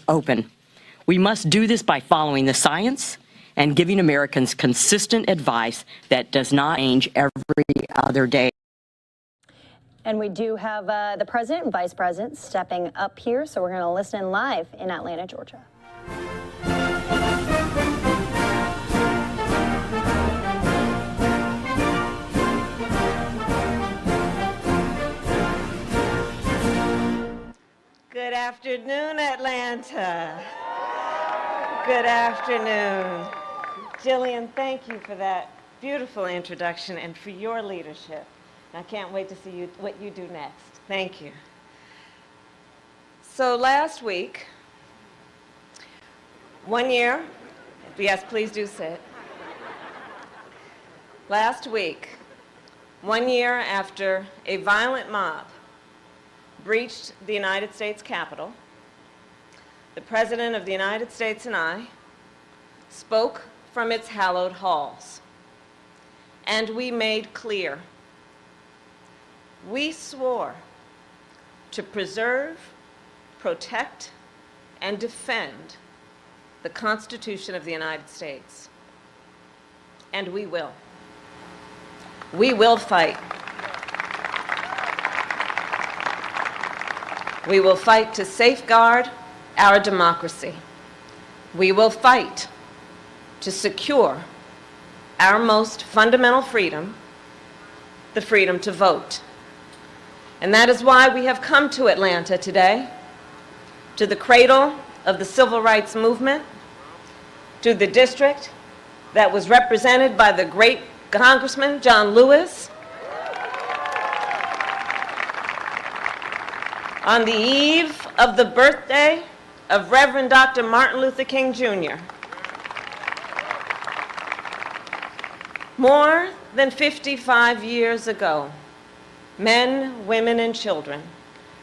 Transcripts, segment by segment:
open. We must do this by following the science and giving Americans consistent advice that does not change every other day. And we do have the president and vice president stepping up here, so we're going to listen in live in Atlanta, Georgia. Good afternoon, Atlanta. Good afternoon. Jillian, thank you for that beautiful introduction and for your leadership. I can't wait to see what you do next. Thank you. So last week, 1 year, yes, please do sit. Last week, 1 year after a violent mob breached the United States Capitol, the President of the United States and I spoke from its hallowed halls, and we made clear, we swore to preserve, protect, and defend the Constitution of the United States. And we will. We will fight. We will fight to safeguard our democracy. We will fight to secure our most fundamental freedom, the freedom to vote. And that is why we have come to Atlanta today, to the cradle of the civil rights movement, to the district that was represented by the great Congressman John Lewis, on the eve of the birthday of Reverend Dr. Martin Luther King Jr. More than 55 years ago, men, women, and children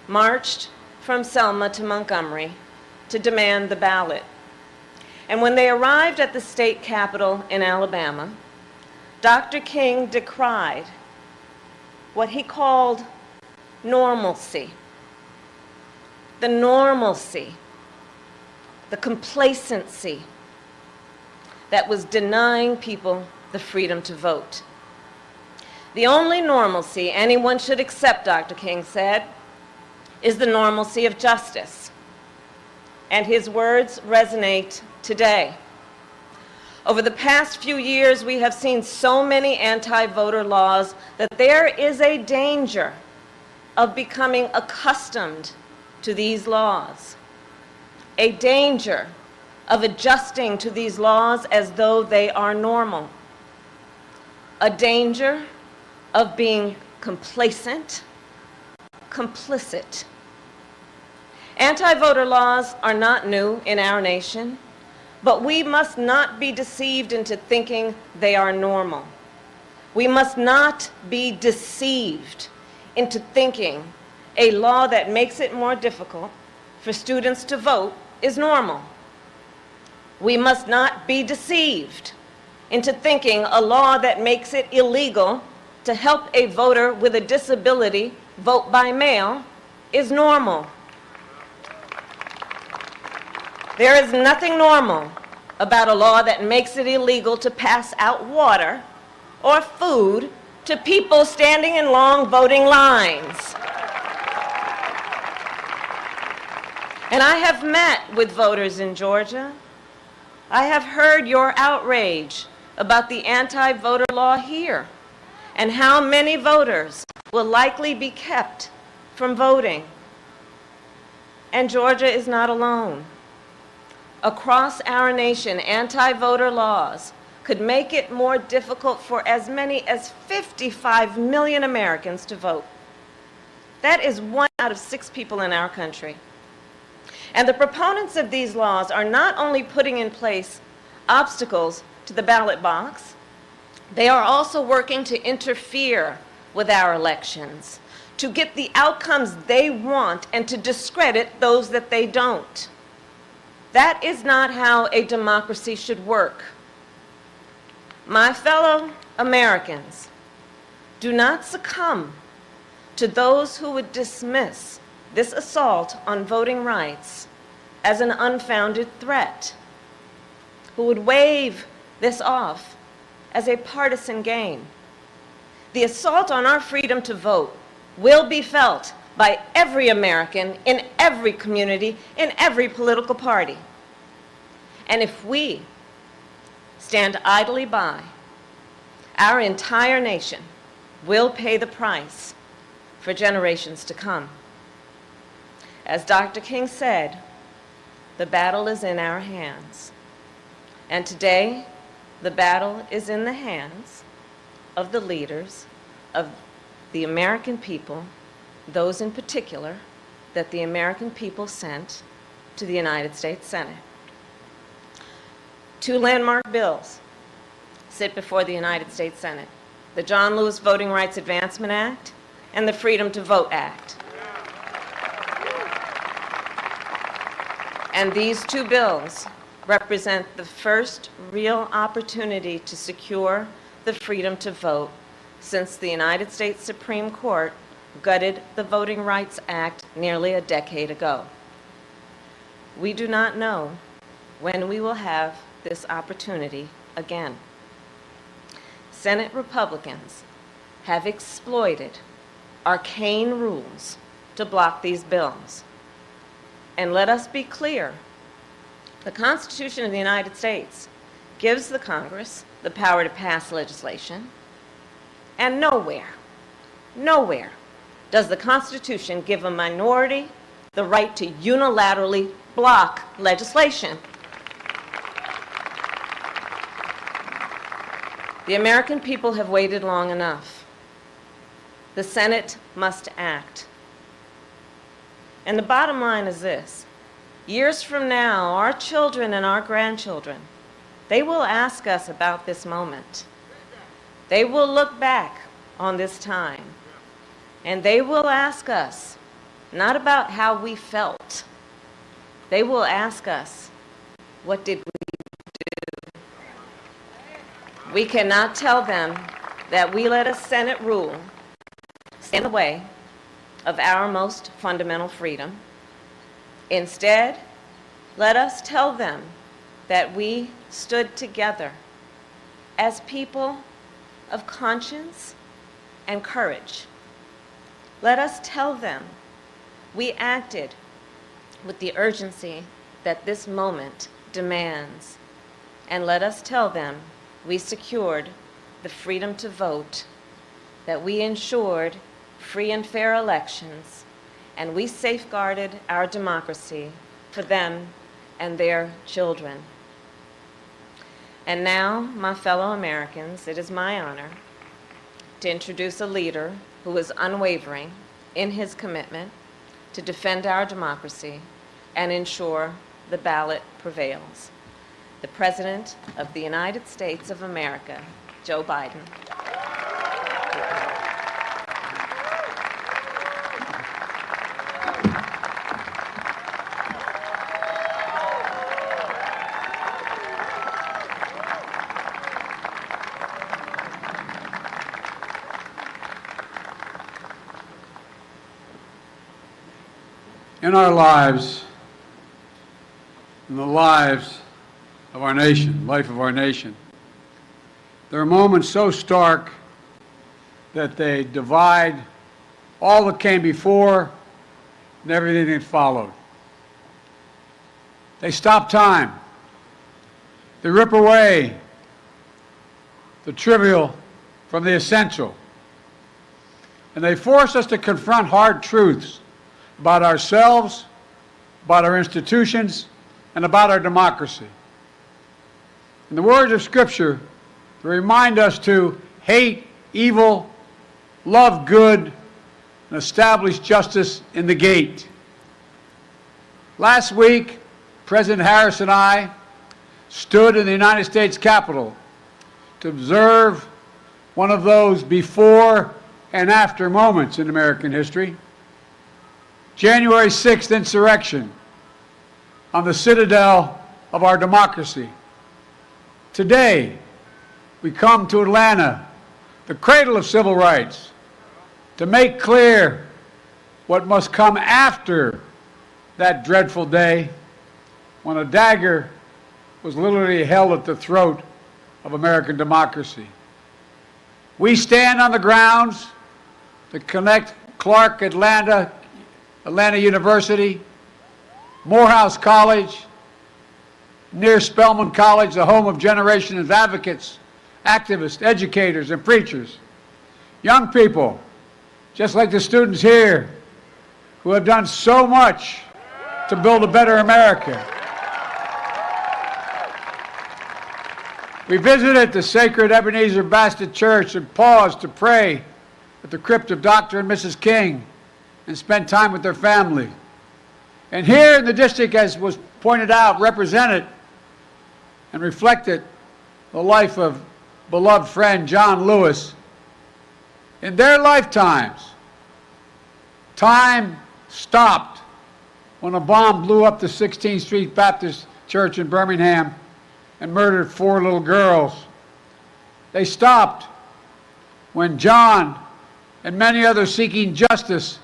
marched from Selma to Montgomery to demand the ballot. And when they arrived at the state capitol in Alabama, Dr. King decried what he called normalcy. The normalcy, the complacency that was denying people the freedom to vote. The only normalcy anyone should accept, Dr. King said, is the normalcy of justice. And his words resonate today. Over the past few years, we have seen so many anti-voter laws that there is a danger of becoming accustomed to these laws, a danger of adjusting to these laws as though they are normal, a danger of being complacent, complicit. Anti-voter laws are not new in our nation, but we must not be deceived into thinking they are normal. We must not be deceived into thinking a law that makes it more difficult for students to vote is normal. We must not be deceived into thinking a law that makes it illegal to help a voter with a disability vote by mail is normal. There is nothing normal about a law that makes it illegal to pass out water or food to people standing in long voting lines. And I have met with voters in Georgia. I have heard your outrage about the anti-voter law here and how many voters will likely be kept from voting. And Georgia is not alone. Across our nation, anti-voter laws could make it more difficult for as many as 55 million Americans to vote. That is 1 out of 6 people in our country. And the proponents of these laws are not only putting in place obstacles to the ballot box, they are also working to interfere with our elections, to get the outcomes they want and to discredit those that they don't. That is not how a democracy should work. My fellow Americans, do not succumb to those who would dismiss this assault on voting rights as an unfounded threat, who would wave this off as a partisan game. The assault on our freedom to vote will be felt by every American in every community, in every political party. And if we stand idly by, our entire nation will pay the price for generations to come. As Dr. King said, the battle is in our hands. And today, the battle is in the hands of the leaders of the American people, those in particular that the American people sent to the United States Senate. Two landmark bills sit before the United States Senate: the John Lewis Voting Rights Advancement Act and the Freedom to Vote Act. And these two bills represent the first real opportunity to secure the freedom to vote since the United States Supreme Court gutted the Voting Rights Act nearly a decade ago. We do not know when we will have this opportunity again. Senate Republicans have exploited arcane rules to block these bills. And let us be clear, the Constitution of the United States gives the Congress the power to pass legislation, and nowhere does the Constitution give a minority the right to unilaterally block legislation. The American people have waited long enough. The Senate must act. And the bottom line is this: years from now, our children and our grandchildren, they will ask us about this moment. They will look back on this time, and they will ask us not about how we felt. They will ask us, what did we do? We cannot tell them that we let a Senate rule stand in the way of our most fundamental freedom. Instead, let us tell them that we stood together as people of conscience and courage. Let us tell them we acted with the urgency that this moment demands. And let us tell them we secured the freedom to vote, that we ensured free and fair elections, and we safeguarded our democracy for them and their children. And now, my fellow Americans, it is my honor to introduce a leader who is unwavering in his commitment to defend our democracy and ensure the ballot prevails. The President of the United States of America, Joe Biden. In our lives, in the lives of our nation, life of our nation, there are moments so stark that they divide all that came before and everything that followed. They stop time. They rip away the trivial from the essential. And they force us to confront hard truths about ourselves, about our institutions, and about our democracy. And the words of Scripture remind us to hate evil, love good, and establish justice in the gate. Last week, President Harris and I stood in the United States Capitol to observe one of those before and after moments in American history. January 6th insurrection on the citadel of our democracy. Today, we come to Atlanta, the cradle of civil rights, to make clear what must come after that dreadful day when a dagger was literally held at the throat of American democracy. We stand on the grounds to connect Clark Atlanta University, Morehouse College, near Spelman College, the home of generations of advocates, activists, educators, and preachers. Young people, just like the students here, who have done so much to build a better America. We visited the sacred Ebenezer Baptist Church and paused to pray at the crypt of Dr. and Mrs. King and spent time with their family. And here in the district, as was pointed out, represented and reflected the life of beloved friend John Lewis. In their lifetimes, time stopped when a bomb blew up the 16th Street Baptist Church in Birmingham and murdered 4 little girls. They stopped when John and many others seeking justice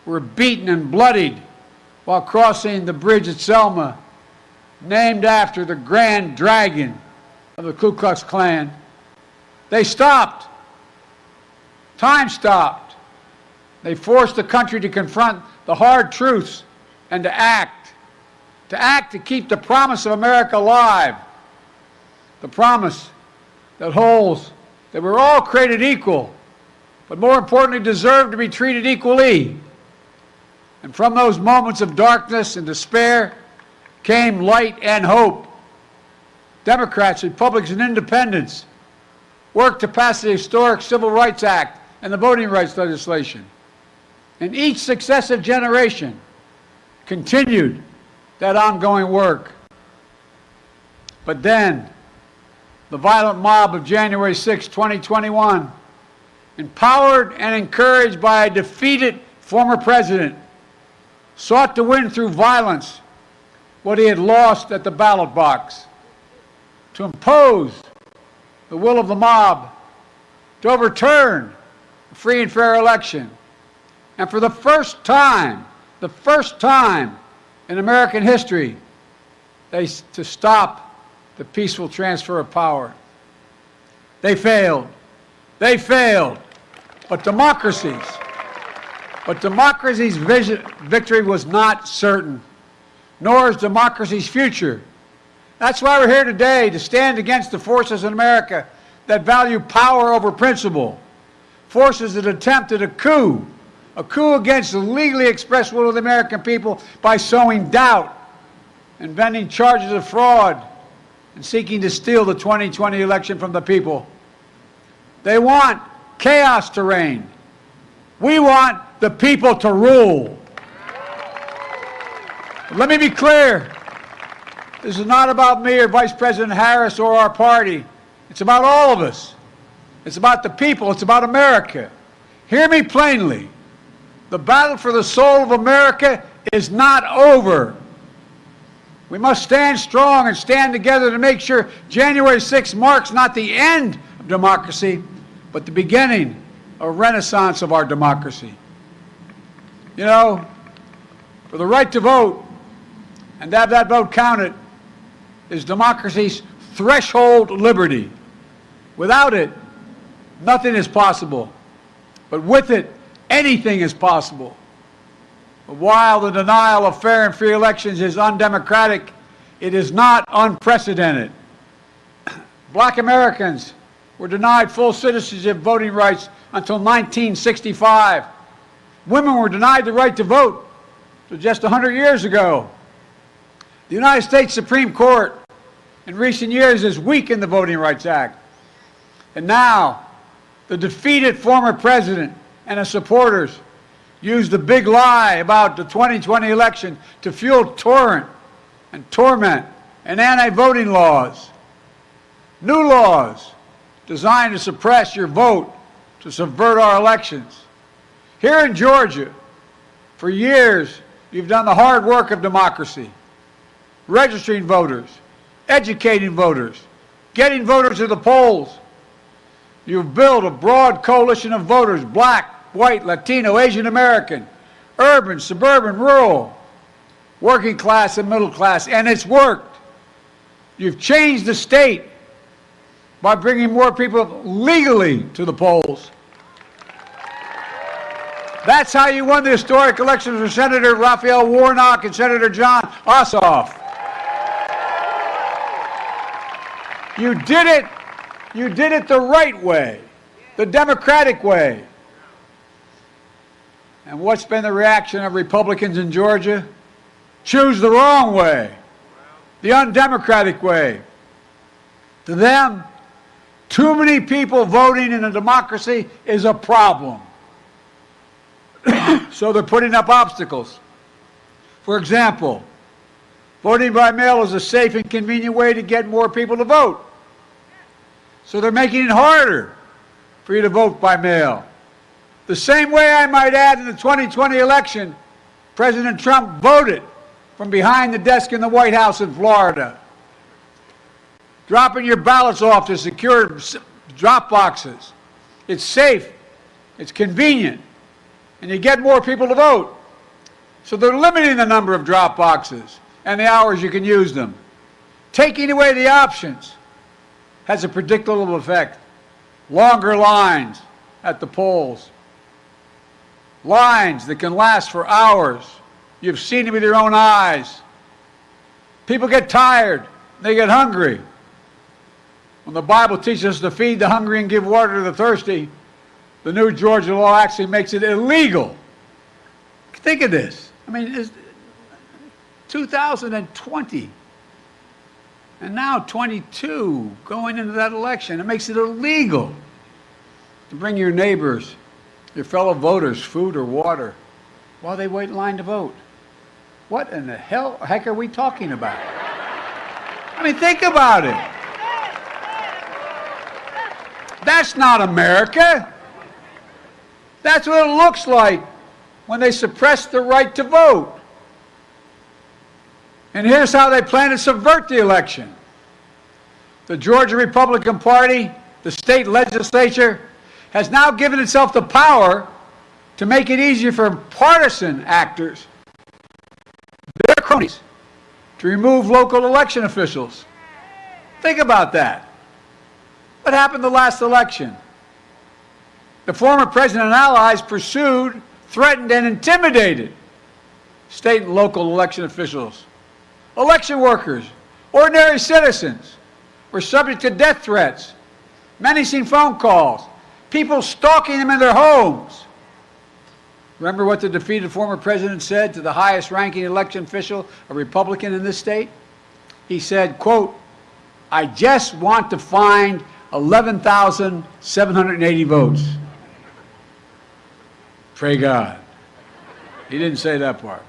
were beaten and bloodied while crossing the bridge at Selma, named after the Grand Dragon of the Ku Klux Klan. They stopped. Time stopped. They forced the country to confront the hard truths and to act to keep the promise of America alive, the promise that holds that we're all created equal, but more importantly deserve to be treated equally. And from those moments of darkness and despair came light and hope. Democrats, Republicans, and Independents worked to pass the historic Civil Rights Act and the voting rights legislation. And each successive generation continued that ongoing work. But then, the violent mob of January 6, 2021, empowered and encouraged by a defeated former president, sought to win through violence what he had lost at the ballot box, to impose the will of the mob, to overturn a free and fair election, and for the first time in American history, to stop the peaceful transfer of power. They failed. They failed. But democracy's victory was not certain, nor is democracy's future. That's why we're here today, to stand against the forces in America that value power over principle, forces that attempted a coup against the legally expressed will of the American people by sowing doubt, inventing charges of fraud, and seeking to steal the 2020 election from the people. They want chaos to reign. We want the people to rule. Let me be clear. This is not about me or Vice President Harris or our party. It's about all of us. It's about the people. It's about America. Hear me plainly. The battle for the soul of America is not over. We must stand strong and stand together to make sure January 6th marks not the end of democracy, but the beginning of a renaissance of our democracy. You know, for the right to vote and to have that vote counted is democracy's threshold liberty. Without it, nothing is possible. But with it, anything is possible. But while the denial of fair and free elections is undemocratic, it is not unprecedented. Black Americans were denied full citizenship voting rights until 1965. Women were denied the right to vote until just 100 years ago. The United States Supreme Court in recent years has weakened the Voting Rights Act. And now, the defeated former president and his supporters used the big lie about the 2020 election to fuel torrent and torment and anti-voting laws. New laws designed to suppress your vote, to subvert our elections. Here in Georgia, for years, you've done the hard work of democracy, registering voters, educating voters, getting voters to the polls. You've built a broad coalition of voters, black, white, Latino, Asian American, urban, suburban, rural. working class and middle class, and it's worked. You've changed the state by bringing more people legally to the polls. That's how you won the historic elections for Senator Raphael Warnock and Senator John Ossoff. You did it the right way, the democratic way. And what's been the reaction of Republicans in Georgia? Choose the wrong way, the undemocratic way. To them, too many people voting in a democracy is a problem. So they're putting up obstacles. For example, voting by mail is a safe and convenient way to get more people to vote. So they're making it harder for you to vote by mail. The same way, I might add, in the 2020 election, President Trump voted from behind the desk in the White House in Florida, dropping your ballots off to secure drop boxes. It's safe, it's convenient, and you get more people to vote. So they're limiting the number of drop boxes and the hours you can use them. Taking away the options has a predictable effect. Longer lines at the polls. Lines that can last for hours. You've seen it with your own eyes. People get tired. They get hungry. When the Bible teaches us to feed the hungry and give water to the thirsty, the new Georgia law actually makes it illegal. Think of this. I mean, it's 2020. And now 22 going into that election. It makes it illegal to bring your neighbors, your fellow voters, food or water while they wait in line to vote. What in the heck are we talking about? I mean, think about it. That's not America. That's what it looks like when they suppress the right to vote. And here's how they plan to subvert the election. The Georgia Republican Party, the state legislature, has now given itself the power to make it easier for partisan actors, their cronies, to remove local election officials. Think about that. What happened the last election? The former president and allies pursued, threatened, and intimidated state and local election officials. Election workers, ordinary citizens, were subject to death threats, menacing phone calls, people stalking them in their homes. Remember what the defeated former president said to the highest-ranking election official, a Republican in this state? He said, quote, "I just want to find 11,780 votes." Pray God. He didn't say that part.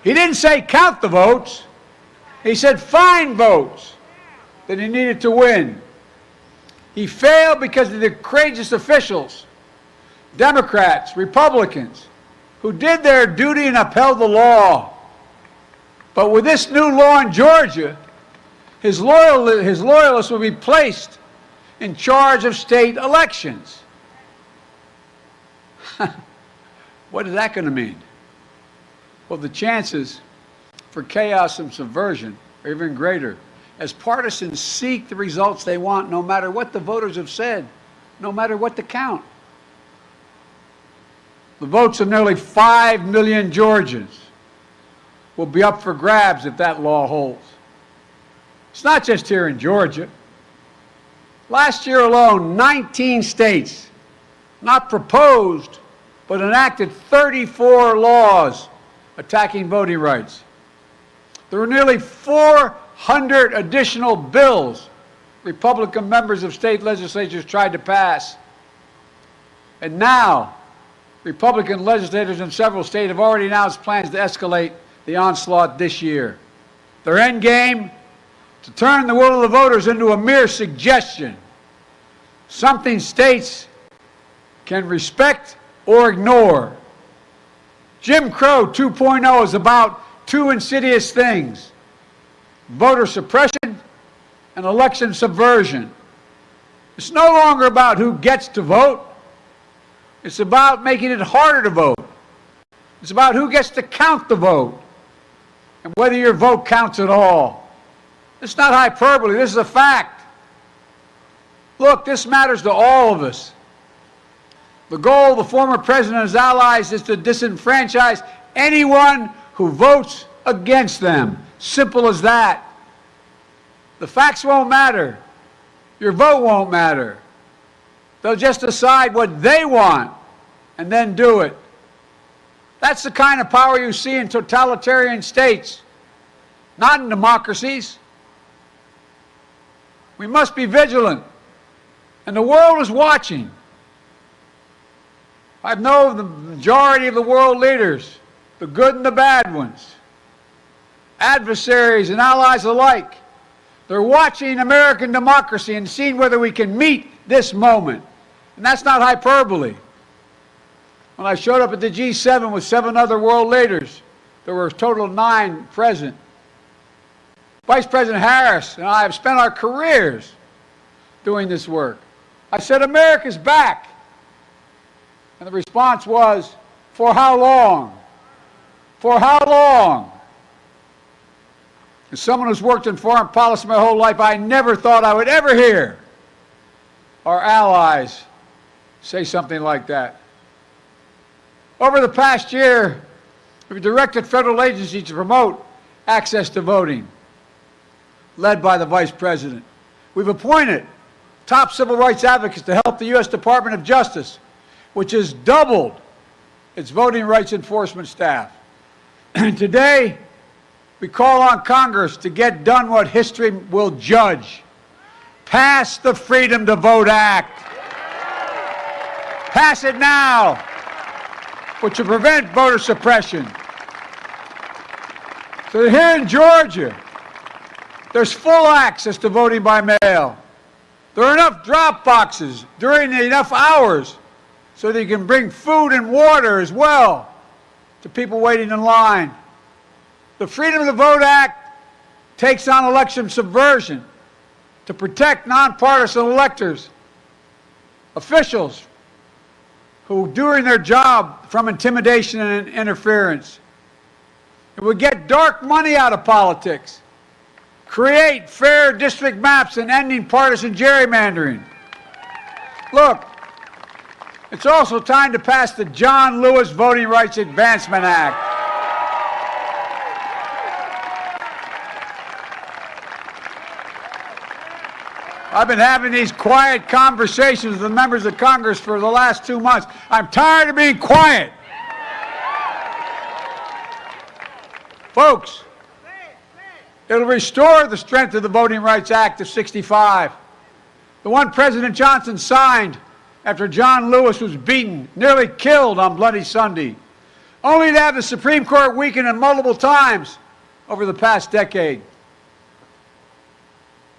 He didn't say count the votes. He said find votes that he needed to win. He failed because of the courageous officials, Democrats, Republicans, who did their duty and upheld the law. But with this new law in Georgia, his loyalists will be placed in charge of state elections. What is that going to mean? Well, the chances for chaos and subversion are even greater, as partisans seek the results they want no matter what the voters have said, no matter what the count. The votes of nearly 5 million Georgians will be up for grabs if that law holds. It's not just here in Georgia. Last year alone, 19 states not proposed but enacted 34 laws attacking voting rights. There were nearly 400 additional bills Republican members of state legislatures tried to pass. And now, Republican legislators in several states have already announced plans to escalate the onslaught this year. Their end game? To turn the will of the voters into a mere suggestion, something states can respect or ignore. Jim Crow 2.0 is about two insidious things: voter suppression and election subversion. It's no longer about who gets to vote. It's about making it harder to vote. It's about who gets to count the vote. and whether your vote counts at all. It's not hyperbole. This is a fact. Look, this matters to all of us. The goal of the former president and his allies is to disenfranchise anyone who votes against them. Simple as that. The facts won't matter. Your vote won't matter. They'll just decide what they want and then do it. That's the kind of power you see in totalitarian states, not in democracies. We must be vigilant, and the world is watching. I know the majority of the world leaders, the good and the bad ones, adversaries and allies alike. They're watching American democracy and seeing whether we can meet this moment. And that's not hyperbole. When I showed up at the G7 with 7 other world leaders, there were a total of 9 present. Vice President Harris and I have spent our careers doing this work. I said, America's back. And the response was, for how long? For how long? As someone who's worked in foreign policy my whole life, I never thought I would ever hear our allies say something like that. Over the past year, we've directed federal agencies to promote access to voting, led by the Vice President. We've appointed top civil rights advocates to help the U.S. Department of Justice, which has doubled its voting rights enforcement staff. And today, we call on Congress to get done what history will judge. Pass the Freedom to Vote Act. Pass it now, which will prevent voter suppression. So here in Georgia, there's full access to voting by mail. There are enough drop boxes during enough hours so that you can bring food and water as well to people waiting in line. The Freedom to Vote Act takes on election subversion to protect nonpartisan electors, officials who are doing their job from intimidation and interference. It would get dark money out of politics, create fair district maps, and ending partisan gerrymandering. Look, it's also time to pass the John Lewis Voting Rights Advancement Act. I've been having these quiet conversations with the members of Congress for the last 2 months. I'm tired of being quiet. Folks, it'll restore the strength of the Voting Rights Act of '65, the one President Johnson signed after John Lewis was beaten, nearly killed on Bloody Sunday, only to have the Supreme Court weakened in multiple times over the past decade.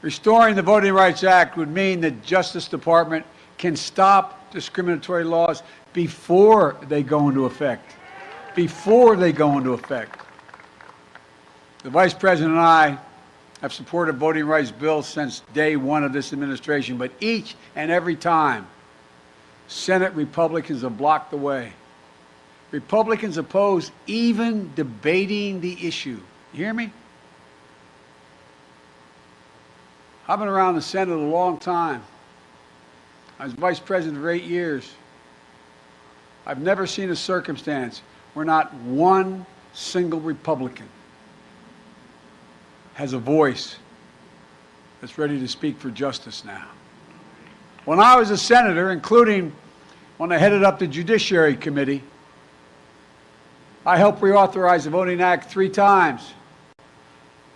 Restoring the Voting Rights Act would mean that Justice Department can stop discriminatory laws before they go into effect. Before they go into effect. The Vice President and I have supported voting rights bills since day one of this administration, but each and every time, Senate Republicans have blocked the way. Republicans oppose even debating the issue. You hear me? I've been around the Senate a long time. I was Vice President for 8 years. I've never seen a circumstance where not one single Republican has a voice that's ready to speak for justice now. When I was a senator, including when I headed up the Judiciary Committee, I helped reauthorize the Voting Act 3 times.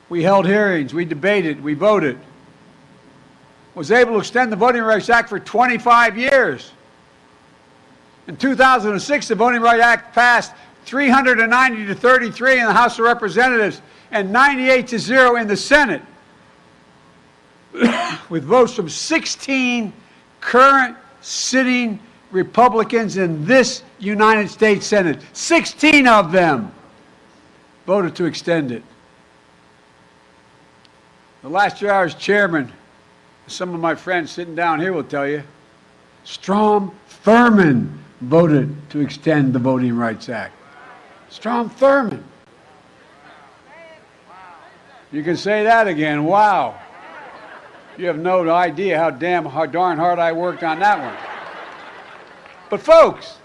We held hearings, we debated, we voted. Was able to extend the Voting Rights Act for 25 years. In 2006, the Voting Rights Act passed 390 to 33 in the House of Representatives and 98 to 0 in the Senate, with votes from 16 current sitting Republicans in this United States Senate. 16 of them voted to extend it. The last year I was chairman, some of my friends sitting down here will tell you, Strom Thurmond voted to extend the Voting Rights Act. Strom Thurmond. You can say that again. Wow. You have no idea how darn hard I worked on that one. But folks,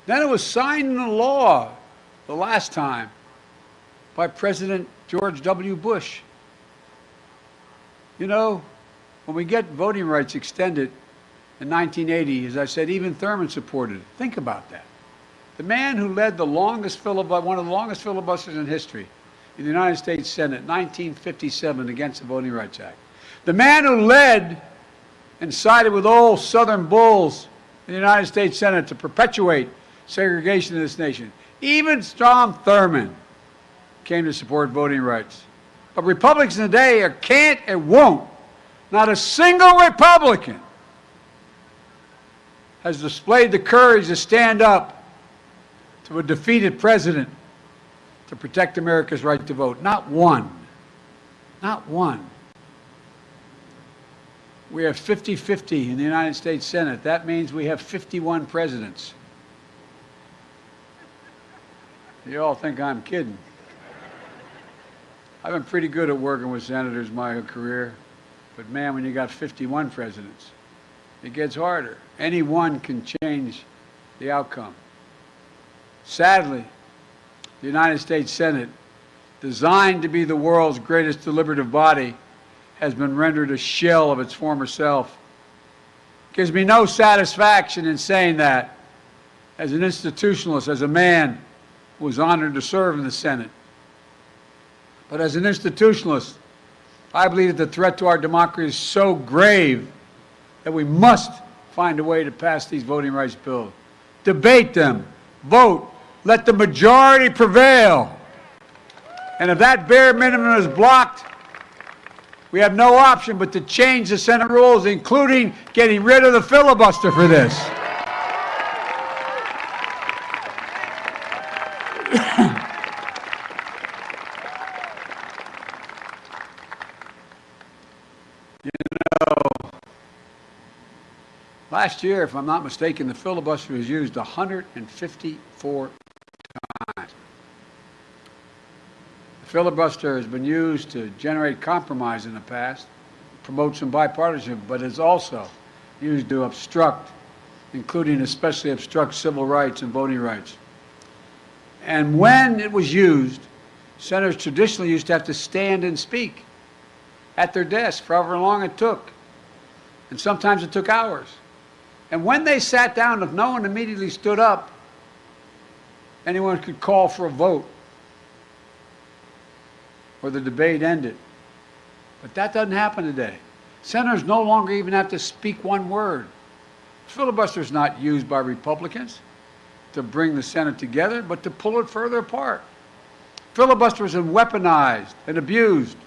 then it was signed into law the last time by President George W. Bush. You know, when we get voting rights extended in 1980, as I said, even Thurman supported it. Think about that. The man who led one of the longest filibusters in history in the United States Senate, 1957, against the Voting Rights Act. The man who led and sided with old Southern bulls in the United States Senate to perpetuate segregation in this nation. Even Strom Thurmond came to support voting rights. But Republicans today can't and won't. Not a single Republican has displayed the courage to stand up to a defeated president to protect America's right to vote. Not one. Not one. We have 50-50 in the United States Senate. That means we have 51 presidents. You all think I'm kidding. I've been pretty good at working with senators my career, but man, when you got 51 presidents, it gets harder. Any one can change the outcome. Sadly, the United States Senate, designed to be the world's greatest deliberative body, has been rendered a shell of its former self. It gives me no satisfaction in saying that as an institutionalist, as a man who was honored to serve in the Senate. But as an institutionalist, I believe that the threat to our democracy is so grave that we must find a way to pass these voting rights bills. Debate them, vote, let the majority prevail. And if that bare minimum is blocked, we have no option but to change the Senate rules, including getting rid of the filibuster for this. Last year, if I'm not mistaken, the filibuster was used 154 times. The filibuster has been used to generate compromise in the past, promote some bipartisanship, but it's also used to obstruct, including especially obstruct civil rights and voting rights. And when it was used, senators traditionally used to have to stand and speak at their desk for however long it took. And sometimes it took hours. And when they sat down, if no one immediately stood up, anyone could call for a vote or the debate ended. But that doesn't happen today. Senators no longer even have to speak one word. Filibuster is not used by Republicans to bring the Senate together, but to pull it further apart. Filibuster is weaponized and abused.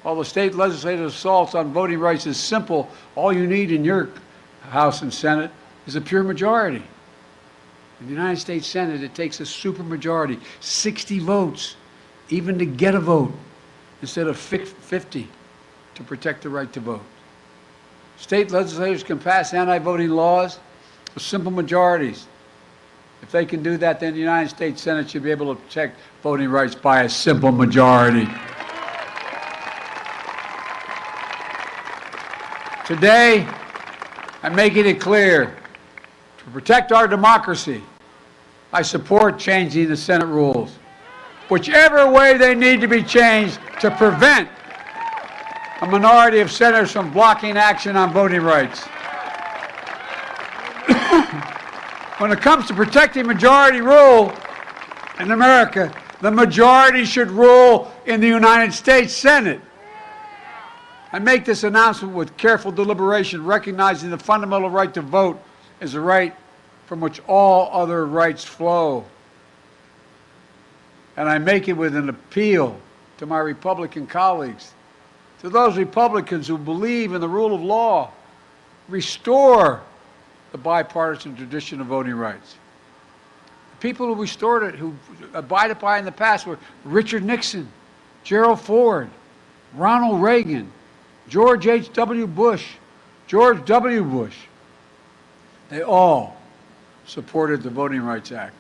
While the state legislative assaults on voting rights is simple, all you need in your House and Senate is a pure majority. In the United States Senate, it takes a supermajority, 60 votes, even to get a vote, instead of 50 to protect the right to vote. State legislators can pass anti-voting laws with simple majorities. If they can do that, then the United States Senate should be able to protect voting rights by a simple majority. Today, I'm making it clear, to protect our democracy, I support changing the Senate rules, whichever way they need to be changed to prevent a minority of senators from blocking action on voting rights. When it comes to protecting majority rule in America, the majority should rule in the United States Senate. I make this announcement with careful deliberation, recognizing the fundamental right to vote is a right from which all other rights flow. And I make it with an appeal to my Republican colleagues, to those Republicans who believe in the rule of law, restore the bipartisan tradition of voting rights. The people who restored it, who abided by it in the past were Richard Nixon, Gerald Ford, Ronald Reagan, George H.W. Bush, George W. Bush. They all supported the Voting Rights Act.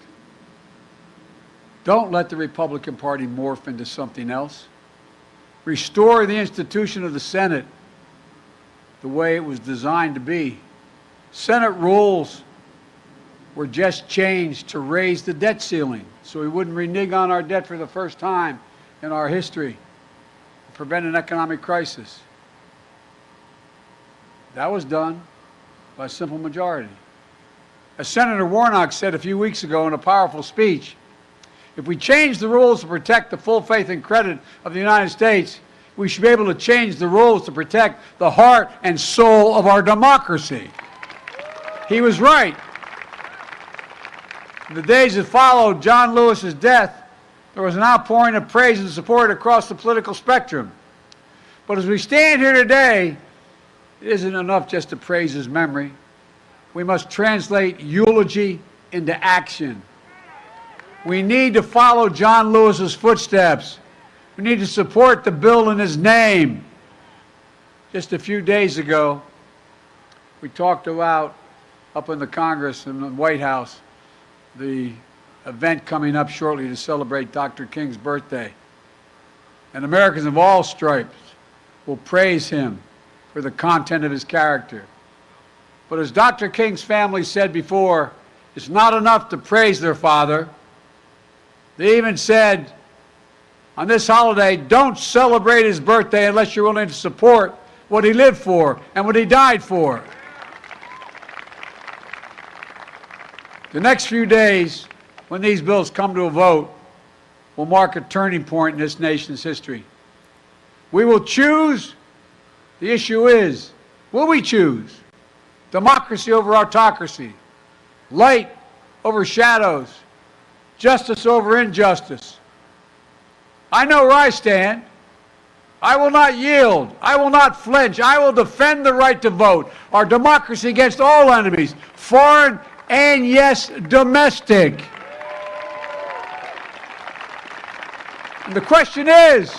Don't let the Republican Party morph into something else. Restore the institution of the Senate the way it was designed to be. Senate rules were just changed to raise the debt ceiling so we wouldn't renege on our debt for the first time in our history, prevent an economic crisis. That was done by a simple majority. As Senator Warnock said a few weeks ago in a powerful speech, if we change the rules to protect the full faith and credit of the United States, we should be able to change the rules to protect the heart and soul of our democracy. He was right. In the days that followed John Lewis's death, there was an outpouring of praise and support across the political spectrum. But as we stand here today, it isn't enough just to praise his memory. We must translate eulogy into action. We need to follow John Lewis's footsteps. We need to support the bill in his name. Just a few days ago, we talked about, up in the Congress and the White House, the event coming up shortly to celebrate Dr. King's birthday. And Americans of all stripes will praise him for the content of his character. But as Dr. King's family said before, it's not enough to praise their father. They even said, on this holiday, don't celebrate his birthday unless you're willing to support what he lived for and what he died for. The next few days, when these bills come to a vote, will mark a turning point in this nation's history. We will choose. The issue is, will we choose democracy over autocracy, light over shadows, justice over injustice? I know where I stand. I will not yield. I will not flinch. I will defend the right to vote, our democracy against all enemies, foreign and, yes, domestic. And the question is,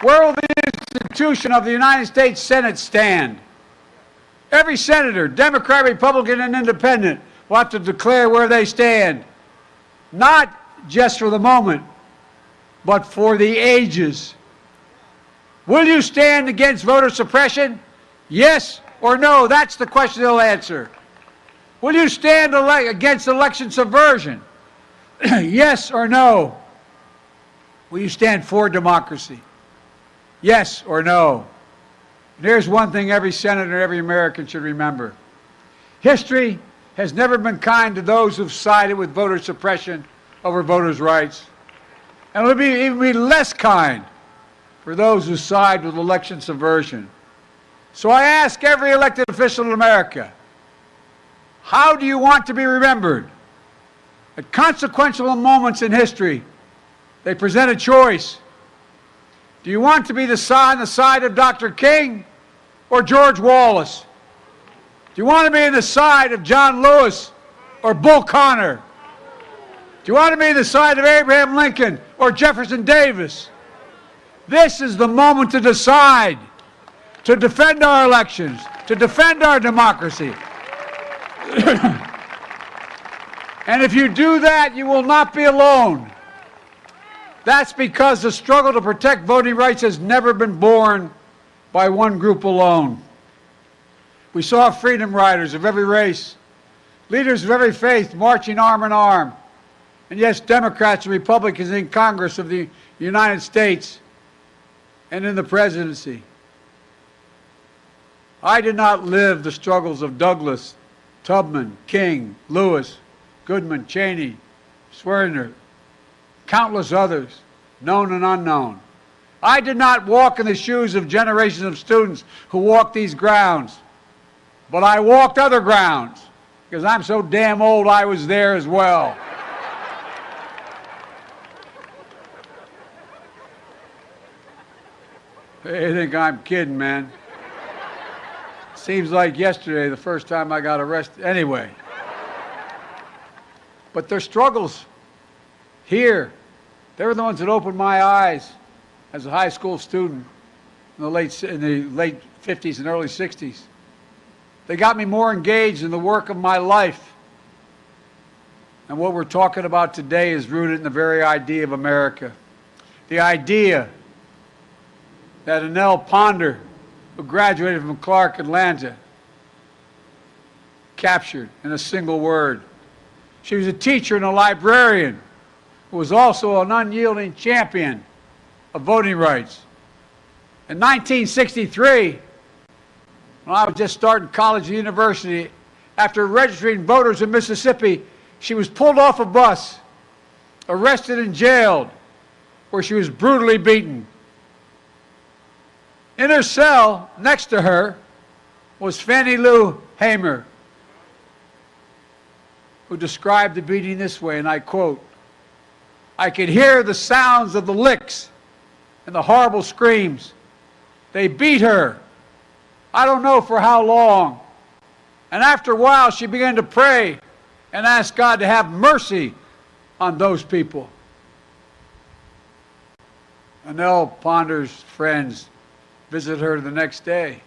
where will the institution of the United States Senate stand? Every senator, Democrat, Republican, and Independent, will have to declare where they stand, not just for the moment, but for the ages. Will you stand against voter suppression? Yes or no? That's the question they'll answer. Will you stand against election subversion? Yes or no? Will you stand for democracy? Yes or no? And here's one thing every senator, every American should remember. History has never been kind to those who've sided with voter suppression over voters' rights. And it will even be less kind for those who side with election subversion. So I ask every elected official in America, how do you want to be remembered? At consequential moments in history, they present a choice. Do you want to be on the side of Dr. King or George Wallace? Do you want to be on the side of John Lewis or Bull Connor? Do you want to be on the side of Abraham Lincoln or Jefferson Davis? This is the moment to decide, to defend our elections, to defend our democracy. And if you do that, you will not be alone. That's because the struggle to protect voting rights has never been born by one group alone. We saw freedom riders of every race, leaders of every faith marching arm in arm, and yes, Democrats and Republicans in Congress of the United States and in the presidency. I did not live the struggles of Douglas, Tubman, King, Lewis, Goodman, Cheney, Swerner, countless others, known and unknown. I did not walk in the shoes of generations of students who walked these grounds, but I walked other grounds because I'm so damn old I was there as well. They think I'm kidding, man. Seems like yesterday, the first time I got arrested. Anyway. But their struggles here, they were the ones that opened my eyes as a high school student in the late 50s and early 60s. They got me more engaged in the work of my life. And what we're talking about today is rooted in the very idea of America. The idea that Annelle Ponder, who graduated from Clark Atlanta, captured in a single word. She was a teacher and a librarian who was also an unyielding champion of voting rights. In 1963, when I was just starting college and university, after registering voters in Mississippi, she was pulled off a bus, arrested and jailed, where she was brutally beaten. In her cell, next to her, was Fannie Lou Hamer, who described the beating this way, and I quote, "I could hear the sounds of the licks and the horrible screams. They beat her. I don't know for how long. And after a while, she began to pray and ask God to have mercy on those people." Annelle Ponder's friends visited her the next day.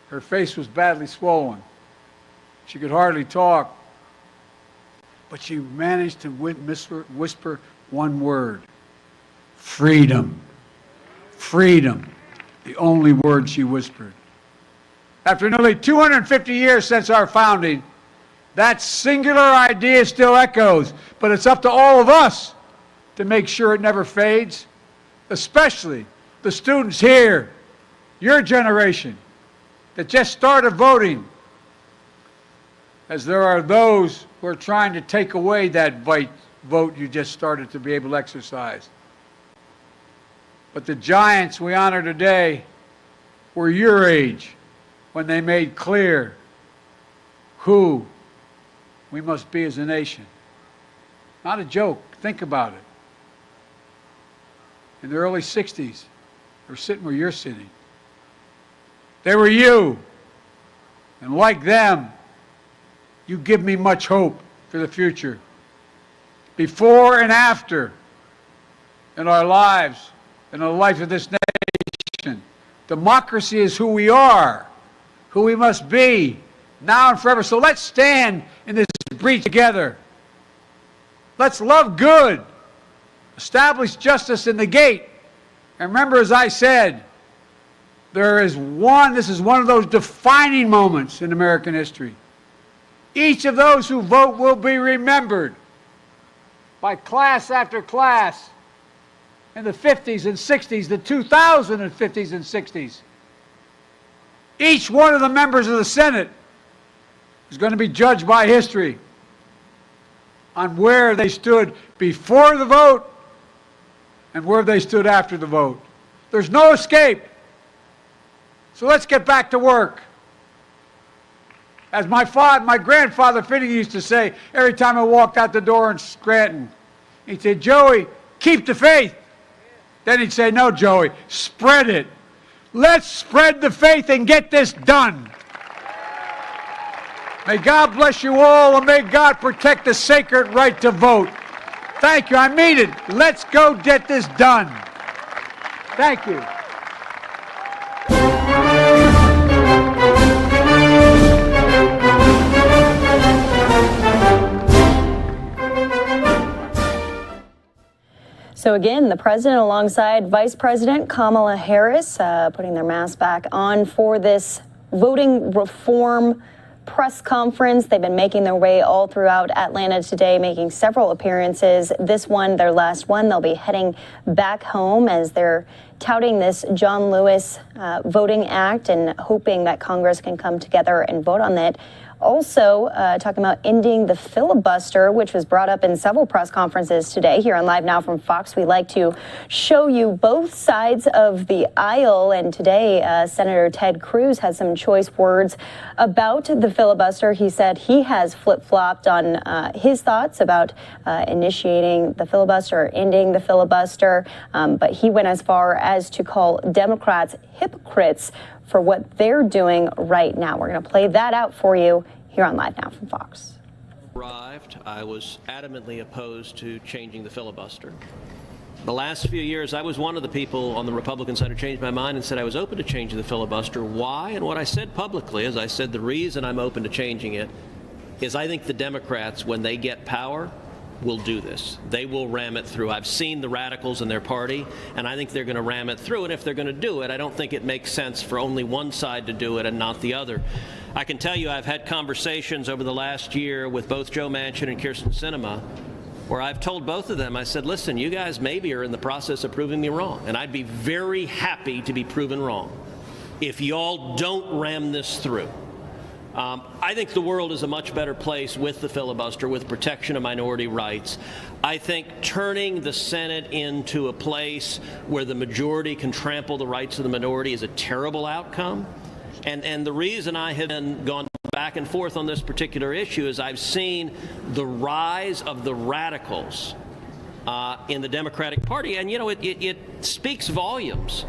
Her face was badly swollen. She could hardly talk. But she managed to whisper one word: freedom. Freedom. The only word she whispered. After nearly 250 years since our founding, that singular idea still echoes, but it's up to all of us to make sure it never fades, especially the students here, your generation, that just started voting, as there are those who are trying to take away that vote you just started to be able to exercise. But the giants we honor today were your age when they made clear who we must be as a nation. Not a joke. Think about it. In the early 60s, they were sitting where you're sitting. They were you. And like them, you give me much hope for the future. Before and after in our lives, in the life of this nation, democracy is who we are, who we must be, now and forever. So let's stand in this breach together. Let's love good, establish justice in the gate. And remember, as I said, this is one of those defining moments in American history. Each of those who vote will be remembered by class after class in the 50s and 60s, the 2050s and 60s. Each one of the members of the Senate is going to be judged by history on where they stood before the vote and where they stood after the vote. There's no escape. So let's get back to work. As my grandfather Finney used to say every time I walked out the door in Scranton, he'd say, "Joey, keep the faith." Then he'd say, "No, Joey, spread it. Let's spread the faith and get this done." May God bless you all, and may God protect the sacred right to vote. Thank you. I mean it. Let's go get this done. Thank you. So again, the president alongside Vice President Kamala Harris putting their masks back on for this voting reform press conference. They've been making their way all throughout Atlanta today, making several appearances. This one, their last one, they'll be heading back home as they're touting this John Lewis Voting Act and hoping that Congress can come together and vote on that. Also talking about ending the filibuster, which was brought up in several press conferences today. Here on Live Now from Fox, we like to show you both sides of the aisle. And today, Senator Ted Cruz had some choice words about the filibuster. He said he has flip-flopped on his thoughts about initiating the filibuster or ending the filibuster. But he went as far as to call Democrats hypocrites for what they're doing right now. We're going to play that out for you here on Live Now from Fox. I was adamantly opposed to changing the filibuster. The last few years, I was one of the people on the Republican side who changed my mind and said I was open to changing the filibuster. Why? And what I said publicly is I said the reason I'm open to changing it is I think the Democrats, when they get power, will do this. They will ram it through. I've seen the radicals in their party, and I think they're going to ram it through. And if they're going to do it, I don't think it makes sense for only one side to do it and not the other. I can tell you I've had conversations over the last year with both Joe Manchin and Kyrsten Sinema where I've told both of them, I said, listen, you guys maybe are in the process of proving me wrong, and I'd be very happy to be proven wrong if y'all don't ram this through. I think the world is a much better place with the filibuster, with protection of minority rights. I think turning the Senate into a place where the majority can trample the rights of the minority is a terrible outcome. And the reason I have gone back and forth on this particular issue is I've seen the rise of the radicals in the Democratic Party. And, you know, it speaks volumes.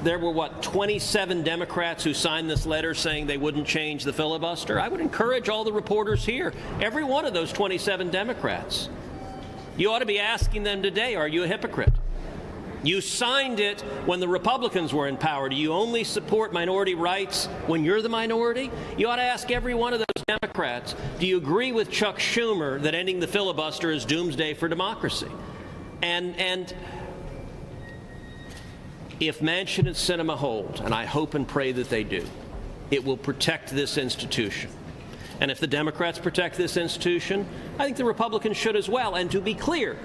There were, 27 Democrats who signed this letter saying they wouldn't change the filibuster. I would encourage all the reporters here, every one of those 27 Democrats, you ought to be asking them today, are you a hypocrite? You signed it when the Republicans were in power. Do you only support minority rights when you're the minority? You ought to ask every one of those Democrats, do you agree with Chuck Schumer that ending the filibuster is doomsday for democracy? And if Manchin and Sinema hold, and I hope and pray that they do, it will protect this institution. And if the Democrats protect this institution, I think the Republicans should as well. And to be clear,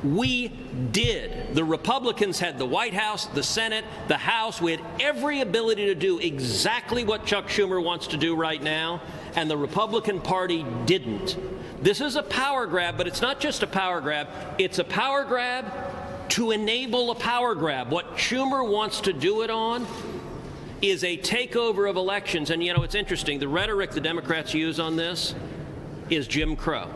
we did. The Republicans had the White House, the Senate, the House. We had every ability to do exactly what Chuck Schumer wants to do right now, and the Republican Party didn't. This is a power grab, but it's not just a power grab. It's a power grab to enable a power grab. What Schumer wants to do it on is a takeover of elections. And, you know, it's interesting. The rhetoric the Democrats use on this is Jim Crow.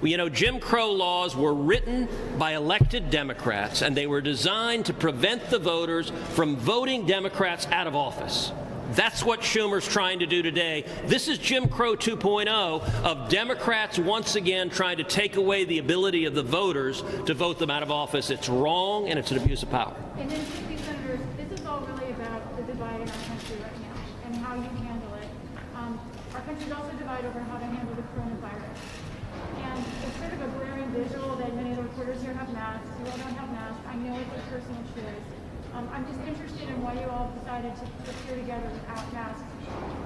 Well, you know, Jim Crow laws were written by elected Democrats, and they were designed to prevent the voters from voting Democrats out of office. That's what Schumer's trying to do today. This is Jim Crow 2.0 of Democrats once again trying to take away the ability of the voters to vote them out of office. It's wrong, and it's an abuse of power. And then, Senators, this is all really about the divide in our country right now and how you handle it. Our country's also divided over how to handle the coronavirus. And it's sort of a glaring visual that many of the reporters here have masks. You all don't have masks. I know it's a personal choice. I'm just interested in why you all decided to appear together without masks.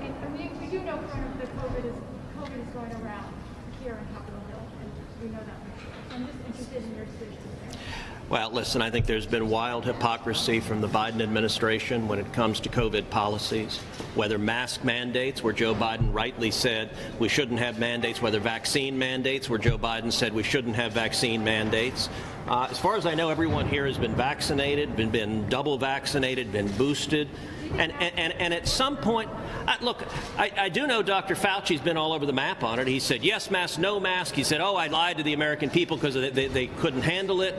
And we do know the COVID is going around here in Capitol Hill, and we know that for sure. So I'm just interested in your decision. Well, listen, I think there's been wild hypocrisy from the Biden administration when it comes to COVID policies, whether mask mandates, where Joe Biden rightly said we shouldn't have mandates, whether vaccine mandates, where Joe Biden said we shouldn't have vaccine mandates. As far as I know, everyone here has been vaccinated, been double vaccinated, been boosted. And at some point, look, I do know Dr. Fauci's been all over the map on it. He said, yes, mask, no mask. He said, oh, I lied to the American people because they couldn't handle it.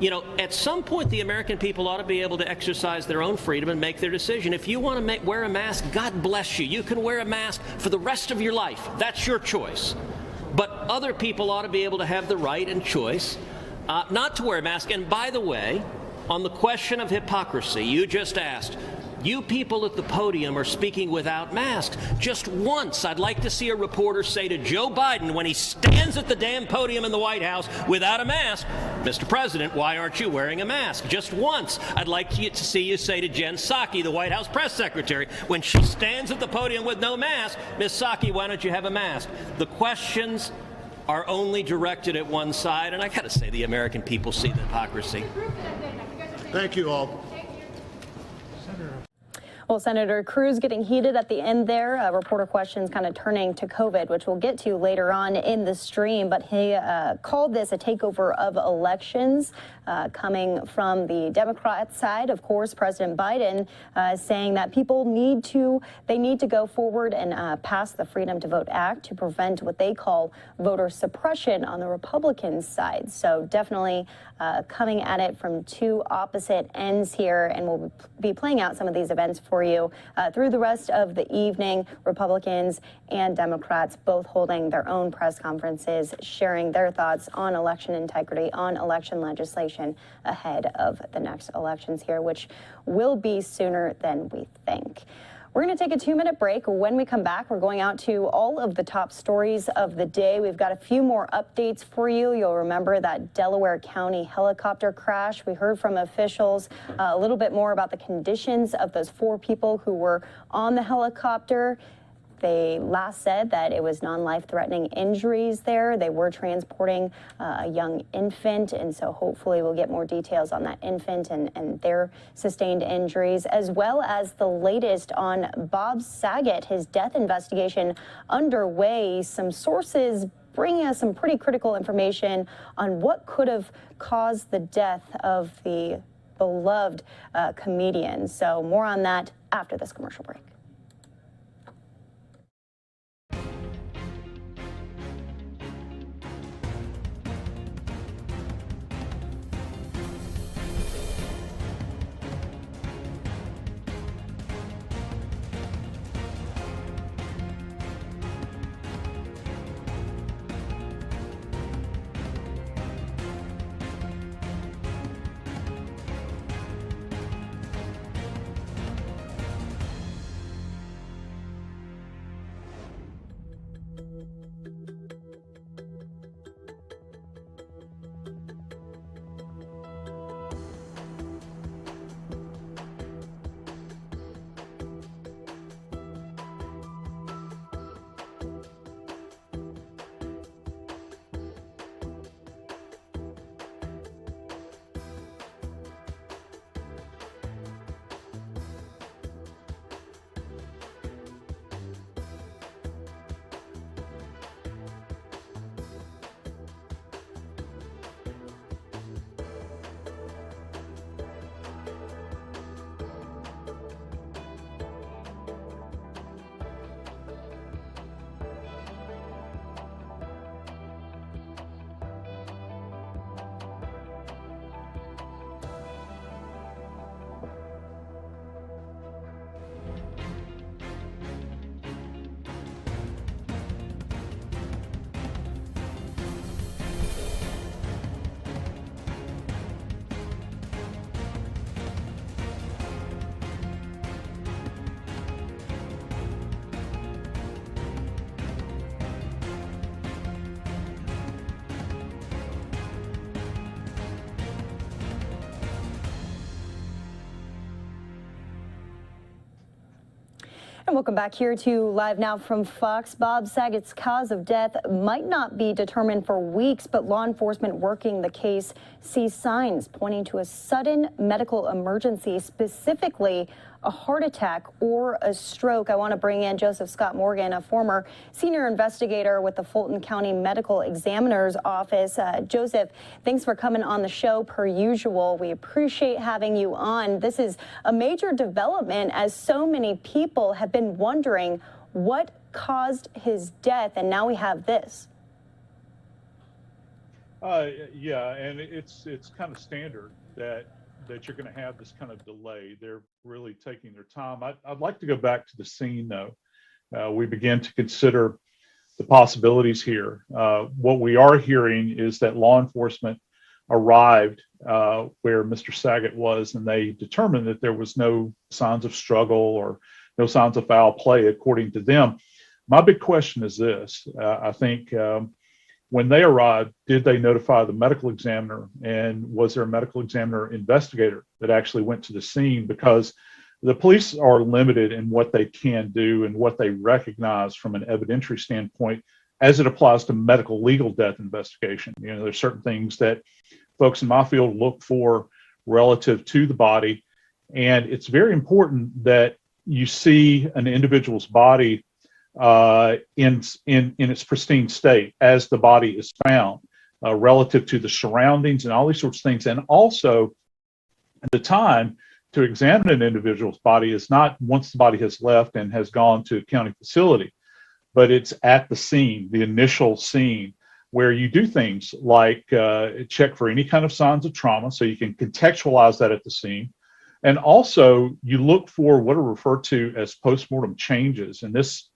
You know, at some point, the American people ought to be able to exercise their own freedom and make their decision. If you want to wear a mask, God bless you. You can wear a mask for the rest of your life. That's your choice. But other people ought to be able to have the right and choice not to wear a mask. And by the way, on the question of hypocrisy, you just asked, you people at the podium are speaking without masks. Just once, I'd like to see a reporter say to Joe Biden when he stands at the damn podium in the White House without a mask, Mr. President, why aren't you wearing a mask? Just once, I'd like to see you say to Jen Psaki, the White House press secretary, when she stands at the podium with no mask, Ms. Psaki, why don't you have a mask? The questions are only directed at one side, and I got to say the American people see the hypocrisy. Thank you all. Well, Senator Cruz getting heated at the end there. Reporter questions kind of turning to COVID, which we'll get to later on in the stream. But he called this a takeover of elections coming from the Democrat side. Of course, President Biden saying that people need to go forward and pass the Freedom to Vote Act to prevent what they call voter suppression on the Republican side. So definitely coming at it from two opposite ends here, and we'll be playing out some of these events for you through the rest of the evening. Republicans and Democrats both holding their own press conferences, sharing their thoughts on election integrity, on election legislation ahead of the next elections here, which will be sooner than we think. We're going to take a 2-minute break. When we come back, we're going out to all of the top stories of the day. We've got a few more updates for you. You'll remember that Delaware County helicopter crash. We heard from officials a little bit more about the conditions of those 4 people who were on the helicopter. They last said that it was non-life-threatening injuries there. They were transporting a young infant, and so hopefully we'll get more details on that infant and their sustained injuries, as well as the latest on Bob Saget, his death investigation underway. Some sources bringing us some pretty critical information on what could have caused the death of the beloved comedian. So more on that after this commercial break. And welcome back here to Live Now from Fox. Bob Saget's cause of death might not be determined for weeks, but law enforcement working the case sees signs pointing to a sudden medical emergency, specifically a heart attack or a stroke. I want to bring in Joseph Scott Morgan, a former senior investigator with the Fulton County Medical Examiner's Office. Joseph, thanks for coming on the show per usual. We appreciate having you on. This is a major development as so many people have been wondering what caused his death, and now we have this. Yeah, and it's kind of standard that you're going to have this kind of delay. They're really taking their time. I'd like to go back to the scene, though. We begin to consider the possibilities here. What we are hearing is that law enforcement arrived where Mr. Saget was, and they determined that there was no signs of struggle or no signs of foul play, according to them. My big question is this. I think when they arrived, did they notify the medical examiner? And was there a medical examiner investigator that actually went to the scene? Because the police are limited in what they can do and what they recognize from an evidentiary standpoint as it applies to medical legal death investigation. You know, there's certain things that folks in my field look for relative to the body. And it's very important that you see an individual's body in its pristine state as the body is found, relative to the surroundings and all these sorts of things. And also, the time to examine an individual's body is not once the body has left and has gone to a county facility, but it's at the scene, the initial scene, where you do things like check for any kind of signs of trauma, so you can contextualize that at the scene. And also, you look for what are referred to as postmortem changes. And this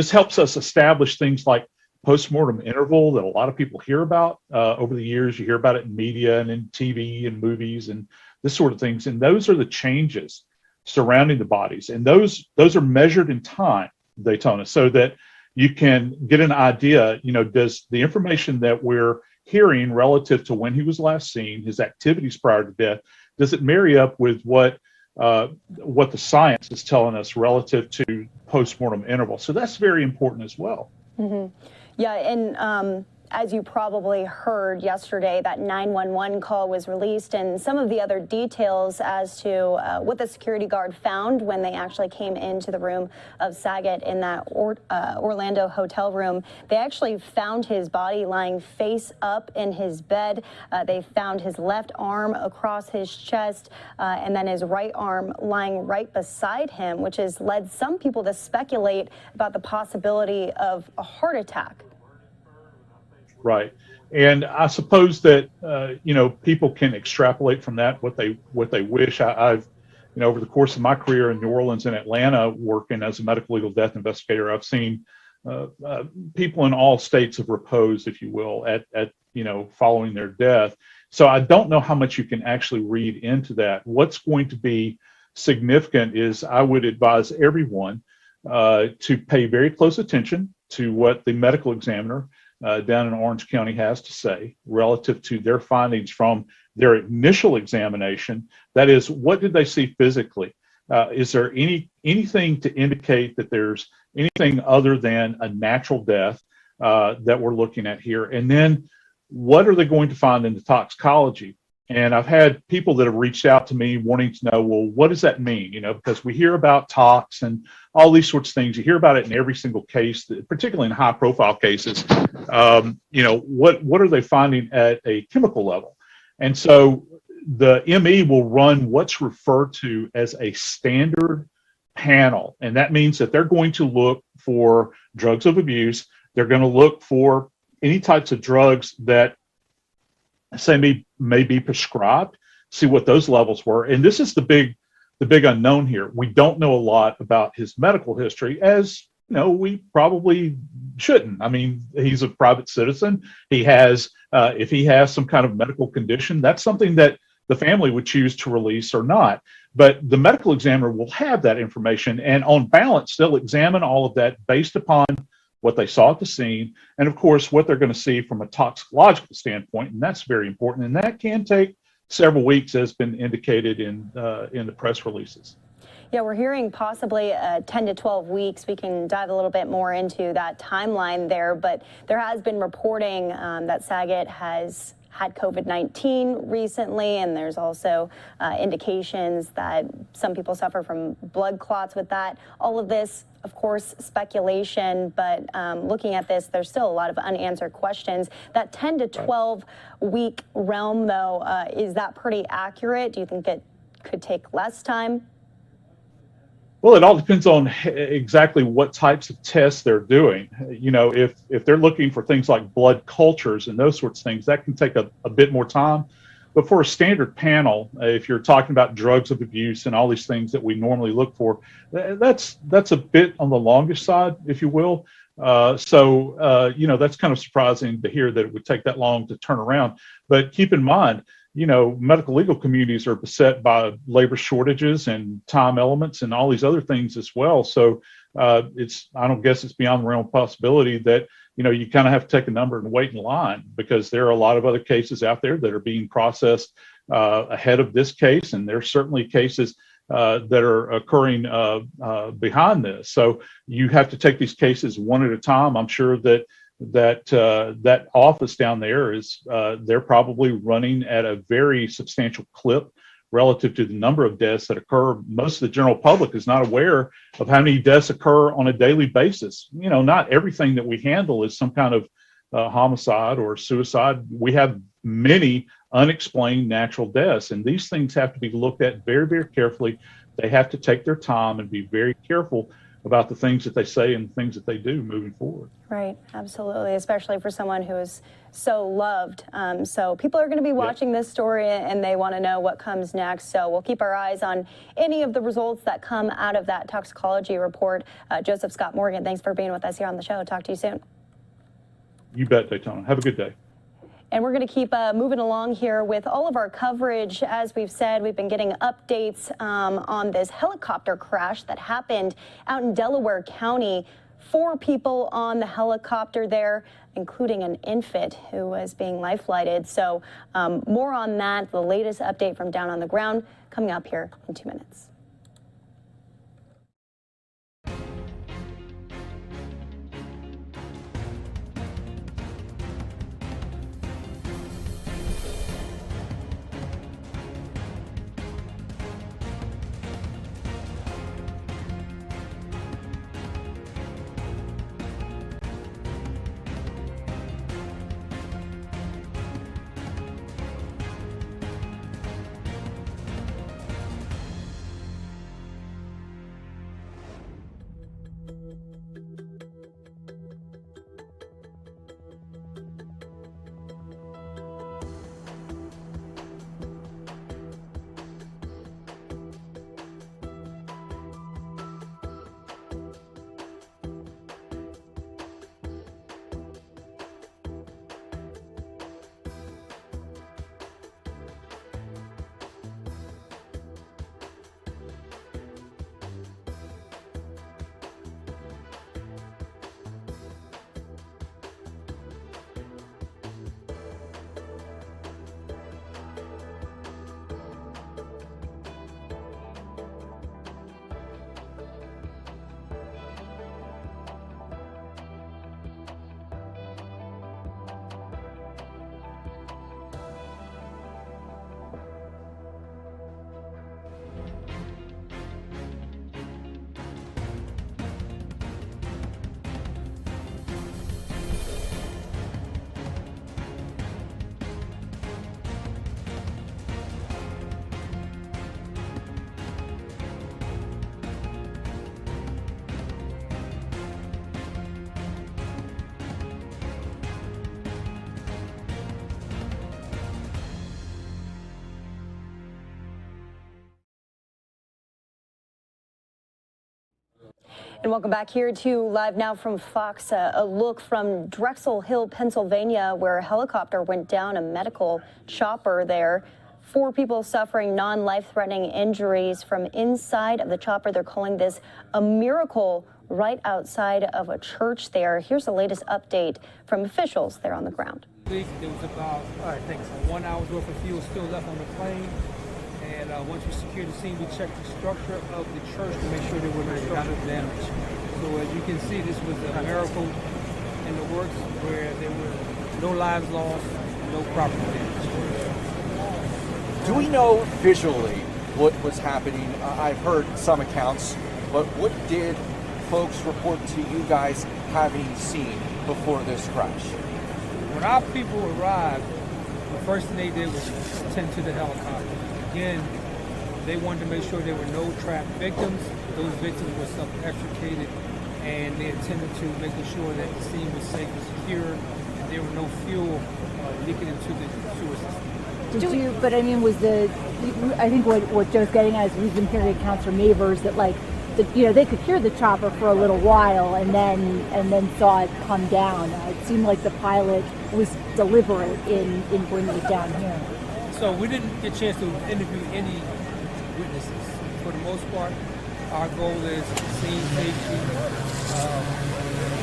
helps us establish things like postmortem interval that a lot of people hear about over the years. You hear about it in media and in TV and movies and this sort of things. And those are the changes surrounding the bodies. And those are measured in time, Daytona, so that you can get an idea, does the information that we're hearing relative to when he was last seen, his activities prior to death, does it marry up with what the science is telling us relative to postmortem interval? So that's very important as well. Mm-hmm. Yeah, and as you probably heard yesterday, that 911 call was released, and some of the other details as to what the security guard found when they actually came into the room of Saget in that Orlando hotel room. They actually found his body lying face up in his bed. They found his left arm across his chest, and then his right arm lying right beside him, which has led some people to speculate about the possibility of a heart attack. Right. And I suppose that, people can extrapolate from that what they wish. I've, over the course of my career in New Orleans and Atlanta, working as a medical legal death investigator, I've seen people in all states of repose, if you will, at following their death. So I don't know how much you can actually read into that. What's going to be significant is I would advise everyone to pay very close attention to what the medical examiner down in Orange County has to say relative to their findings from their initial examination. That is, what did they see physically? Is there anything to indicate that there's anything other than a natural death that we're looking at here? And then what are they going to find in the toxicology? And I've had people that have reached out to me wanting to know, well, what does that mean? Because we hear about tox and all these sorts of things. You hear about it in every single case, particularly in high profile cases. What are they finding at a chemical level? And so the ME will run what's referred to as a standard panel. And that means that they're going to look for drugs of abuse. They're going to look for any types of drugs that may be prescribed, see what those levels were. And this is the big unknown here. We don't know a lot about his medical history, as we probably shouldn't. I mean, he's a private citizen. He has, if he has some kind of medical condition, that's something that the family would choose to release or not. But the medical examiner will have that information, and on balance, they'll examine all of that based upon what they saw at the scene, and of course, what they're going to see from a toxicological standpoint, and that's very important. And that can take several weeks, as been indicated in the press releases. Yeah, we're hearing possibly 10 to 12 weeks. We can dive a little bit more into that timeline there, but there has been reporting that Saget has had COVID-19 recently, and there's also indications that some people suffer from blood clots with that. All of this, of course, speculation, but looking at this, there's still a lot of unanswered questions. That 10 to 12 week realm, though, is that pretty accurate? Do you think it could take less time? Well, it all depends on exactly what types of tests they're doing. If they're looking for things like blood cultures and those sorts of things, that can take a bit more time. But for a standard panel, if you're talking about drugs of abuse and all these things that we normally look for, that's a bit on the longest side, if you will. That's kind of surprising to hear that it would take that long to turn around. But keep in mind, medical legal communities are beset by labor shortages and time elements and all these other things as well. So I don't guess it's beyond the realm of possibility that, you kind of have to take a number and wait in line, because there are a lot of other cases out there that are being processed ahead of this case. And there's certainly cases that are occurring behind this. So you have to take these cases one at a time. I'm sure that office down there is they're probably running at a very substantial clip relative to the number of deaths that occur. Most of the general public is not aware of how many deaths occur on a daily basis. Not everything that we handle is some kind of homicide or suicide. We have many unexplained natural deaths, and these things have to be looked at very, very carefully. They have to take their time and be very careful about the things that they say and the things that they do moving forward. Right, absolutely, especially for someone who is so loved. So people are going to be watching this story, and they want to know what comes next. So we'll keep our eyes on any of the results that come out of that toxicology report. Joseph Scott Morgan, thanks for being with us here on the show. Talk to you soon. You bet, Daytona. Have a good day. And we're going to keep moving along here with all of our coverage. As we've said, we've been getting updates on this helicopter crash that happened out in Delaware County. 4 people on the helicopter there, including an infant who was being life flighted. So more on that, the latest update from down on the ground, coming up here in 2 minutes. And welcome back here to Live Now from Fox. A look from Drexel Hill, Pennsylvania, where a helicopter went down, a medical chopper there. 4 people suffering non-life-threatening injuries from inside of the chopper. They're calling this a miracle right outside of a church there. Here's the latest update from officials there on the ground. There was about, 1 hour's worth of fuel still left on the plane. And once we secured the scene, we checked the structure of the church to make sure there were no structural damage. So as you can see, this was a miracle in the works where there were no lives lost, no property damage. Do we know visually what was happening? I've heard some accounts, but what did folks report to you guys having seen before this crash? When our people arrived, the first thing they did was tend to the helicopter. Again, they wanted to make sure there were no trapped victims. Those victims were self-extricated, and they attended to making sure that the scene was safe and secure, and there were no fuel leaking into the sewer system. But I mean, I think what Joe's getting at is we've been hearing accounts from neighbors that they could hear the chopper for a little while and then saw it come down. It seemed like the pilot was deliberate in bringing it down here. So we didn't get a chance to interview any witnesses. For the most part, our goal is scene safety,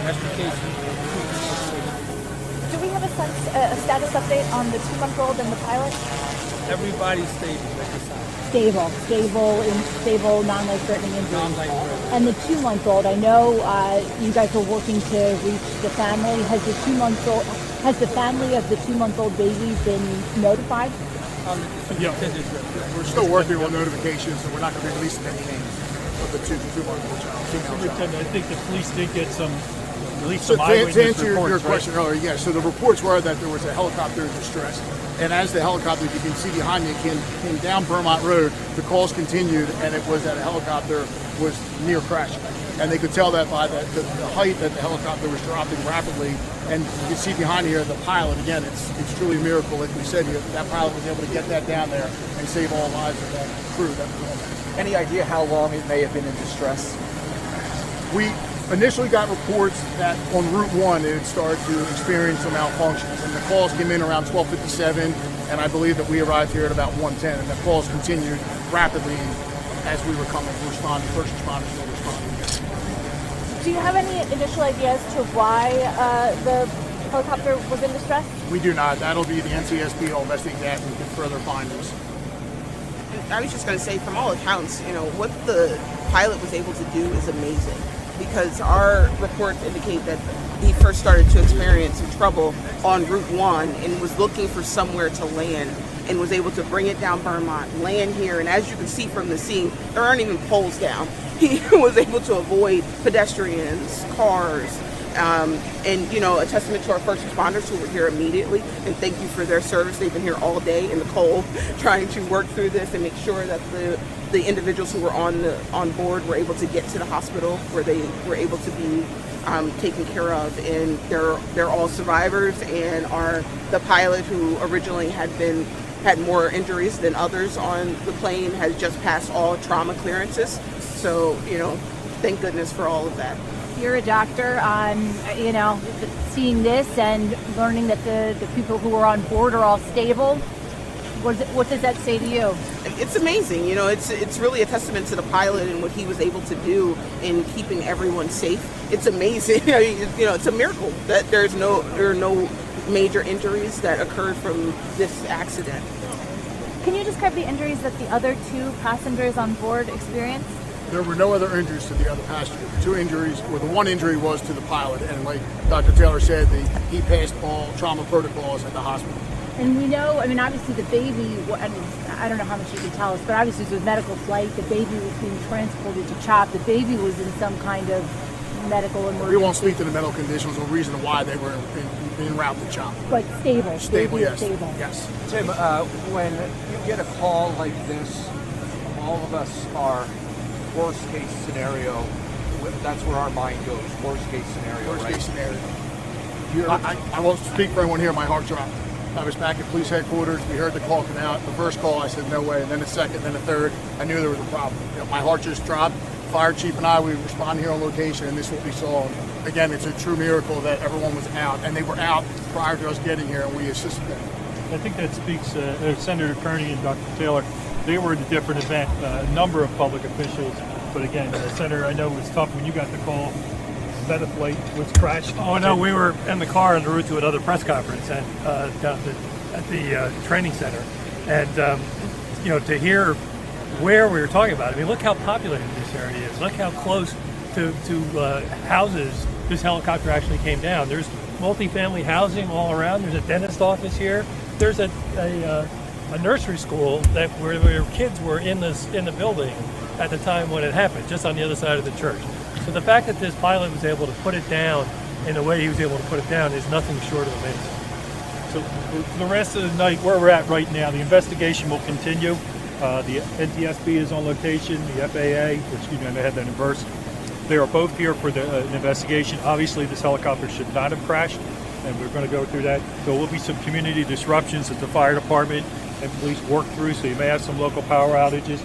extrication. Do we have a status update on the 2-month-old and the pilot? Everybody's stable at this time. Stable, non-life-threatening injuries. And the 2-month-old, I know you guys are working to reach the family. Has the family of the 2-month-old baby been notified? Yeah, we're still working on notifications, so we're not going to be releasing any names of the 2-month-old child. Superintendent, I think the police did get some to answer your question earlier, yeah, so the reports were that there was a helicopter in distress, and as the helicopter, you can see behind me, came down Vermont Road, the calls continued, and it was that a helicopter was near crashing. And they could tell that by the height that the helicopter was dropping rapidly, and you can see behind here the pilot, again, it's truly a miracle, like we said here, that pilot was able to get that down there and save all lives of that crew that was on there. Any idea how long it may have been in distress? initially got reports that on Route 1 it had started to experience some malfunctions, and the calls came in around 12:57, and I believe that we arrived here at about 1:10, and the calls continued rapidly as we were coming to respond. First responders were responding. Do you have any initial ideas to why the helicopter was in distress? We do not. That'll be the NTSB will investigate that and we can further findings. I was just going to say, from all accounts, what the pilot was able to do is amazing, because our reports indicate that he first started to experience some trouble on Route 1 and was looking for somewhere to land and was able to bring it down Vermont, land here, and as you can see from the scene, there aren't even poles down. He was able to avoid pedestrians, cars, and a testament to our first responders who were here immediately, and thank you for their service. They've been here all day in the cold trying to work through this and make sure that the individuals who were on board were able to get to the hospital where they were able to be taken care of, and they're all survivors, and the pilot who originally had more injuries than others on the plane has just passed all trauma clearances. So, thank goodness for all of that. You're a doctor, seeing this and learning that the people who are on board are all stable. What does that say to you? It's amazing. It's really a testament to the pilot and what he was able to do in keeping everyone safe. It's amazing. It's a miracle that there are no major injuries that occurred from this accident. Can you describe the injuries that the other two passengers on board experienced? There were no other injuries to the other passenger. The two injuries, the one injury was to the pilot, and like Dr. Taylor said, he passed all trauma protocols at the hospital. And we know, obviously the baby, I don't know how much you can tell us, but obviously it was a medical flight. The baby was being transported to CHOP. The baby was in some kind of medical emergency. We won't speak to the medical conditions or reason why they were en route to CHOP. But stable. Stable, yes. Stable. Yes. Tim, when you get a call like this, all of us are worst case scenario. That's where our mind goes. Worst case scenario. Worst case scenario. I won't speak for anyone here. My heart dropped. I was back at police headquarters. We heard the call come out. The first call, I said no way. And then the second, then the third, I knew there was a problem. My heart just dropped. Fire chief and I, we responded here on location, and this is what we saw. Again, it's a true miracle that everyone was out, and they were out prior to us getting here, and we assisted them. I think that speaks, Senator Kearney and Dr. Taylor, they were at a different event, a number of public officials. But again, Senator, I know it was tough when you got the call that a flight was crashed. Oh no, we were in the car en route to another press conference and down at the training center, and to hear where we were talking about. Look how populated this area is. Look how close to houses this helicopter actually came down. There's multifamily housing all around. There's a dentist office here. There's a nursery school where kids were in the building at the time when it happened, just on the other side of the church. So the fact that this pilot was able to put it down in the way he was able to put it down is nothing short of amazing. So for the rest of the night, where we're at right now, the investigation will continue. The NTSB is on location, the FAA, which they had that in verse. They are both here for the investigation. Obviously, this helicopter should not have crashed, and we're going to go through that. There will be some community disruptions that the fire department and police work through, so you may have some local power outages.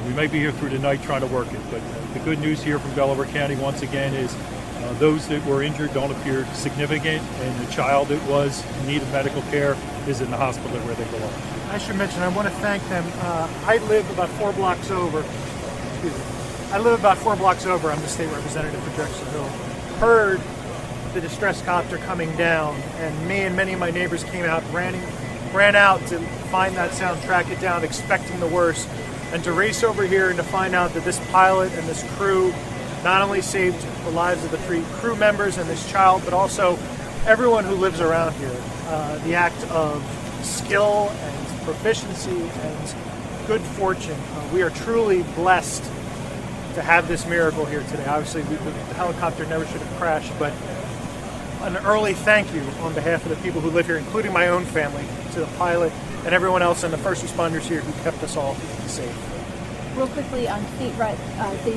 We may be here through the night trying to work it, but the good news here from Delaware County, once again, is those that were injured don't appear significant, and the child that was in need of medical care is in the hospital where they belong. I should mention, I want to thank them. I live about 4 blocks over. I live about 4 blocks over. I'm the state representative for Jacksonville. Heard the distress copter coming down, and me and many of my neighbors came out, ran out to find that sound, track it down, expecting the worst, and to race over here and to find out that this pilot and this crew not only saved the lives of the 3 crew members and this child, but also everyone who lives around here. The act of skill and proficiency and good fortune. We are truly blessed to have this miracle here today. Obviously, the helicopter never should have crashed, but an early thank you on behalf of the people who live here, including my own family, to the pilot and everyone else and the first responders here who kept us all safe. Real quickly on State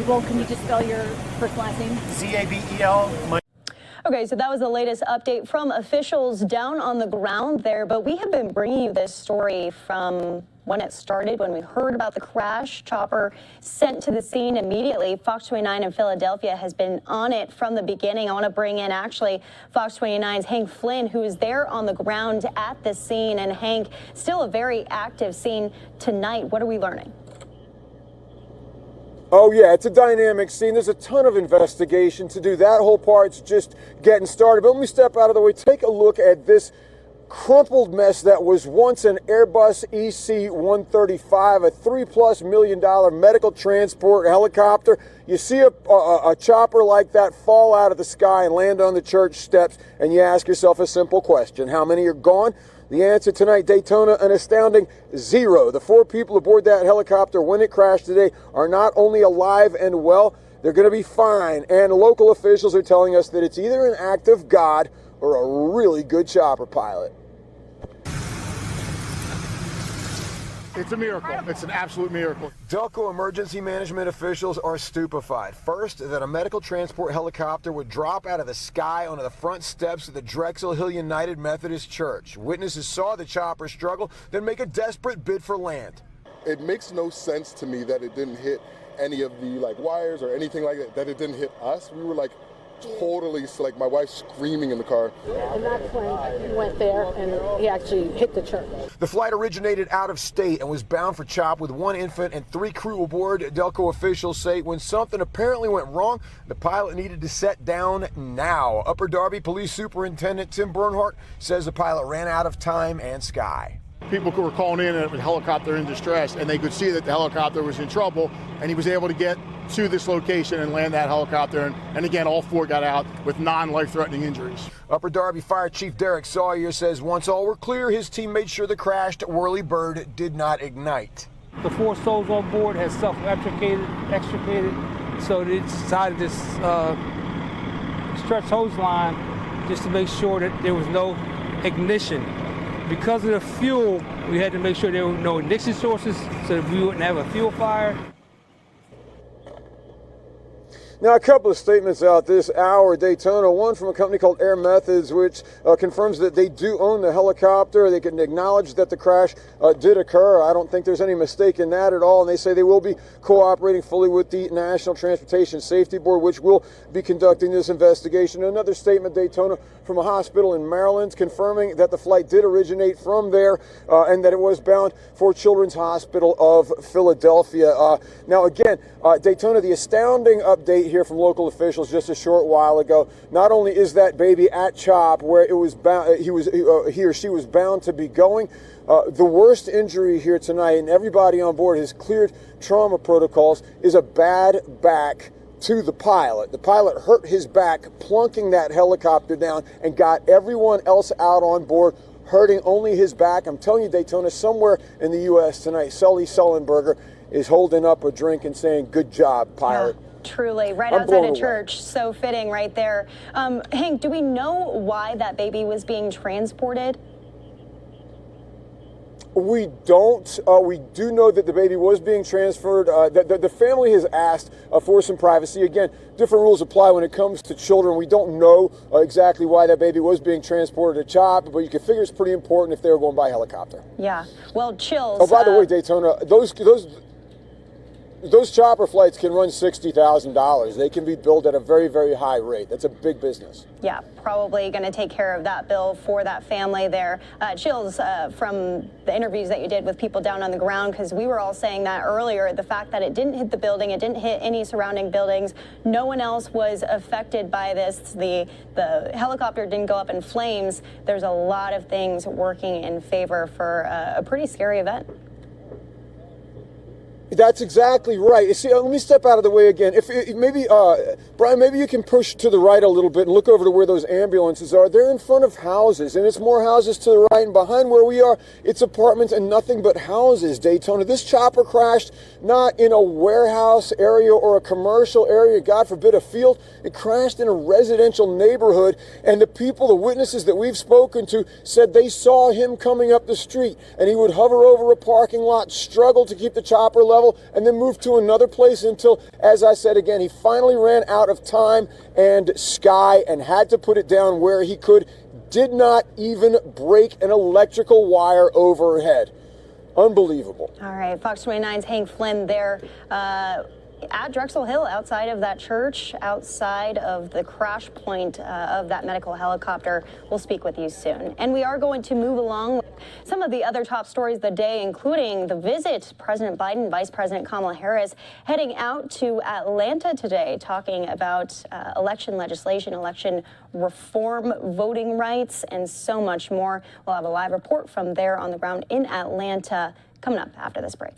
Roll, can you just spell your first and last name? Zabel. Okay, so that was the latest update from officials down on the ground there, but we have been bringing you this story from when it started, when we heard about the crash. Chopper sent to the scene immediately. Fox 29 in Philadelphia has been on it from the beginning. I want to bring in actually Fox 29's Hank Flynn, who is there on the ground at the scene. And Hank, still a very active scene tonight. What are we learning? Oh yeah, it's a dynamic scene. There's a ton of investigation to do. That whole part's just getting started. But let me step out of the way. Take a look at this crumpled mess that was once an Airbus EC-135, a $3+ million medical transport helicopter. You see a chopper like that fall out of the sky and land on the church steps, and you ask yourself a simple question: how many are gone? The answer tonight, Daytona, an astounding 0. The 4 people aboard that helicopter when it crashed today are not only alive and well, they're going to be fine. And local officials are telling us that it's either an act of God or a really good chopper pilot. It's a miracle. It's an absolute miracle. Delco emergency management officials are stupefied. First, that a medical transport helicopter would drop out of the sky onto the front steps of the Drexel Hill United Methodist Church. Witnesses saw the chopper struggle, then make a desperate bid for land. It makes no sense to me that it didn't hit any of the wires or anything like that it didn't hit us. We were totally, my wife screaming in the car. And that's when he went there and he actually hit the church. The flight originated out of state and was bound for CHOP with 1 infant and 3 crew aboard. Delco officials say when something apparently went wrong, the pilot needed to set down now. Upper Darby Police Superintendent Tim Bernhardt says the pilot ran out of time and sky. People were calling in a helicopter in distress, and they could see that the helicopter was in trouble, and he was able to get to this location and land that helicopter. And again, all 4 got out with non-life-threatening injuries. Upper Darby Fire Chief Derek Sawyer says once all were clear, his team made sure the crashed whirly-bird did not ignite. The 4 souls on board had extricated, so they decided to stretch hose line just to make sure that there was no ignition. Because of the fuel, we had to make sure there were no ignition sources so that we wouldn't have a fuel fire. Now, a couple of statements out this hour, Daytona. One from a company called Air Methods, which confirms that they do own the helicopter. They can acknowledge that the crash did occur. I don't think there's any mistake in that at all. And they say they will be cooperating fully with the National Transportation Safety Board, which will be conducting this investigation. Another statement, Daytona, from a hospital in Maryland, confirming that the flight did originate from there and that it was bound for Children's Hospital of Philadelphia. Now, again, Daytona, the astounding update here from local officials just a short while ago. Not only is that baby at CHOP where it was bound, he or she was bound to be going. The worst injury here tonight, and everybody on board has cleared trauma protocols, is a bad back to the pilot. The pilot hurt his back plunking that helicopter down and got everyone else out on board, hurting only his back. I'm telling you, Daytona, somewhere in the U.S. tonight, Sully Sullenberger is holding up a drink and saying, "Good job, pilot." Yeah. Truly, right outside a church. So fitting right there. Hank, do we know why that baby was being transported? We don't. We do know that the baby was being transferred. The family has asked for some privacy. Again, different rules apply when it comes to children. We don't know exactly why that baby was being transported to CHOP, but you can figure it's pretty important if they were going by helicopter. Yeah. Well, chills. Oh, by the way, Daytona, those chopper flights can run $60,000. They can be billed at a very, very high rate. That's a big business. Yeah, probably going to take care of that bill for that family there. Chills from the interviews that you did with people down on the ground, because we were all saying that earlier, the fact that it didn't hit the building, it didn't hit any surrounding buildings. No one else was affected by this. The helicopter didn't go up in flames. There's a lot of things working in favor for a pretty scary event. That's exactly right. You see, let me step out of the way again. Brian, maybe you can push to the right a little bit and look over to where those ambulances are. They're in front of houses, and it's more houses to the right, and behind where we are, it's apartments and nothing but houses, Daytona. This chopper crashed not in a warehouse area or a commercial area, God forbid a field. It crashed in a residential neighborhood, and the witnesses that we've spoken to said they saw him coming up the street, and he would hover over a parking lot, struggle to keep the chopper level, level and then moved to another place until, as I said again, he finally ran out of time and sky and had to put it down where he could. Did not even break an electrical wire overhead. Unbelievable. All right, Fox 29's Hank Flynn there at Drexel Hill, outside of that church, outside of the crash point of that medical helicopter. We'll speak with you soon. And we are going to move along with some of the other top stories of the day, including the visit President Biden, Vice President Kamala Harris heading out to Atlanta today, talking about election legislation, election reform, voting rights, and so much more. We'll have a live report from there on the ground in Atlanta coming up after this break.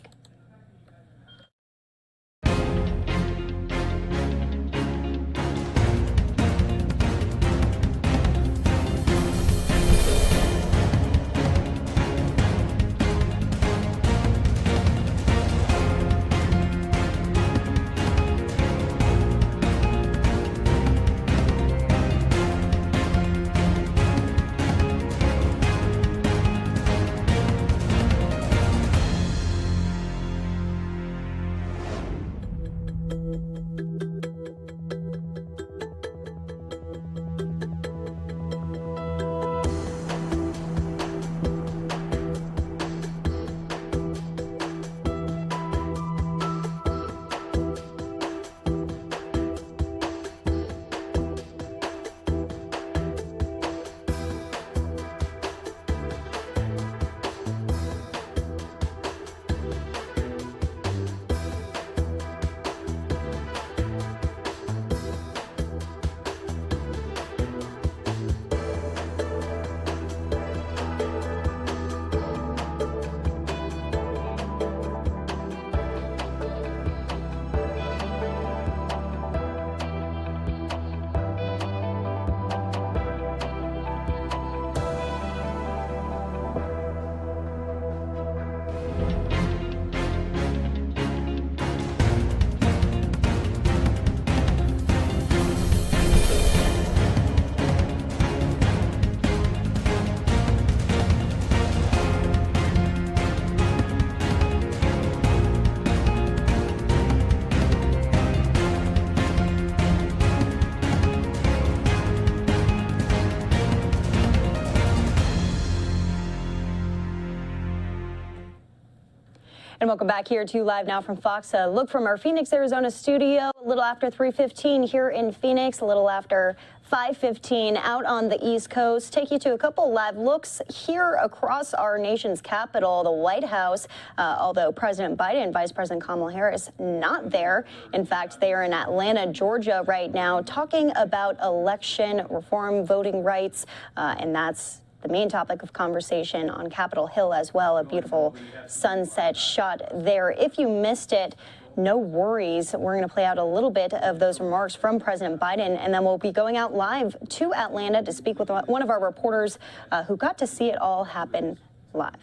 And welcome back here to Live Now from Fox. A look from our Phoenix, Arizona studio, a little after 3:15 here in Phoenix, a little after 5:15 out on the East Coast. Take you to a couple live looks here across our nation's capital, the White House, although President Biden and Vice President Kamala Harris not there. In fact, they are in Atlanta, Georgia right now, talking about election reform, voting rights, and that's the main topic of conversation on Capitol Hill as well. A beautiful sunset shot there. If you missed it, no worries. We're going to play out a little bit of those remarks from President Biden, and then we'll be going out live to Atlanta to speak with one of our reporters who got to see it all happen live.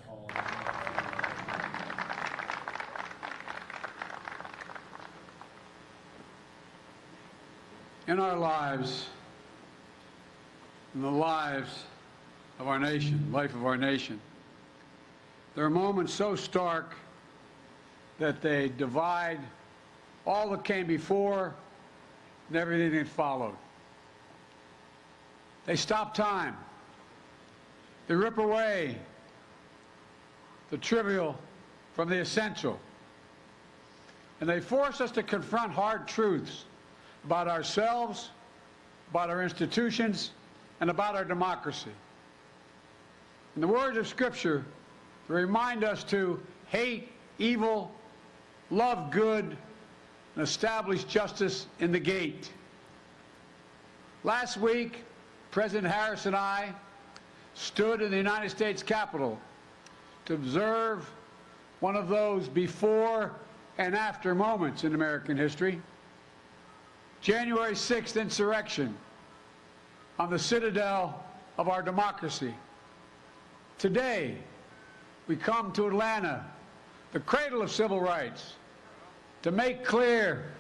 In our lives, in the lives of our nation, life of our nation, there are moments so stark that they divide all that came before and everything that followed. They stop time. They rip away the trivial from the essential. And they force us to confront hard truths about ourselves, about our institutions, and about our democracy. In the words of Scripture, they remind us to hate evil, love good, and establish justice in the gate. Last week, President Harris and I stood in the United States Capitol to observe one of those before and after moments in American history. January 6th insurrection on the citadel of our democracy. Today, we come to Atlanta, the cradle of civil rights, to make clear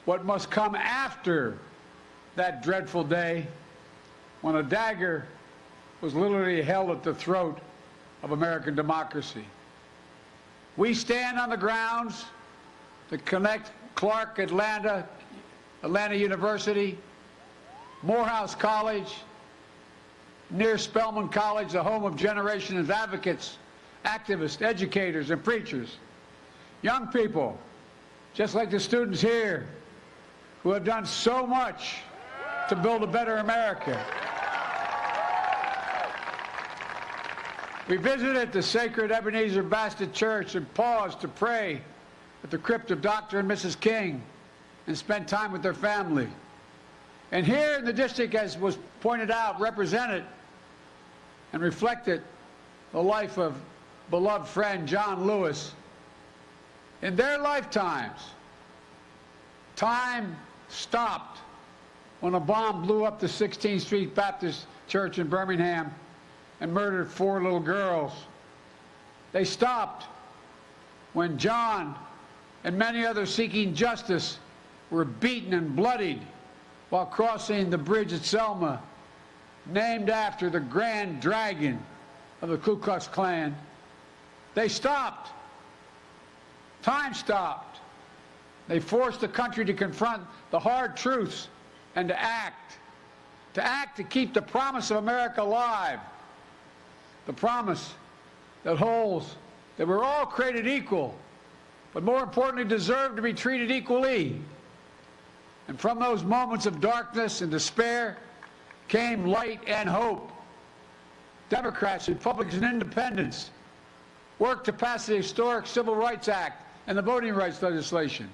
what must come after that dreadful day when a dagger was literally held at the throat of American democracy. We stand on the grounds to connect Clark, Atlanta University, Morehouse College, near Spelman College, the home of generations of advocates, activists, educators, and preachers. Young people, just like the students here, who have done so much to build a better America. We visited the sacred Ebenezer Baptist Church and paused to pray at the crypt of Dr. and Mrs. King and spent time with their family. And here in the district, as was pointed out, represented and reflected the life of beloved friend John Lewis. In their lifetimes, time stopped when a bomb blew up the 16th Street Baptist Church in Birmingham and murdered 4 little girls. They stopped when John and many others seeking justice were beaten and bloodied while crossing the bridge at Selma, named after the Grand Dragon of the Ku Klux Klan. They stopped. Time stopped. They forced the country to confront the hard truths and to act to keep the promise of America alive, the promise that holds that we're all created equal, but more importantly, deserve to be treated equally. And from those moments of darkness and despair came light and hope. Democrats, Republicans, and Independents worked to pass the historic Civil Rights Act and the voting rights legislation.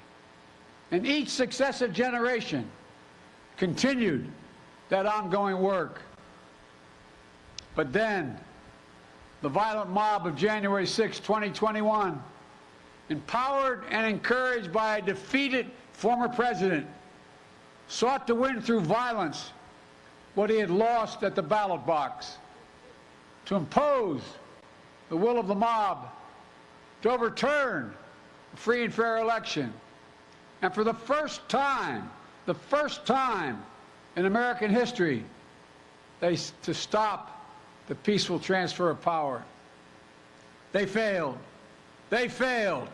And each successive generation continued that ongoing work. But then, the violent mob of January 6, 2021, empowered and encouraged by a defeated former president, sought to win through violence what he had lost at the ballot box, to impose the will of the mob, to overturn a free and fair election, and for the first time in American history, to stop the peaceful transfer of power. They failed. They failed.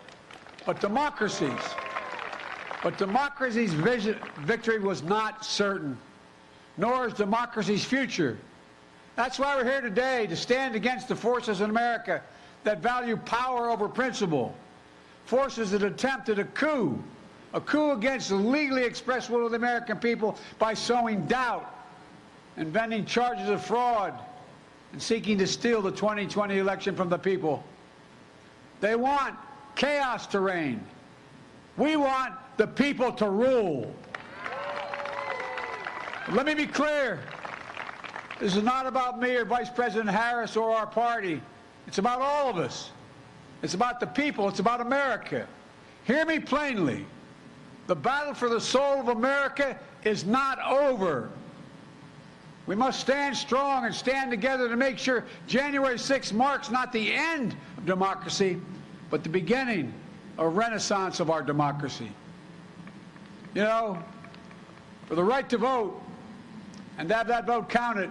But democracy's victory was not certain, nor is democracy's future. That's why we're here today, to stand against the forces in America that value power over principle, forces that attempted a coup against the legally expressed will of the American people by sowing doubt, inventing charges of fraud, and seeking to steal the 2020 election from the people. They want chaos to reign. We want the people to rule. But let me be clear. This is not about me or Vice President Harris or our party. It's about all of us. It's about the people. It's about America. Hear me plainly. The battle for the soul of America is not over. We must stand strong and stand together to make sure January 6th marks not the end of democracy, but the beginning of a renaissance of our democracy. You know, for the right to vote and to have that vote counted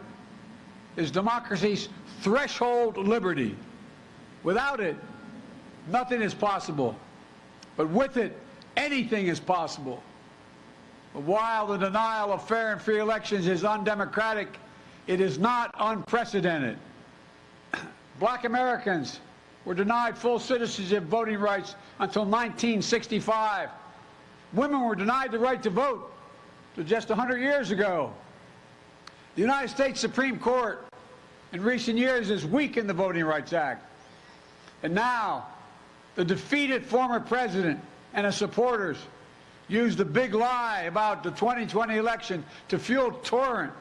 is democracy's threshold liberty. Without it, nothing is possible. But with it, anything is possible. But while the denial of fair and free elections is undemocratic, it is not unprecedented. Black Americans were denied full citizenship voting rights until 1965. Women were denied the right to vote to just 100 years ago. The United States Supreme Court in recent years has weakened the Voting Rights Act. And now, the defeated former president and his supporters used the big lie about the 2020 election to fuel torment.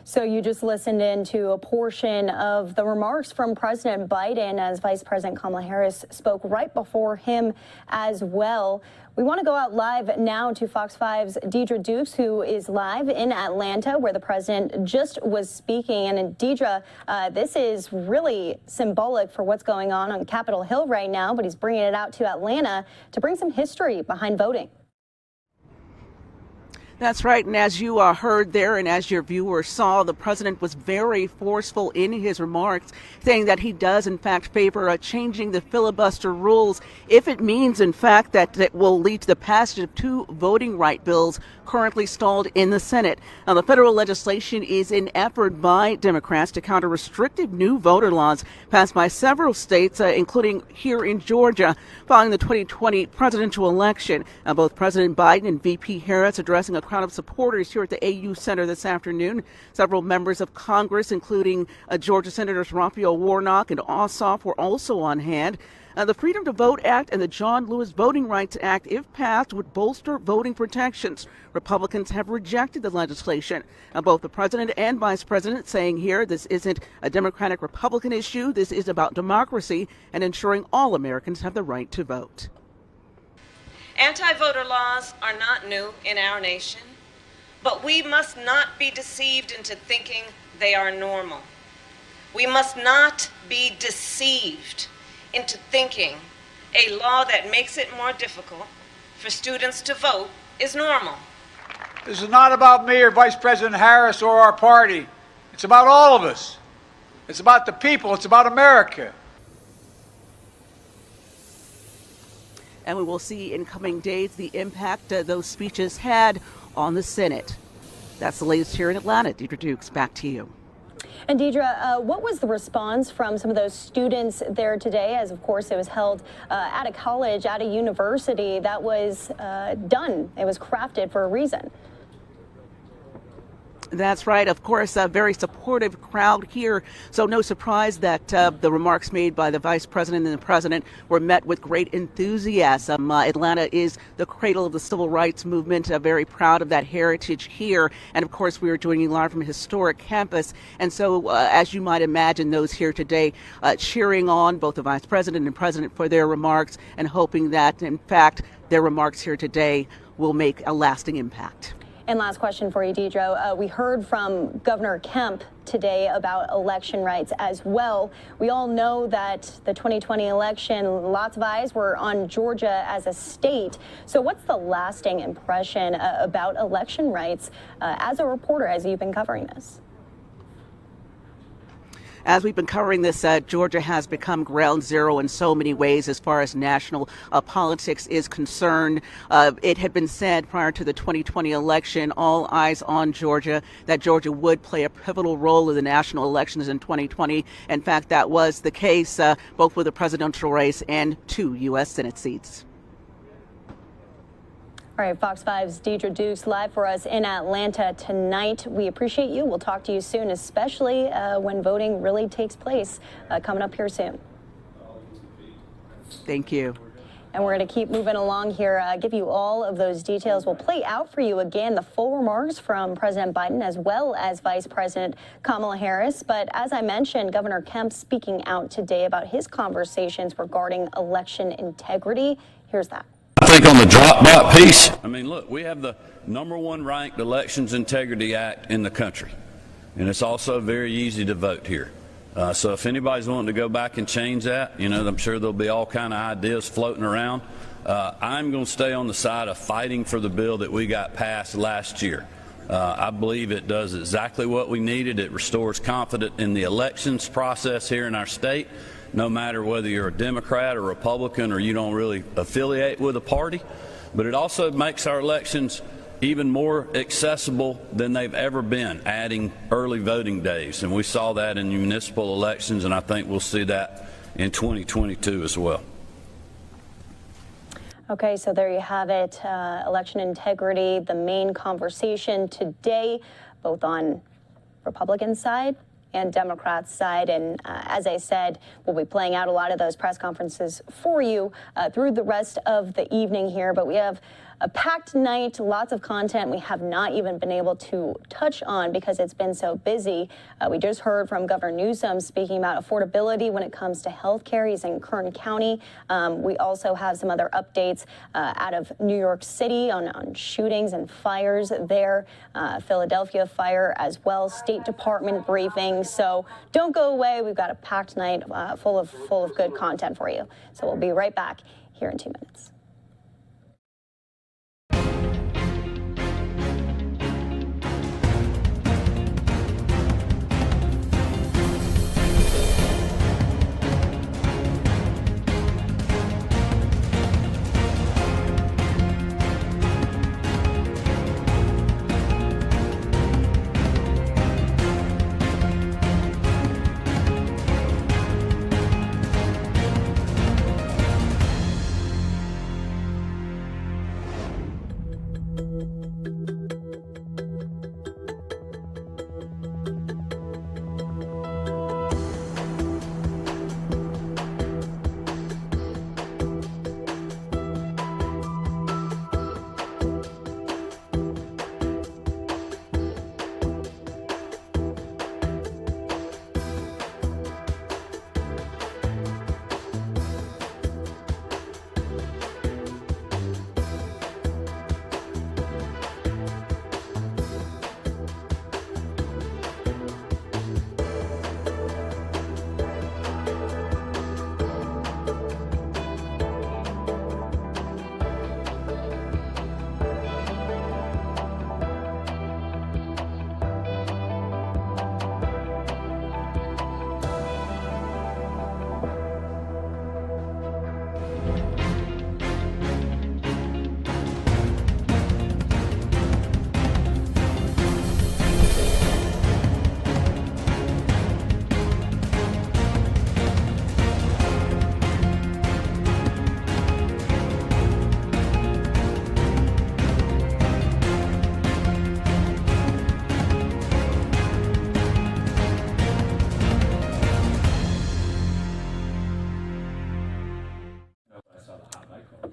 So you just listened in to a portion of the remarks from President Biden as Vice President Kamala Harris spoke right before him as well. We want to go out live now to Fox 5's Deidre Dukes, who is live in Atlanta, where the president just was speaking. And Deidre, this is really symbolic for what's going on Capitol Hill right now, but he's bringing it out to Atlanta to bring some history behind voting. That's right. And as you heard there and as your viewers saw, the president was very forceful in his remarks, saying that he does, in fact, favor changing the filibuster rules if it means, in fact, that it will lead to the passage of 2 voting right bills currently stalled in the Senate. Now, the federal legislation is an effort by Democrats to counter restrictive new voter laws passed by several states, including here in Georgia, following the 2020 presidential election. Both President Biden and VP Harris addressing a crowd of supporters here at the AU Center this afternoon. Several members of Congress, including Georgia Senators Raphael Warnock and Ossoff, were also on hand. The Freedom to Vote Act and the John Lewis Voting Rights Act, if passed, would bolster voting protections. Republicans have rejected the legislation. Both the president and vice president saying here this isn't a Democratic-Republican issue. This is about democracy and ensuring all Americans have the right to vote. Anti-voter laws are not new in our nation, but we must not be deceived into thinking they are normal. We must not be deceived into thinking a law that makes it more difficult for students to vote is normal. This is not about me or Vice President Harris or our party. It's about all of us. It's about the people. It's about America. And we will see in coming days the impact those speeches had on the Senate. That's the latest here in Atlanta. Deidre Dukes, back to you. And Deidre, what was the response from some of those students there today, as of course it was held at a college, at a university that was done? It was crafted for a reason. That's right. Of course, a very supportive crowd here. So no surprise that the remarks made by the vice president and the president were met with great enthusiasm. Atlanta is the cradle of the civil rights movement. Very proud of that heritage here. And of course, we are joining you live from a historic campus. And so, as you might imagine, those here today cheering on both the vice president and president for their remarks and hoping that, in fact, their remarks here today will make a lasting impact. And last question for you, Deidre. We heard from Governor Kemp today about election rights as well. We all know that the 2020 election, lots of eyes were on Georgia as a state. So what's the lasting impression about election rights as a reporter, as you've been covering this? As we've been covering this, Georgia has become ground zero in so many ways as far as national politics is concerned. It had been said prior to the 2020 election, all eyes on Georgia, that Georgia would play a pivotal role in the national elections in 2020. In fact, that was the case both with the presidential race and 2 U.S. Senate seats. All right, Fox 5's Deidre Dukes live for us in Atlanta tonight. We appreciate you. We'll talk to you soon, especially when voting really takes place coming up here soon. Thank you. And we're going to keep moving along here, give you all of those details. We'll play out for you again the full remarks from President Biden as well as Vice President Kamala Harris. But as I mentioned, Governor Kemp speaking out today about his conversations regarding election integrity. Here's that. I think on the drop bot piece, I mean, look, we have the #1 ranked Elections Integrity Act in the country. And it's also very easy to vote here. So if anybody's wanting to go back and change that, you know, I'm sure there'll be all kind of ideas floating around. I'm going to stay on the side of fighting for the bill that we got passed last year. I believe it does exactly what we needed. It restores confidence in the elections process here in our state. No matter whether you're a Democrat or Republican or you don't really affiliate with a party. But it also makes our elections even more accessible than they've ever been, adding early voting days. And we saw that in municipal elections, and I think we'll see that in 2022 as well. Okay, so there you have it. Election integrity, the main conversation today, both on Republican side and Democrats' side. And as I said, we'll be playing out a lot of those press conferences for you through the rest of the evening here. But we have a packed night, lots of content we have not even been able to touch on because it's been so busy. We just heard from Governor Newsom speaking about affordability when it comes to health care. He's in Kern County. We also have some other updates out of New York City on shootings and fires there. Philadelphia fire as well, State Department briefing. So don't go away. We've got a packed night full of good content for you. So we'll be right back here in 2 minutes.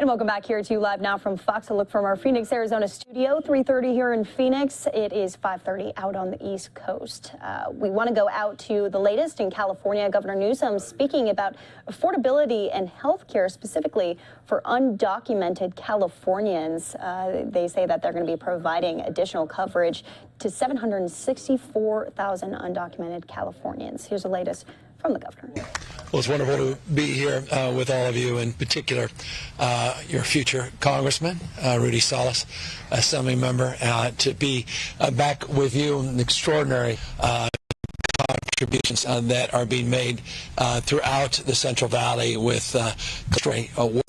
And welcome back here to Live Now from Fox. A look from our Phoenix, Arizona studio. 3:30 here in Phoenix. It is 5:30 out on the East Coast. We want to go out to the latest in California. Governor Newsom speaking about affordability and health care, specifically for undocumented Californians. They say that they're going to be providing additional coverage to 764,000 undocumented Californians. Here's the latest from the governor. Well, it's wonderful to be here with all of you, in particular your future Congressman, Rudy Salas, Assembly member, to be back with you, and extraordinary contributions that are being made throughout the Central Valley with 24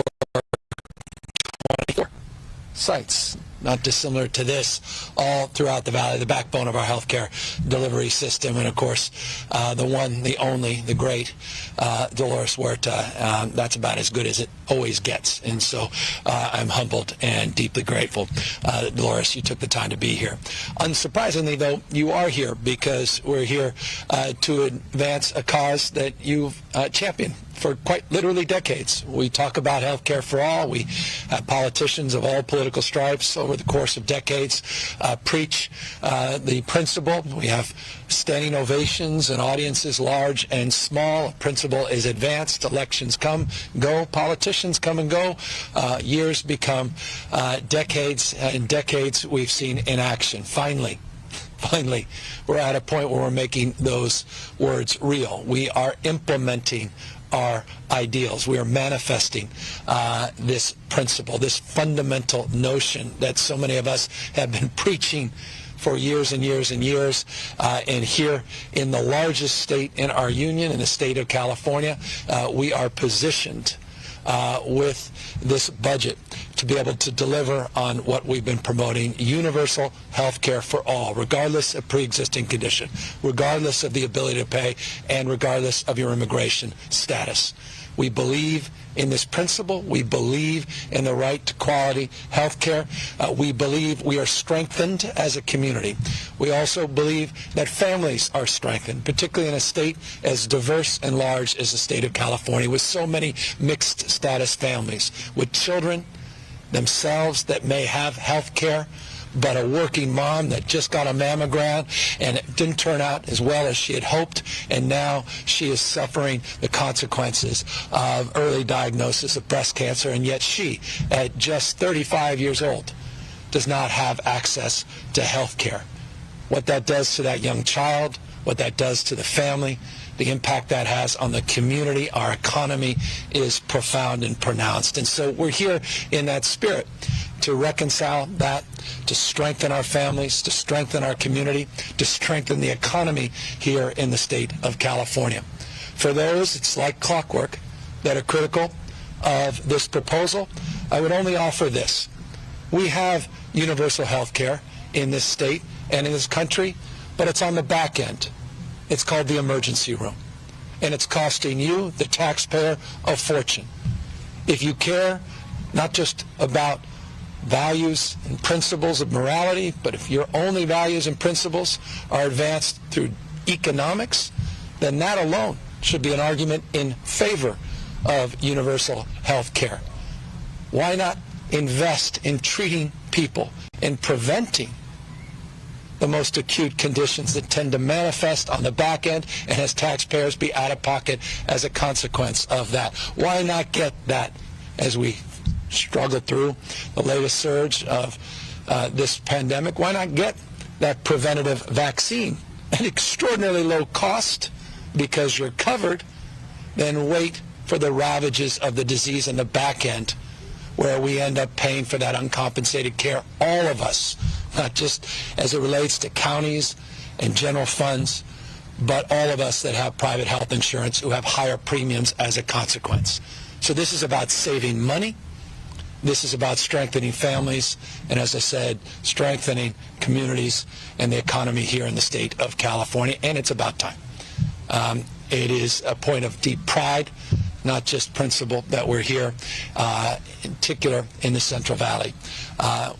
sites, not dissimilar to this, all throughout the valley, the backbone of our healthcare delivery system, and of course, the one, the only, the great Dolores Huerta. That's about as good as it always gets, and so I'm humbled and deeply grateful. Dolores, you took the time to be here. Unsurprisingly, though, you are here because we're here to advance a cause that you've championed for quite literally decades. We talk about health care for all. We have politicians of all political stripes over the course of decades preach the principle. We have standing ovations and audiences large and small. Principle is advanced. Elections come, go. Politicians come and go. Years become decades. In decades, we've seen inaction. Finally, we're at a point where we're making those words real. We are implementing our ideals. We are manifesting this principle, this fundamental notion that so many of us have been preaching for years and years and years. And here in the largest state in our union, in the state of California, we are positioned with this budget to be able to deliver on what we've been promoting: universal health care for all, regardless of pre-existing condition, regardless of the ability to pay, and regardless of your immigration status. We believe in this principle. We believe in the right to quality health care. We believe we are strengthened as a community. We also believe that families are strengthened, particularly in a state as diverse and large as the state of California, with so many mixed status families, with children themselves that may have health care, but a working mom that just got a mammogram and it didn't turn out as well as she had hoped, and now she is suffering the consequences of early diagnosis of breast cancer, and yet she, at just 35 years old, does not have access to health care. What that does to that young child, what that does to the family, the impact that has on the community, our economy, is profound and pronounced. And so we're here in that spirit to reconcile that, to strengthen our families, to strengthen our community, to strengthen the economy here in the state of California. For those, it's like clockwork, that are critical of this proposal, I would only offer this. We have universal health care in this state and in this country, but it's on the back end. It's called the emergency room, and it's costing you, the taxpayer, a fortune. If you care not just about values and principles of morality, but if your only values and principles are advanced through economics, then that alone should be an argument in favor of universal health care. Why not invest in treating people and preventing the most acute conditions that tend to manifest on the back end, and as taxpayers be out of pocket as a consequence of that? Why not get that as we struggle through the latest surge of this pandemic? Why not get that preventative vaccine at extraordinarily low cost because you're covered, then wait for the ravages of the disease in the back end, where we end up paying for that uncompensated care, all of us, not just as it relates to counties and general funds, but all of us that have private health insurance who have higher premiums as a consequence. So this is about saving money. This is about strengthening families, and as I said, strengthening communities and the economy here in the state of California, and it's about time. It is a point of deep pride, not just principle, that we're here, in particular in the Central Valley,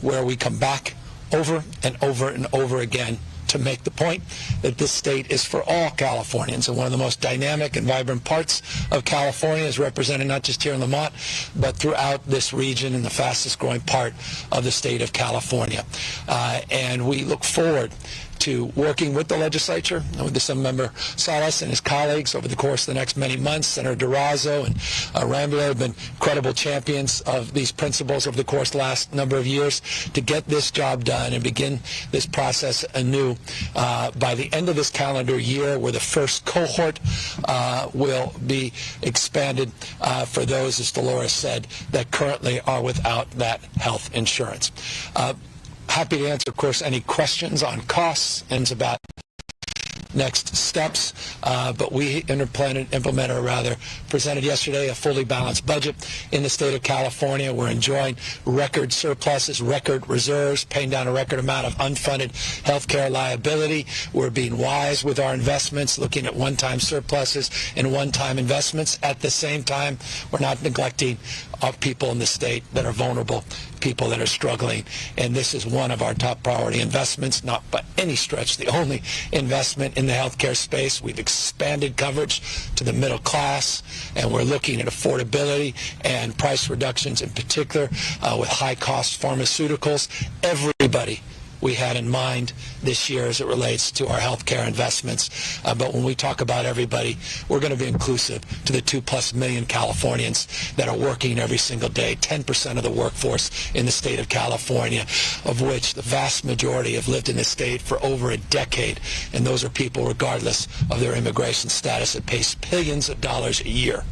where we come back over and over and over again to make the point that this state is for all Californians, and one of the most dynamic and vibrant parts of California is represented not just here in Lamont, but throughout this region in the fastest growing part of the state of California. And we look forward to working with the legislature, with the Assemblymember Salas and his colleagues over the course of the next many months. Senator Durazo and Rambo have been credible champions of these principles over the course of the last number of years to get this job done and begin this process anew by the end of this calendar year, where the first cohort will be expanded for those, as Dolores said, that currently are without that health insurance. Happy to answer, of course, any questions on costs and about next steps, but we presented yesterday a fully balanced budget in the state of California. We're enjoying record surpluses, record reserves, paying down a record amount of unfunded health care liability. We're being wise with our investments, looking at one-time surpluses and one-time investments. At the same time, we're not neglecting people in the state that are vulnerable, people that are struggling, and this is one of our top priority investments, not by any stretch the only investment in the healthcare space. We've expanded coverage to the middle class, and we're looking at affordability and price reductions in particular with high-cost pharmaceuticals. Everybody we had in mind this year as it relates to our healthcare investments. But when we talk about everybody, we're going to be inclusive to the 2+ million Californians that are working every single day, 10% of the workforce in the state of California, of which the vast majority have lived in this state for over a decade. And those are people, regardless of their immigration status, that pay billions of dollars a year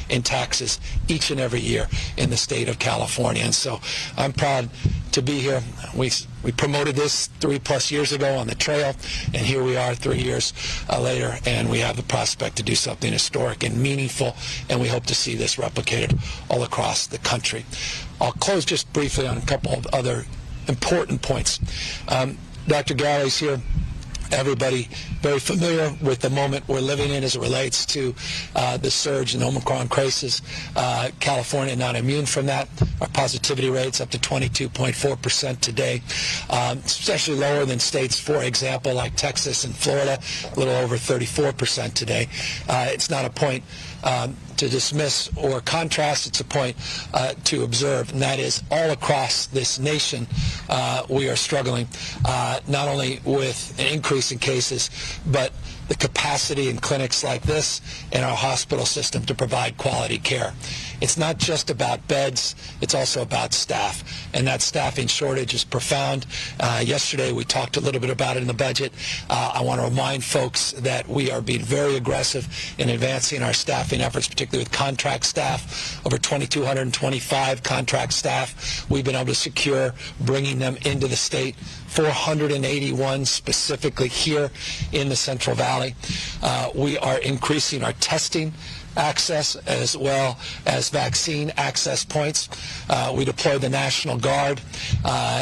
in taxes each and every year in the state of California. And so I'm proud to be here. We promoted this 3+ years ago on the trail, and here we are 3 years later, and we have the prospect to do something historic and meaningful, and we hope to see this replicated all across the country. I'll close just briefly on a couple of other important points. Dr. Galley's here. Everybody very familiar with the moment we're living in as it relates to the surge in Omicron cases. California not immune from that. Our positivity rate's up to 22.4% today, especially lower than states, for example, like Texas and Florida, a little over 34% today. It's not a point to dismiss or contrast. It's a point to observe, and that is all across this nation we are struggling not only with an increase in cases, but the capacity in clinics like this in our hospital system to provide quality care. It's not just about beds, it's also about staff, and that staffing shortage is profound. Yesterday we talked a little bit about it in the budget. I want to remind folks that we are being very aggressive in advancing our staffing efforts, particularly with contract staff. Over 2,225 contract staff we've been able to secure, bringing them into the state. 481 specifically here in the Central Valley. We are increasing our testing access as well as vaccine access points. We deployed the National Guard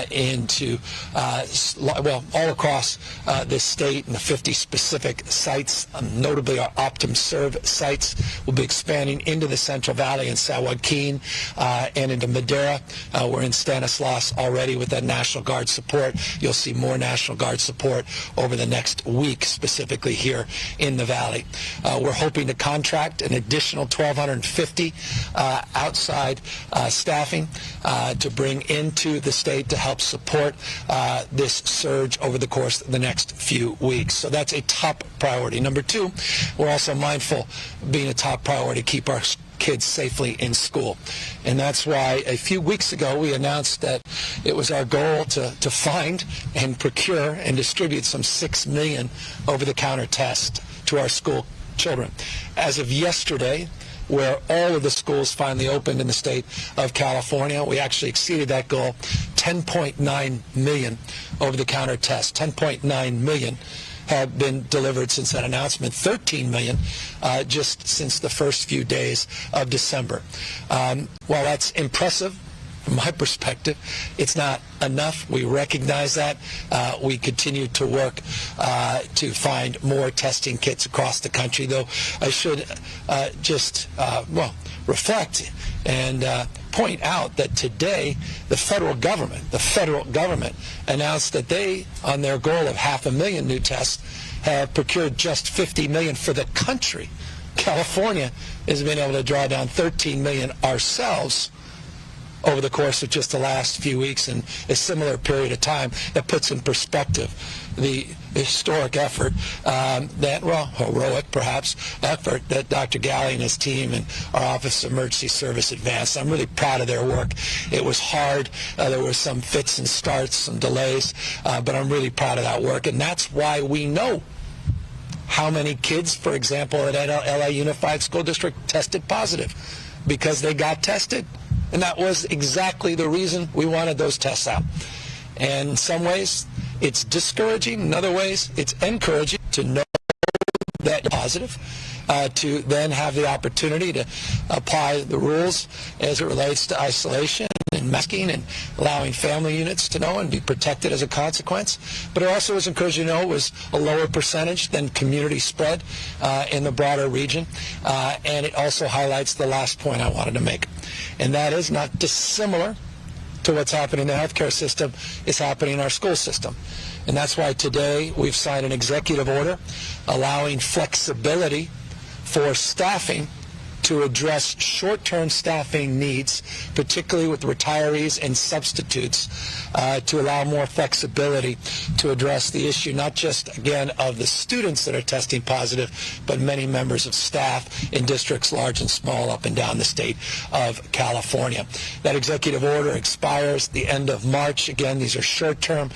into all across this state in the 50 specific sites, notably our OptumServe sites. We'll be expanding into the Central Valley and San Joaquin and into Madera. We're in Stanislaus already with that National Guard support. You'll see more National Guard support over the next week, specifically here in the Valley. We're hoping to contract an additional 1,250 outside staffing to bring into the state to help support this surge over the course of the next few weeks. So that's a top priority. Number two, we're also mindful of being a top priority, keep our kids safely in school. And that's why a few weeks ago we announced that it was our goal to find and procure and distribute some 6 million over-the-counter tests to our school children. As of yesterday, where all of the schools finally opened in the state of California, we actually exceeded that goal. 10.9 million over-the-counter tests, 10.9 million have been delivered since that announcement, 13 million just since the first few days of December. While that's impressive, from my perspective, it's not enough. We recognize that. We continue to work to find more testing kits across the country, though I should just reflect and point out that today the federal government announced that they, on their goal of 500,000 new tests, have procured just 50 million for the country. California has been able to draw down 13 million ourselves over the course of just the last few weeks in a similar period of time. That puts in perspective the historic effort, heroic perhaps, effort that Dr. Galley and his team and our Office of Emergency Service advanced. I'm really proud of their work. It was hard. There were some fits and starts, some delays, but I'm really proud of that work. And that's why we know how many kids, for example, at LA Unified School District tested positive, because they got tested. And that was exactly the reason we wanted those tests out. And in some ways, it's discouraging. In other ways, it's encouraging to know that positive, to then have the opportunity to apply the rules as it relates to isolation and masking and allowing family units to know and be protected as a consequence. But it also was encouraging to know it was a lower percentage than community spread in the broader region. And it also highlights the last point I wanted to make. And that is, not dissimilar to what's happening in the healthcare system, is happening in our school system. And that's why today we've signed an executive order allowing flexibility for staffing to address short-term staffing needs, particularly with retirees and substitutes, to allow more flexibility to address the issue, not just, again, of the students that are testing positive, but many members of staff in districts large and small up and down the state of California. That executive order expires the end of March. Again, these are short-term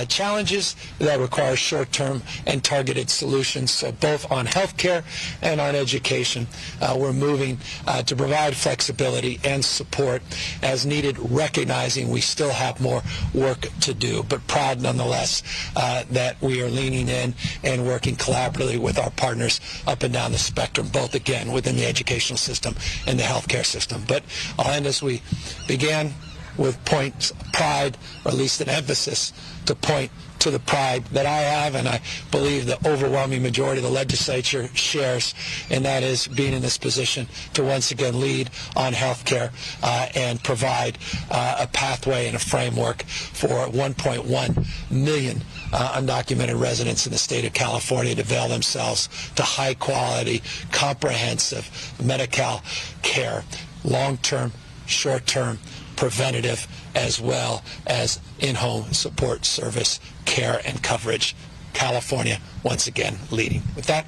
challenges that require short-term and targeted solutions. So both on healthcare and on education, we're moving to provide flexibility and support as needed, recognizing we still have more work to do, but proud nonetheless that we are leaning in and working collaboratively with our partners up and down the spectrum, both, again, within the educational system and the healthcare system. But I'll end as we began, with points of pride, or at least an emphasis to point to the pride that I have, and I believe the overwhelming majority of the legislature shares, and that is being in this position to once again lead on health care and provide a pathway and a framework for 1.1 million undocumented residents in the state of California to avail themselves to high-quality, comprehensive medical care, long-term, short-term, preventative, as well as in-home support service care and coverage. California, once again, leading. With that,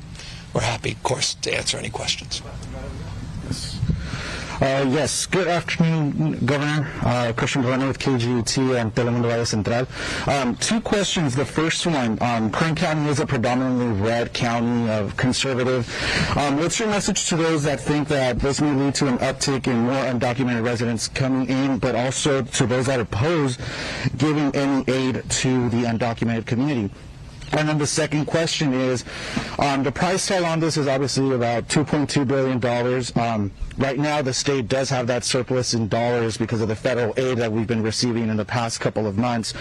we're happy, of course, to answer any questions. Yes, good afternoon, Governor. Christian Bueno with KGUT and Telemundo Valle Central. Two questions. The first one, Kern County is a predominantly red county, conservative. What's your message to those that think that this may lead to an uptick in more undocumented residents coming in, but also to those that oppose giving any aid to the undocumented community? And then the second question is, the price tag on this is obviously about $2.2 billion. Right now, the state does have that surplus in dollars because of the federal aid that we've been receiving in the past couple of months.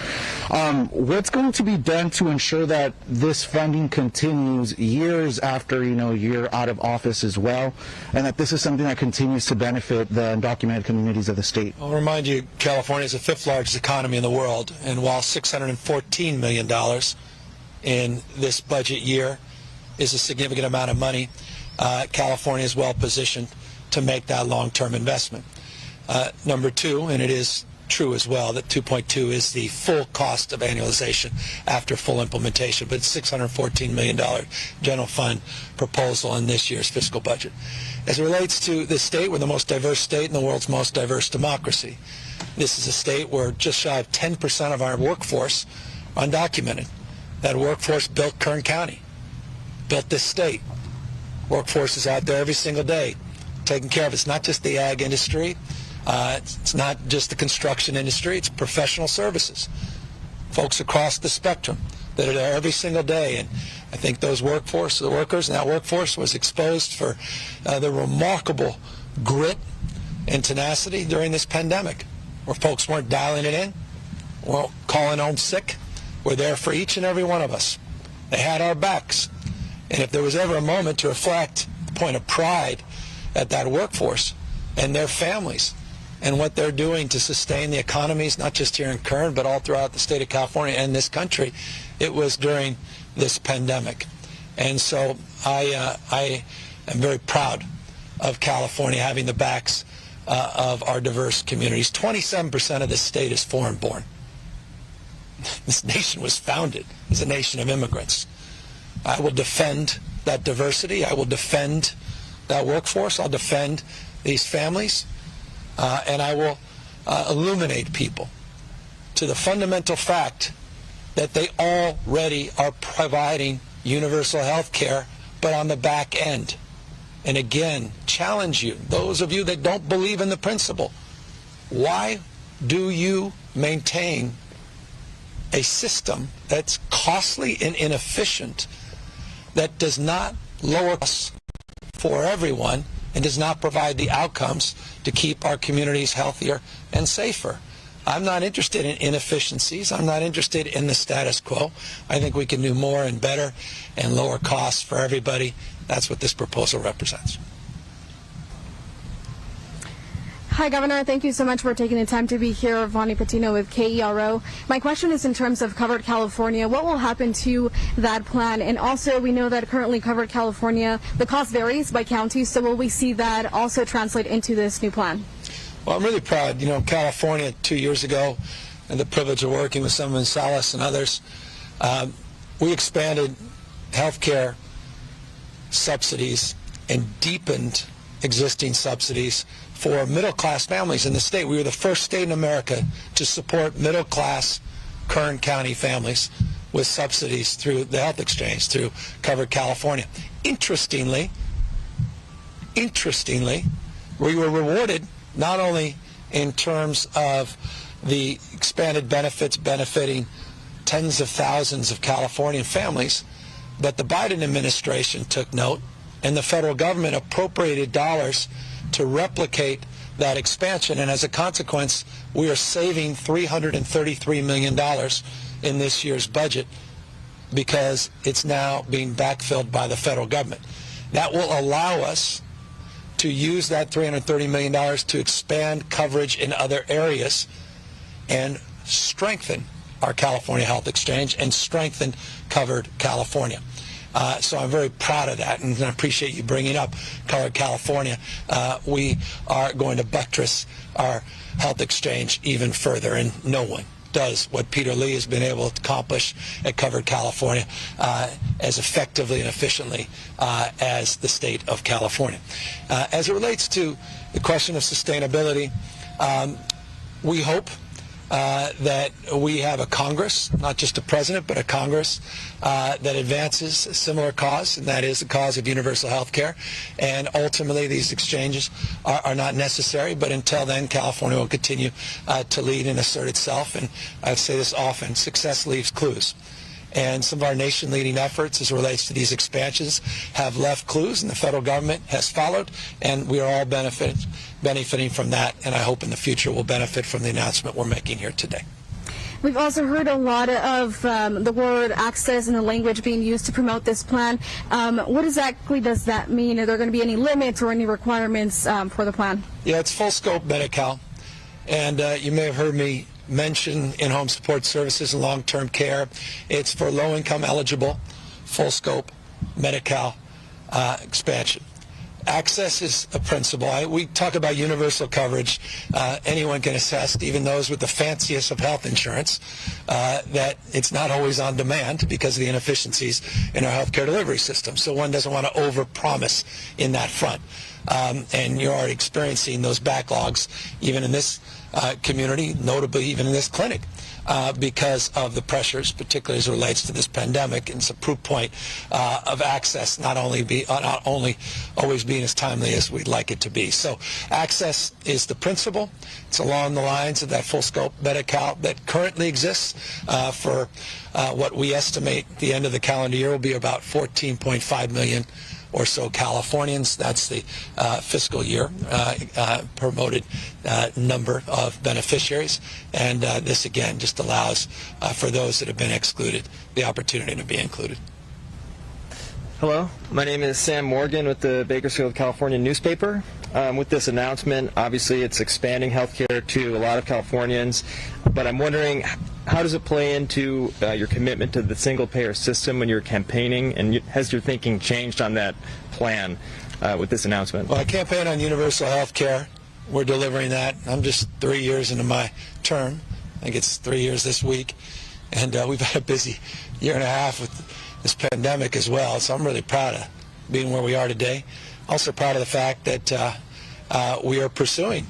What's going to be done to ensure that this funding continues years after, you're out of office as well, and that this is something that continues to benefit the undocumented communities of the state? I'll remind you, California is the fifth largest economy in the world, and while $614 million in this budget year is a significant amount of money, California is well positioned to make that long-term investment. Number two, and it is true as well, that 2.2 is the full cost of annualization after full implementation, but it's $614 million general fund proposal in this year's fiscal budget. As it relates to the state, we're the most diverse state in the world's most diverse democracy. This is a state where just shy of 10% of our workforce are undocumented. That workforce built Kern County, built this state. Workforce is out there every single day taking care of it. It's not just the ag industry. It's not just the construction industry. It's professional services. Folks across the spectrum that are there every single day. And I think those workers and that workforce was exposed for the remarkable grit and tenacity during this pandemic, where folks weren't dialing it in, weren't calling home sick. We're there for each and every one of us. They had our backs. And if there was ever a moment to reflect the point of pride at that workforce and their families and what they're doing to sustain the economies, not just here in Kern, but all throughout the state of California and this country, it was during this pandemic. And so I am very proud of California having the backs of our diverse communities. 27% of this state is foreign-born. This nation was founded as a nation of immigrants. I will defend that diversity. I will defend that workforce. I'll defend these families. And I will illuminate people to the fundamental fact that they already are providing universal health care, but on the back end. And again, challenge you, those of you that don't believe in the principle, why do you maintain a system that's costly and inefficient, that does not lower costs for everyone and does not provide the outcomes to keep our communities healthier and safer? I'm not interested in inefficiencies. I'm not interested in the status quo. I think we can do more and better and lower costs for everybody. That's what this proposal represents. Hi, Governor. Thank you so much for taking the time to be here. Vani Patino with KERO. My question is in terms of Covered California. What will happen to that plan? And also, we know that currently Covered California, the cost varies by county. So will we see that also translate into this new plan? Well, I'm really proud. You know, California 2 years ago, and the privilege of working with someone, Salas and others, we expanded health care subsidies and deepened existing subsidies for middle-class families in the state. We were the first state in America to support middle-class Kern County families with subsidies through the health exchange, through Covered California. Interestingly, we were rewarded not only in terms of the expanded benefits benefiting tens of thousands of Californian families, but the Biden administration took note, and the federal government appropriated dollars to replicate that expansion. And as a consequence, we are saving $333 million in this year's budget because it's now being backfilled by the federal government. That will allow us to use that $330 million to expand coverage in other areas and strengthen our California Health Exchange and strengthen Covered California. So I'm very proud of that, and I appreciate you bringing up Covered California. We are going to buttress our health exchange even further, and no one does what Peter Lee has been able to accomplish at Covered California as effectively and efficiently as the state of California. As it relates to the question of sustainability, we hope that we have a Congress, not just a president, but a Congress that advances a similar cause, and that is the cause of universal health care. And ultimately, these exchanges are not necessary, but until then, California will continue to lead and assert itself. And I say this often, success leaves clues. And some of our nation-leading efforts as it relates to these expansions have left clues, and the federal government has followed, and we are all benefiting from that, and I hope in the future we'll benefit from the announcement we're making here today. We've also heard a lot of the word access and the language being used to promote this plan. What exactly does that mean? Are there going to be any limits or any requirements for the plan? Yeah, it's full scope Medi-Cal, and you may have heard me mention in-home support services and long-term care. It's for low-income eligible, full scope Medi-Cal expansion. Access is a principle. We talk about universal coverage. Anyone can attest, even those with the fanciest of health insurance, that it's not always on demand because of the inefficiencies in our healthcare delivery system. So one doesn't want to overpromise in that front. And you're already experiencing those backlogs, even in this community, notably even in this clinic, because of the pressures, particularly as it relates to this pandemic. And it's a proof point of access not only always being as timely as we'd like it to be. So access is the principle. It's along the lines of that full scope Medi-Cal that currently exists for what we estimate the end of the calendar year will be about 14.5 million or so Californians. That's the fiscal year promoted number of beneficiaries. And this, again, just allows for those that have been excluded the opportunity to be included. Hello, my name is Sam Morgan with the Bakersfield, California newspaper. with this announcement. Obviously, it's expanding healthcare to a lot of Californians, but I'm wondering, how does it play into your commitment to the single-payer system when you're campaigning, and has your thinking changed on that plan with this announcement? Well, I campaign on universal health care. We're delivering that. I'm just 3 years into my term. I think it's 3 years this week. And we've had a busy year and a half with this pandemic as well. So I'm really proud of being where we are today. Also proud of the fact that we are pursuing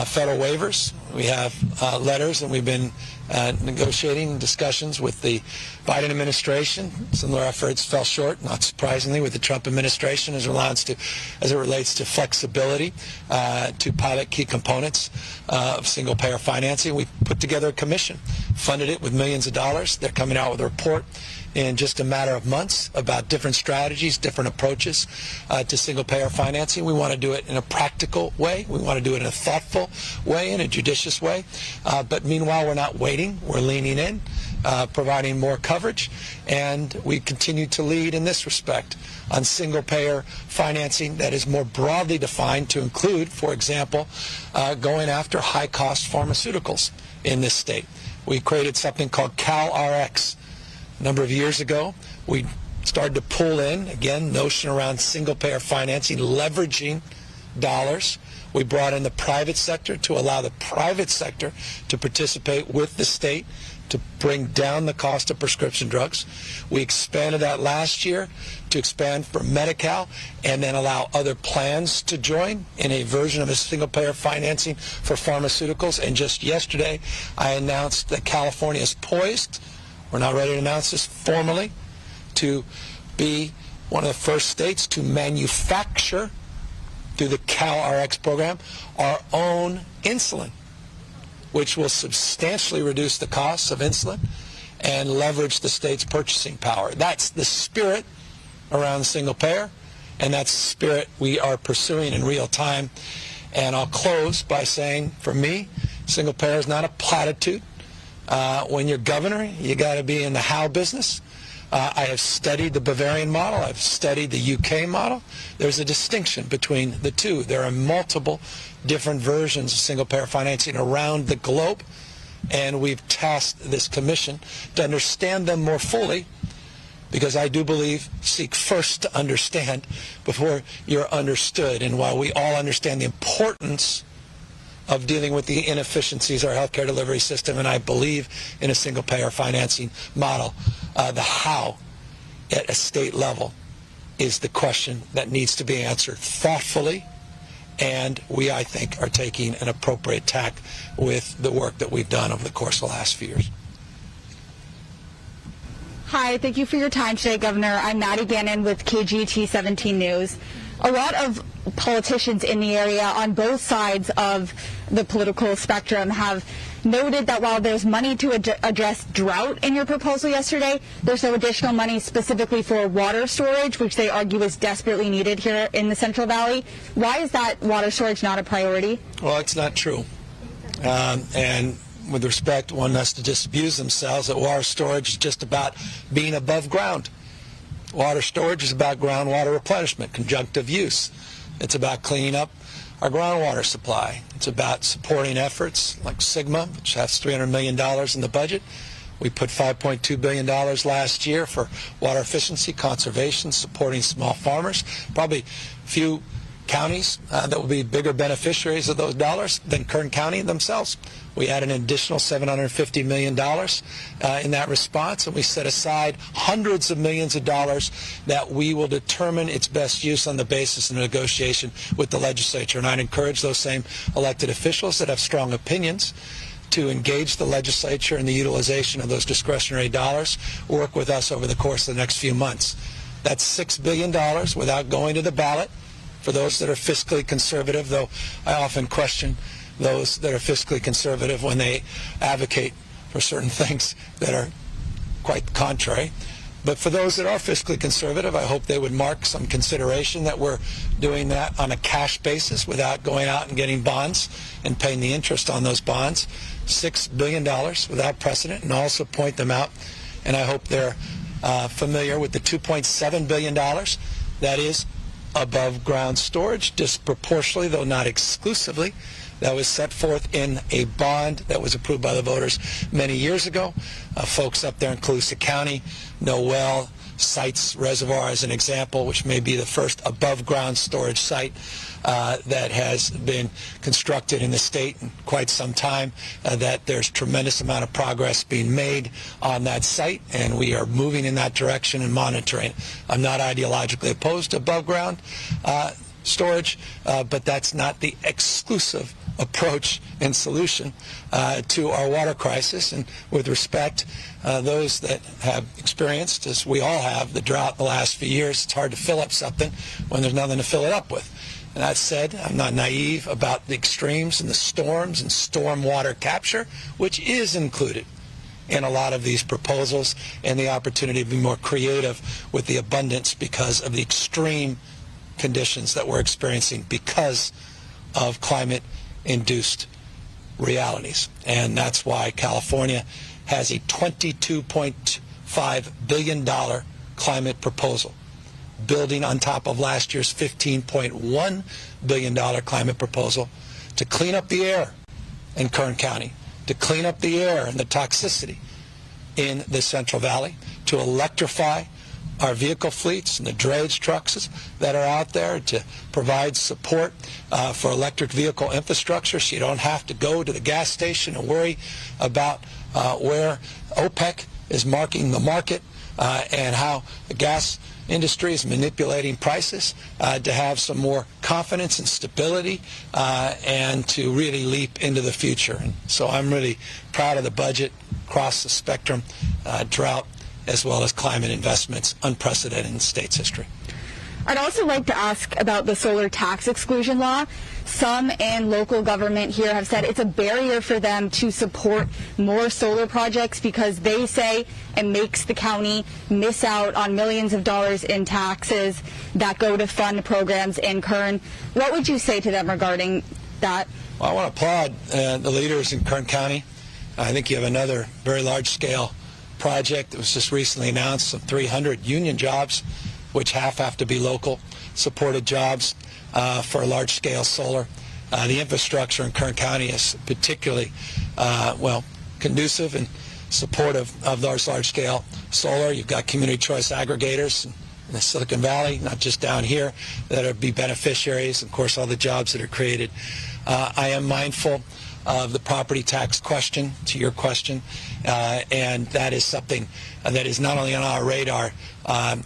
federal waivers. We have letters, and we've been negotiating discussions with the Biden administration. Similar efforts fell short, not surprisingly, with the Trump administration as it relates to flexibility to pilot key components of single-payer financing. We put together a commission, funded it with millions of dollars. They're coming out with a report in just a matter of months about different strategies, different approaches to single-payer financing. We want to do it in a practical way. We want to do it in a thoughtful way, in a judicious way. But meanwhile, we're not waiting. We're leaning in, providing more coverage, and we continue to lead in this respect on single-payer financing that is more broadly defined to include, for example, going after high-cost pharmaceuticals in this state. We created something called CalRx. A number of years ago, we started to pull in, again, notion around single-payer financing, leveraging dollars. We brought in the private sector to allow the private sector to participate with the state to bring down the cost of prescription drugs. We expanded that last year to expand for Medi-Cal and then allow other plans to join in a version of a single-payer financing for pharmaceuticals. And just yesterday, I announced that California is poised, we're not ready to announce this formally, to be one of the first states to manufacture, through the CalRx program, our own insulin, which will substantially reduce the costs of insulin and leverage the state's purchasing power. That's the spirit around single payer, and that's the spirit we are pursuing in real time. And I'll close by saying, for me, single payer is not a platitude. When you're governor, you got to be in the how business. I have studied the Bavarian model. I've studied the UK model. There's a distinction between the two. There are multiple different versions of single-payer financing around the globe, and we've tasked this commission to understand them more fully, because I do believe seek first to understand before you're understood. And while we all understand the importance of dealing with the inefficiencies of our healthcare delivery system, and I believe in a single-payer financing model, the how at a state level is the question that needs to be answered thoughtfully, and we, I think, are taking an appropriate tack with the work that we've done over the course of the last few years. Hi, thank you for your time today, Governor. I'm Maddie Gannon with KGT 17 News. A lot of politicians in the area on both sides of the political spectrum have noted that while there's money to address drought in your proposal yesterday, there's no additional money specifically for water storage, which they argue is desperately needed here in the Central Valley. Why is that water storage not a priority? Well, it's not true. And with respect, one has to disabuse themselves that water storage is just about being above ground. Water storage is about groundwater replenishment, conjunctive use. It's about cleaning up our groundwater supply. It's about supporting efforts like SGMA, which has $300 million in the budget. We put $5.2 billion last year for water efficiency, conservation, supporting small farmers. Probably a few counties that will be bigger beneficiaries of those dollars than Kern County themselves. We added an additional $750 million in that response, and we set aside hundreds of millions of dollars that we will determine its best use on the basis of negotiation with the legislature. And I'd encourage those same elected officials that have strong opinions to engage the legislature in the utilization of those discretionary dollars, work with us over the course of the next few months. That's $6 billion without going to the ballot for those that are fiscally conservative, though I often question those that are fiscally conservative when they advocate for certain things that are quite contrary. But for those that are fiscally conservative, I hope they would mark some consideration that we're doing that on a cash basis without going out and getting bonds and paying the interest on those bonds. $6 billion without precedent, and also point them out. And I hope they're familiar with the $2.7 billion that is above ground storage, disproportionately, though not exclusively. That was set forth in a bond that was approved by the voters many years ago. Folks up there in Colusa County know well Sites Reservoir as an example, which may be the first above ground storage site that has been constructed in the state in quite some time, that there's tremendous amount of progress being made on that site, and we are moving in that direction and monitoring. I'm not ideologically opposed to above ground storage, but that's not the exclusive approach and solution to our water crisis. And with respect, those that have experienced, as we all have, the drought the last few years, it's hard to fill up something when there's nothing to fill it up with. And that said, I'm not naive about the extremes and the storms and storm water capture, which is included in a lot of these proposals, and the opportunity to be more creative with the abundance because of the extreme conditions that we're experiencing because of climate-induced realities. And that's why California has a $22.5 billion climate proposal, building on top of last year's $15.1 billion climate proposal to clean up the air in Kern County, to clean up the air and the toxicity in the Central Valley, to electrify our vehicle fleets and the drayage trucks that are out there, to provide support for electric vehicle infrastructure so you don't have to go to the gas station and worry about where OPEC is marking the market and how the gas industry is manipulating prices, to have some more confidence and stability and to really leap into the future. And so I'm really proud of the budget across the spectrum, drought as well as climate investments, unprecedented in the state's history. I'd also like to ask about the solar tax exclusion law. Some in local government here have said it's a barrier for them to support more solar projects because they say it makes the county miss out on millions of dollars in taxes that go to fund programs in Kern. What would you say to them regarding that? Well, I want to applaud the leaders in Kern County. I think you have another very large-scale project that was just recently announced, some 300 union jobs, which half have to be local supported jobs for large-scale solar. The infrastructure in Kern County is particularly conducive and supportive of large-scale solar. You've got community choice aggregators in the Silicon Valley, not just down here, that will be beneficiaries, of course, all the jobs that are created. I am mindful of the property tax question, to your question, and that is something that is not only on our radar,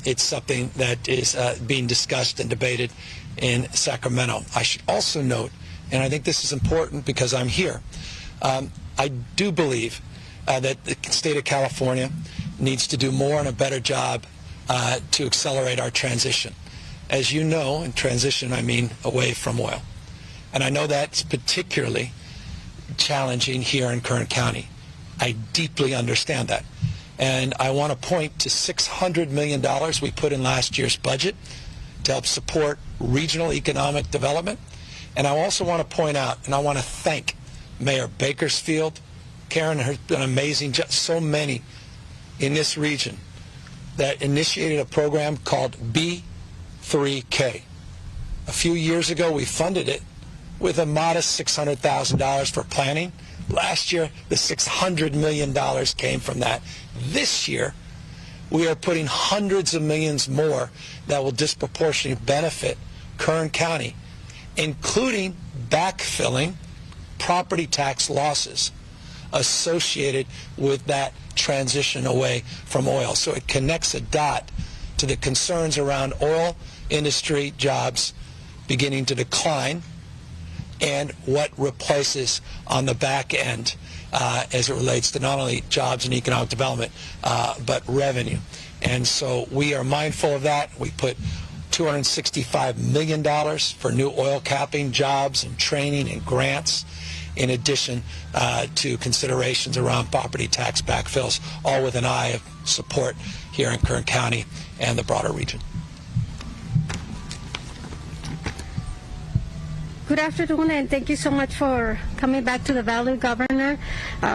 it's something that is being discussed and debated in Sacramento. I should also note, and I think this is important because I'm here, I do believe that the state of California needs to do more and a better job to accelerate our transition. As you know, in transition I mean away from oil. And I know that's particularly challenging here in Kern County. I deeply understand that. And I want to point to $600 million we put in last year's budget to help support regional economic development. And I also want to point out, and I want to thank Mayor Bakersfield. Karen has been amazing, so many in this region that initiated a program called B3K. A few years ago, we funded it with a modest $600,000 for planning. Last year, the $600 million came from that. This year, we are putting hundreds of millions more that will disproportionately benefit Kern County, including backfilling property tax losses associated with that transition away from oil. So it connects a dot to the concerns around oil industry jobs beginning to decline and what replaces on the back end as it relates to not only jobs and economic development, but revenue. And so we are mindful of that. We put $265 million for new oil capping jobs and training and grants, in addition to considerations around property tax backfills, all with an eye of support here in Kern County and the broader region. Good afternoon, and thank you so much for coming back to the Valley, Governor.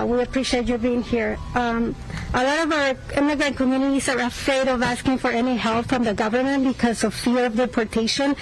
We appreciate you being here. A lot of our immigrant communities are afraid of asking for any help from the government because of fear of deportation.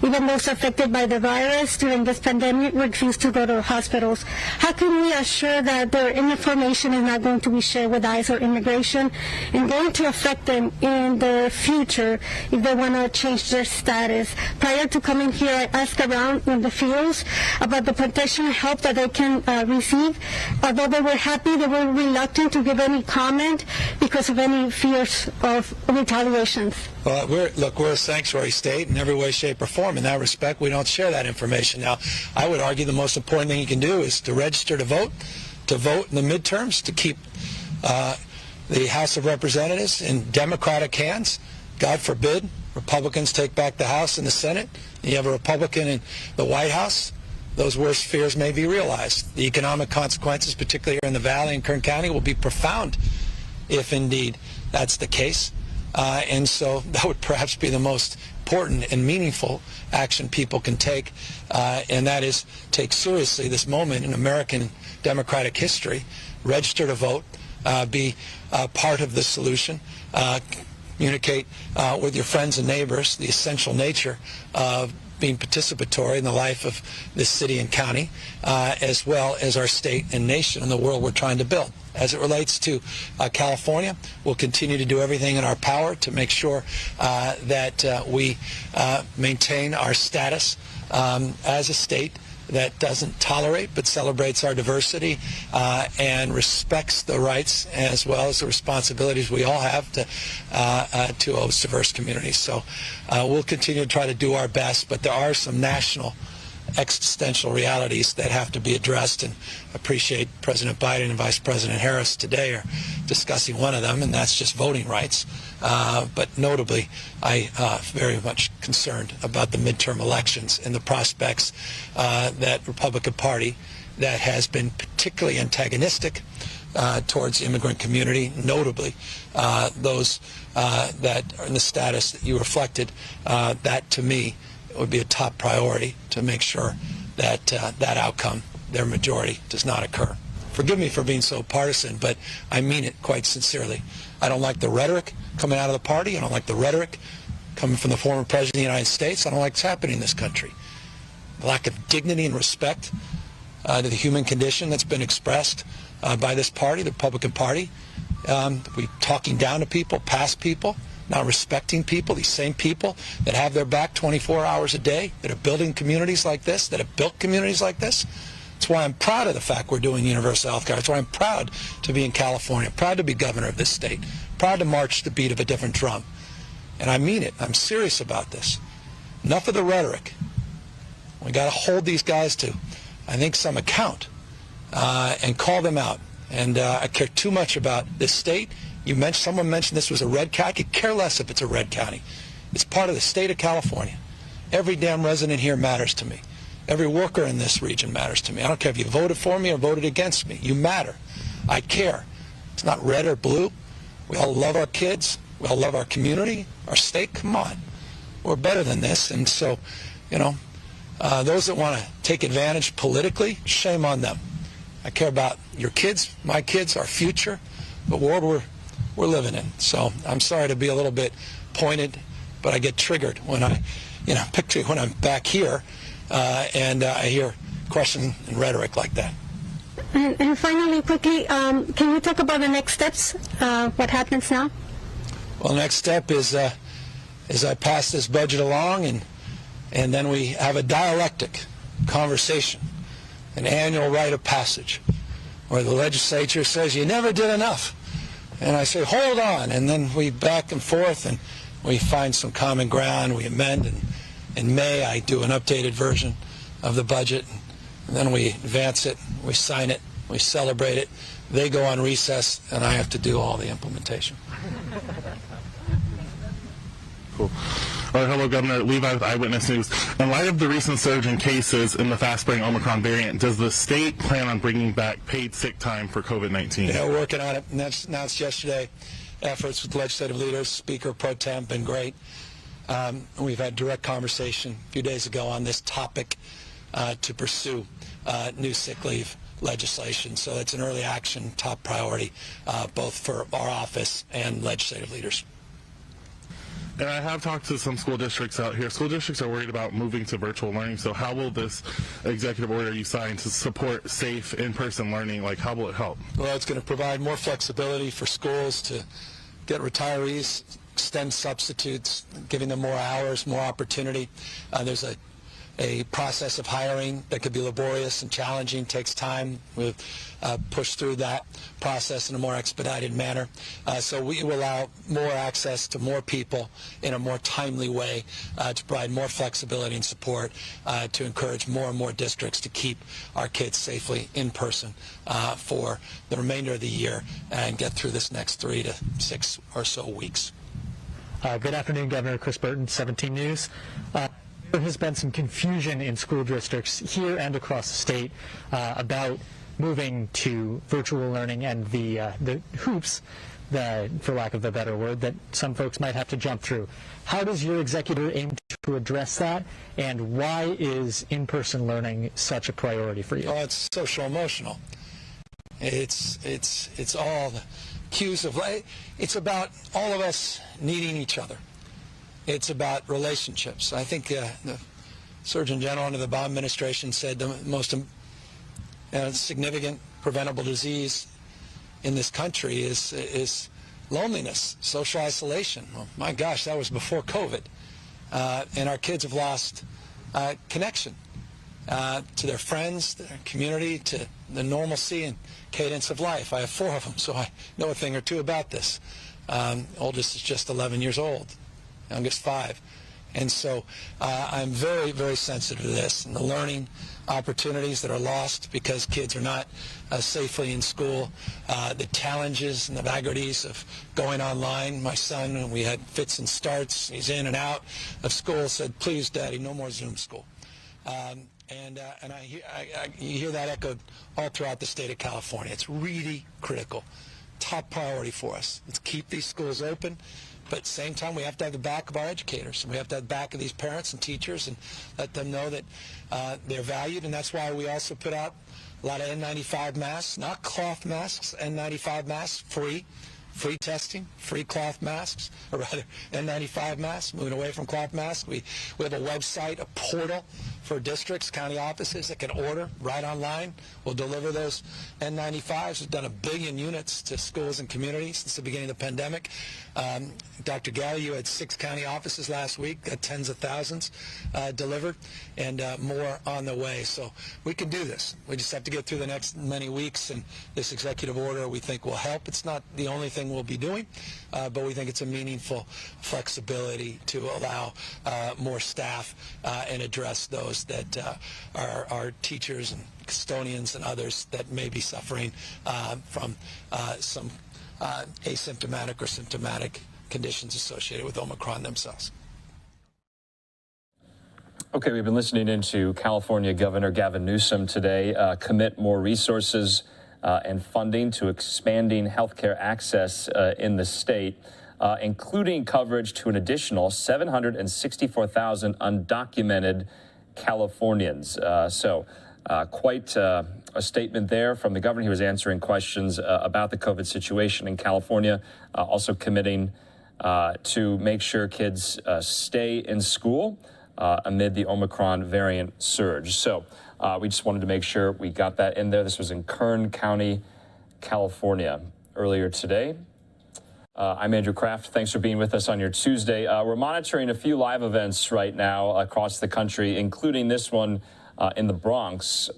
Even those affected by the virus during this pandemic refuse to go to hospitals. How can we assure that their information is not going to be shared with ICE or immigration and going to affect them in the future if they want to change their status? Prior to coming here, I asked around in the fields about the potential help that they can receive. Although they were happy, they were reluctant to give any comment because of any fears of retaliations. Well, we're a sanctuary state in every way, shape, or form. In that respect, we don't share that information. Now, I would argue the most important thing you can do is to register to vote in the midterms, to keep the House of Representatives in Democratic hands. God forbid Republicans take back the House and the Senate. You have a Republican in the White House. Those worst fears may be realized. The economic consequences, particularly here in the Valley and Kern County, will be profound if indeed that's the case. And so that would perhaps be the most important and meaningful action people can take, and that is take seriously this moment in American democratic history, register to vote, be part of the solution, communicate with your friends and neighbors the essential nature of being participatory in the life of this city and county, as well as our state and nation and the world we're trying to build. As it relates to California, we'll continue to do everything in our power to make sure that we maintain our status as a state that doesn't tolerate but celebrates our diversity and respects the rights as well as the responsibilities we all have to host diverse communities. So we'll continue to try to do our best, but there are some national existential realities that have to be addressed, and appreciate President Biden and Vice President Harris today are discussing one of them, and that's just voting rights. But notably, I very much concerned about the midterm elections and the prospects that Republican Party that has been particularly antagonistic towards the immigrant community, notably those that are in the status that you reflected, that to me would be a top priority to make sure that that outcome, their majority, does not occur. Forgive me for being so partisan, but I mean it quite sincerely. I don't like the rhetoric coming out of the party. I don't like the rhetoric coming from the former President of the United States. I don't like what's happening in this country. The lack of dignity and respect to the human condition that's been expressed by this party, the Republican Party. We talking down to people, past people, not respecting people, these same people that have their back 24 hours a day, that are building communities like this, that have built communities like this. That's why I'm proud of the fact we're doing universal health care. That's why I'm proud to be in California, proud to be governor of this state, proud to march the beat of a different drum. And I mean it. I'm serious about this. Enough of the rhetoric. We got to hold these guys to, I think, some account and call them out. And I care too much about this state. Someone mentioned this was a red county. I could care less if it's a red county. It's part of the state of California. Every damn resident here matters to me. Every worker in this region matters to me. I don't care if you voted for me or voted against me. You matter. I care. It's not red or blue. We all love our kids. We all love our community, our state. Come on. We're better than this. And so, those that want to take advantage politically, shame on them. I care about your kids, my kids, our future, the world we're living in. So I'm sorry to be a little bit pointed, but I get triggered when particularly when I'm back here and I hear questions and rhetoric like that. And finally, quickly, can you talk about the next steps? What happens now? Well, the next step is I pass this budget along, and then we have a dialectic conversation, an annual rite of passage, where the legislature says, you never did enough. And I say, hold on. And then we back and forth, and we find some common ground. We amend, and in May I do an updated version of the budget. And then we advance it, we sign it, we celebrate it. They go on recess, and I have to do all the implementation. Cool. All right, hello, Governor. Levi with Eyewitness News. In light of the recent surge in cases in the fast-spreading Omicron variant, does the state plan on bringing back paid sick time for COVID-19? Yeah, we're working on it. And that's announced yesterday. Efforts with legislative leaders, Speaker Pro Tem, been great. We've had direct conversation a few days ago on this topic to pursue new sick leave legislation. So it's an early action top priority, both for our office and legislative leaders. And I have talked to some school districts out here. School districts are worried about moving to virtual learning. So how will this executive order you signed to support safe in-person learning, like how will it help? Well, it's going to provide more flexibility for schools to get retirees, extend substitutes, giving them more hours, more opportunity. There's a process of hiring that could be laborious and challenging, takes time. We've pushed through that process in a more expedited manner. So we will allow more access to more people in a more timely way to provide more flexibility and support to encourage more and more districts to keep our kids safely in person for the remainder of the year and get through this next 3 to 6 or so weeks. Good afternoon, Governor. Chris Burton, 17 News. There has been some confusion in school districts here and across the state about moving to virtual learning and the hoops, for lack of a better word, that some folks might have to jump through. How does your executive aim to address that, and why is in-person learning such a priority for you? Oh, it's social emotional. It's all the cues of life. It's about all of us needing each other. It's about relationships. I think the Surgeon General under the Obama administration said the most significant preventable disease in this country is loneliness, social isolation. Well, my gosh, that was before COVID. And our kids have lost connection to their friends, to their community, to the normalcy and cadence of life. I have 4 of them, so I know a thing or two about this. Oldest is just 11 years old. Youngest 5. And so I'm very, very sensitive to this and the learning opportunities that are lost because kids are not safely in school, the challenges and the vagaries of going online. My son, when we had fits and starts, he's in and out of school, said, please, Daddy, no more Zoom school. And you hear that echoed all throughout the state of California. It's really critical. Top priority for us. Let's keep these schools open. But at the same time, we have to have the back of our educators, and we have to have the back of these parents and teachers and let them know that they're valued. And that's why we also put out a lot of N95 masks, not cloth masks, N95 masks, free testing, free cloth masks, or rather N95 masks, moving away from cloth masks. We have a website, a portal for districts, county offices that can order right online. We'll deliver those N95s. We've done 1 billion units to schools and communities since the beginning of the pandemic. Dr. Galley, you had 6 county offices last week, got tens of thousands delivered, and more on the way. So we can do this. We just have to get through the next many weeks, and this executive order we think will help. It's not the only thing we'll be doing, but we think it's a meaningful flexibility to allow more staff and address those that are teachers and custodians and others that may be suffering from some asymptomatic or symptomatic conditions associated with Omicron themselves. Okay, we've been listening into California Governor Gavin Newsom today commit more resources and funding to expanding healthcare access in the state, including coverage to an additional 764,000 undocumented Californians. Quite a statement there from the governor. He was answering questions about the COVID situation in California, also committing to make sure kids stay in school amid the Omicron variant surge. So we just wanted to make sure we got that in there. This was in Kern County, California, earlier today. I'm Andrew Kraft. Thanks for being with us on your Tuesday. We're monitoring a few live events right now across the country, including this one in the Bronx.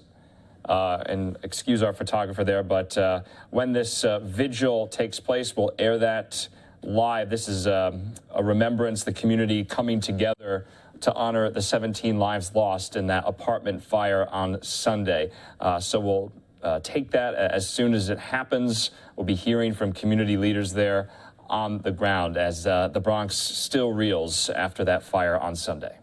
And excuse our photographer there, but when this vigil takes place, we'll air that live. This is a remembrance, the community coming together to honor the 17 lives lost in that apartment fire on Sunday. So we'll take that as soon as it happens. We'll be hearing from community leaders there on the ground as the Bronx still reels after that fire on Sunday.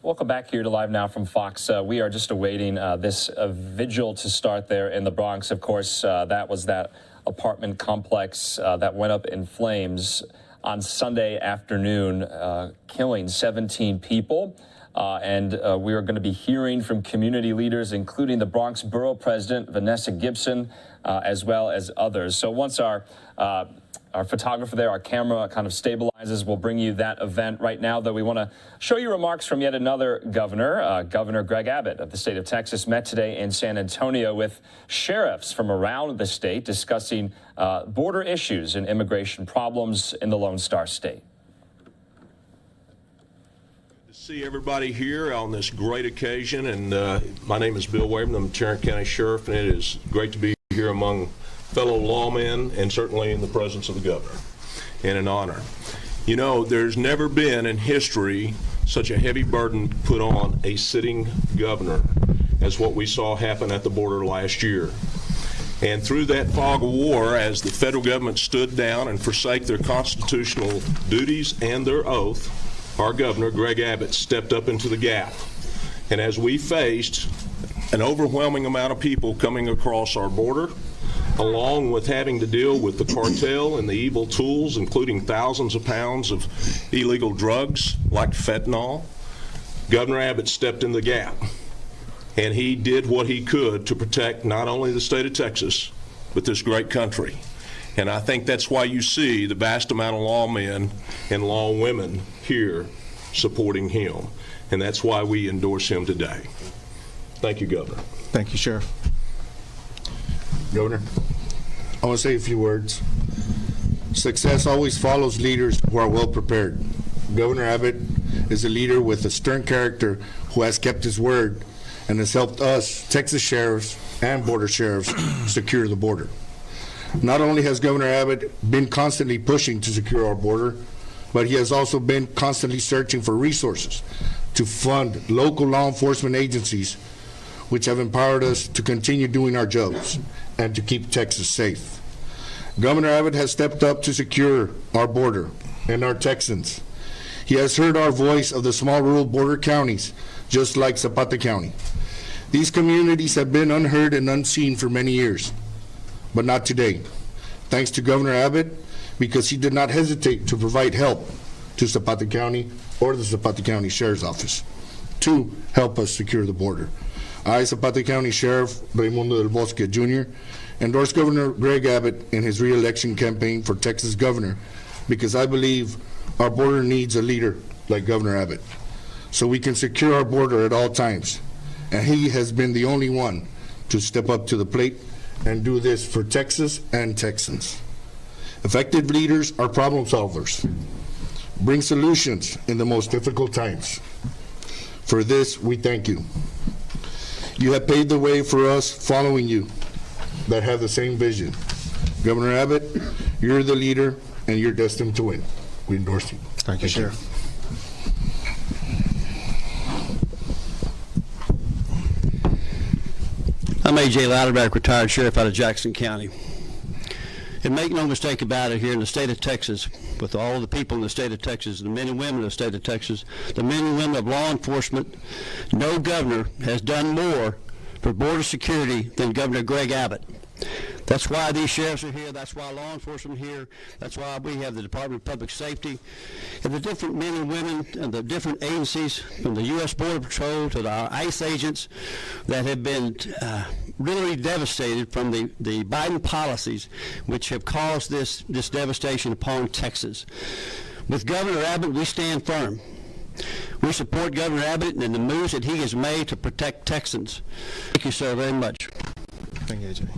Welcome back here to Live Now from Fox. We are just awaiting this vigil to start there in the Bronx. Of course, that was that apartment complex that went up in flames on Sunday afternoon, killing 17 people. And we are going to be hearing from community leaders, including the Bronx Borough President, Vanessa Gibson, as well as others. So once our photographer there, our camera kind of stabilizes, we'll bring you that event. Right now, though, we want to show you remarks from yet another governor. Governor Greg Abbott of the state of Texas met today in San Antonio with sheriffs from around the state discussing border issues and immigration problems in the Lone Star State. See everybody here on this great occasion, and my name is Bill Waverman. I'm Tarrant County Sheriff, and it is great to be here among fellow lawmen and certainly in the presence of the governor, and an honor. You know, there's never been in history such a heavy burden put on a sitting governor as what we saw happen at the border last year. And through that fog of war, as the federal government stood down and forsake their constitutional duties and their oath, our governor, Greg Abbott, stepped up into the gap. And as we faced an overwhelming amount of people coming across our border, along with having to deal with the cartel and the evil tools, including thousands of pounds of illegal drugs like fentanyl, Governor Abbott stepped in the gap. And he did what he could to protect not only the state of Texas, but this great country. And I think that's why you see the vast amount of lawmen and lawwomen here supporting him. And that's why we endorse him today. Thank you, Governor. Thank you, Sheriff. Governor, I want to say a few words. Success always follows leaders who are well prepared. Governor Abbott is a leader with a stern character who has kept his word and has helped us, Texas sheriffs and border sheriffs, secure the border. Not only has Governor Abbott been constantly pushing to secure our border, but he has also been constantly searching for resources to fund local law enforcement agencies which have empowered us to continue doing our jobs and to keep Texas safe. Governor Abbott has stepped up to secure our border and our Texans. He has heard our voice of the small rural border counties, just like Zapata County. These communities have been unheard and unseen for many years, but not today. Thanks to Governor Abbott, because he did not hesitate to provide help to Zapata County or the Zapata County Sheriff's Office to help us secure the border. I, Zapata County Sheriff Raimundo del Bosque Jr., endorse Governor Greg Abbott in his re-election campaign for Texas governor because I believe our border needs a leader like Governor Abbott so we can secure our border at all times. And he has been the only one to step up to the plate and do this for Texas and Texans. Effective leaders are problem solvers, bring solutions in the most difficult times. For this, we thank you. You have paved the way for us following you that have the same vision. Governor Abbott, you're the leader and you're destined to win. We endorse you. Thank you, Sheriff. I'm A.J. Louderback, retired sheriff out of Jackson County. And make no mistake about it, here in the state of Texas, with all of the people in the state of Texas, the men and women of the state of Texas, the men and women of law enforcement, no governor has done more for border security than Governor Greg Abbott. That's why these sheriffs are here. That's why law enforcement are here. That's why we have the Department of Public Safety and the different men and women and the different agencies, from the U.S. Border Patrol to our ICE agents, that have been really devastated from the Biden policies, which have caused this devastation upon Texas. With Governor Abbott, we stand firm. We support Governor Abbott and the moves that he has made to protect Texans. Thank you, sir, very much. Thank you, AJ.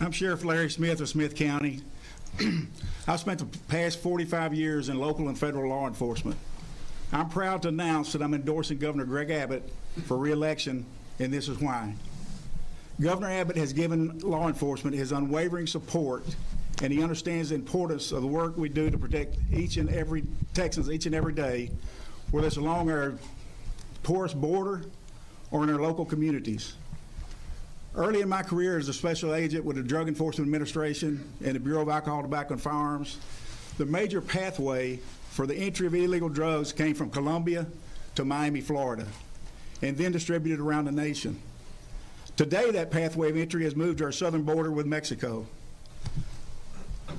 I'm Sheriff Larry Smith of Smith County. I've spent the past 45 years in local and federal law enforcement. I'm proud to announce that I'm endorsing Governor Greg Abbott for re-election, and this is why. Governor Abbott has given law enforcement his unwavering support, and he understands the importance of the work we do to protect each and every Texans each and every day, whether it's along our porous border or in our local communities. Early in my career as a special agent with the Drug Enforcement Administration and the Bureau of Alcohol, Tobacco, and Firearms, the major pathway for the entry of illegal drugs came from Colombia to Miami, Florida, and then distributed around the nation. Today, that pathway of entry has moved to our southern border with Mexico.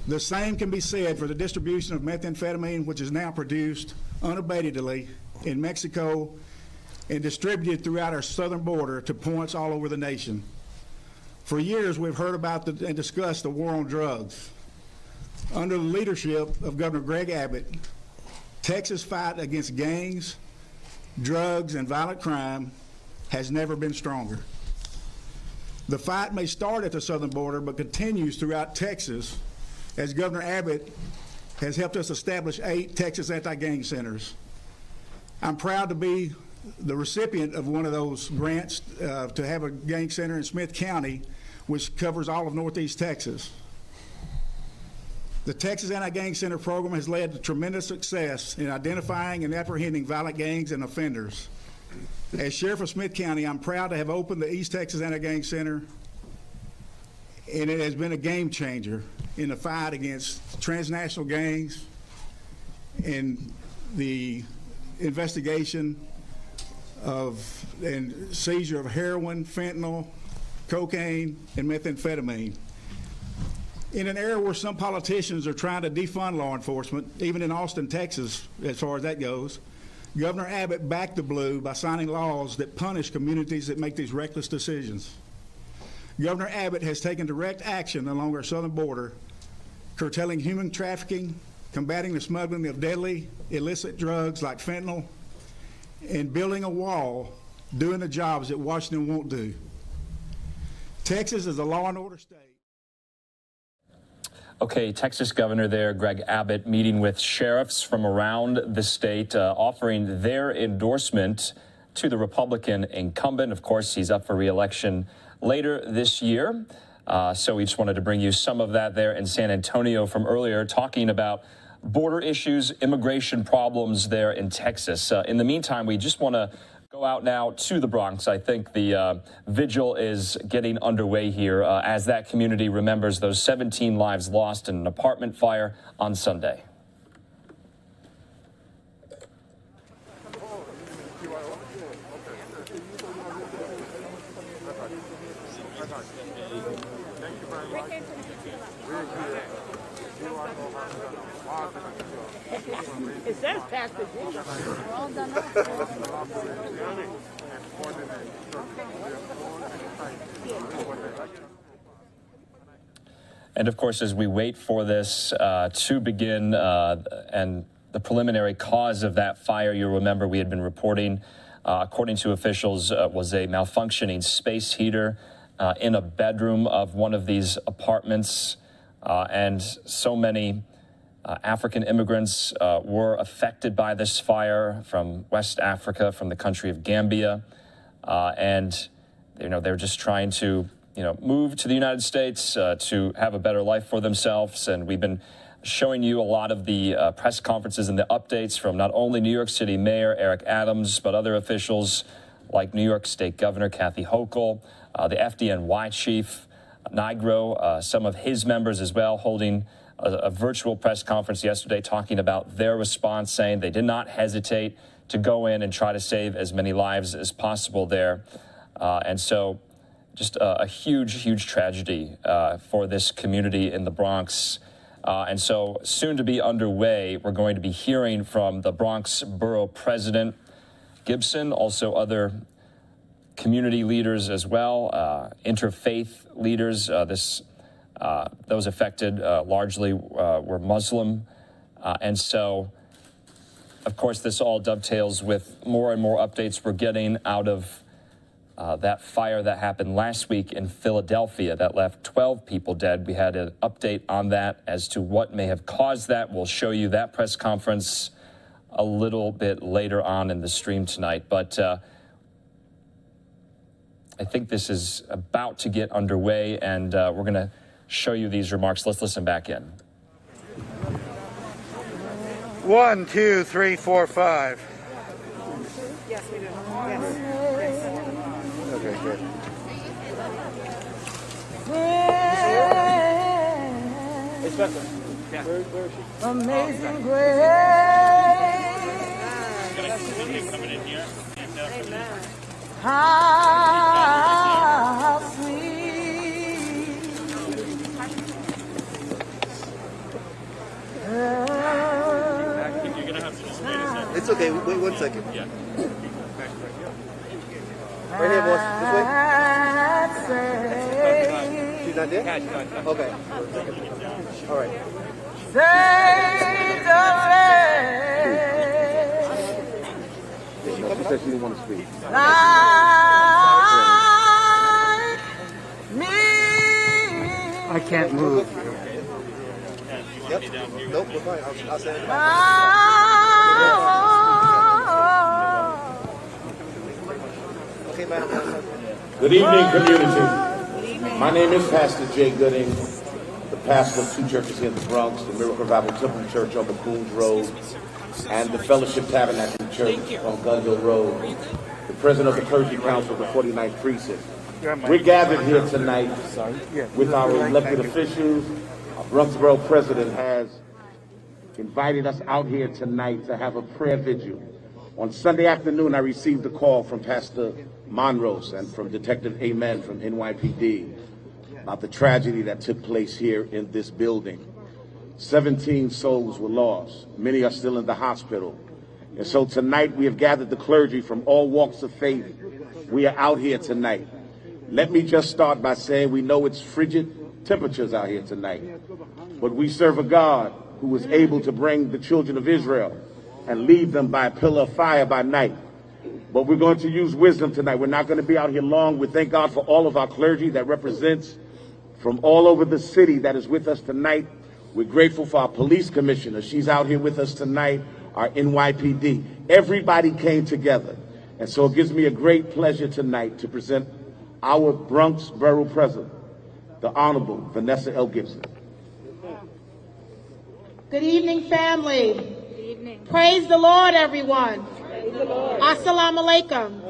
The same can be said for the distribution of methamphetamine, which is now produced unabatedly in Mexico and distributed throughout our southern border to points all over the nation. For years, we've heard about and discussed the war on drugs. Under the leadership of Governor Greg Abbott, Texas' fight against gangs, drugs, and violent crime has never been stronger. The fight may start at the southern border, but continues throughout Texas, as Governor Abbott has helped us establish 8 Texas anti-gang centers. I'm proud to be the recipient of one of those grants to have a gang center in Smith County, which covers all of Northeast Texas. The Texas Anti-Gang Center program has led to tremendous success in identifying and apprehending violent gangs and offenders. As Sheriff of Smith County, I'm proud to have opened the East Texas Anti-Gang Center, and it has been a game changer in the fight against transnational gangs and the investigation of and seizure of heroin, fentanyl, cocaine, and methamphetamine. In an era where some politicians are trying to defund law enforcement, even in Austin, Texas, as far as that goes, Governor Abbott backed the blue by signing laws that punish communities that make these reckless decisions. Governor Abbott has taken direct action along our southern border, curtailing human trafficking, combating the smuggling of deadly, illicit drugs like fentanyl, and building a wall, doing the jobs that Washington won't do. Texas is a law and order state. Okay, Texas Governor there, Greg Abbott, meeting with sheriffs from around the state, offering their endorsement to the Republican incumbent. Of course, he's up for re-election later this year. So we just wanted to bring you some of that there in San Antonio from earlier, talking about border issues, immigration problems there in Texas. In the meantime, we just want to go out now to the Bronx. I think the vigil is getting underway here as that community remembers those 17 lives lost in an apartment fire on Sunday. It says Pastor Jim. We're all done up. And of course, as we wait for this to begin and the preliminary cause of that fire, you'll remember we had been reporting, according to officials, was a malfunctioning space heater in a bedroom of one of these apartments. And so many African immigrants were affected by this fire from West Africa, from the country of Gambia. And, you know, they're just trying to, move to the United States to have a better life for themselves. And we've been showing you a lot of the press conferences and the updates from not only New York City Mayor Eric Adams, but other officials like New York State Governor Kathy Hochul, the FDNY chief, Nigro, some of his members as well, holding a virtual press conference yesterday talking about their response, saying they did not hesitate to go in and try to save as many lives as possible there. And so just a huge, huge tragedy for this community in the Bronx. And so soon to be underway, we're going to be hearing from the Bronx Borough President Gibson, also other community leaders as well, interfaith leaders. Those affected largely were Muslim. And so, of course, this all dovetails with more and more updates we're getting out of that fire that happened last week in Philadelphia that left 12 people dead. We had an update on that as to what may have caused that. We'll show you that press conference a little bit later on in the stream tonight. But I think this is about to get underway, and we're going to show you these remarks. Let's listen back in. 1, 2, 3, 4, 5. Yes, we do. Yes. Okay, good. Amazing grace. How sweet. It's okay. Wait 1 second. Yeah. Right here, boss. This way. She's not there? Okay. All right. She said she didn't want to speak. I can't move. Yep. Nope, we're fine. I'll stand it. Okay, madam. Good evening, community. My name is Pastor Jay Gooding, the pastor of two churches here in the Bronx, the Miracle Revival Temple Church on the Coons Road, and the Fellowship Tabernacle Church on Gun Hill Road, the president of the Clergy Council of the 49th Precinct. We're gathered here tonight with our elected officials. Our Bronxboro president has invited us out here tonight to have a prayer vigil. On Sunday afternoon, I received a call from Pastor Monrose and from Detective Amen from NYPD about the tragedy that took place here in this building. 17 souls were lost. Many are still in the hospital. And so tonight we have gathered the clergy from all walks of faith. We are out here tonight. Let me just start by saying we know it's frigid temperatures out here tonight, but we serve a God who was able to bring the children of Israel and lead them by a pillar of fire by night. But we're going to use wisdom tonight. We're not going to be out here long. We thank God for all of our clergy that represents from all over the city that is with us tonight. We're grateful for our police commissioner. She's out here with us tonight, our NYPD. Everybody came together. And so it gives me a great pleasure tonight to present our Bronx Borough President, the Honorable Vanessa L. Gibson. Good evening, family. Good evening. Praise the Lord, everyone. Praise the Lord. Assalamu alaikum.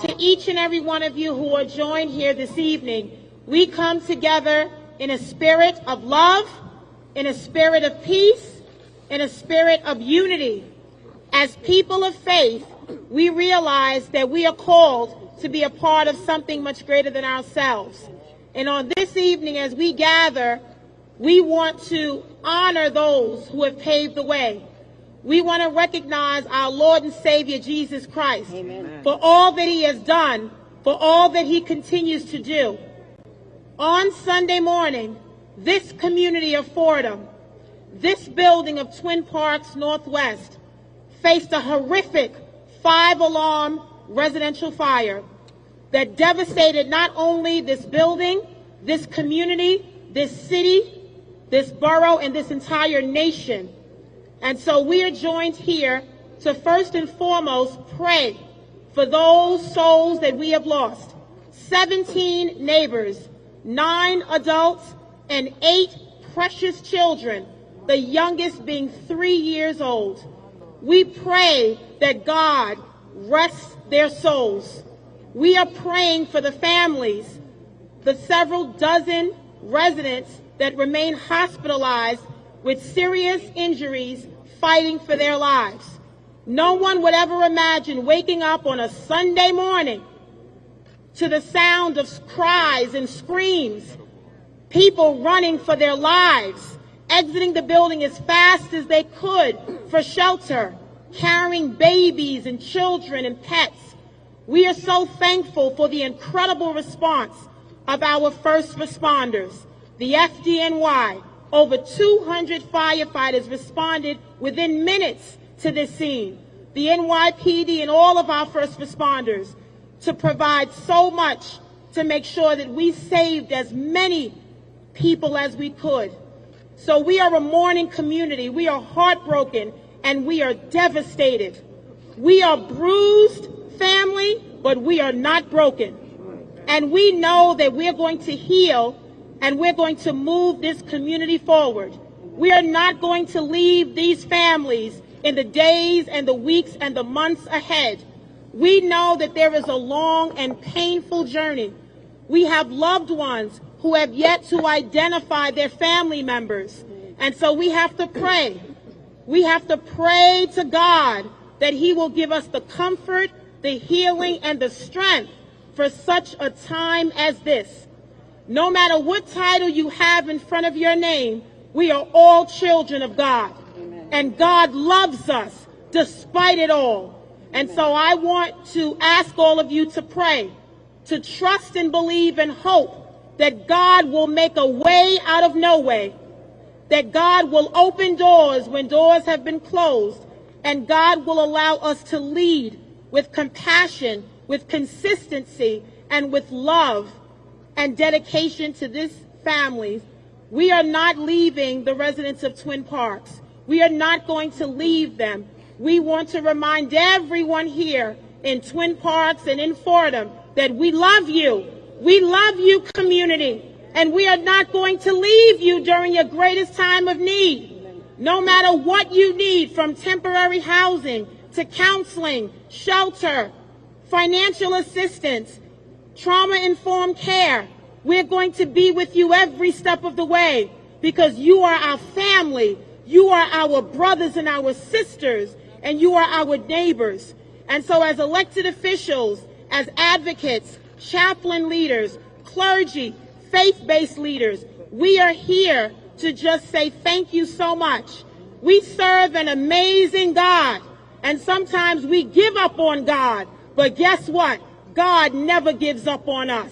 To each and every one of you who are joined here this evening, we come together in a spirit of love, in a spirit of peace, in a spirit of unity. As people of faith, we realize that we are called to be a part of something much greater than ourselves. And on this evening, as we gather, we want to honor those who have paved the way. We want to recognize our Lord and Savior, Jesus Christ, for all that he has done, for all that he continues to do. On Sunday morning, this community of Fordham, this building of Twin Parks Northwest, faced a horrific 5-alarm residential fire that devastated not only this building, this community, this city, this borough, and this entire nation. And so we are joined here to first and foremost pray for those souls that we have lost. 17 neighbors, 9 adults, and 8 precious children, the youngest being 3 years old. We pray that God rests their souls. We are praying for the families, the several dozen residents that remain hospitalized with serious injuries, fighting for their lives. No one would ever imagine waking up on a Sunday morning to the sound of cries and screams, people running for their lives, exiting the building as fast as they could for shelter, carrying babies and children and pets. We are so thankful for the incredible response of our first responders. The FDNY, over 200 firefighters responded within minutes to this scene. The NYPD and all of our first responders to provide so much to make sure that we saved as many people as we could. So we are a mourning community. We are heartbroken and we are devastated. We are bruised, family, but we are not broken. And we know that we're going to heal and we're going to move this community forward. We are not going to leave these families in the days and the weeks and the months ahead. We know that there is a long and painful journey. We have loved ones who have yet to identify their family members. And so we have to pray. We have to pray to God that He will give us the comfort, the healing, and the strength for such a time as this. No matter what title you have in front of your name, we are all children of God. Amen. And God loves us despite it all. And so I want to ask all of you to pray, to trust and believe and hope that God will make a way out of no way, that God will open doors when doors have been closed, and God will allow us to lead with compassion, with consistency, and with love and dedication to this family. We are not leaving the residents of Twin Parks. We are not going to leave them. We want to remind everyone here in Twin Parks and in Fordham that we love you. We love you, community, and we are not going to leave you during your greatest time of need. No matter what you need, from temporary housing to counseling, shelter, financial assistance, trauma-informed care, we're going to be with you every step of the way, because you are our family, you are our brothers and our sisters, and you are our neighbors. And so as elected officials, as advocates, chaplain leaders, clergy, faith-based leaders, we are here to just say thank you so much. We serve an amazing God, and sometimes we give up on God, but guess what? God never gives up on us.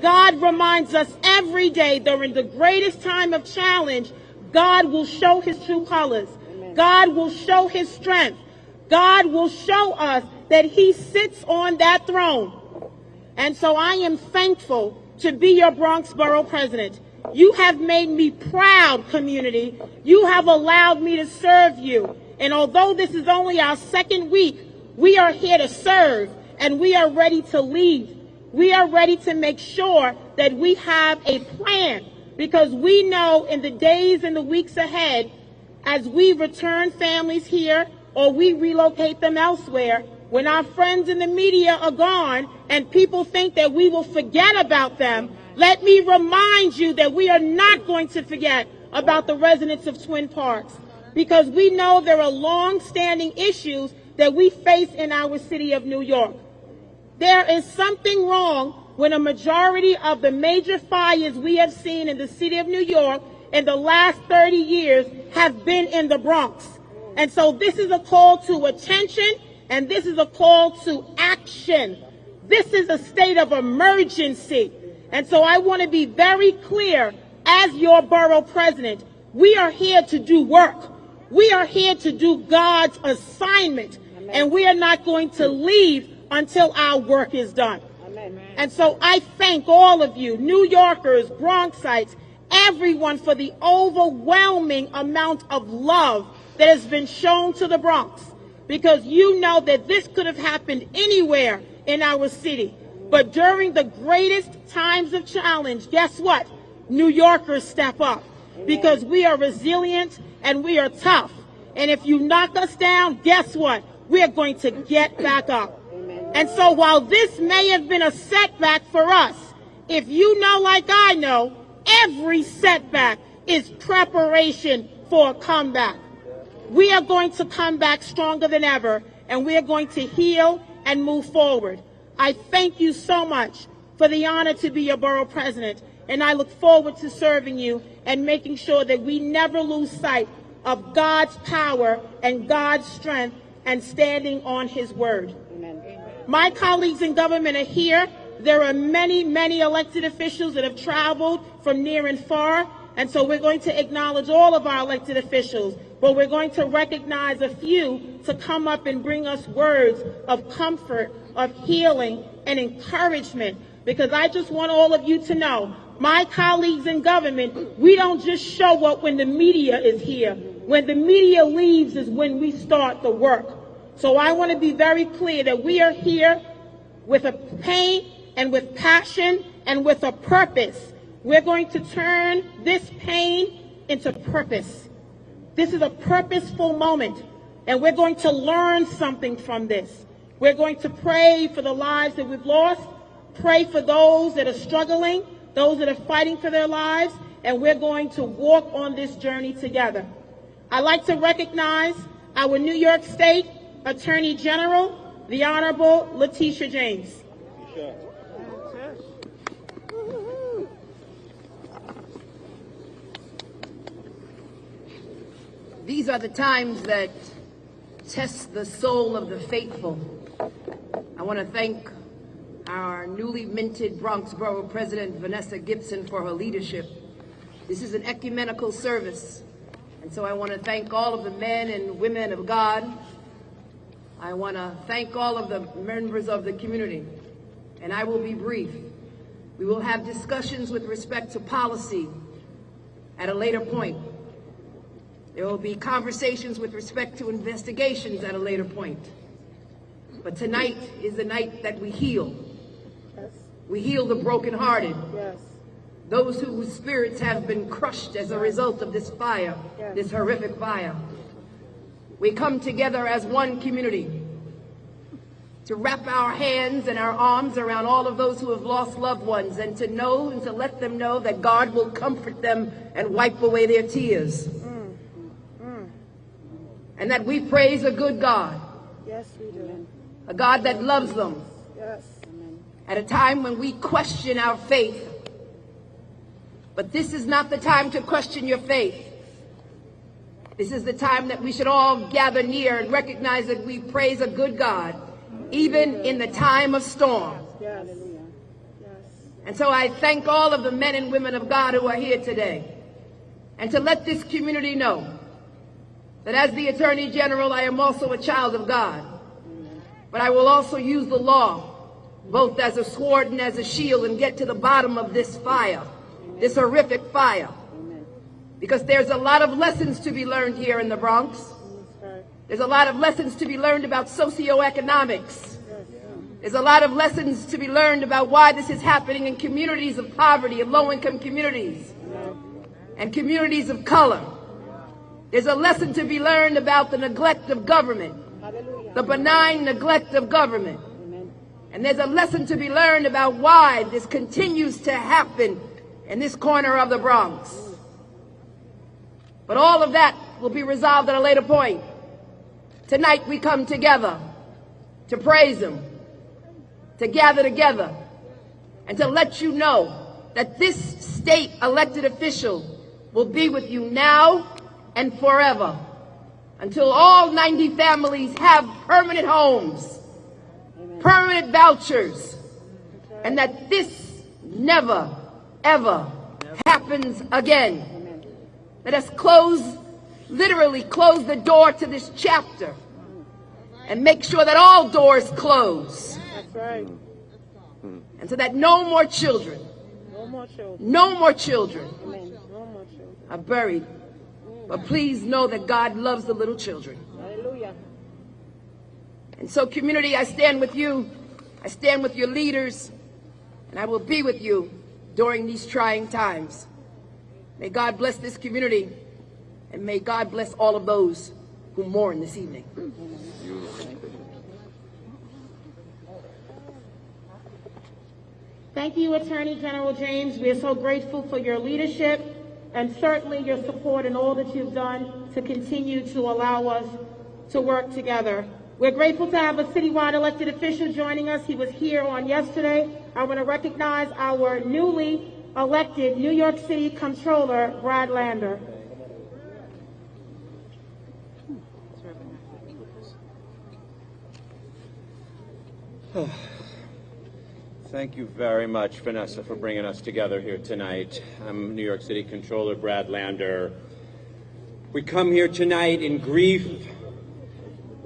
God reminds us every day during the greatest time of challenge, God will show His true colors. God will show His strength. God will show us that He sits on that throne. And so I am thankful to be your Bronx Borough President. You have made me proud, community. You have allowed me to serve you. And although this is only our second week, we are here to serve, and we are ready to lead. We are ready to make sure that we have a plan, because we know in the days and the weeks ahead, as we return families here or we relocate them elsewhere, when our friends in the media are gone and people think that we will forget about them, let me remind you that we are not going to forget about the residents of Twin Parks, because we know there are long-standing issues that we face in our city of New York. There is something wrong when a majority of the major fires we have seen in the city of New York in the last 30 years have been in the Bronx. And so this is a call to attention, and this is a call to action. This is a state of emergency. And so I want to be very clear, as your borough president, we are here to do work. We are here to do God's assignment, and we are not going to leave until our work is done. And so I thank all of you, New Yorkers, Bronxites, everyone, for the overwhelming amount of love that has been shown to the Bronx, because you know that this could have happened anywhere in our city. But during the greatest times of challenge, guess what? New Yorkers step up, because we are resilient and we are tough. And if you knock us down, guess what? We are going to get back up. And so while this may have been a setback for us, if you know like I know, every setback is preparation for a comeback. We are going to come back stronger than ever, and we are going to heal and move forward. I thank you so much for the honor to be your borough president, and I look forward to serving you and making sure that we never lose sight of God's power and God's strength and standing on His word. My colleagues in government are here. There are many, many elected officials that have traveled from near and far, and so we're going to acknowledge all of our elected officials, but we're going to recognize a few to come up and bring us words of comfort, of healing, and encouragement, because I just want all of you to know, my colleagues in government, we don't just show up when the media is here. When the media leaves is when we start the work. So I want to be very clear that we are here with a pain and with passion and with a purpose. We're going to turn this pain into purpose. This is a purposeful moment, and we're going to learn something from this. We're going to pray for the lives that we've lost. pray for those that are struggling, those that are fighting for their lives, and we're going to walk on this journey together. I'd like to recognize our New York State Attorney General, the Honorable Letitia James. These are the times that test the soul of the faithful. I want to thank our newly minted Bronx Borough President, Vanessa Gibson, for her leadership. This is an ecumenical service, and so I want to thank all of the men and women of God. I want to thank all of the members of the community, and I will be brief. We will have discussions with respect to policy at a later point. There will be conversations with respect to investigations at a later point. But tonight is the night that we heal. We heal the brokenhearted. Those whose spirits have been crushed as a result of this fire, this horrific fire. We come together as one community to wrap our hands and our arms around all of those who have lost loved ones, and to know and to let them know that God will comfort them and wipe away their tears. And that we praise a good God. Yes, we do. A God that loves them. Yes. At a time when we question our faith. But this is not the time to question your faith. This is the time that we should all gather near and recognize that we praise a good God, even in the time of storm. Yes. And so I thank all of the men and women of God who are here today. And to let this community know that as the Attorney General, I am also a child of God. But I will also use the law, both as a sword and as a shield, and get to the bottom of this fire, this horrific fire. Because there's a lot of lessons to be learned here in the Bronx. There's a lot of lessons to be learned about socioeconomics. There's a lot of lessons to be learned about why this is happening in communities of poverty and low-income communities and communities of color. There's a lesson to be learned about the neglect of government, the benign neglect of government. And there's a lesson to be learned about why this continues to happen in this corner of the Bronx. But all of that will be resolved at a later point. Tonight we come together to praise Him, to gather together, and to let you know that this state elected official will be with you now and forever, until all 90 families have permanent homes, permanent vouchers, and that this never, ever happens again. Let us literally close the door to this chapter and make sure that all doors close. That's right. And so that no more children, are buried. But please know that God loves the little children. Hallelujah. And so, community, I stand with you. I stand with your leaders. And I will be with you during these trying times. May God bless this community. And may God bless all of those who mourn this evening. Thank you, Attorney General James. We are so grateful for your leadership and certainly your support in all that you've done to continue to allow us to work together. We're grateful to have a citywide elected official joining us. He was here on yesterday. I want to recognize our newly elected New York City Comptroller, Brad Lander. Thank you very much, Vanessa, for bringing us together here tonight. I'm New York City Comptroller Brad Lander. We come here tonight in grief.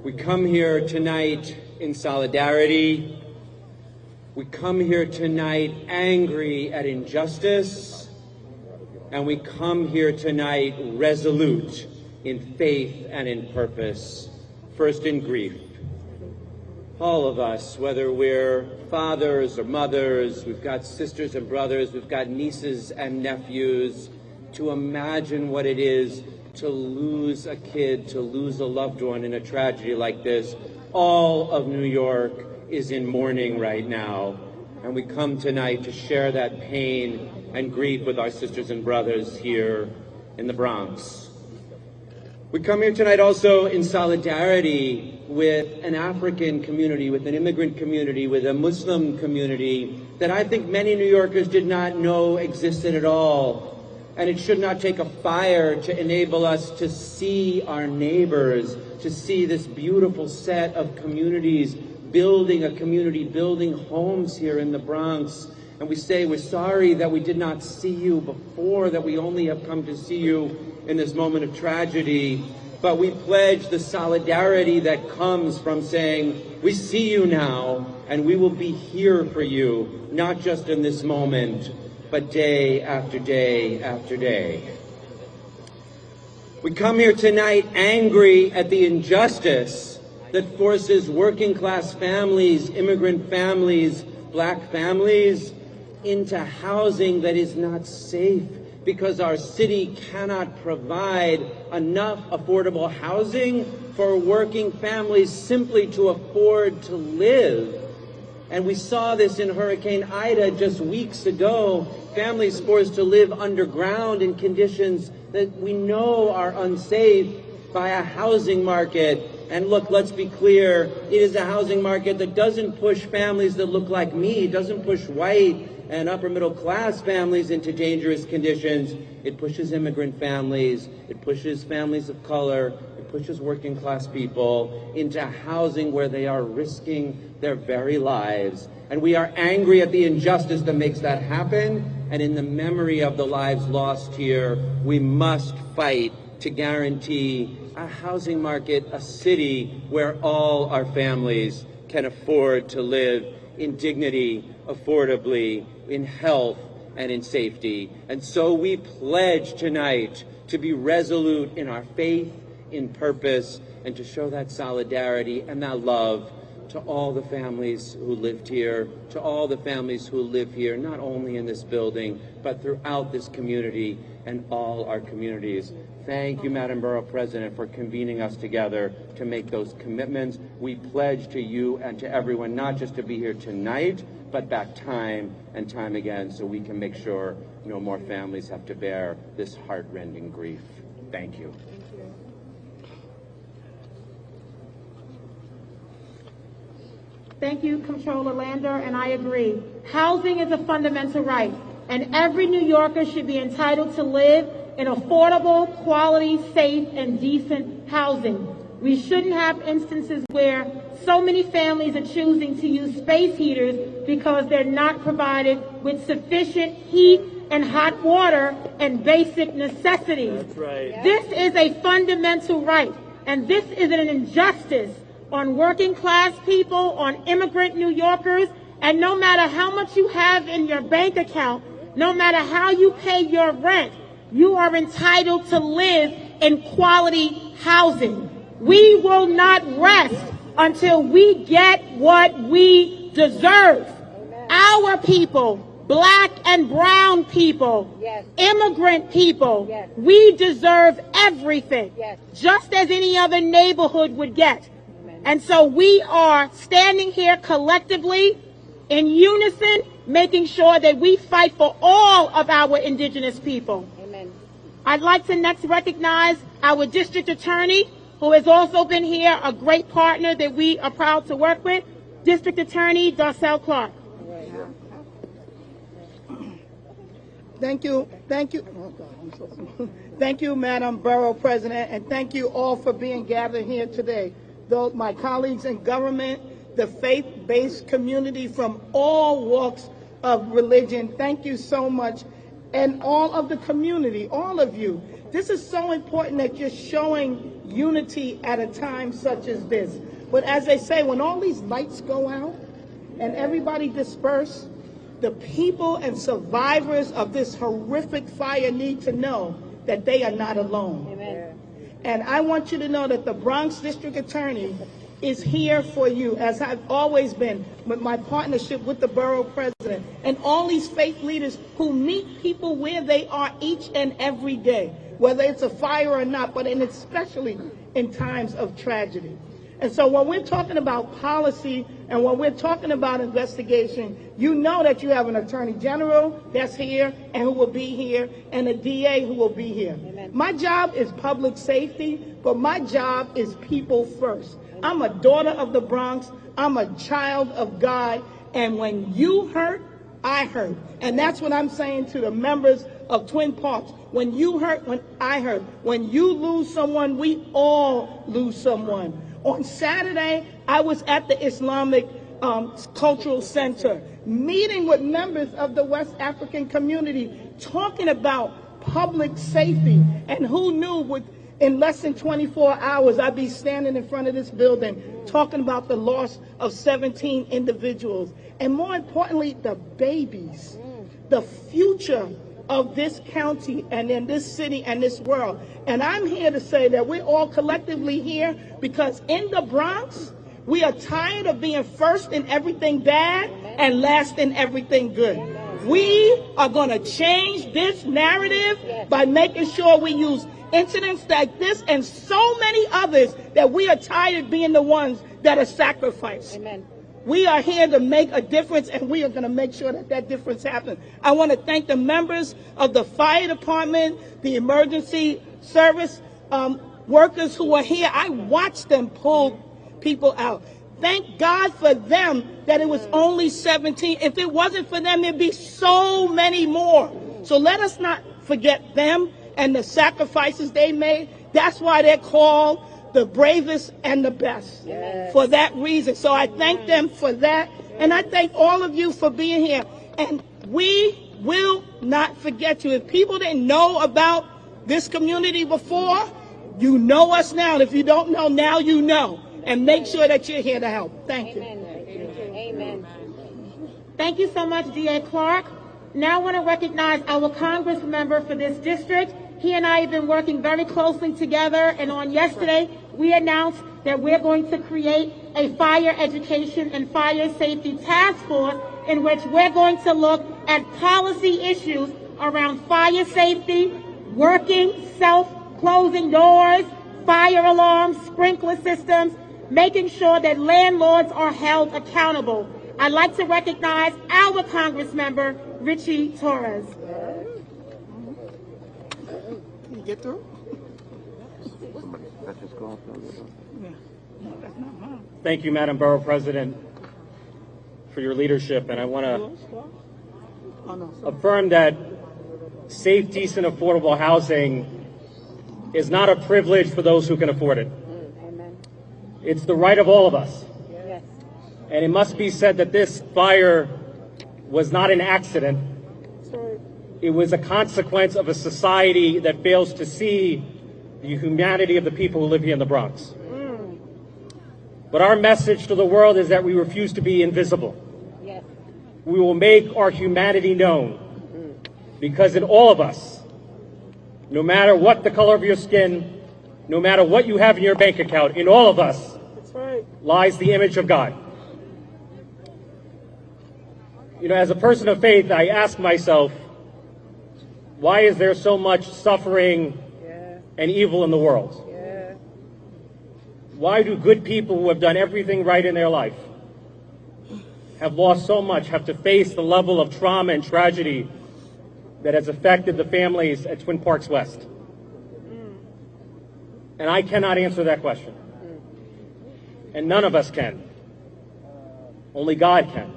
We come here tonight in solidarity. We come here tonight angry at injustice. And we come here tonight resolute in faith and in purpose. First in grief. All of us, whether we're fathers or mothers, we've got sisters and brothers, we've got nieces and nephews, to imagine what it is to lose a kid, to lose a loved one in a tragedy like this. All of New York is in mourning right now. And we come tonight to share that pain and grief with our sisters and brothers here in the Bronx. We come here tonight also in solidarity with an African community, with an immigrant community, with a Muslim community that I think many New Yorkers did not know existed at all. And it should not take a fire to enable us to see our neighbors, to see this beautiful set of communities building a community, building homes here in the Bronx. And we say we're sorry that we did not see you before, that we only have come to see you in this moment of tragedy. But we pledge the solidarity that comes from saying, we see you now, and we will be here for you, not just in this moment, but day after day after day. We come here tonight angry at the injustice that forces working class families, immigrant families, black families into housing that is not safe, because our city cannot provide enough affordable housing for working families simply to afford to live. And we saw this in Hurricane Ida just weeks ago, families forced to live underground in conditions that we know are unsafe by a housing market. And look, let's be clear, it is a housing market that doesn't push families that look like me, doesn't push white and upper middle class families into dangerous conditions. It pushes immigrant families, it pushes families of color, it pushes working class people into housing where they are risking their very lives. And we are angry at the injustice that makes that happen. And in the memory of the lives lost here, we must fight to guarantee a housing market, a city where all our families can afford to live in dignity, affordably, in health, and in safety. And so we pledge tonight to be resolute in our faith, in purpose, and to show that solidarity and that love to all the families who lived here, to all the families who live here, not only in this building, but throughout this community and all our communities. Thank you, Madam Borough President, for convening us together to make those commitments. We pledge to you and to everyone not just to be here tonight, but back time and time again so we can make sure no more families have to bear this heart-rending grief. Thank you. Thank you, Comptroller Lander, and I agree. Housing is a fundamental right, and every New Yorker should be entitled to live in affordable, quality, safe, and decent housing. We shouldn't have instances where so many families are choosing to use space heaters because they're not provided with sufficient heat and hot water and basic necessities. That's right. This is a fundamental right, and this is an injustice on working class people, on immigrant New Yorkers, and no matter how much you have in your bank account, no matter how you pay your rent, you are entitled to live in quality housing. We will not rest until we get what we deserve. Our people, black and brown people, immigrant people, we deserve everything, just as any other neighborhood would get. And so we are standing here collectively in unison, making sure that we fight for all of our indigenous people. Amen. I'd like to next recognize our district attorney, who has also been here, a great partner that we are proud to work with, District Attorney Darcel Clark. Thank you. Thank you, Madam Borough President, and thank you all for being gathered here today. Though my colleagues in government, the faith-based community from all walks of religion, thank you so much. And all of the community, all of you. This is so important that you're showing unity at a time such as this. But as they say, when all these lights go out and everybody disperse, the people and survivors of this horrific fire need to know that they are not alone. Amen. And I want you to know that the Bronx District Attorney is here for you, as I've always been, with my partnership with the Borough President and all these faith leaders who meet people where they are each and every day, whether it's a fire or not, but and especially in times of tragedy. And so when we're talking about policy and when we're talking about investigation, you know that you have an attorney general that's here and who will be here, and a DA who will be here. Amen. My job is public safety, but my job is people first. I'm a daughter of the Bronx. I'm a child of God. And when you hurt, I hurt. And that's what I'm saying to the members of Twin Parks. When you hurt, when I hurt. When you lose someone, we all lose someone. On Saturday, I was at the Islamic Cultural Center, meeting with members of the West African community, talking about public safety. And who knew in less than 24 hours, I'd be standing in front of this building talking about the loss of 17 individuals. And more importantly, the babies, the future of this county and in this city and this world. And I'm here to say that we're all collectively here because in the Bronx, we are tired of being first in everything bad and last in everything good. We are going to change this narrative by making sure we use incidents like this and so many others that we are tired of being the ones that are sacrificed. Amen. We are here to make a difference, and we are going to make sure that that difference happens. I want to thank the members of the fire department, the emergency service workers who are here. I watched them pull people out. Thank God for them that it was only 17. If it wasn't for them, there'd be so many more. So let us not forget them and the sacrifices they made. That's why they're called the bravest and the best, for that reason. So I thank them for that, and I thank all of you for being here. And we will not forget you. If people didn't know about this community before, you know us now. And if you don't know, now you know. And make sure that you're here to help. Thank you. Amen. Thank you so much, D.A. Clark. Now I want to recognize our Congress member for this district. He and I have been working very closely together, and on yesterday, we announced that we're going to create a fire education and fire safety task force in which we're going to look at policy issues around fire safety, working, self-closing doors, fire alarms, sprinkler systems, making sure that landlords are held accountable. I'd like to recognize our Congress member, Richie Torres. Can you get through? Thank you, Madam Borough President, for your leadership. And I want to affirm that safe, decent, affordable housing is not a privilege for those who can afford it. It's the right of all of us. And it must be said that this fire was not an accident. It was a consequence of a society that fails to see the humanity of the people who live here in the Bronx. But our message to the world is that we refuse to be invisible. We will make our humanity known, because in all of us, no matter what the color of your skin, no matter what you have in your bank account, in all of us lies the image of God. You know, as a person of faith, I ask myself, why is there so much suffering and evil in the world? Why do good people who have done everything right in their life have lost so much, have to face the level of trauma and tragedy that has affected the families at Twin Parks West? And I cannot answer that question. And none of us can. Only God can.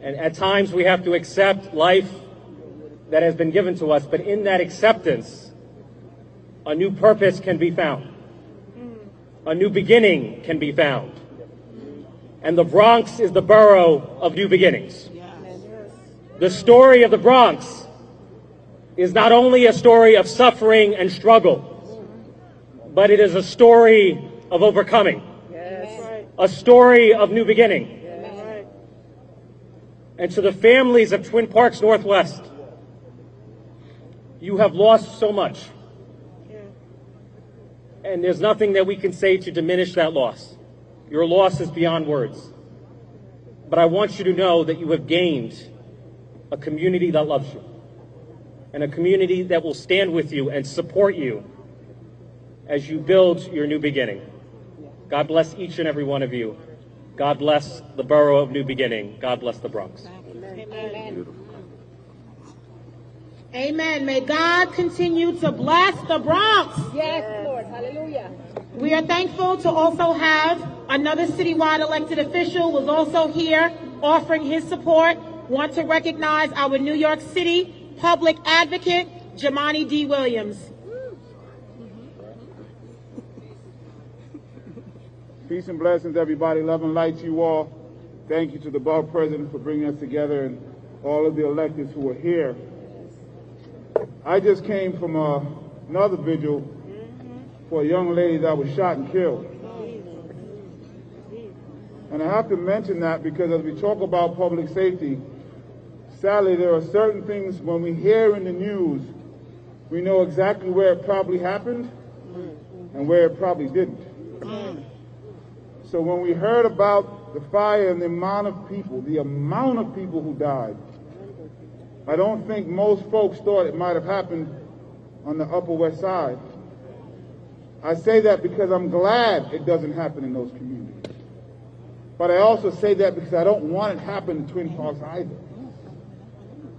And at times we have to accept life that has been given to us, but in that acceptance, a new purpose can be found. A new beginning can be found. And the Bronx is the borough of new beginnings. The story of the Bronx is not only a story of suffering and struggle, but it is a story of overcoming. A story of new beginning. And to the families of Twin Parks Northwest, you have lost so much. And there's nothing that we can say to diminish that loss. Your loss is beyond words. But I want you to know that you have gained a community that loves you, and a community that will stand with you and support you as you build your new beginning. God bless each and every one of you. God bless the borough of New Beginning. God bless the Bronx. Amen. Amen. May God continue to bless the Bronx. Yes, Lord. Hallelujah. We are thankful to also have another citywide elected official was also here offering his support. Want to recognize our New York City public advocate, Jamani D. Williams. Peace and blessings, everybody. Love and light to you all. Thank you to the borough president for bringing us together and all of the electeds who are here. I just came from another vigil for a young lady that was shot and killed. And I have to mention that because as we talk about public safety, sadly there are certain things when we hear in the news, we know exactly where it probably happened and where it probably didn't. So when we heard about the fire and the amount of people who died, I don't think most folks thought it might have happened on the Upper West Side. I say that because I'm glad it doesn't happen in those communities. But I also say that because I don't want it to happen in Twin Parks either.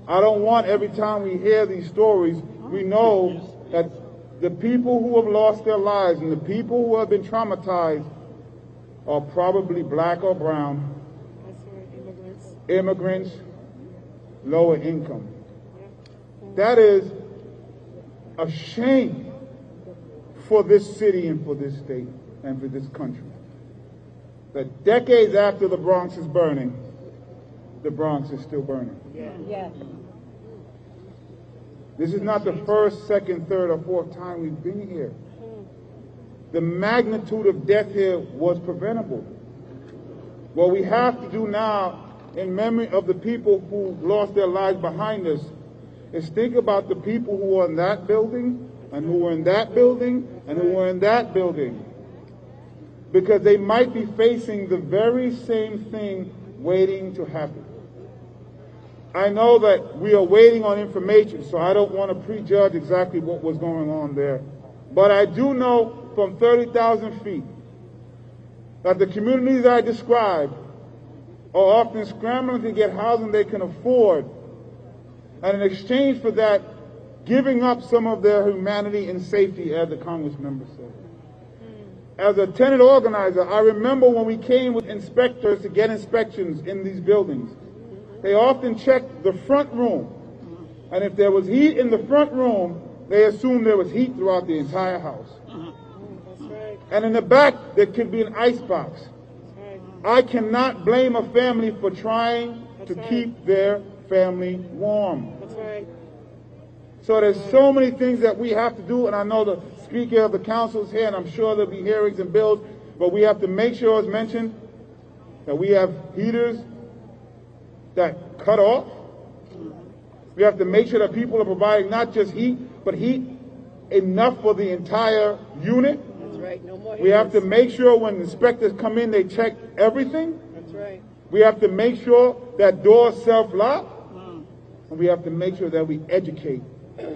I don't want every time we hear these stories, we know that the people who have lost their lives and the people who have been traumatized are probably black or brown, immigrants, lower income. That is a shame for this city and for this state and for this country. That decades after the Bronx is burning, the Bronx is still burning. Yeah. This is not the first, second, third, or fourth time we've been here. The magnitude of death here was preventable. What we have to do now, in memory of the people who lost their lives behind us, is think about the people who are in that building, and who were in that building, and who were in that building. Because they might be facing the very same thing waiting to happen. I know that we are waiting on information, so I don't want to prejudge exactly what was going on there. But I do know from 30,000 feet that the communities I described are often scrambling to get housing they can afford, and in exchange for that, giving up some of their humanity and safety, as the Congressmember said. As a tenant organizer, I remember when we came with inspectors to get inspections in these buildings. They often checked the front room, and if there was heat in the front room, they assumed there was heat throughout the entire house. And in the back, there could be an icebox. I cannot blame a family for trying to keep their family warm. So there's so many things that we have to do, and I know the Speaker of the Council is here, and I'm sure there'll be hearings and bills, but we have to make sure, as mentioned, that we have heaters that cut off. We have to make sure that people are providing not just heat, but heat enough for the entire unit. That's right. No more We have to make sure when inspectors come in, they check everything. That's right. We have to make sure that doors self-lock. And we have to make sure that we educate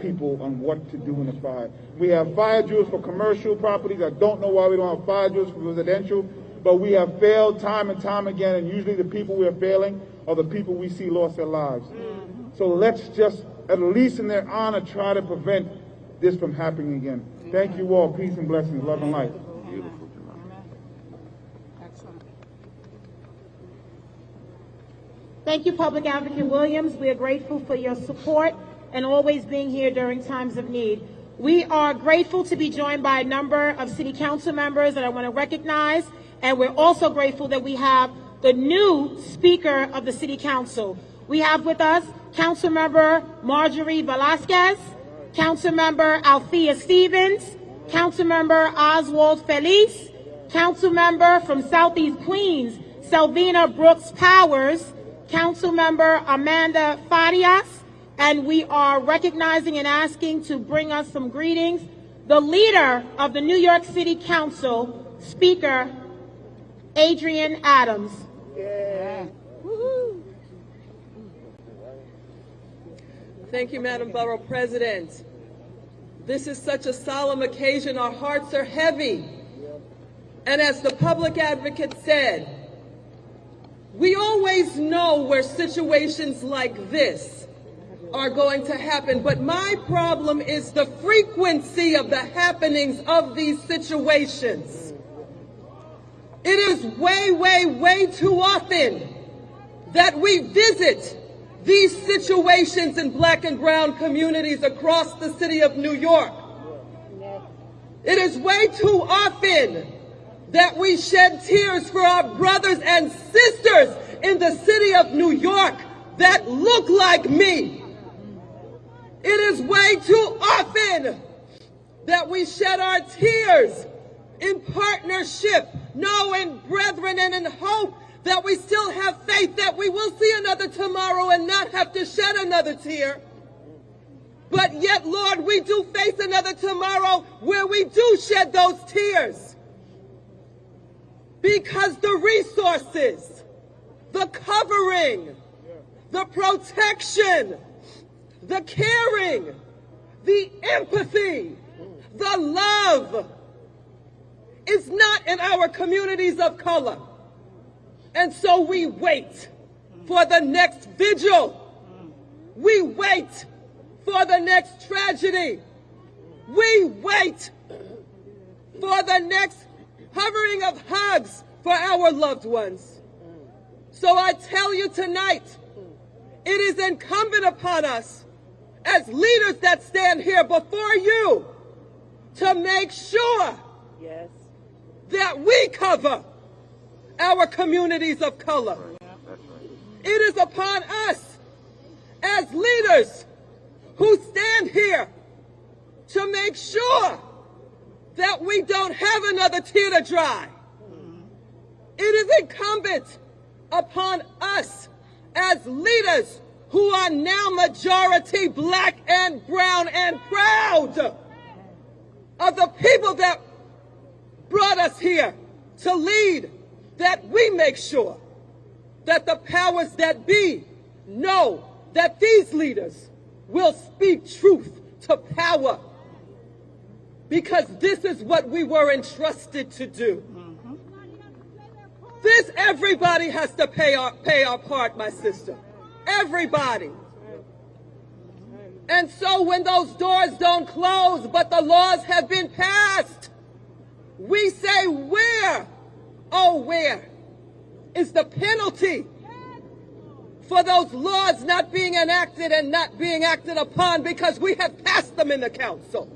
people on what to do in a fire. We have fire drills for commercial properties. I don't know why we don't have fire drills for residential, but we have failed time and time again, and usually the people we are failing are the people we see lost their lives. So let's just, at least in their honor, try to prevent this from happening again. Thank you all. Peace and blessings. Love and light. Thank you, Public Advocate Williams. We are grateful for your support and always being here during times of need. We are grateful to be joined by a number of City Council members that I want to recognize, and we're also grateful that we have the new Speaker of the City Council. We have with us Councilmember Marjorie Velasquez, Councilmember Althea Stevens, Councilmember Oswald Felice, Councilmember from Southeast Queens, Selvina Brooks Powers, Councilmember Amanda Farias, and we are recognizing and asking to bring us some greetings, the leader of the New York City Council, Speaker Adrian Adams. Yeah. Woo-hoo. Thank you, Madam Borough President. This is such a solemn occasion. Our hearts are heavy. And as the public advocate said, we always know where situations like this are going to happen. But my problem is the frequency of the happenings of these situations. It is way, way, way too often that we visit these situations in black and brown communities across the city of New York. It is way too often that we shed tears for our brothers and sisters in the city of New York that look like me. It is way too often that we shed our tears in partnership, knowing, brethren, and in hope that we still have faith that we will see another tomorrow and not have to shed another tear. But yet, Lord, we do face another tomorrow where we do shed those tears. Because the resources, the covering, the protection, the caring, the empathy, the love is not in our communities of color. And so we wait for the next vigil. We wait for the next tragedy. We wait for the next hovering of hugs for our loved ones. So I tell you tonight, it is incumbent upon us as leaders that stand here before you to make sure that we cover our communities of color. It is upon us as leaders who stand here to make sure that we don't have another tear to dry. It is incumbent upon us as leaders who are now majority black and brown and proud of the people that brought us here to lead, that we make sure that the powers that be know that these leaders will speak truth to power, because this is what we were entrusted to do. This, everybody has to pay our part, my sister. Everybody. And so when those doors don't close, but the laws have been passed, we say, where, oh, where is the penalty for those laws not being enacted and not being acted upon, because we have passed them in the council?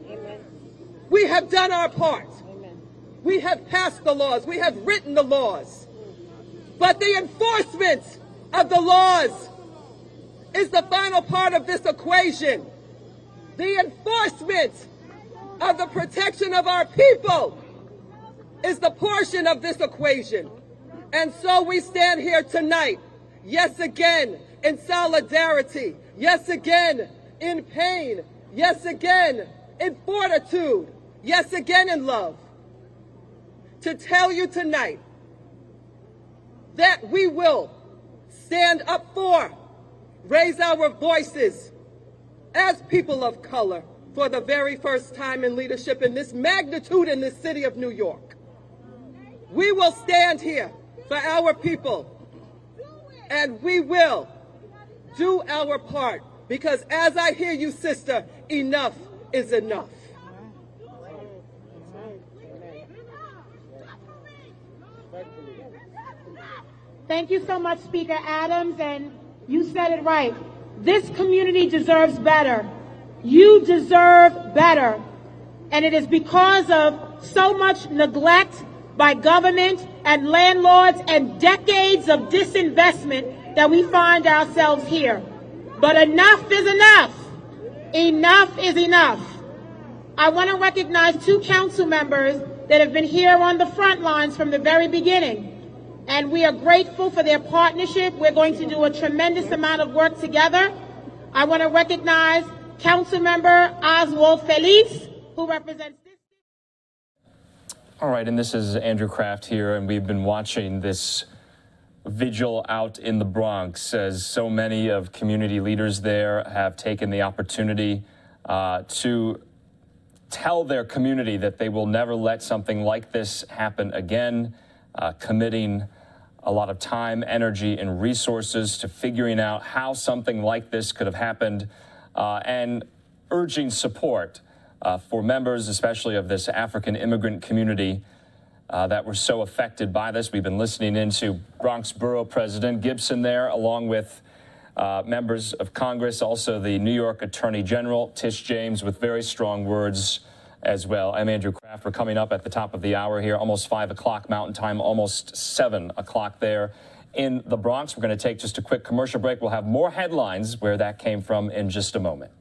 We have done our part. We have passed the laws. We have written the laws. But the enforcement of the laws is the final part of this equation. The enforcement of the protection of our people is the portion of this equation. And so we stand here tonight, yes again, in solidarity, yes again, in pain, yes again, in fortitude, yes again, in love, to tell you tonight that we will stand up for, raise our voices as people of color for the very first time in leadership in this magnitude in this city of New York. We will stand here for our people, and we will do our part, because as I hear you, sister, enough is enough. Thank you so much, Speaker Adams, and you said it right. This community deserves better. You deserve better. And it is because of so much neglect by government and landlords and decades of disinvestment that we find ourselves here. But enough is enough. Enough is enough. I want to recognize two council members that have been here on the front lines from the very beginning. And we are grateful for their partnership. We're going to do a tremendous amount of work together. I want to recognize Councilmember Oswald Feliz, who represents this. All right, and this is Andrew Kraft here, and we've been watching this vigil out in the Bronx as so many of community leaders there have taken the opportunity to tell their community that they will never let something like this happen again, committing a lot of time, energy, and resources to figuring out how something like this could have happened, and urging support for members, especially of this African immigrant community that were so affected by this. We've been listening into Bronx Borough President Gibson there, along with members of Congress, also the New York Attorney General, Tish James, with very strong words as well. I'm Andrew Kraft. We're coming up at the top of the hour here, almost 5 o'clock Mountain Time, almost 7 o'clock there in the Bronx. We're going to take just a quick commercial break. We'll have more headlines where that came from in just a moment.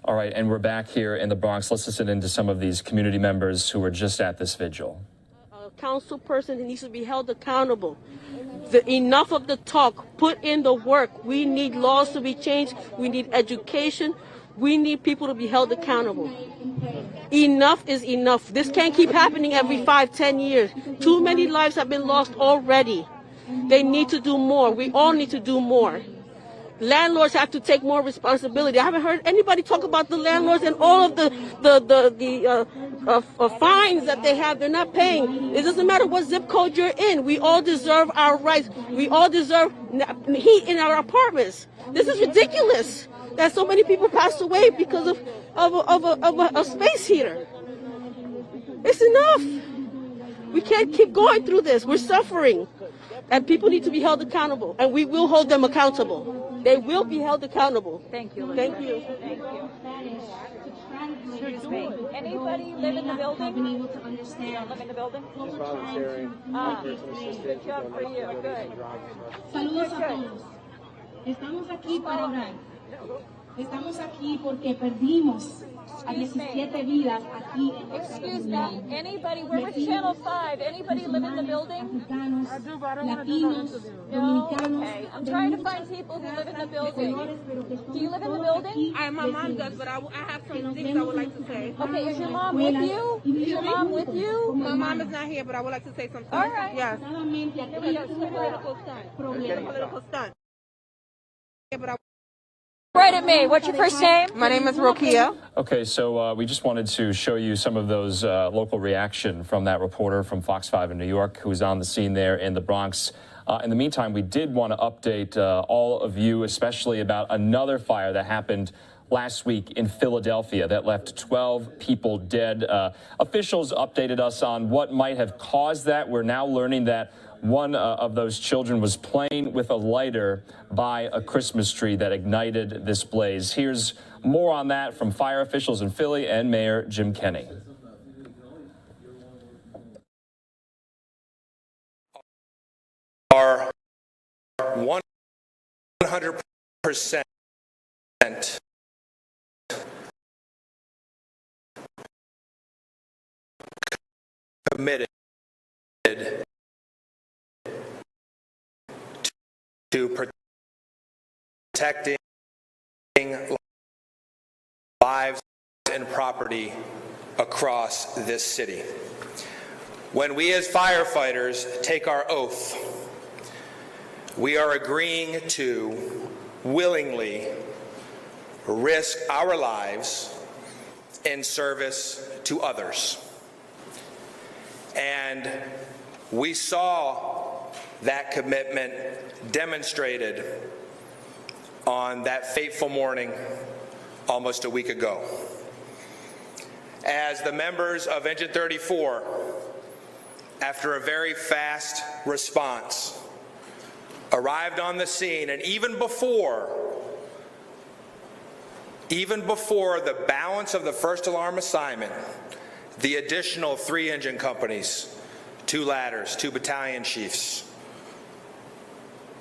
All right, and we're back here in the Bronx. Let's listen into some of these community members who were just at this vigil. A council person needs to be held accountable. Enough of the talk. Put in the work. We need laws to be changed. We need education. We need people to be held accountable. Enough is enough. This can't keep happening every 5-10 years. Too many lives have been lost already. They need to do more. We all need to do more. Landlords have to take more responsibility. I haven't heard anybody talk about the landlords and all of the fines that they have. They're not paying. It doesn't matter what zip code you're in. We all deserve our rights. We all deserve heat in our apartments. This is ridiculous that so many people passed away because of a space heater. It's enough. We can't keep going through this. We're suffering. And people need to be held accountable. And we will hold them accountable. They will be held accountable. Thank you. Thank you. Thank you. Excuse me. Anybody live in the building? You don't live in the building? Good job for you. Good. Saludos a todos. Estamos aquí para orar. Estamos aquí porque perdimos a 17 vidas aquí en nuestra comunidad. Excuse me, anybody, we're with Channel 5, anybody live in the building? Latinos, dominicanos. Okay, I'm trying to find people who live in the building. Do you live in the building? My mom does, but I have some things I would like to say. Okay, is your mom with you? Is your mom with you? My mom is not here, but I would like to say something. All right. Yes. Political stunt. Right at me. What's your first name? My name is Rokia. Okay, so we just wanted to show you some of those local reaction from that reporter from Fox 5 in New York who's on the scene there in the Bronx. In the meantime, we did want to update all of you, especially about another fire that happened last week in Philadelphia that left 12 people dead. Officials updated us on what might have caused that. We're now learning that one of those children was playing with a lighter by a Christmas tree that ignited this blaze. Here's more on that from fire officials in Philly and Mayor Jim Kenney. Are 100% committed to protecting lives and property across this city. When we as firefighters take our oath, we are agreeing to willingly risk our lives in service to others. And we saw that commitment demonstrated on that fateful morning almost a week ago. As the members of Engine 34, after a very fast response, arrived on the scene, and even before the balance of the first alarm assignment, the additional 3 engine companies, 2 ladders, 2 battalion chiefs,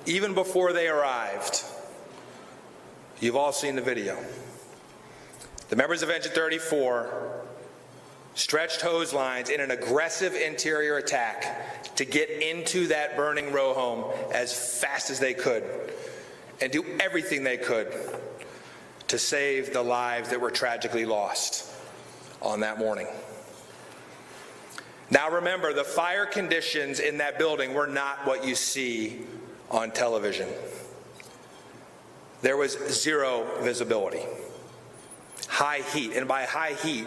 even before they arrived, you've all seen the video. The members of Engine 34 stretched hose lines in an aggressive interior attack to get into that burning row home as fast as they could and do everything they could to save the lives that were tragically lost on that morning. Now remember, the fire conditions in that building were not what you see on television. There was 0 visibility. High heat, and by high heat,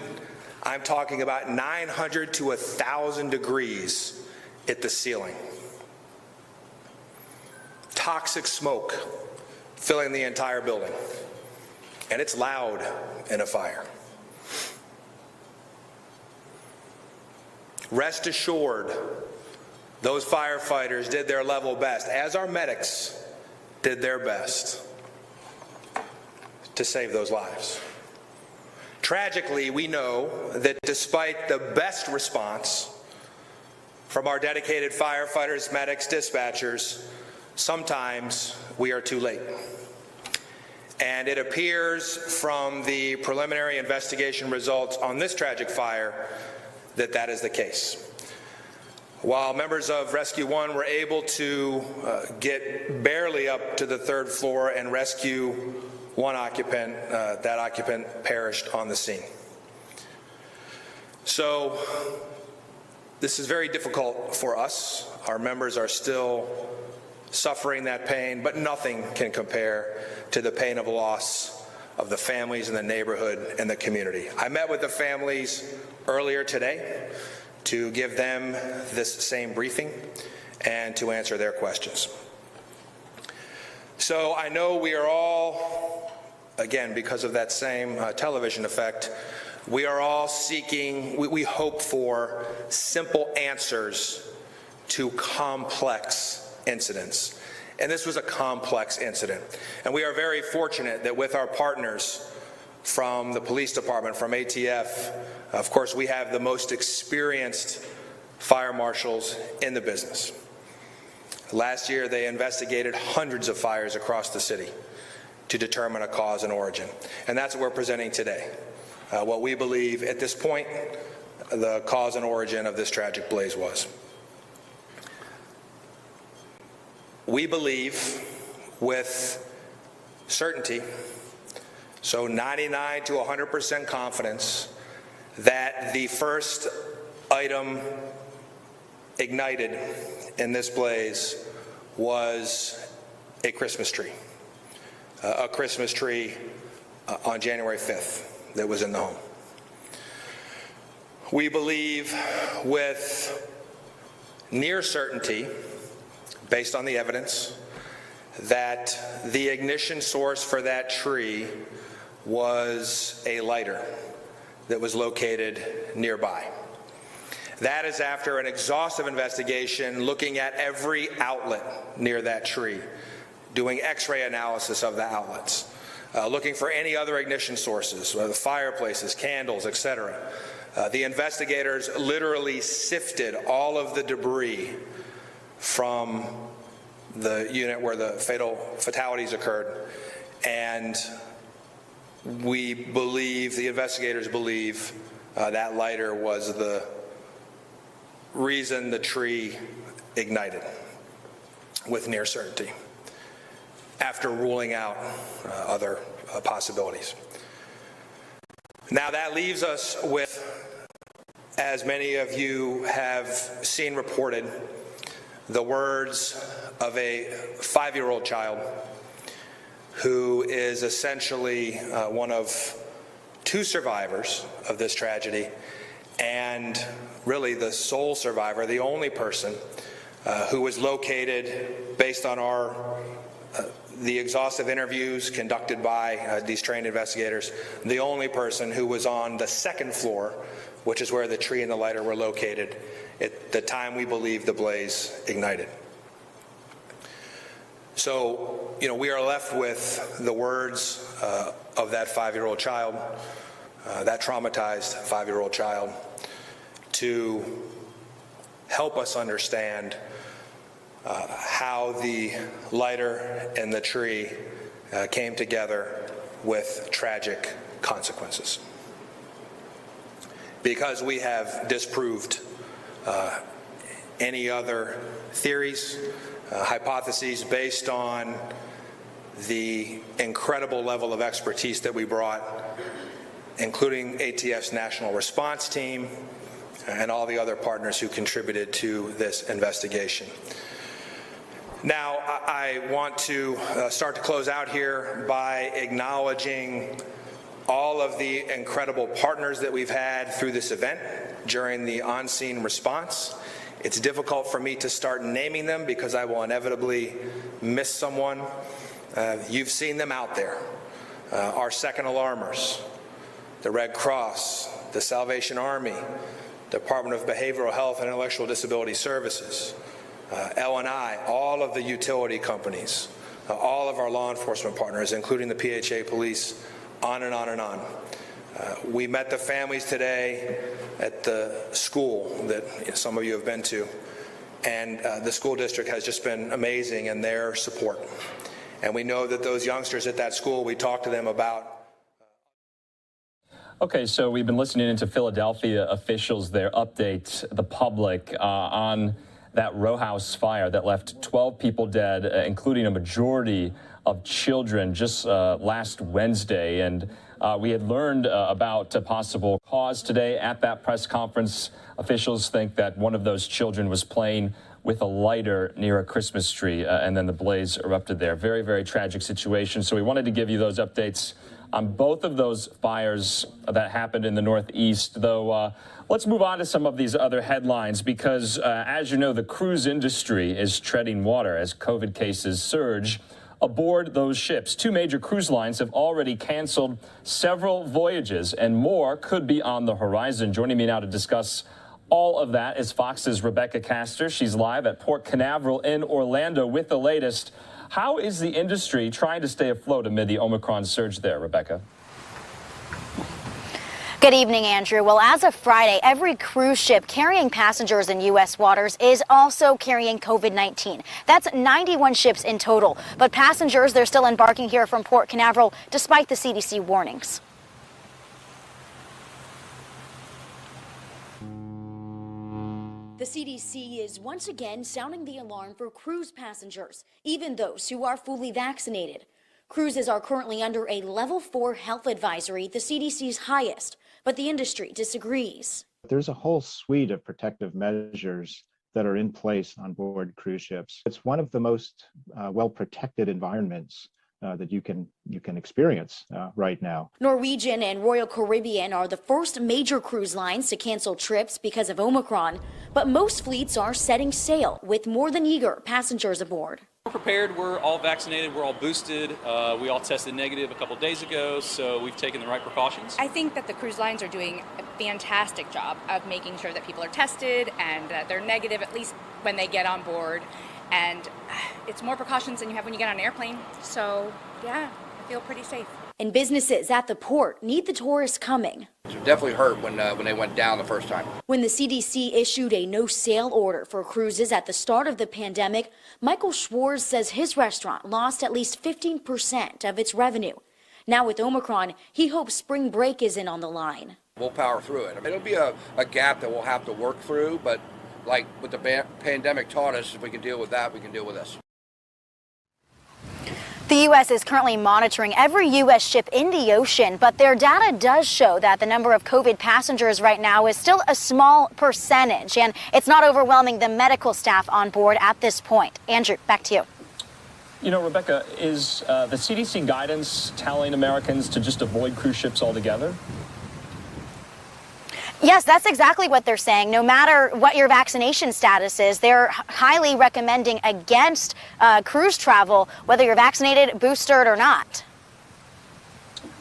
I'm talking about 900 to 1,000 degrees at the ceiling. Toxic smoke filling the entire building. And it's loud in a fire. Rest assured, those firefighters did their level best, as our medics did their best to save those lives. Tragically, we know that despite the best response from our dedicated firefighters, medics, dispatchers, sometimes we are too late. And it appears from the preliminary investigation results on this tragic fire that that is the case. While members of Rescue 1 were able to get barely up to the 3rd floor and rescue one occupant, that occupant perished on the scene. So this is very difficult for us. Our members are still suffering that pain, but nothing can compare to the pain of loss of the families in the neighborhood and the community. I met with the families earlier today to give them this same briefing and to answer their questions. So I know we are all, again, because of that same television effect, we are all seeking, we hope for simple answers to complex incidents. And this was a complex incident. And we are very fortunate that with our partners from the police department, from ATF, of course, we have the most experienced fire marshals in the business. Last year, they investigated hundreds of fires across the city to determine a cause and origin. And that's what we're presenting today. What we believe at this point, the cause and origin of this tragic blaze was. We believe with certainty, so 99 to 100% confidence, that the first item ignited in this blaze was a Christmas tree. A Christmas tree on January 5th that was in the home. We believe with near certainty, based on the evidence, that the ignition source for that tree was a lighter that was located nearby. That is after an exhaustive investigation looking at every outlet near that tree, doing X-ray analysis of the outlets, looking for any other ignition sources, fireplaces, candles, etc. The investigators literally sifted all of the debris from the unit where the fatalities occurred, and we believe, the investigators believe, that lighter was the reason the tree ignited with near certainty, after ruling out other possibilities. Now that leaves us with, as many of you have seen reported, the words of a 5-year-old child who is essentially one of 2 survivors of this tragedy, and really the sole survivor, the only person who was located, based on the exhaustive interviews conducted by these trained investigators, the only person who was on the 2nd floor, which is where the tree and the lighter were located at the time we believe the blaze ignited. So, we are left with the words of that 5-year-old child, that traumatized 5-year-old child, to help us understand how the lighter and the tree came together with tragic consequences. Because we have disproved any other theories, hypotheses based on the incredible level of expertise that we brought, including ATF's National Response Team and all the other partners who contributed to this investigation. Now, I want to start to close out here by acknowledging all of the incredible partners that we've had through this event during the on-scene response. It's difficult for me to start naming them because I will inevitably miss someone. You've seen them out there. Our second alarmers, the Red Cross, the Salvation Army, Department of Behavioral Health and Intellectual Disability Services, L&I, all of the utility companies, all of our law enforcement partners, including the PHA police, on and on and on. We met the families today at the school that some of you have been to, and the school district has just been amazing in their support. And we know that those youngsters at that school, we talked to them about. Okay, so we've been listening into Philadelphia officials there update the public on that row house fire that left 12 people dead, including a majority of children, just last Wednesday. And we had learned about a possible cause today at that press conference. Officials think that one of those children was playing with a lighter near a Christmas tree, and then the blaze erupted there. Very, very tragic situation. So we wanted to give you those updates on both of those fires that happened in the Northeast, though. Let's move on to some of these other headlines because, as you know, the cruise industry is treading water as COVID cases surge aboard those ships. 2 major cruise lines have already canceled several voyages, and more could be on the horizon. Joining me now to discuss all of that is Fox's Rebecca Castor. She's live at Port Canaveral in Orlando with the latest. How is the industry trying to stay afloat amid the Omicron surge there, Rebecca? Good evening, Andrew. Well, as of Friday, every cruise ship carrying passengers in U.S. waters is also carrying COVID-19. That's 91 ships in total. But passengers, they're still embarking here from Port Canaveral despite the CDC warnings. The CDC is once again sounding the alarm for cruise passengers, even those who are fully vaccinated. Cruises are currently under a level 4 health advisory, the CDC's highest, but the industry disagrees. There's a whole suite of protective measures that are in place on board cruise ships. It's one of the most well-protected environments that you can experience right now. Norwegian and Royal Caribbean are the first major cruise lines to cancel trips because of Omicron, but most fleets are setting sail with more than eager passengers aboard. We're prepared, we're all vaccinated, we're all boosted. We all tested negative a couple days ago, so we've taken the right precautions. I think that the cruise lines are doing fantastic job of making sure that people are tested and that they're negative, at least when they get on board. And it's more precautions than you have when you get on an airplane. So, yeah, I feel pretty safe. And businesses at the port need the tourists coming. It definitely hurt when they went down the first time. When the CDC issued a no-sail order for cruises at the start of the pandemic, Michael Schwartz says his restaurant lost at least 15% of its revenue. Now with Omicron, he hopes spring break isn't on the line. We'll power through it. It'll be a gap that we'll have to work through, but like what the pandemic taught us, if we can deal with that, we can deal with this. The U.S. is currently monitoring every U.S. ship in the ocean, but their data does show that the number of COVID passengers right now is still a small percentage, and it's not overwhelming the medical staff on board at this point. Andrew, back to you. You know, Rebecca, is the CDC guidance telling Americans to just avoid cruise ships altogether? Yes, that's exactly what they're saying. No matter what your vaccination status is, they're highly recommending against cruise travel, whether you're vaccinated, boosted, or not.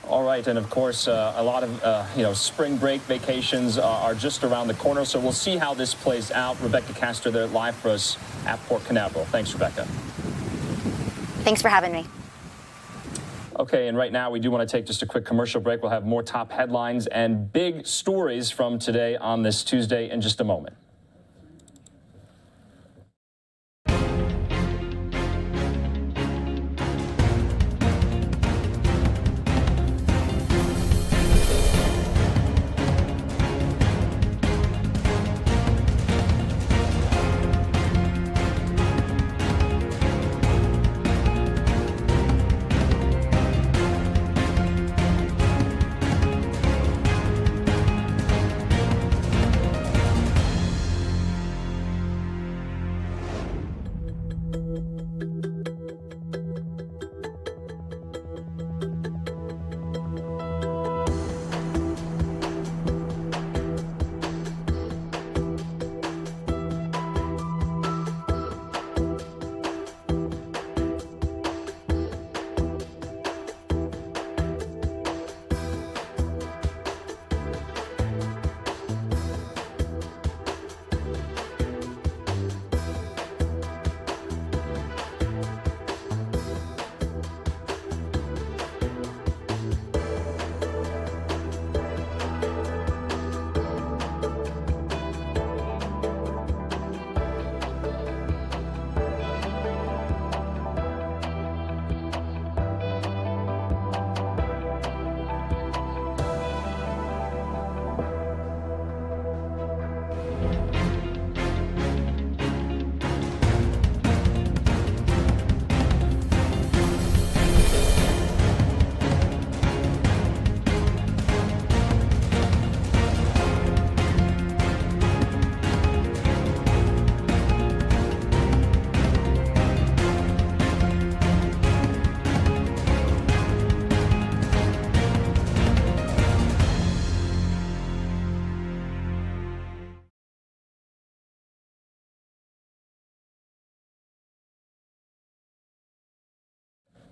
All right, and of course, a lot of spring break vacations are just around the corner, so we'll see how this plays out. Rebecca Castro there live for us at Port Canaveral. Thanks, Rebecca. Thanks for having me. Okay, and right now we do want to take just a quick commercial break. We'll have more top headlines and big stories from today on this Tuesday in just a moment.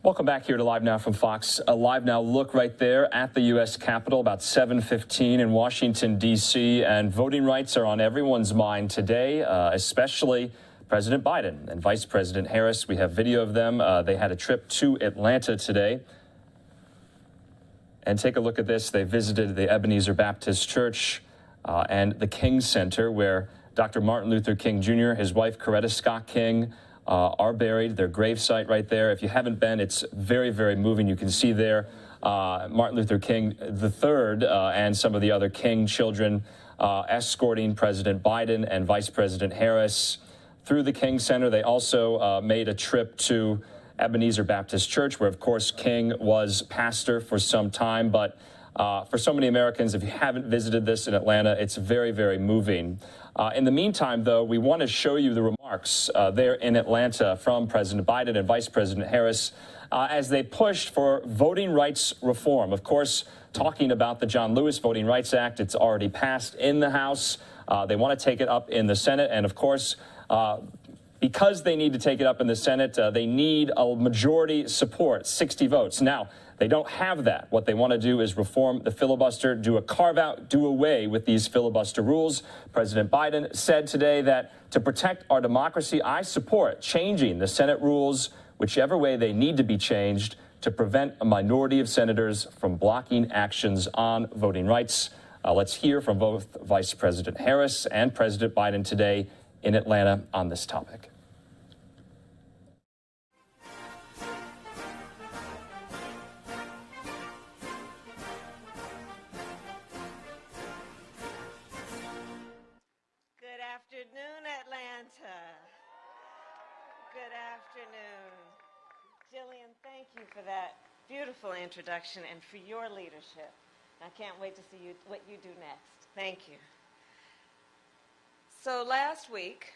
Welcome back here to Live Now from Fox. A Live Now look right there at the U.S. Capitol, about 7:15 in Washington, D.C., and voting rights are on everyone's mind today, especially President Biden and Vice President Harris. We have video of them. They had a trip to Atlanta today. And take a look at this. They visited the Ebenezer Baptist Church and the King Center, where Dr. Martin Luther King Jr., his wife, Coretta Scott King, are buried. Their gravesite right there. If you haven't been, it's very, very moving. You can see there Martin Luther King III and some of the other King children escorting President Biden and Vice President Harris through the King Center. They also made a trip to Ebenezer Baptist Church, where, of course, King was pastor for some time. But for so many Americans, if you haven't visited this in Atlanta, it's very, very moving. In the meantime, though, we want to show you the remarks there in Atlanta from President Biden and Vice President Harris as they pushed for voting rights reform. Of course, talking about the John Lewis Voting Rights Act. It's already passed in the House. They want to take it up in the Senate. And, of course, because they need to take it up in the Senate, they need a majority support, 60 votes. Now, they don't have that. What they want to do is reform the filibuster, do a carve-out, do away with these filibuster rules. President Biden said today that to protect our democracy, I support changing the Senate rules, whichever way they need to be changed, to prevent a minority of senators from blocking actions on voting rights. Let's hear from both Vice President Harris and President Biden today in Atlanta on this topic. Good afternoon, Atlanta. Good afternoon. Jillian, thank you for that beautiful introduction and for your leadership. I can't wait to see what you do next. Thank you. So last week,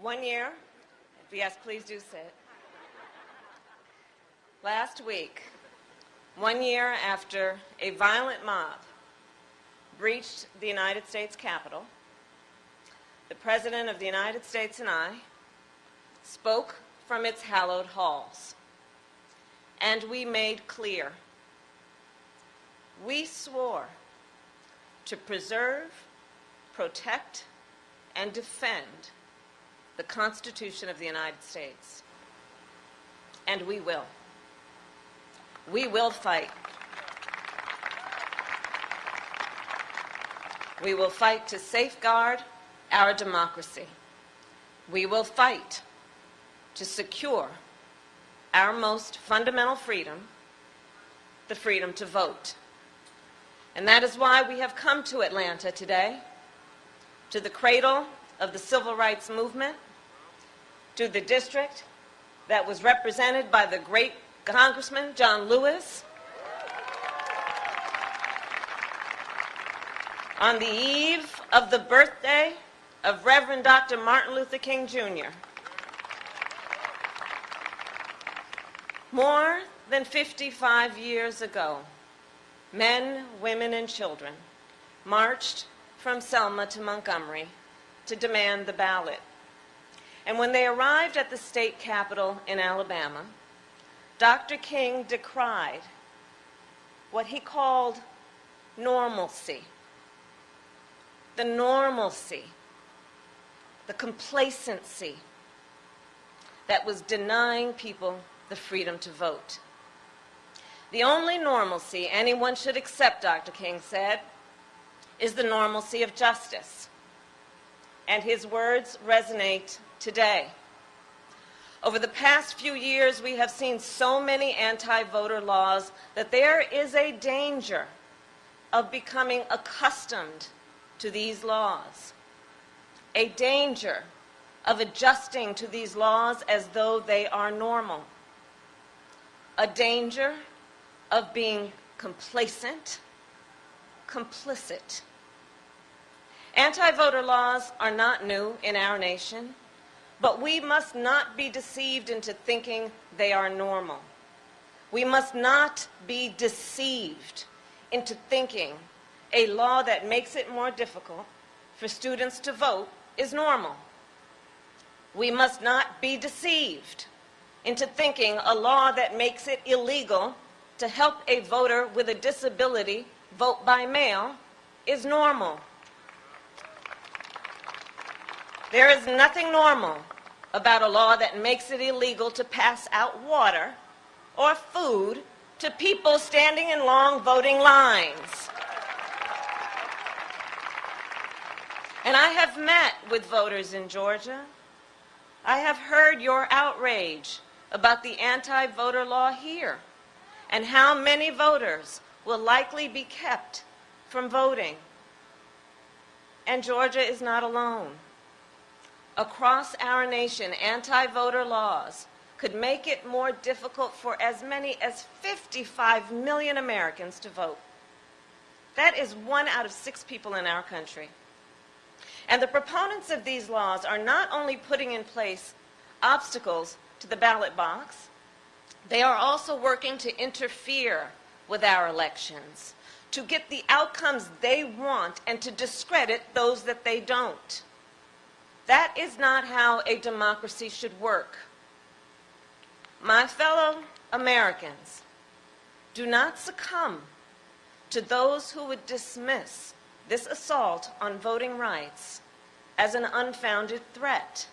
1 year, yes, please do sit. Last week, 1 year after a violent mob breached the United States Capitol, the President of the United States and I spoke from its hallowed halls, and we made clear, we swore to preserve, protect, and defend the Constitution of the United States. And we will. We will fight. We will fight to safeguard our democracy. We will fight to secure our most fundamental freedom, the freedom to vote. And that is why we have come to Atlanta today, to the cradle of the civil rights movement, to the district that was represented by the great Congressman John Lewis, on the eve of the birthday of Reverend Dr. Martin Luther King Jr. More than 55 years ago, men, women, and children marched from Selma to Montgomery to demand the ballot. And when they arrived at the state capitol in Alabama, Dr. King decried what he called normalcy. The normalcy, the complacency that was denying people the freedom to vote. The only normalcy anyone should accept, Dr. King said, is the normalcy of justice. And his words resonate today. Over the past few years, we have seen so many anti-voter laws that there is a danger of becoming accustomed to these laws, a danger of adjusting to these laws as though they are normal, a danger of being complacent, complicit. Anti-voter laws are not new in our nation, but we must not be deceived into thinking they are normal. We must not be deceived into thinking a law that makes it more difficult for students to vote is normal. We must not be deceived into thinking a law that makes it illegal to help a voter with a disability vote by mail is normal. There is nothing normal about a law that makes it illegal to pass out water or food to people standing in long voting lines. And I have met with voters in Georgia. I have heard your outrage about the anti-voter law here and how many voters will likely be kept from voting. And Georgia is not alone. Across our nation, anti-voter laws could make it more difficult for as many as 55 million Americans to vote. That is 1 out of 6 people in our country. And the proponents of these laws are not only putting in place obstacles to the ballot box, they are also working to interfere with our elections, to get the outcomes they want and to discredit those that they don't. That is not how a democracy should work. My fellow Americans, do not succumb to those who would dismiss this assault on voting rights as an unfounded threat,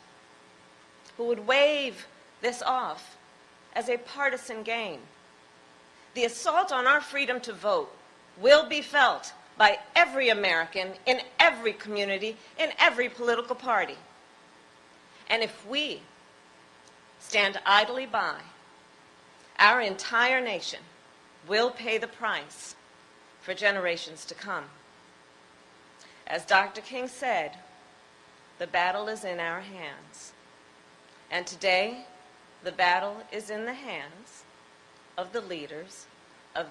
who would wave this off as a partisan game. The assault on our freedom to vote will be felt by every American, in every community, in every political party. And if we stand idly by, our entire nation will pay the price for generations to come. As Dr. King said, the battle is in our hands. And today, the battle is in the hands of the leaders of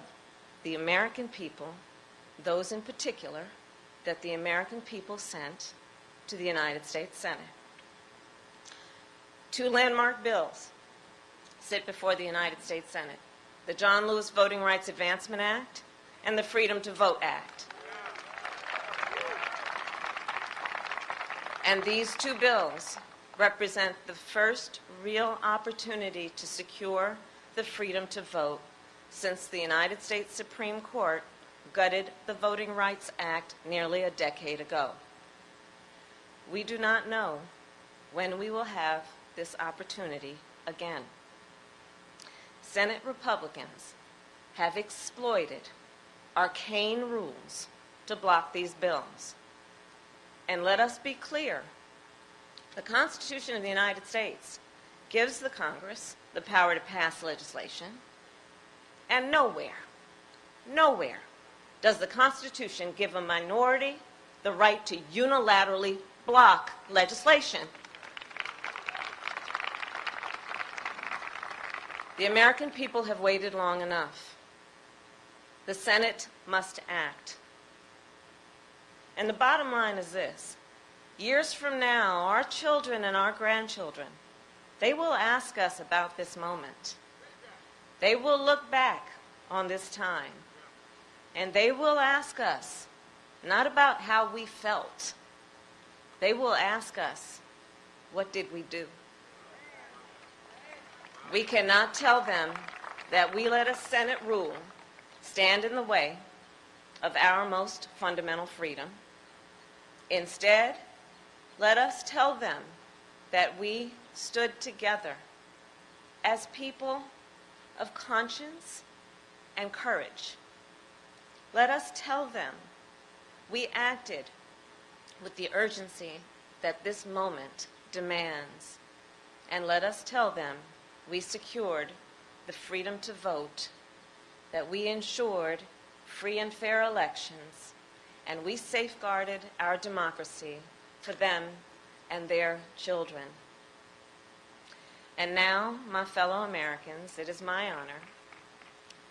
the American people, those in particular that the American people sent to the United States Senate. Two landmark bills sit before the United States Senate: the John Lewis Voting Rights Advancement Act and the Freedom to Vote Act. And these two bills represent the first real opportunity to secure the freedom to vote since the United States Supreme Court gutted the Voting Rights Act nearly a decade ago. We do not know when we will have this opportunity again. Senate Republicans have exploited arcane rules to block these bills. And let us be clear, the Constitution of the United States gives the Congress the power to pass legislation, and nowhere does the Constitution give a minority the right to unilaterally block legislation. The American people have waited long enough. The Senate must act. And the bottom line is this: years from now, our children and our grandchildren, they will ask us about this moment. They will look back on this time, and they will ask us not about how we felt. They will ask us, what did we do? We cannot tell them that we let a Senate rule stand in the way of our most fundamental freedom. Instead, let us tell them that we stood together as people of conscience and courage. Let us tell them we acted with the urgency that this moment demands. And let us tell them we secured the freedom to vote, that we ensured free and fair elections, and we safeguarded our democracy for them and their children. And now, my fellow Americans, it is my honor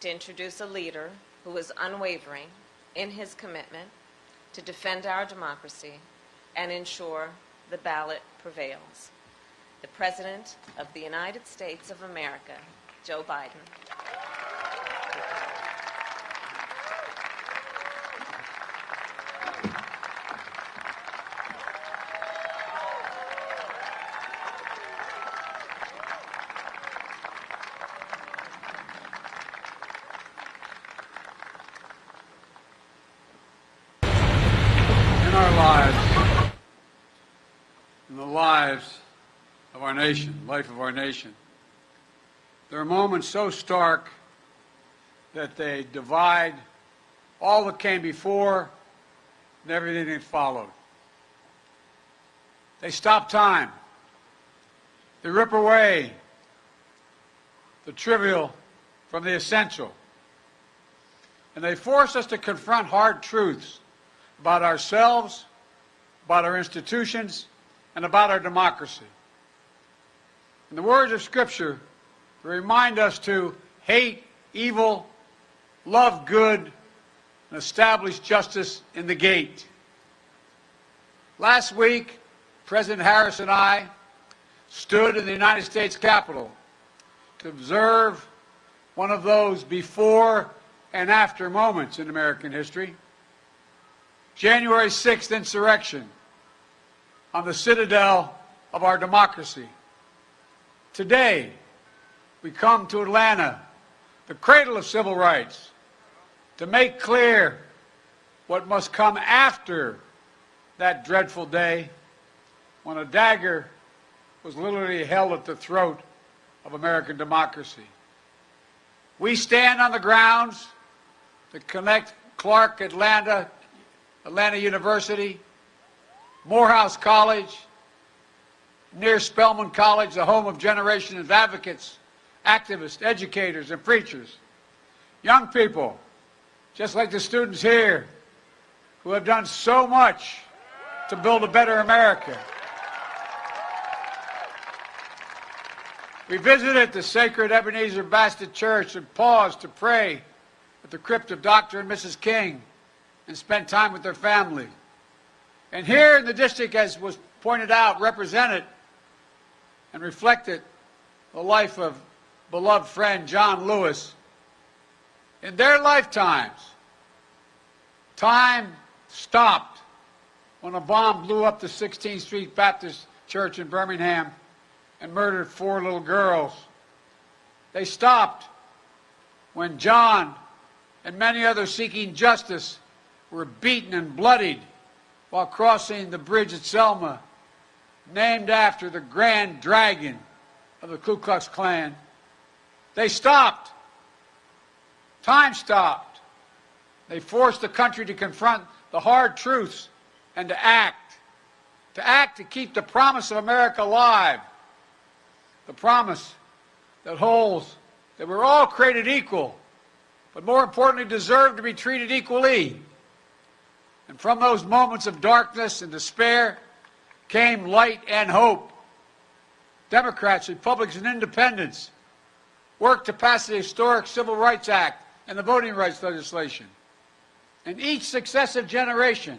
to introduce a leader who is unwavering in his commitment to defend our democracy and ensure the ballot prevails. The President of the United States of America, Joe Biden. In our lives, in the lives of our nation, life of our nation, there are moments so stark that they divide all that came before and everything that followed. They stop time. They rip away the trivial from the essential. And they force us to confront hard truths about ourselves, about our institutions, and about our democracy. And the words of Scripture remind us to hate evil, love good, and establish justice in the gate. Last week, President Harris and I stood in the United States Capitol to observe one of those before and after moments in American history. January 6th insurrection, on the citadel of our democracy. Today, we come to Atlanta, the cradle of civil rights, to make clear what must come after that dreadful day when a dagger was literally held at the throat of American democracy. We stand on the grounds that connect Clark Atlanta University, Morehouse College, near Spelman College, the home of generations of advocates, activists, educators, and preachers. Young people, just like the students here, who have done so much to build a better America. We visited the sacred Ebenezer Baptist Church and paused to pray at the crypt of Dr. and Mrs. King and spent time with their family. And here in the district, as was pointed out, represented and reflected the life of beloved friend John Lewis. In their lifetimes, time stopped when a bomb blew up the 16th Street Baptist Church in Birmingham and murdered 4 little girls. They stopped when John and many others seeking justice were beaten and bloodied while crossing the bridge at Selma, named after the Grand Dragon of the Ku Klux Klan. They stopped. Time stopped. They forced the country to confront the hard truths and to act to keep the promise of America alive, the promise that holds that we're all created equal, but more importantly, deserve to be treated equally. And from those moments of darkness and despair came light and hope. Democrats, Republicans, and Independents worked to pass the historic Civil Rights Act and the voting rights legislation. And each successive generation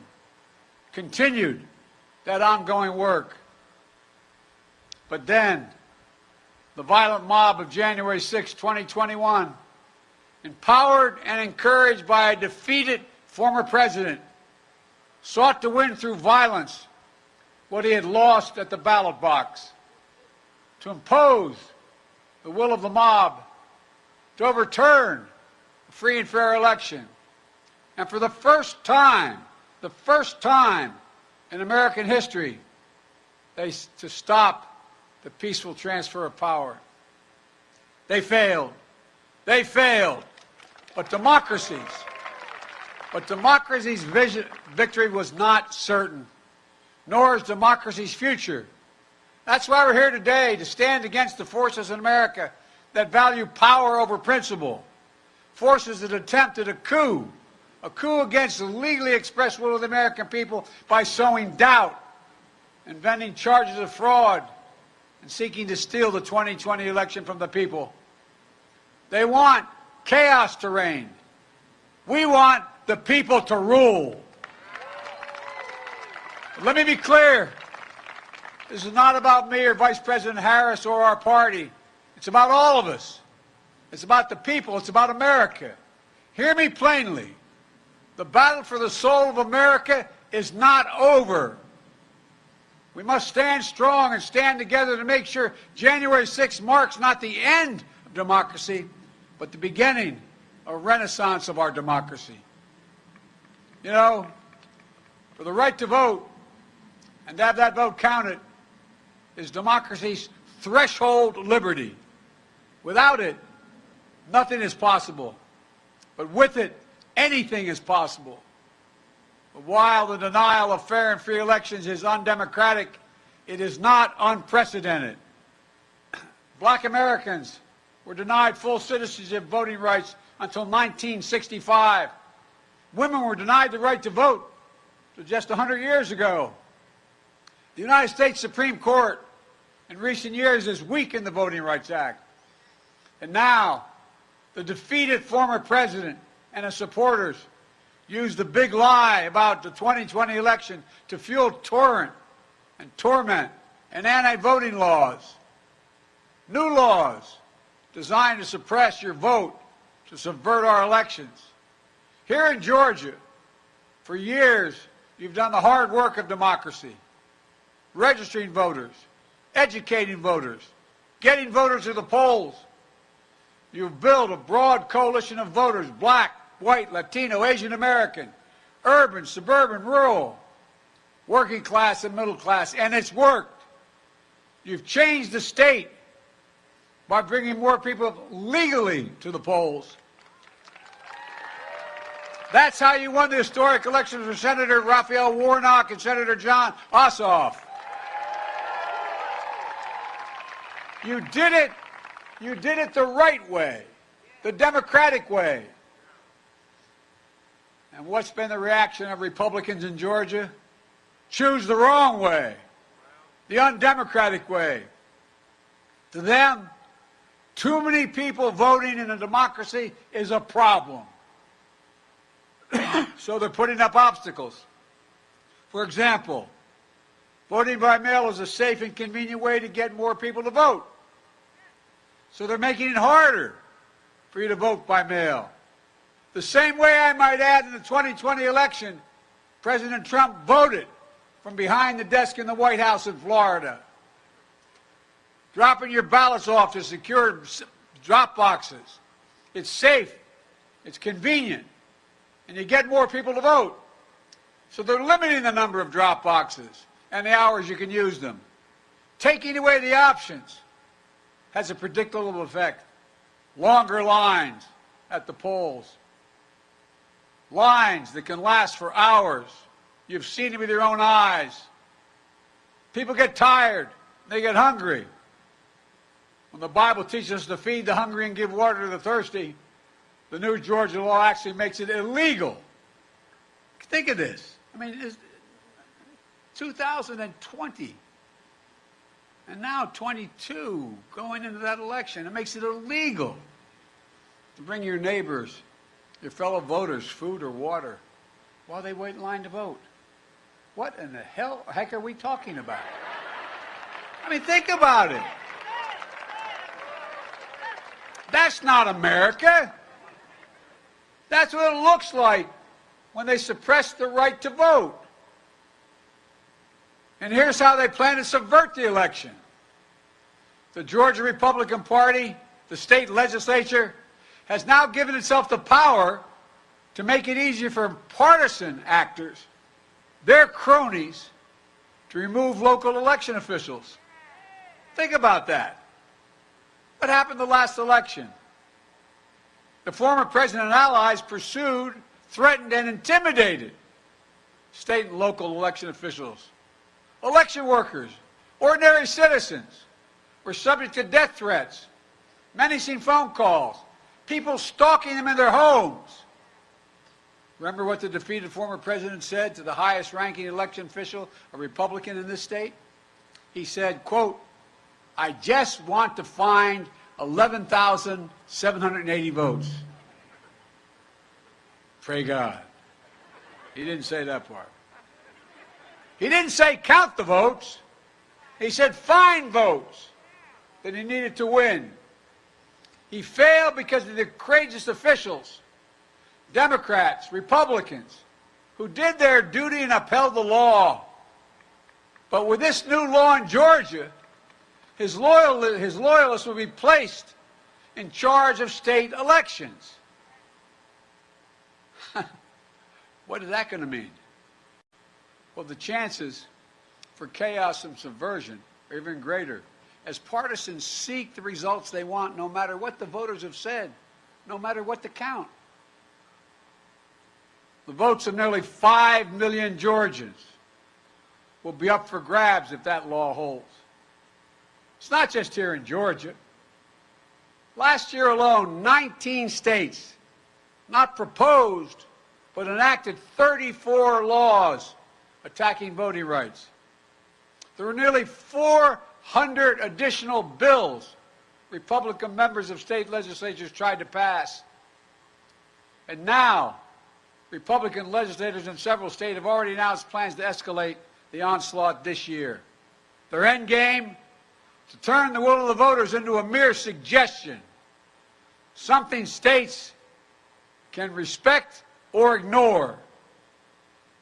continued that ongoing work. But then, the violent mob of January 6, 2021, empowered and encouraged by a defeated former president, sought to win through violence what he had lost at the ballot box, to impose the will of the mob, to overturn a free and fair election, and for the first time in American history, to stop the peaceful transfer of power. They failed. They failed. But democracy's victory was not certain, nor is democracy's future. That's why we're here today, to stand against the forces in America that value power over principle, forces that attempted a coup against the legally expressed will of the American people by sowing doubt, inventing charges of fraud, and seeking to steal the 2020 election from the people. They want chaos to reign. We want the people to rule. Let me be clear. This is not about me or Vice President Harris or our party. It's about all of us. It's about the people. It's about America. Hear me plainly. The battle for the soul of America is not over. We must stand strong and stand together to make sure January 6th marks not the end of democracy, but the beginning of a renaissance of our democracy. You know, for the right to vote and to have that vote counted is democracy's threshold liberty. Without it, nothing is possible. But with it, anything is possible. But while the denial of fair and free elections is undemocratic, it is not unprecedented. Black Americans were denied full citizenship voting rights until 1965. Women were denied the right to vote just 100 years ago. The United States Supreme Court in recent years has weakened the Voting Rights Act. And now, the defeated former president and his supporters use the big lie about the 2020 election to fuel torrent and torment and anti-voting laws. New laws designed to suppress your vote, to subvert our elections. Here in Georgia, for years, you've done the hard work of democracy. registering voters, educating voters, getting voters to the polls. You've built a broad coalition of voters, black, white, Latino, Asian American, urban, suburban, rural, working class and middle class, and it's worked. You've changed the state by bringing more people legally to the polls. That's how you won the historic elections for Senator Raphael Warnock and Senator John Ossoff. You did it the right way, the democratic way. And what's been the reaction of Republicans in Georgia? Choose the wrong way, the undemocratic way. To them, too many people voting in a democracy is a problem. So they're putting up obstacles. For example, voting by mail is a safe and convenient way to get more people to vote. So they're making it harder for you to vote by mail. The same way, I might add, in the 2020 election, President Trump voted from behind the desk in the White House in Florida, dropping your ballots off to secure drop boxes. It's safe, it's convenient, and you get more people to vote. So they're limiting the number of drop boxes and the hours you can use them. Taking away the options has a predictable effect. Longer lines at the polls. Lines that can last for hours. You've seen it with your own eyes. People get tired. They get hungry. When the Bible teaches us to feed the hungry and give water to the thirsty, the new Georgia law actually makes it illegal. Think of this. I mean, it's 2020. And now 22, going into that election. It makes it illegal to bring your neighbors, your fellow voters, food or water while they wait in line to vote. What in the heck are we talking about? I mean, think about it. That's not America. That's what it looks like when they suppress the right to vote. And here's how they plan to subvert the election. The Georgia Republican Party, the state legislature, has now given itself the power to make it easier for partisan actors, their cronies, to remove local election officials. Think about that. What happened the last election? The former president and allies pursued, threatened, and intimidated state and local election officials. Election workers, ordinary citizens, were subject to death threats, menacing phone calls, people stalking them in their homes. Remember what the defeated former president said to the highest-ranking election official, a Republican in this state? He said, quote, "I just want to find 11,780 votes." Pray God. He didn't say that part. He didn't say count the votes. He said find votes that he needed to win. He failed because of the courageous officials, Democrats, Republicans, who did their duty and upheld the law. But with this new law in Georgia, his loyalists will be placed in charge of state elections. What is that going to mean? Well, the chances for chaos and subversion are even greater, as partisans seek the results they want no matter what the voters have said, no matter what the count. The votes of nearly 5 million Georgians will be up for grabs if that law holds. It's not just here in Georgia. Last year alone, 19 states, not proposed, but enacted 34 laws attacking voting rights. There were nearly 400 additional bills Republican members of state legislatures tried to pass. And now, Republican legislators in several states have already announced plans to escalate the onslaught this year. Their end game? To turn the will of the voters into a mere suggestion, something states can respect or ignore.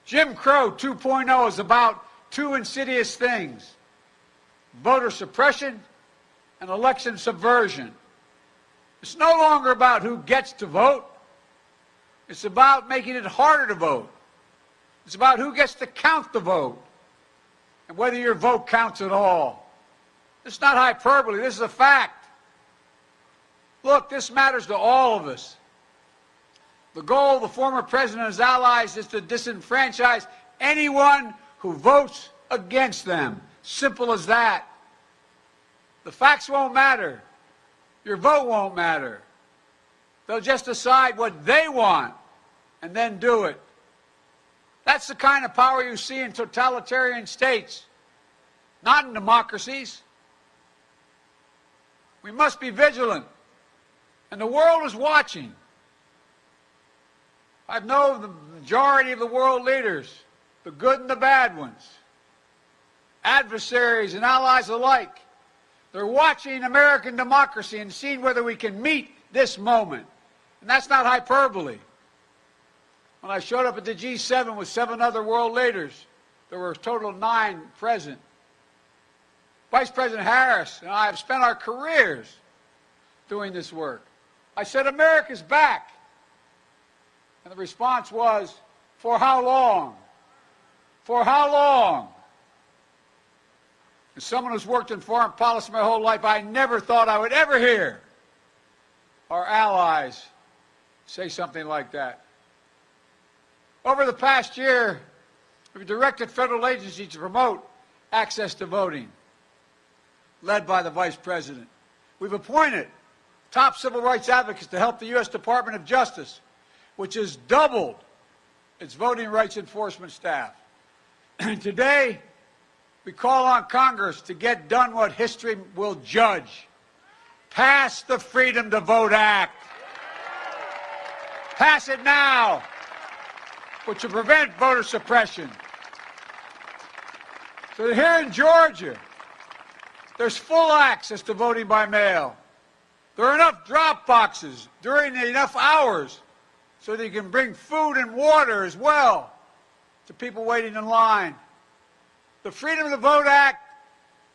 Jim Crow 2.0 is about two insidious things: voter suppression and election subversion. It's no longer about who gets to vote. It's about making it harder to vote. It's about who gets to count the vote and whether your vote counts at all. This is not hyperbole. This is a fact. Look, this matters to all of us. The goal of the former president and his allies is to disenfranchise anyone who votes against them. Simple as that. The facts won't matter. Your vote won't matter. They'll just decide what they want and then do it. That's the kind of power you see in totalitarian states, not in democracies. We must be vigilant, and the world is watching. I know the majority of the world leaders, the good and the bad ones, adversaries and allies alike. They're watching American democracy and seeing whether we can meet this moment. And that's not hyperbole. When I showed up at the G7 with 7 other world leaders, there were a total of 9 present. Vice President Harris and I have spent our careers doing this work. I said, America's back. And the response was, for how long? For how long? As someone who's worked in foreign policy my whole life, I never thought I would ever hear our allies say something like that. Over the past year, we've directed federal agencies to promote access to voting, led by the Vice President. We've appointed top civil rights advocates to help the U.S. Department of Justice, which has doubled its voting rights enforcement staff. And today, we call on Congress to get done what history will judge. Pass the Freedom to Vote Act. Pass it now, which will prevent voter suppression. So here in Georgia, there's full access to voting by mail. There are enough drop boxes during enough hours so that you can bring food and water as well to people waiting in line. The Freedom to Vote Act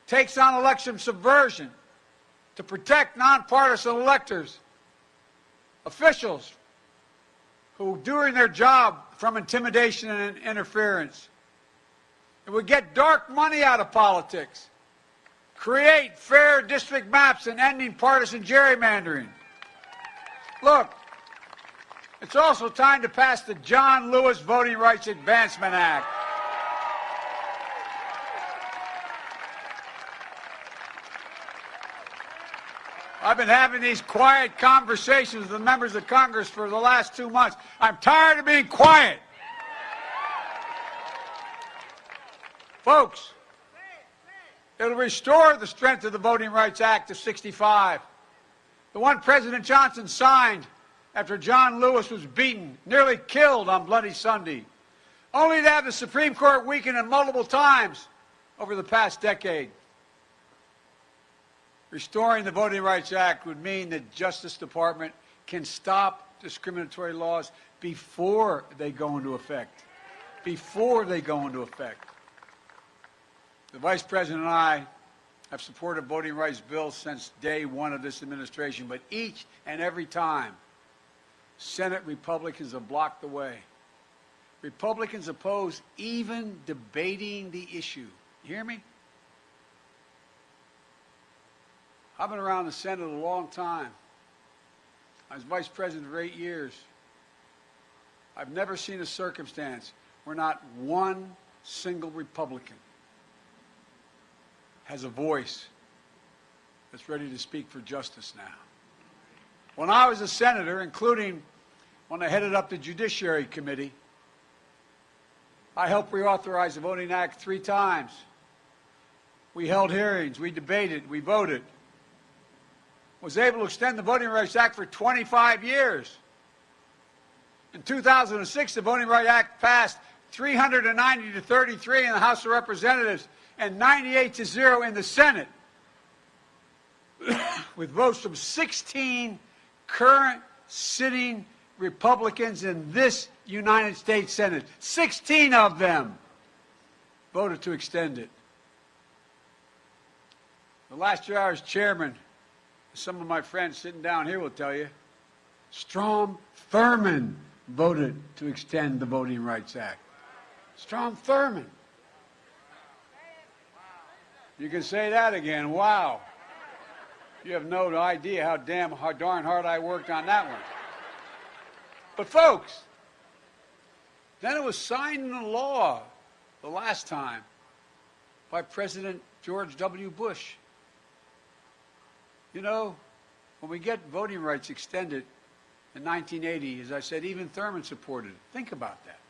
takes on election subversion to protect nonpartisan electors, officials who are doing their job from intimidation and interference. It would get dark money out of politics, create fair district maps, and ending partisan gerrymandering. Look, it's also time to pass the John Lewis Voting Rights Advancement Act. I've been having these quiet conversations with the members of Congress for the last 2 months. I'm tired of being quiet. Folks, it'll restore the strength of the Voting Rights Act of '65, the one President Johnson signed after John Lewis was beaten, nearly killed on Bloody Sunday, only to have the Supreme Court weakened it multiple times over the past decade. Restoring the Voting Rights Act would mean that Justice Department can stop discriminatory laws before they go into effect. Before they go into effect. The Vice President and I have supported voting rights bills since day one of this administration, but each and every time, Senate Republicans have blocked the way. Republicans oppose even debating the issue. You hear me? I've been around the Senate a long time. I was Vice President for 8 years. I've never seen a circumstance where not one single Republican has a voice that's ready to speak for justice now. When I was a senator, including when I headed up the Judiciary Committee, I helped reauthorize the Voting Act 3 times. We held hearings, we debated, we voted. Was able to extend the Voting Rights Act for 25 years. In 2006, the Voting Rights Act passed 390 to 33 in the House of Representatives and 98 to 0 in the Senate, with votes from 16 current sitting Republicans in this United States Senate. 16 of them. voted to extend it. The last year I was chairman, some of my friends sitting down here will tell you, Strom Thurmond voted to extend the Voting Rights Act. Strom Thurmond. You can say that again. Wow. You have no idea how darn hard I worked on that one. But folks, then it was signed into law the last time by President George W. Bush. You know, when we get voting rights extended in 1980, as I said, even Thurmond supported it. Think about that.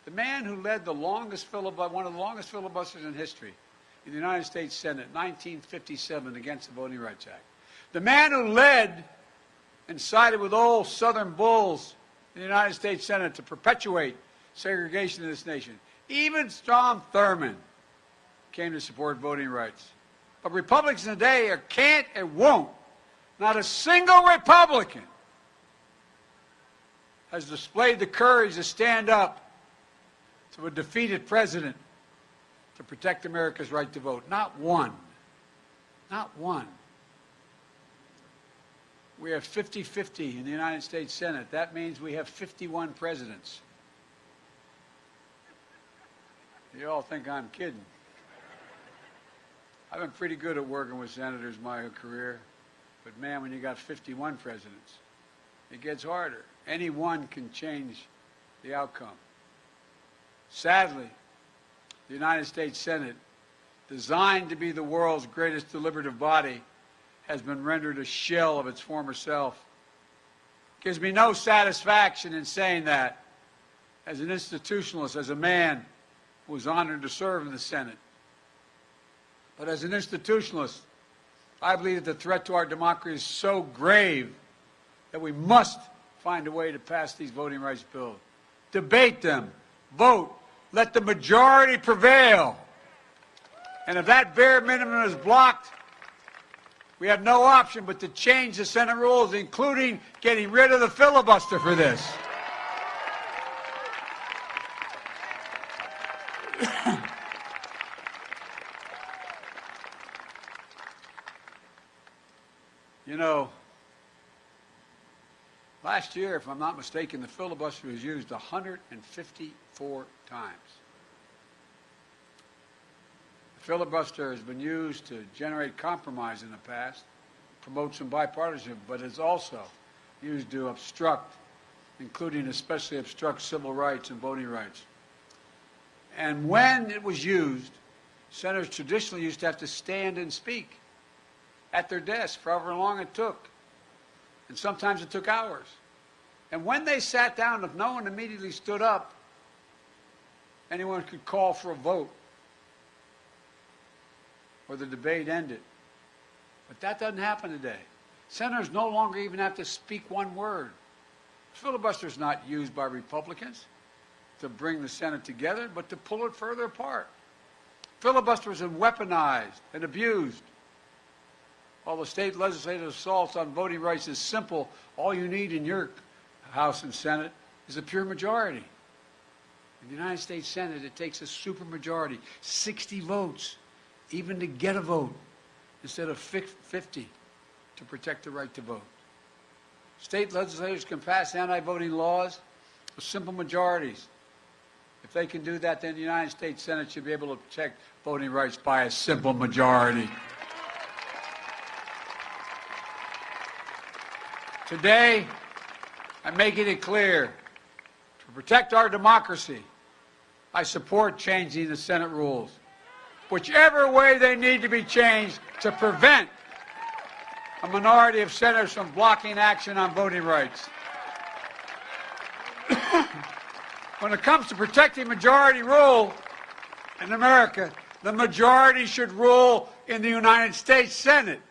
The man who led the longest filibuster, one of the longest filibusters in history, in the United States Senate, 1957, against the Voting Rights Act. The man who led and sided with old Southern bulls in the United States Senate to perpetuate segregation in this nation. Even Strom Thurmond came to support voting rights. But Republicans today can't and won't. Not a single Republican has displayed the courage to stand up to a defeated president to protect America's right to vote. Not one. Not one. We have 50-50 in the United States Senate. That means we have 51 presidents. You all think I'm kidding. I've been pretty good at working with senators my career, but man, when you got 51 presidents, it gets harder. Any one can change the outcome. Sadly, the United States Senate, designed to be the world's greatest deliberative body, has been rendered a shell of its former self. Gives me no satisfaction in saying that as an institutionalist, as a man who was honored to serve in the Senate. But as an institutionalist, I believe that the threat to our democracy is so grave that we must find a way to pass these voting rights bills. Debate them, vote, let the majority prevail. And if that bare minimum is blocked, we have no option but to change the Senate rules, including getting rid of the filibuster for this. You know, last year, if I'm not mistaken, the filibuster was used 154 times. The filibuster has been used to generate compromise in the past, promote some bipartisanship, but it's also used to obstruct, including especially obstruct civil rights and voting rights. And when it was used, senators traditionally used to have to stand and speak at their desk for however long it took. And sometimes it took hours. And when they sat down, if no one immediately stood up, anyone could call for a vote or the debate ended. But that doesn't happen today. Senators no longer even have to speak one word. Filibuster is not used by Republicans to bring the Senate together, but to pull it further apart. Filibuster has been weaponized and abused. While the state legislative assaults on voting rights is simple, all you need in your House and Senate is a pure majority. In the United States Senate, it takes a supermajority, 60 votes, even to get a vote, instead of 50 to protect the right to vote. State legislators can pass anti-voting laws with simple majorities. If they can do that, then the United States Senate should be able to protect voting rights by a simple majority. Today, I'm making it clear, to protect our democracy, I support changing the Senate rules, whichever way they need to be changed to prevent a minority of senators from blocking action on voting rights. When it comes to protecting majority rule in America, the majority should rule in the United States Senate.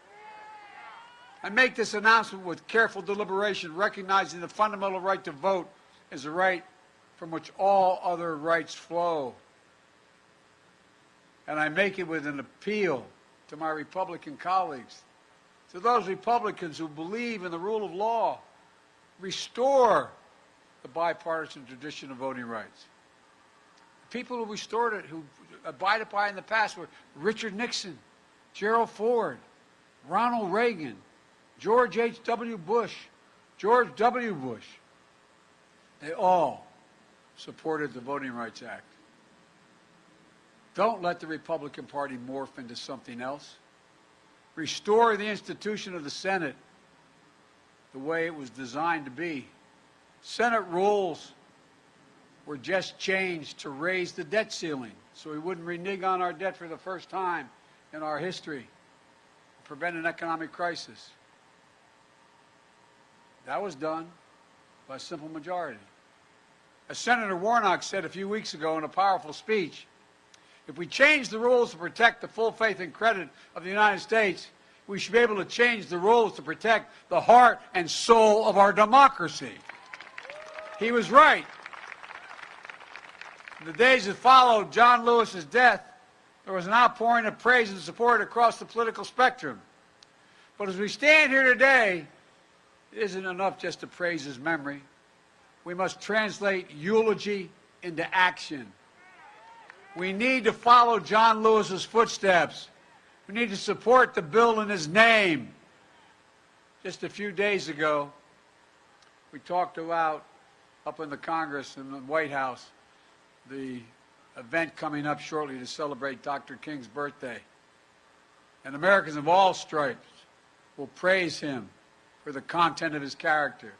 I make this announcement with careful deliberation, recognizing the fundamental right to vote is a right from which all other rights flow. And I make it with an appeal to my Republican colleagues, to those Republicans who believe in the rule of law, restore the bipartisan tradition of voting rights. The people who restored it, who abided by in the past were Richard Nixon, Gerald Ford, Ronald Reagan, George H.W. Bush, George W. Bush. They all supported the Voting Rights Act. Don't let the Republican Party morph into something else. Restore the institution of the Senate the way it was designed to be. Senate rules were just changed to raise the debt ceiling so we wouldn't renege on our debt for the first time in our history, prevent an economic crisis. That was done by a simple majority. As Senator Warnock said a few weeks ago in a powerful speech, if we change the rules to protect the full faith and credit of the United States, we should be able to change the rules to protect the heart and soul of our democracy. He was right. In the days that followed John Lewis's death, there was an outpouring of praise and support across the political spectrum. But as we stand here today, it isn't enough just to praise his memory. We must translate eulogy into action. We need to follow John Lewis's footsteps. We need to support the bill in his name. Just a few days ago, we talked about, up in the Congress and the White House, the event coming up shortly to celebrate Dr. King's birthday. And Americans of all stripes will praise him for the content of his character.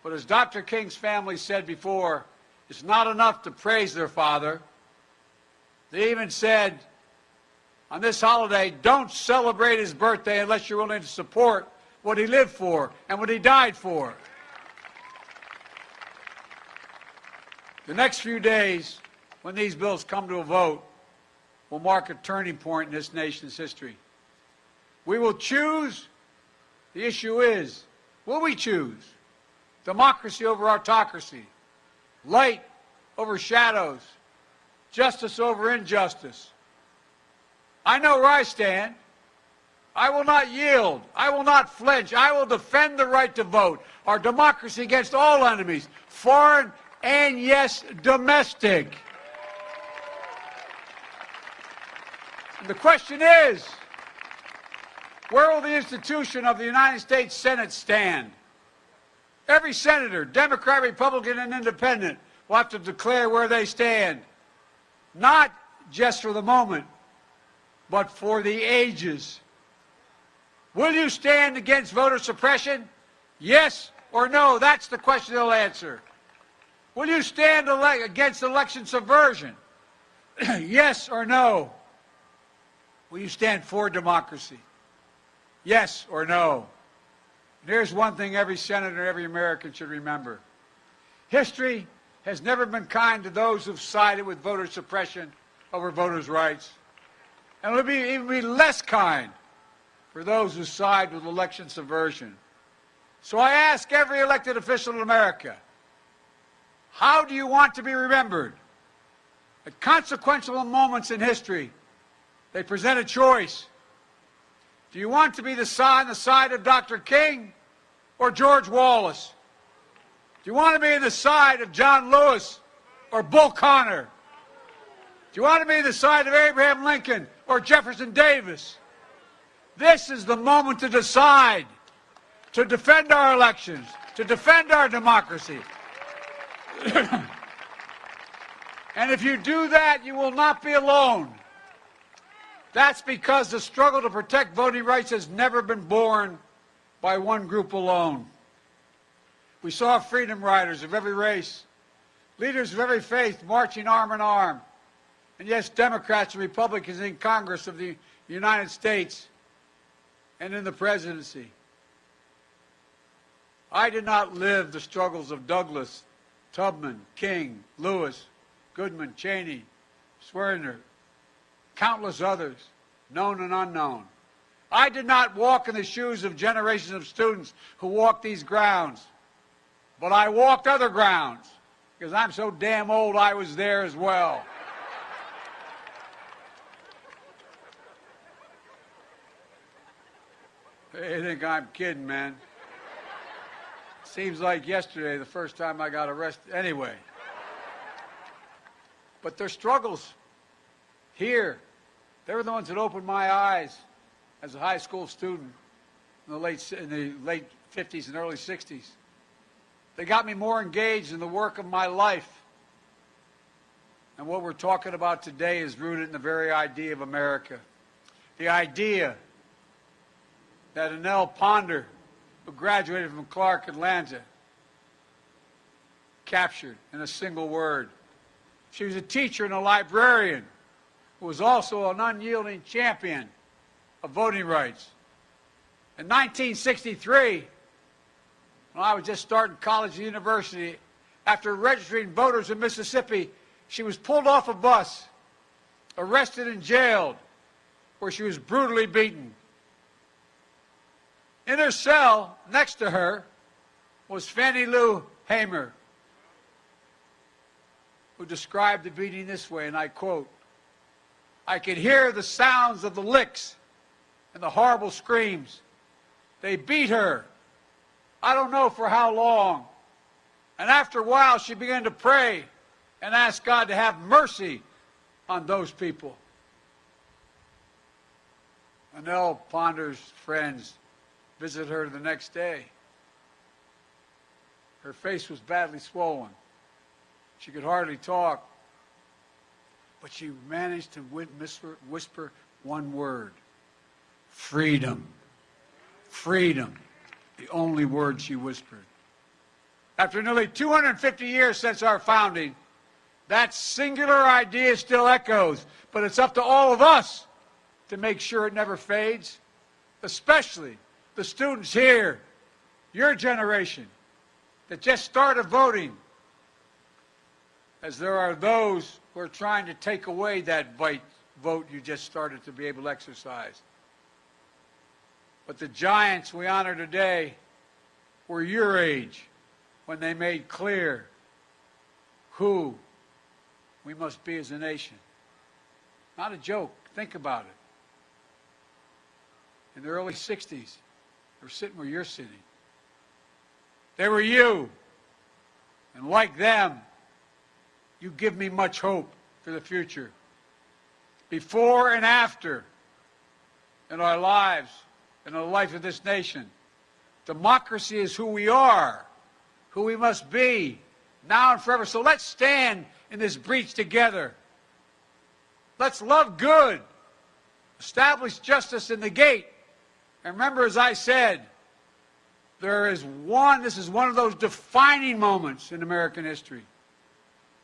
But as Dr. King's family said before, it's not enough to praise their father. They even said, on this holiday, don't celebrate his birthday unless you're willing to support what he lived for and what he died for. The next few days, when these bills come to a vote, will mark a turning point in this nation's history. We will choose. The issue is, will we choose democracy over autocracy, light over shadows, justice over injustice? I know where I stand. I will not yield. I will not flinch. I will defend the right to vote, our democracy against all enemies, foreign and, yes, domestic. And the question is, where will the institution of the United States Senate stand? Every senator, Democrat, Republican, and Independent, will have to declare where they stand, not just for the moment, but for the ages. Will you stand against voter suppression? Yes or no? That's the question they'll answer. Will you stand against election subversion? Yes or no? Will you stand for democracy? Yes or no? And here's one thing every senator, every American should remember. History has never been kind to those who've sided with voter suppression over voters' rights. And it'll even be less kind for those who side with election subversion. So I ask every elected official in America, how do you want to be remembered? At consequential moments in history, they present a choice. Do you want to be on the side of Dr. King or George Wallace? Do you want to be on the side of John Lewis or Bull Connor? Do you want to be on the side of Abraham Lincoln or Jefferson Davis? This is the moment to decide, to defend our elections, to defend our democracy. And if you do that, you will not be alone. That's because the struggle to protect voting rights has never been born by one group alone. We saw freedom riders of every race, leaders of every faith marching arm in arm, and yes, Democrats and Republicans in Congress of the United States and in the presidency. I did not live the struggles of Douglas, Tubman, King, Lewis, Goodman, Cheney, Swerner, countless others, known and unknown. I did not walk in the shoes of generations of students who walked these grounds, but I walked other grounds because I'm so damn old I was there as well. They think I'm kidding, man. Seems like yesterday, the first time I got arrested. Anyway. But their struggles here, they were the ones that opened my eyes as a high school student in the late 50s and early 60s. They got me more engaged in the work of my life. And what we're talking about today is rooted in the very idea of America. The idea that Annelle Ponder, who graduated from Clark Atlanta, captured in a single word. She was a teacher and a librarian who was also an unyielding champion of voting rights. In 1963, when I was just starting college and university, after registering voters in Mississippi, she was pulled off a bus, arrested and jailed, where she was brutally beaten. In her cell, next to her, was Fannie Lou Hamer, who described the beating this way, and I quote, "I could hear the sounds of the licks and the horrible screams. They beat her. I don't know for how long. And after a while, she began to pray and ask God to have mercy on those people." Annelle Ponder's friends visited her the next day. Her face was badly swollen. She could hardly talk. But she managed to whisper one word: freedom. Freedom. The only word she whispered. After nearly 250 years since our founding, that singular idea still echoes, but it's up to all of us to make sure it never fades, especially the students here, your generation, that just started voting, as there are those who are trying to take away that vote you just started to be able to exercise. But the giants we honor today were your age when they made clear who we must be as a nation. Not a joke. Think about it. In the early 60s, they were sitting where you're sitting. They were you. And like them, you give me much hope for the future. Before and after, in our lives, in the life of this nation, democracy is who we are, who we must be, now and forever. So let's stand in this breach together. Let's love good, establish justice in the gate. And remember, as I said, this is one of those defining moments in American history.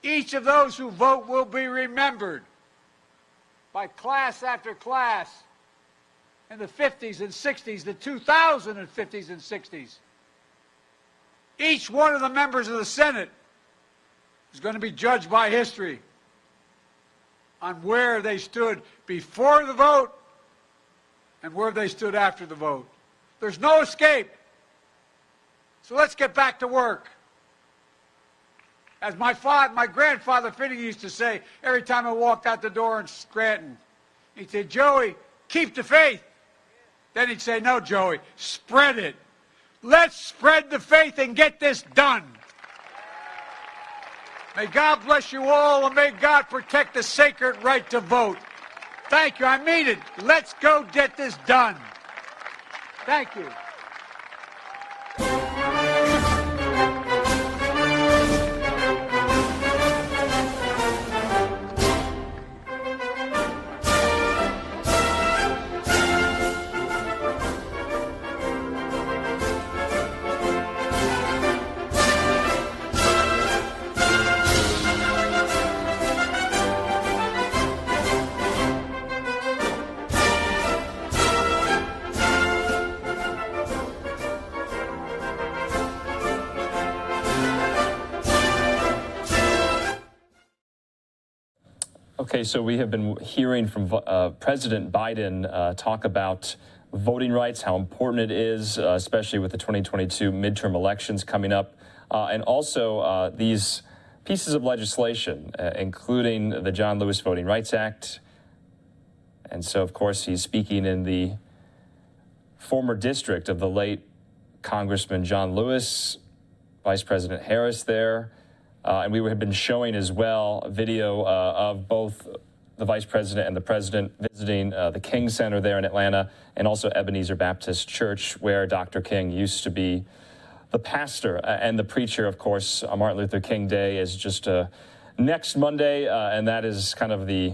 Each of those who vote will be remembered by class after class in the 50s and 60s, the 2050s and 60s. Each one of the members of the Senate is going to be judged by history on where they stood before the vote and where they stood after the vote. There's no escape. So let's get back to work. As my grandfather Finney used to say every time I walked out the door in Scranton, he'd say, "Joey, keep the faith." Then he'd say, "No, Joey, spread it. Let's spread the faith and get this done." May God bless you all, and may God protect the sacred right to vote. Thank you. I mean it. Let's go get this done. Thank you. Okay, so we have been hearing from President Biden talk about voting rights, how important it is, especially with the 2022 midterm elections coming up, and also these pieces of legislation, including the John Lewis Voting Rights Act. And so, of course, he's speaking in the former district of the late Congressman John Lewis, Vice President Harris there. And we have been showing as well a video of both the Vice President and the President visiting the King Center there in Atlanta, and also Ebenezer Baptist Church, where Dr. King used to be the pastor and the preacher. Of course, Martin Luther King Day is just next Monday, and that is kind of the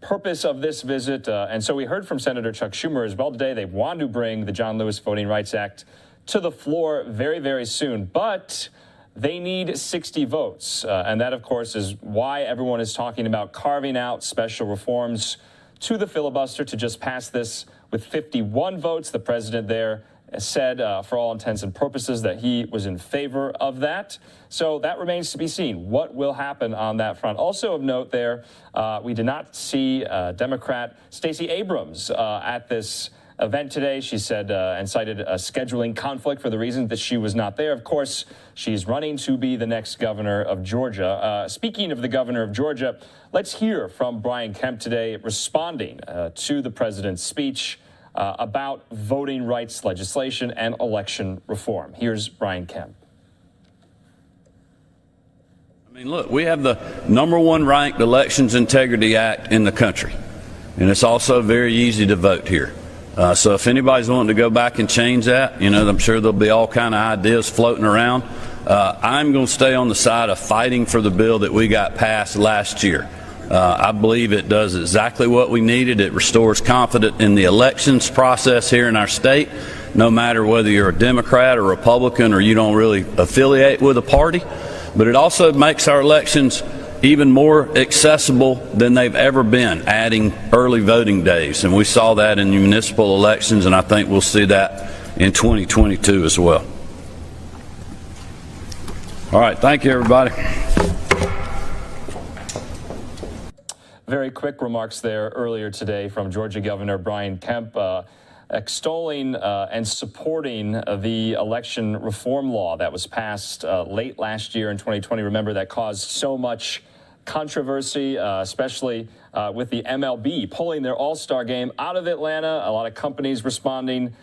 purpose of this visit. And so we heard from Senator Chuck Schumer as well today. They want to bring the John Lewis Voting Rights Act to the floor very, very soon, but they need 60 votes. And that, of course, is why everyone is talking about carving out special reforms to the filibuster to just pass this with 51 votes. The president there said, for all intents and purposes, that he was in favor of that. So that remains to be seen. What will happen on that front? Also of note there, we did not see Democrat Stacey Abrams at this event today. She said and cited a scheduling conflict for the reason that she was not there. Of course, she's running to be the next governor of Georgia. Speaking of the governor of Georgia, let's hear from Brian Kemp today responding to the president's speech about voting rights legislation and election reform. Here's Brian Kemp. I mean, look, we have the #1 ranked Elections Integrity Act in the country, and it's also very easy to vote here. So if anybody's wanting to go back and change that, you know, I'm sure there'll be all kind of ideas floating around. I'm going to stay on the side of fighting for the bill that we got passed last year. I believe it does exactly what we needed. It restores confidence in the elections process here in our state, no matter whether you're a Democrat or Republican or you don't really affiliate with a party. But it also makes our elections even more accessible than they've ever been, adding early voting days. And we saw that in municipal elections, and I think we'll see that in 2022 as well. All right, thank you, everybody. Very quick remarks there earlier today from Georgia Governor Brian Kemp, extolling and supporting the election reform law that was passed late last year in 2020. Remember, that caused so much controversy, especially with the MLB pulling their All-Star game out of Atlanta. A lot of companies responding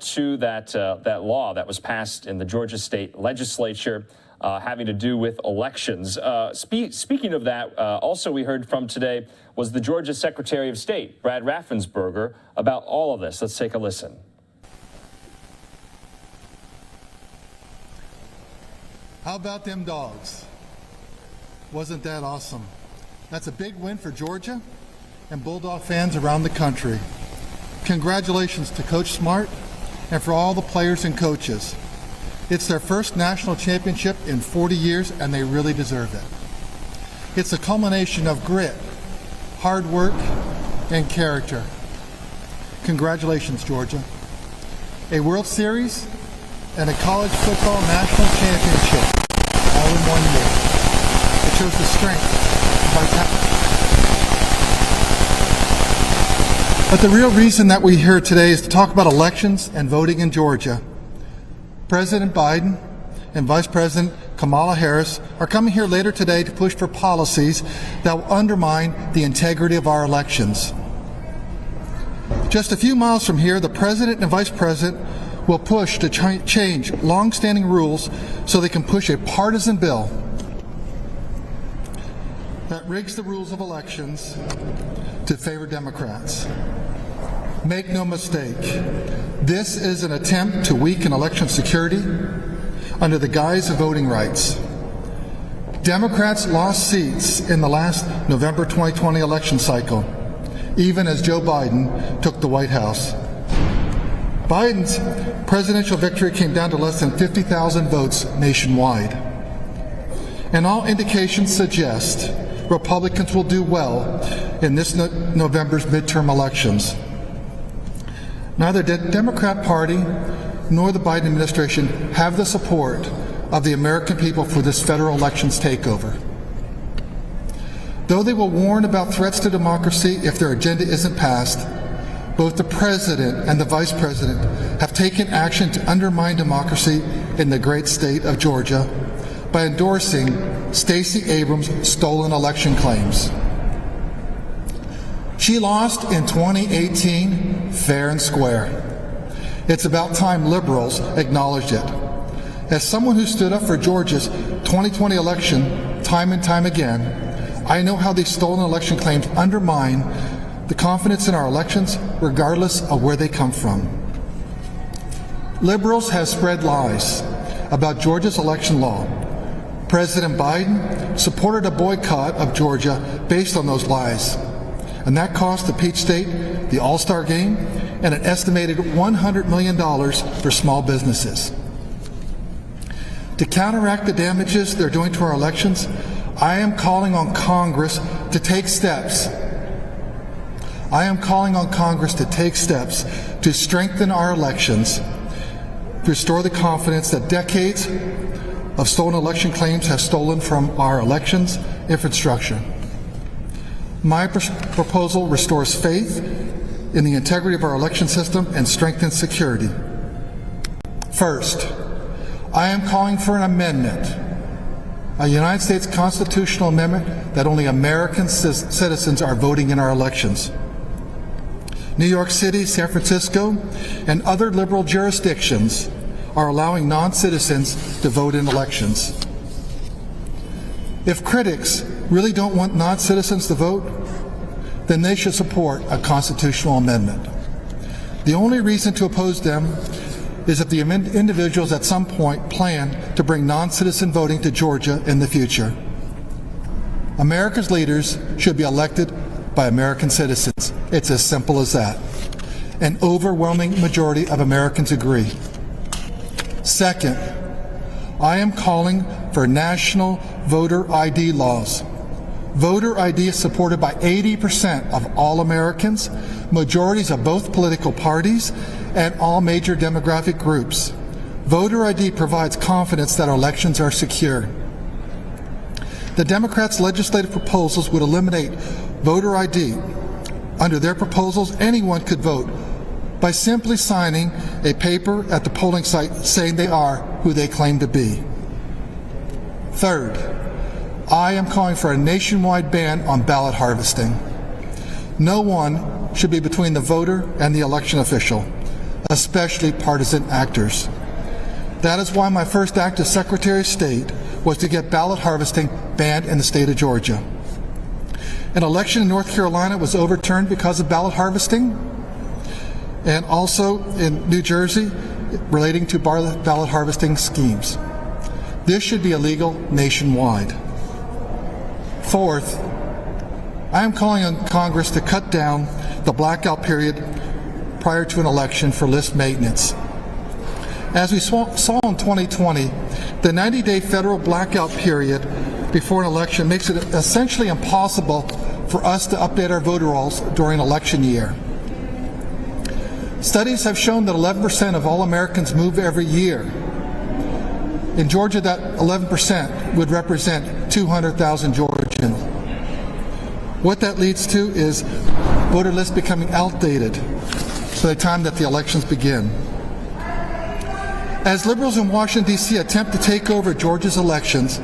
to that law that was passed in the Georgia State Legislature, having to do with elections. Speaking of that, also we heard from today was the Georgia Secretary of State, Brad Raffensperger, about all of this. Let's take a listen. How about them dogs? Wasn't that awesome? That's a big win for Georgia and Bulldog fans around the country. Congratulations to Coach Smart and for all the players and coaches. It's their first national championship in 40 years, and they really deserve it. It's a culmination of grit, hard work, and character. Congratulations, Georgia. A World Series and a college football national championship all in 1 year. It shows the strength of our talent. But the real reason that we're here today is to talk about elections and voting in Georgia. President Biden and Vice President Kamala Harris are coming here later today to push for policies that will undermine the integrity of our elections. Just a few miles from here, the President and Vice President will push to change long-standing rules so they can push a partisan bill that rigs the rules of elections to favor Democrats. Make no mistake, this is an attempt to weaken election security under the guise of voting rights. Democrats lost seats in the last November 2020 election cycle, even as Joe Biden took the White House. Biden's presidential victory came down to less than 50,000 votes nationwide. And all indications suggest Republicans will do well in this November's midterm elections. Neither the Democrat Party nor the Biden administration have the support of the American people for this federal elections takeover. Though they will warn about threats to democracy if their agenda isn't passed, both the President and the Vice President have taken action to undermine democracy in the great state of Georgia by endorsing Stacey Abrams' stolen election claims. She lost in 2018, fair and square. It's about time liberals acknowledged it. As someone who stood up for Georgia's 2020 election time and time again, I know how these stolen election claims undermine the confidence in our elections, regardless of where they come from. Liberals have spread lies about Georgia's election law. President Biden supported a boycott of Georgia based on those lies, and that cost the Peach State the All-Star game and an estimated $100 million for small businesses. To counteract the damages they're doing to our elections, I am calling on Congress to take steps. I am calling on Congress to take steps to strengthen our elections, to restore the confidence that decades of stolen election claims have stolen from our elections infrastructure. My proposal restores faith in the integrity of our election system and strengthens security. First, I am calling for an amendment, a United States constitutional amendment that only American citizens are voting in our elections. New York City, San Francisco, and other liberal jurisdictions are allowing non-citizens to vote in elections. If critics really don't want non-citizens to vote, then they should support a constitutional amendment. The only reason to oppose them is if the individuals at some point plan to bring non-citizen voting to Georgia in the future. America's leaders should be elected by American citizens. It's as simple as that. An overwhelming majority of Americans agree. Second, I am calling for national voter ID laws. Voter ID is supported by 80% of all Americans, majorities of both political parties, and all major demographic groups. Voter ID provides confidence that our elections are secure. The Democrats' legislative proposals would eliminate voter ID. Under their proposals, anyone could vote by simply signing a paper at the polling site saying they are who they claim to be. Third, I am calling for a nationwide ban on ballot harvesting. No one should be between the voter and the election official, especially partisan actors. That is why my first act as Secretary of State was to get ballot harvesting banned in the state of Georgia. An election in North Carolina was overturned because of ballot harvesting, and also in New Jersey relating to ballot harvesting schemes. This should be illegal nationwide. Fourth, I am calling on Congress to cut down the blackout period prior to an election for list maintenance. As we saw in 2020, the 90-day federal blackout period before an election makes it essentially impossible for us to update our voter rolls during election year. Studies have shown that 11% of all Americans move every year. In Georgia, that 11% would represent 200,000 Georgians. What that leads to is voter lists becoming outdated by the time that the elections begin. As liberals in Washington, D.C. attempt to take over Georgia's elections,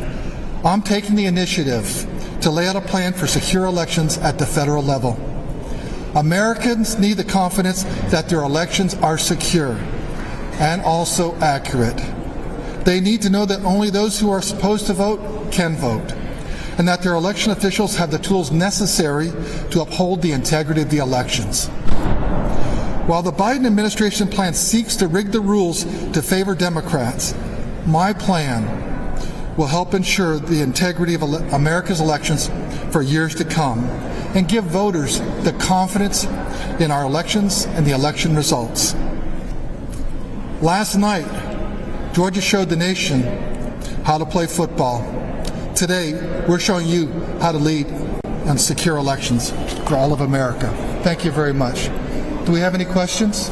I'm taking the initiative to lay out a plan for secure elections at the federal level. Americans need the confidence that their elections are secure and also accurate. They need to know that only those who are supposed to vote can vote, and that their election officials have the tools necessary to uphold the integrity of the elections. While the Biden administration plan seeks to rig the rules to favor Democrats, my plan will help ensure the integrity of America's elections for years to come and give voters the confidence in our elections and the election results. Last night, Georgia showed the nation how to play football. Today, we're showing you how to lead and secure elections for all of America. Thank you very much. Do we have any questions?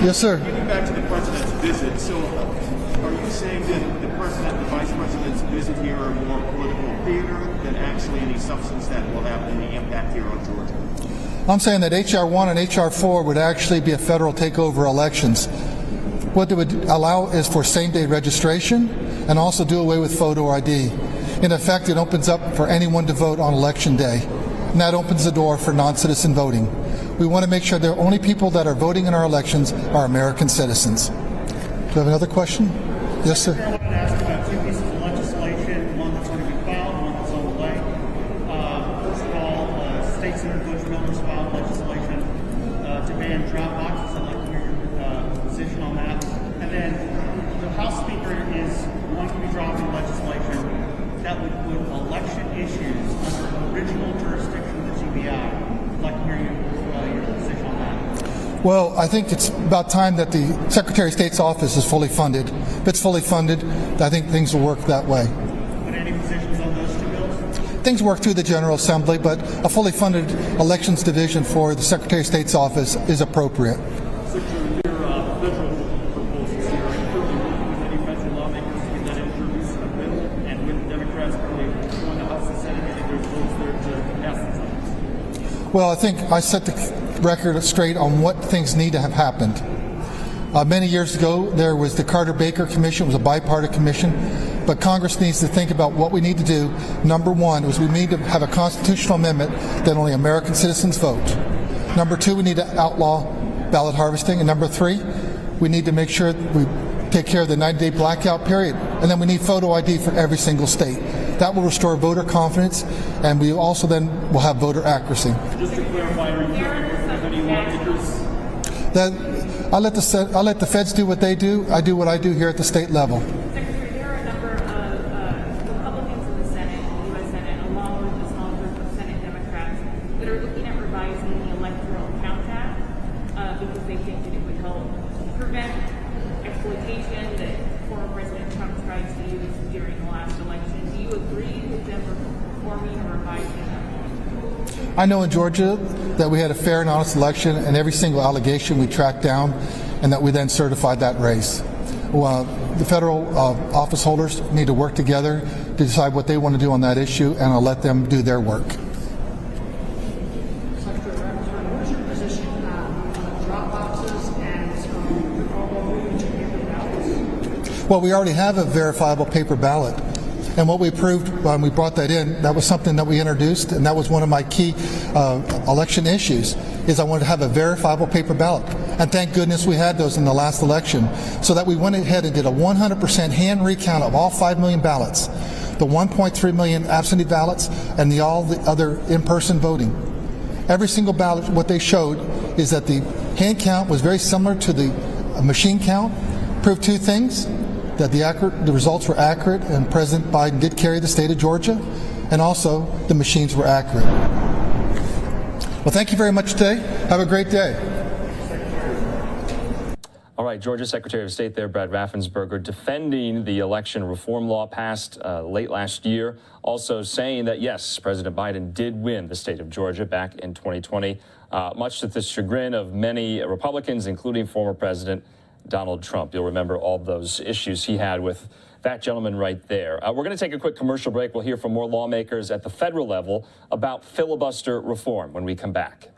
Yes, sir. Getting back to the president's visit, so are you saying that the president and the vice president's visit here are more political theater than actually any substance that will have any impact here on Georgia? I'm saying that H.R. 1 and H.R. 4 would actually be a federal takeover elections. What they would allow is for same-day registration and also do away with photo ID. In effect, it opens up for anyone to vote on election day, and that opens the door for non-citizen voting. We want to make sure the only people that are voting in our elections are American citizens. Do you have another question? Yes, sir. I wanted to ask about two pieces of legislation, one that's going to be filed, one that's on the way. Senator Butch Miller's filed legislation to ban drop boxes. I'd like to hear your position on that. And then the House Speaker is going to be dropping legislation that would put election issues under original jurisdiction of the GBI. I'd like to hear your position on that. Well, I think it's about time that the Secretary of State's office is fully funded. If it's fully funded, I think things will work that way. But any positions on those two bills? Things work through the General Assembly, but a fully funded elections division for the Secretary of State's office is appropriate. Secretary, your federal proposals here, including with any federal lawmakers to get that introduced in a bill, and with Democrats really going to House and Senate getting their votes there to pass these. Well, I think I set the record straight on what things need to have happened. Many years ago, there was the Carter-Baker Commission. It was a bipartisan commission. But Congress needs to think about what we need to do. Number one is we need to have a constitutional amendment that only American citizens vote. Number two, we need to outlaw ballot harvesting. And number three, we need to make sure that we take care of the 90-day blackout period. And then we need photo ID for every single state. That will restore voter confidence, and we also then will have voter accuracy. Just to clarify, are you with any lawmakers? I'll let the feds do what they do. I do what I do here at the state level. Secretary, there are a number of Republicans in the Senate, the U.S. Senate, along with a small group of Senate Democrats that are looking at revising the Electoral Count Act because they think that it would help prevent exploitation that former President Trump tried to use during the last election. Do you agree with them reforming or revising that? I know in Georgia that we had a fair and honest election, and every single allegation we tracked down, and that we then certified that race. Well, the federal office holders need to work together to decide what they want to do on that issue, and I'll let them do their work. Secretary Rapoport, what is your position on drop boxes and paper ballots? Well, we already have a verifiable paper ballot. And what we approved when we brought that in, that was something that we introduced, and that was one of my key election issues, is I wanted to have a verifiable paper ballot. And thank goodness we had those in the last election, so that we went ahead and did a 100% hand recount of all 5 million ballots, the 1.3 million absentee ballots, and all the other in-person voting. Every single ballot, what they showed is that the hand count was very similar to the machine count, proved two things: that the results were accurate, and President Biden did carry the state of Georgia, and also the machines were accurate. Well, thank you very much today. Have a great day. All right, Georgia Secretary of State there, Brad Raffensperger, defending the election reform law passed late last year, also saying that, yes, President Biden did win the state of Georgia back in 2020, much to the chagrin of many Republicans, including former President Donald Trump. You'll remember all those issues he had with that gentleman right there. We're going to take a quick commercial break. We'll hear from more lawmakers at the federal level about filibuster reform when we come back.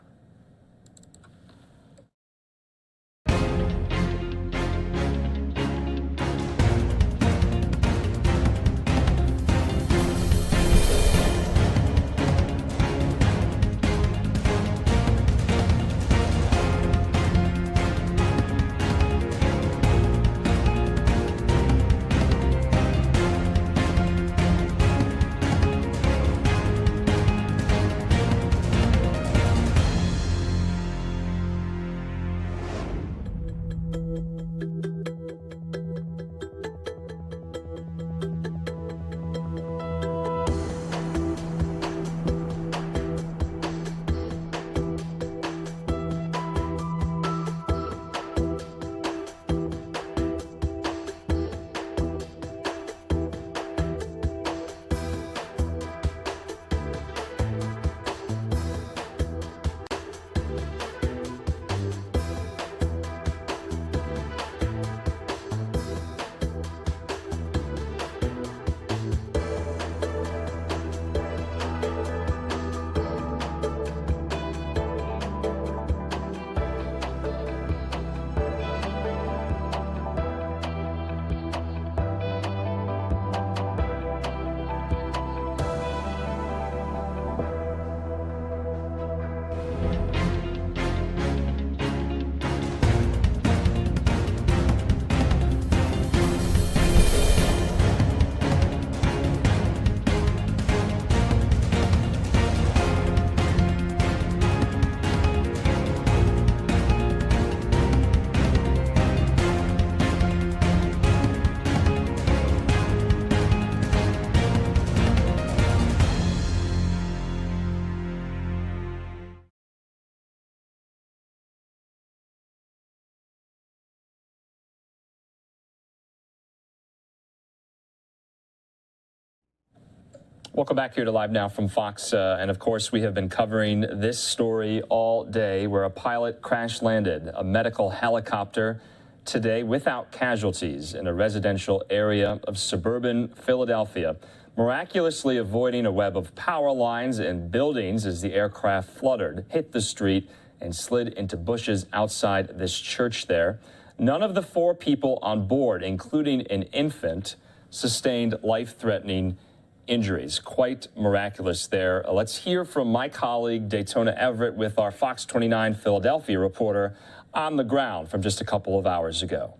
Welcome back here to Live Now from Fox. And of course, we have been covering this story all day where a pilot crash landed a medical helicopter today without casualties in a residential area of suburban Philadelphia, miraculously avoiding a web of power lines and buildings as the aircraft fluttered, hit the street, and slid into bushes outside this church there. None of the 4 people on board, including an infant, sustained life-threatening injuries. Quite miraculous there. Let's hear from my colleague Daytona Everett with our Fox 29 Philadelphia reporter on the ground from just a couple of hours ago.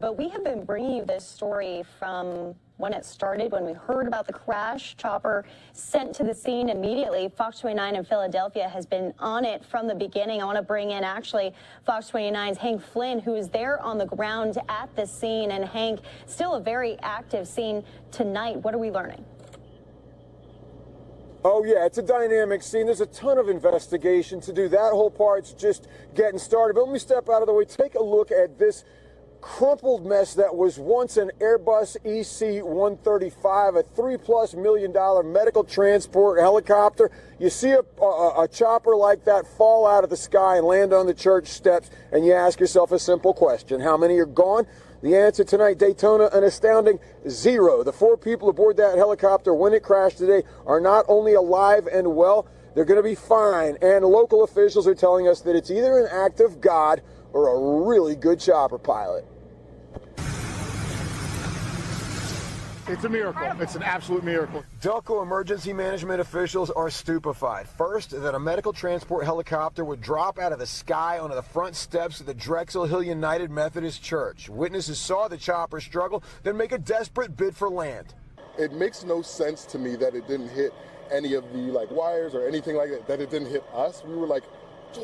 But we have been bringing you this story from when it started, when we heard about the crash. Chopper sent to the scene immediately. Fox 29 in Philadelphia has been on it from the beginning. I want to bring in actually Fox 29's Hank Flynn, who is there on the ground at the scene. And Hank, still a very active scene tonight. What are we learning? Oh, yeah, it's a dynamic scene. There's a ton of investigation to do. That whole part's just getting started. But let me step out of the way. Take a look at this crumpled mess that was once an Airbus EC-135, a $3+ million medical transport helicopter. You see a chopper like that fall out of the sky and land on the church steps, and you ask yourself a simple question: how many are gone? The answer tonight, Daytona, an astounding 0. The 4 people aboard that helicopter when it crashed today are not only alive and well, they're going to be fine. And local officials are telling us that it's either an act of God or a really good chopper pilot. It's a miracle. It's an absolute miracle. Delco emergency management officials are stupefied. First, that a medical transport helicopter would drop out of the sky onto the front steps of the Drexel Hill United Methodist Church. Witnesses saw the chopper struggle, then make a desperate bid for land. It makes no sense to me that it didn't hit any of the wires or anything like that it didn't hit us. We were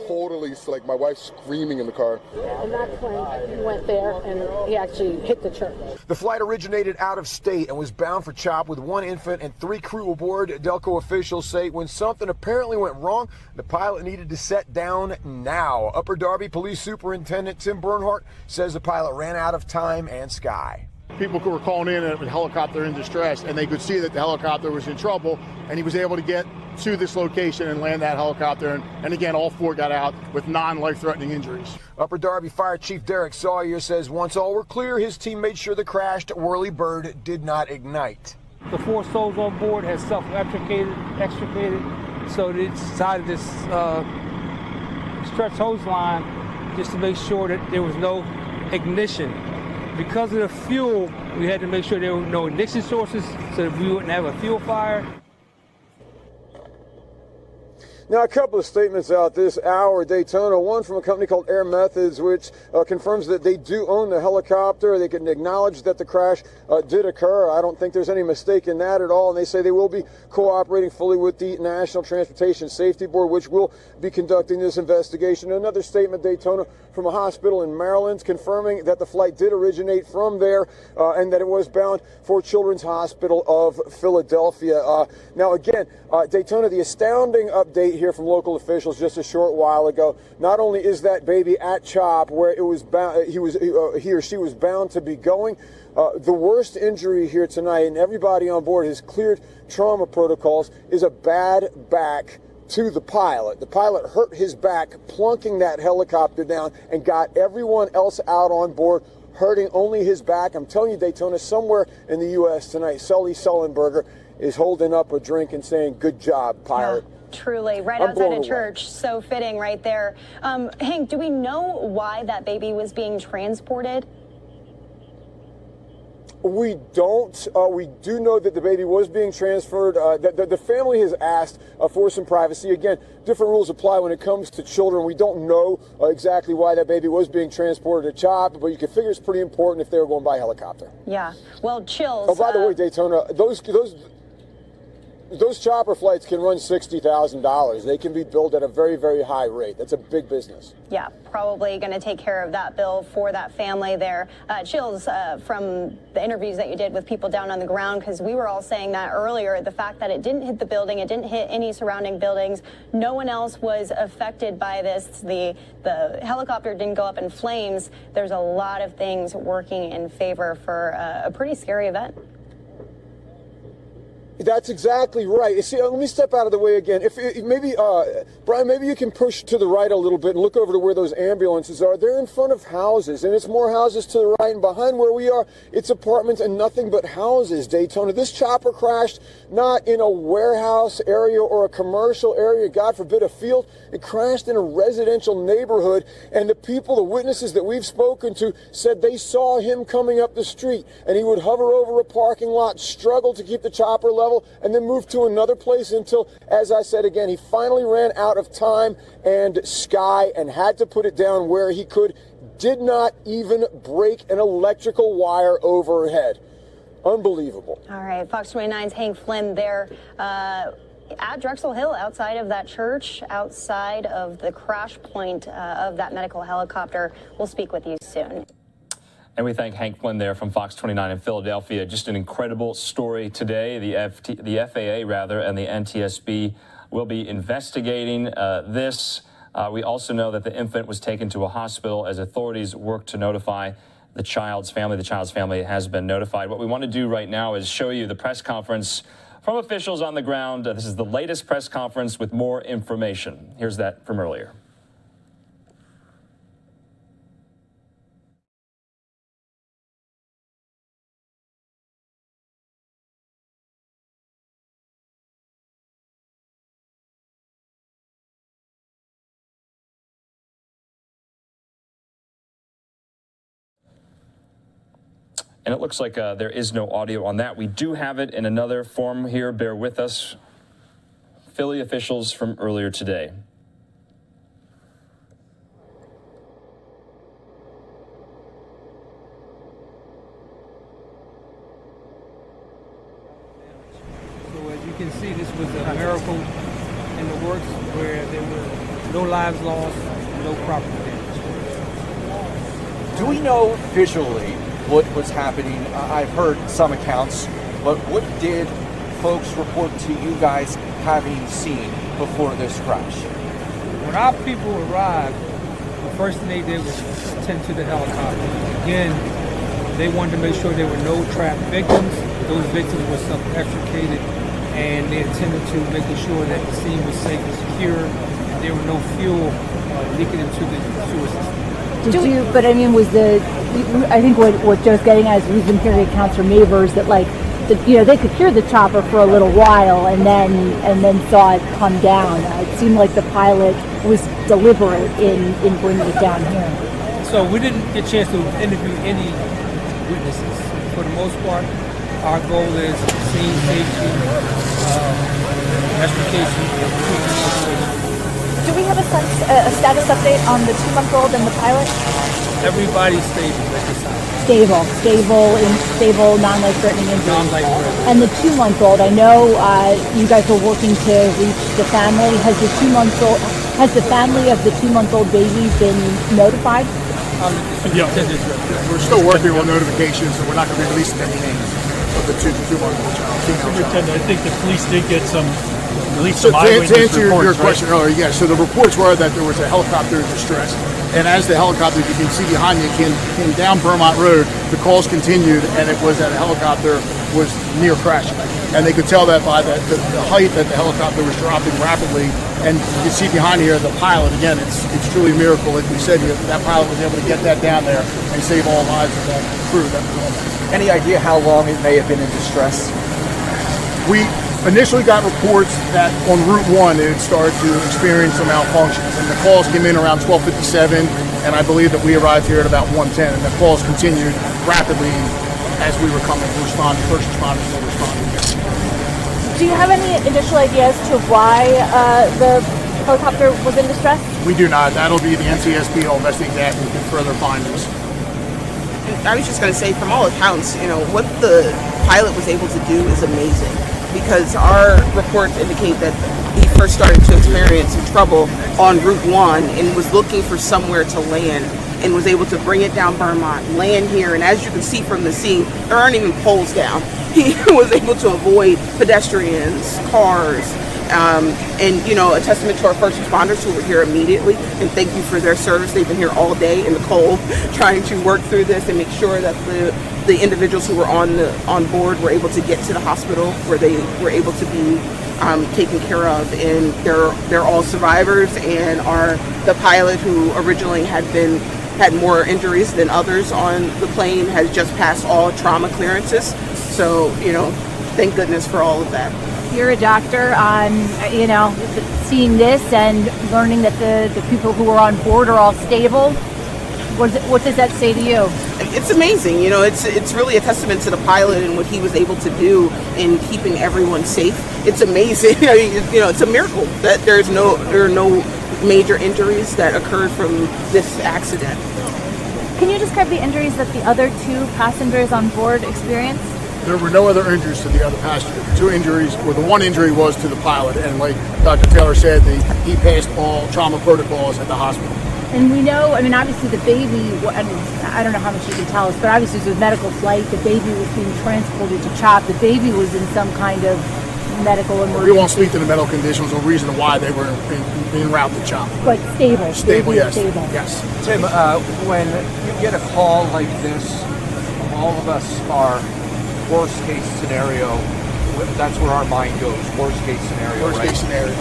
totally, my wife screaming in the car. And that's when he went there and he actually hit the church. The flight originated out of state and was bound for CHOP with 1 infant and 3 crew aboard. Delco officials say when something apparently went wrong, the pilot needed to set down now. Upper Darby Police Superintendent Tim Bernhardt says the pilot ran out of time and sky. People were calling in a helicopter in distress, and they could see that the helicopter was in trouble, and he was able to get to this location and land that helicopter. And again, all 4 got out with non-life-threatening injuries. Upper Darby Fire Chief Derek Sawyer says once all were clear, his team made sure the crashed Whirlybird did not ignite. The 4 souls on board had extricated, so they decided to stretch hose line just to make sure that there was no ignition. Because of the fuel, we had to make sure there were no ignition sources so that we wouldn't have a fuel fire. Now, a couple of statements out this hour, Daytona. One from a company called Air Methods, which confirms that they do own the helicopter. They can acknowledge that the crash did occur. I don't think there's any mistake in that at all. And they say they will be cooperating fully with the National Transportation Safety Board, which will be conducting this investigation. Another statement, Daytona, from a hospital in Maryland, confirming that the flight did originate from there and that it was bound for Children's Hospital of Philadelphia. Now, again, Daytona, the astounding update here from local officials just a short while ago. Not only is that baby at CHOP where it was bound, he or she was bound to be going, the worst injury here tonight, and everybody on board has cleared trauma protocols, is a bad back to the pilot. The pilot hurt his back plunking that helicopter down and got everyone else out on board, hurting only his back. I'm telling you, Daytona, somewhere in the U.S. tonight, Sully Sullenberger is holding up a drink and saying, "Good job, pilot." Yeah. Truly, right outside a church. So fitting right there. Hank, do we know why that baby was being transported? We don't. We do know that the baby was being transferred. The family has asked for some privacy. Again, different rules apply when it comes to children. We don't know exactly why that baby was being transported to CHOP, but you can figure it's pretty important if they were going by helicopter. Yeah. Well, chills. Oh, by the way, Daytona, those chopper flights can run $60,000. They can be billed at a very, very high rate. That's a big business. Yeah, probably going to take care of that bill for that family there. Chills from the interviews that you did with people down on the ground, because we were all saying that earlier, the fact that it didn't hit the building, it didn't hit any surrounding buildings. No one else was affected by this. The helicopter didn't go up in flames. There's a lot of things working in favor for a pretty scary event. That's exactly right. See, let me step out of the way again. If maybe, Brian, maybe you can push to the right a little bit and look over to where those ambulances are. They're in front of houses, and it's more houses to the right, and behind where we are, it's apartments and nothing but houses, Daytona. This chopper crashed not in a warehouse area or a commercial area, God forbid a field. It crashed in a residential neighborhood, and the people, the witnesses that we've spoken to, said they saw him coming up the street, and he would hover over a parking lot, struggle to keep the chopper level, and then move to another place until, as I said again, he finally ran out of time and sky and had to put it down where he could. Did not even break an electrical wire overhead. Unbelievable. All right, Fox 29's Hank Flynn there at Drexel Hill, outside of that church, outside of the crash point of that medical helicopter. We'll speak with you soon. And we thank Hank Flynn there from Fox 29 in Philadelphia. Just an incredible story today. The FAA and the NTSB will be investigating this. We also know that the infant was taken to a hospital as authorities work to notify the child's family. The child's family has been notified. What we want to do right now is show you the press conference from officials on the ground. This is the latest press conference with more information. Here's that from earlier. And it looks like there is no audio on that. We do have it in another form here. Bear with us. Philly officials from earlier today. So as you can see, this was a miracle in the works where there were no lives lost, no property damage. Do we know visually what was happening? I've heard some accounts, but what did folks report to you guys having seen before this crash? When our people arrived, the first thing they did was attend to the helicopter. Again, they wanted to make sure there were no trapped victims. Those victims were self-extricated, and they attended to making sure that the scene was safe and secure, and there were no fuel leaking into the sewer system. But I mean, I think what Joe's getting at is we've been hearing accounts from neighbors that they could hear the chopper for a little while and then saw it come down. It seemed like the pilot was deliberate in bringing it down here. So we didn't get a chance to interview any witnesses. For the most part, our goal is scene safety, extrication. Do we have a status update on the 2-month-old and the pilot? Everybody's stable at this time. Stable, non-life-threatening injuries. And the 2-month-old, I know you guys were working to reach the family. Has the family of the 2-month-old baby been notified? Yeah, we're still working on notifications, so we're not going to be releasing any names of the 2-month-old child, female child. I think the police did get some. So to answer your question earlier, yes. So the reports were that there was a helicopter in distress, and as the helicopter, you can see behind me, came down Vermont Road. The calls continued, and it was that a helicopter was near crashing, and they could tell that by the height that the helicopter was dropping rapidly. And you can see behind here the pilot. Again, it's truly a miracle, like we said here, that pilot was able to get that down there and save all lives of that crew that was on there. Any idea how long it may have been in distress? We initially got reports that on Route 1 it had started to experience some malfunctions, and the calls came in around 12:57, and I believe that we arrived here at about 1:10, and the calls continued rapidly as we were coming to respond. First responders were responding. Do you have any additional ideas to why the helicopter was in distress? We do not. That'll be the NTSB will investigate that and get further findings. I was just going to say, from all accounts, what the pilot was able to do is amazing. Because our reports indicate that he first started to experience some trouble on Route 1 and was looking for somewhere to land and was able to bring it down Vermont, land here, and as you can see from the scene, there aren't even poles down. He was able to avoid pedestrians, cars, And, you know, a testament to our first responders who were here immediately. And thank you for their service. They've been here all day in the cold trying to work through this and make sure that the individuals who were on board were able to get to the hospital where they were able to be taken care of. And they're all survivors, and the pilot who originally had more injuries than others on the plane has just passed all trauma clearances. So, you know, thank goodness for all of that. You're a doctor, you know, seeing this and learning that the people who are on board are all stable. What does that say to you? It's amazing. You know, it's really a testament to the pilot and what he was able to do in keeping everyone safe. It's amazing. I mean, you know, it's a miracle that there are no major injuries that occurred from this accident. Can you describe the injuries that the other 2 passengers on board experienced? There were no other injuries to the other passenger. The 2 injuries, or the 1 injury was to the pilot, and like Dr. Taylor said, he passed all trauma protocols at the hospital. And we know, I mean, obviously the baby, I mean, I don't know how much you can tell us, but obviously it was a medical flight. The baby was being transported to CHOP. The baby was in some kind of medical emergency. We won't speak to the medical conditions or reason why they were en route to CHOP. But stable. Stable, yes. Stable. Yes. Tim, when you get a call like this, all of us are worst case scenario. That's where our mind goes. Worst case scenario. Worst right? case scenario.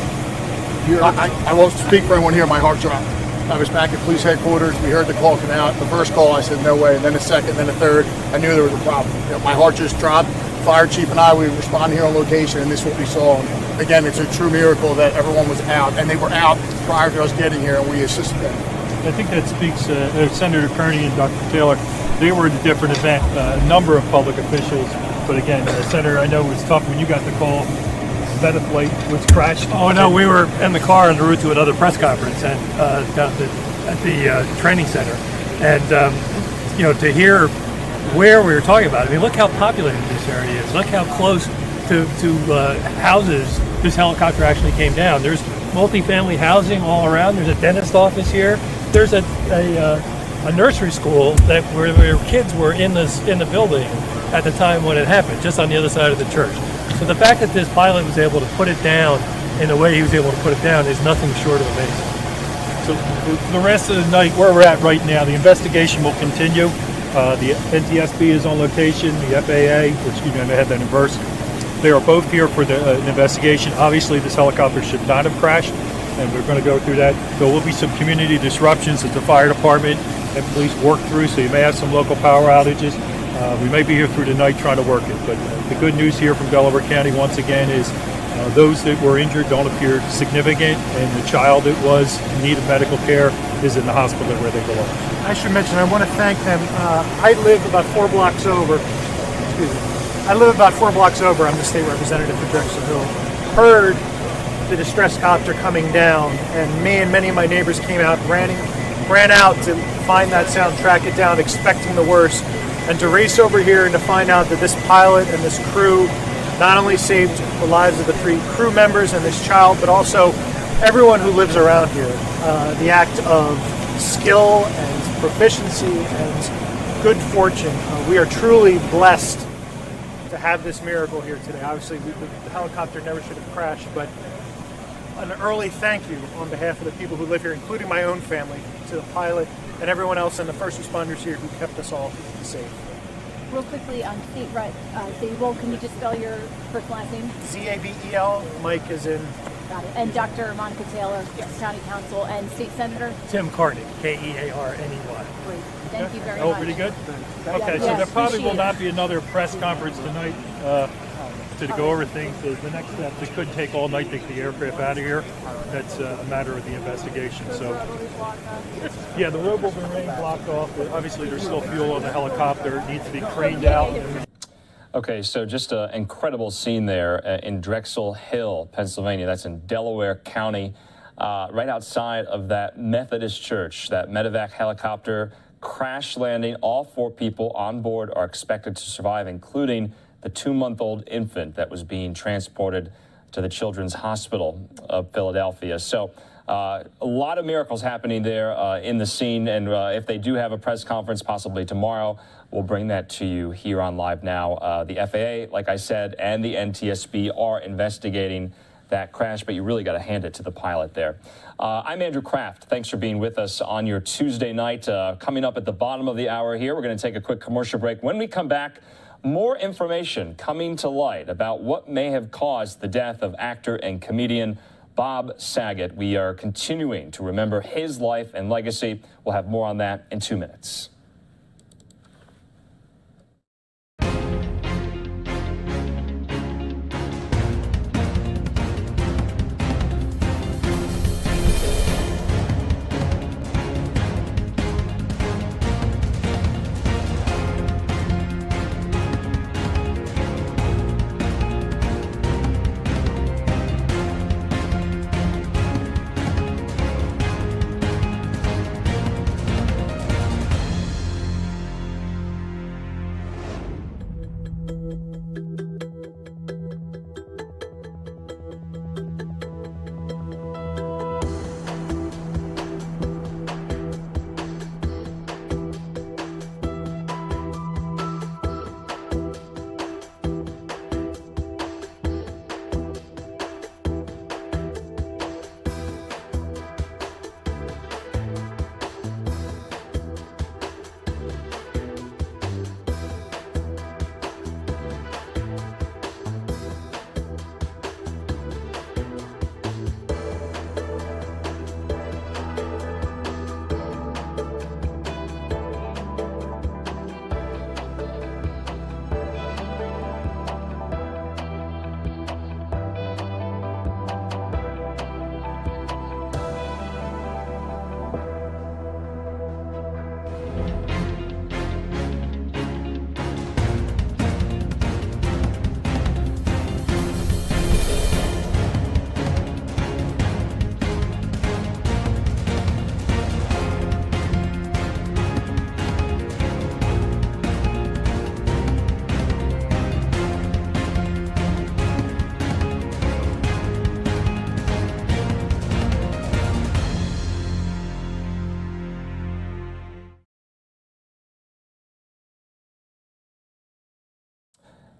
I won't speak for anyone here. My heart dropped. I was back at police headquarters. We heard the call come out. The first call, I said, no way. And then the second, then the third. I knew there was a problem. You know, my heart just dropped. Fire chief and I, we responded here on location, and this is what we saw. And again, it's a true miracle that everyone was out. And they were out prior to us getting here, and we assisted them. I think that speaks, Senator Kearney and Dr. Taylor, they were at a different event, a number of public officials. But again, Senator, I know it was tough when you got the call. That a flight was crashed. Oh no, we were in the car en route to another press conference and down at the training center, and you know, to hear where we were talking about. I mean, look how populated this area is. Look how close to houses this helicopter actually came down. There's multifamily housing all around. There's a dentist office here. There's a nursery school where kids were in the building at the time when it happened, just on the other side of the church. So the fact that this pilot was able to put it down in the way he was able to put it down is nothing short of amazing. So the rest of the night, where we're at right now, the investigation will continue. The NTSB is on location, the FAA, which you know, they had that in verse. They are both here for an investigation. Obviously, this helicopter should not have crashed, and we're going to go through that. There will be some community disruptions that the fire department and police work through, so you may have some local power outages. We may be here through the night trying to work it, but the good news here from Delaware County once again is those that were injured don't appear significant, and the child that was in need of medical care is in the hospital where they belong. I should mention, I want to thank them. I live about 4 blocks over. Excuse me. I live about 4 blocks over. I'm the state representative for Drexel Hill. Heard the distress copter coming down, and me and many of my neighbors came out, ran out to find that sound, track it down, expecting the worst. And to race over here and to find out that this pilot and this crew not only saved the lives of the 3 crew members and this child, but also everyone who lives around here. The act of skill and proficiency and good fortune. We are truly blessed to have this miracle here today. Obviously, the helicopter never should have crashed, but an early thank you on behalf of the people who live here, including my own family, to the pilot and everyone else and the first responders here who kept us all safe. Real quickly on State Zabel, can you just spell your first last name? Zabel. Mike is in. Got it. And Dr. Monica Taylor, County Counsel, and State Senator? Tim Kearney, Kearney. Great. Thank you very Oh, much. pretty good? Okay, so there probably will not be another press conference tonight to go over things. The next step, it could take all night to get the aircraft out of here. That's a matter of the investigation. So, yeah, the road will remain blocked off. Obviously, there's still fuel on the helicopter. It needs to be craned out. Okay, so just an incredible scene there in Drexel Hill, Pennsylvania. That's in Delaware County, right outside of that Methodist church. That medevac helicopter crash landing. All 4 people on board are expected to survive, including the 2-month-old infant that was being transported to the Children's Hospital of Philadelphia. So a lot of miracles happening there in the scene. And if they do have a press conference, possibly tomorrow, we'll bring that to you here on Live Now. The FAA, like I said, and the NTSB are investigating that crash, but you really got to hand it to the pilot there. I'm Andrew Kraft. Thanks for being with us on your Tuesday night. Coming up at the bottom of the hour here, we're going to take a quick commercial break. When we come back, more information coming to light about what may have caused the death of actor and comedian Bob Saget. We are continuing to remember his life and legacy. We'll have more on that in 2 minutes.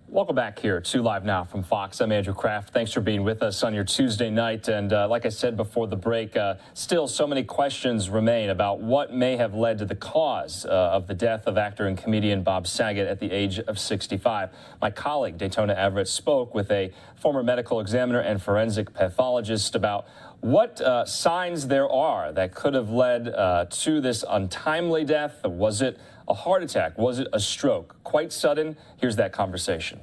Welcome back here to Live Now from Fox. I'm Andrew Kraft. Thanks for being with us on your Tuesday night. And like I said before the break, still so many questions remain about what may have led to the cause of the death of actor and comedian Bob Saget at the age of 65. My colleague, Daytona Everett, spoke with a former medical examiner and forensic pathologist about what signs there are that could have led to this untimely death. Was it a heart attack? Was it a stroke? Quite sudden. Here's that conversation.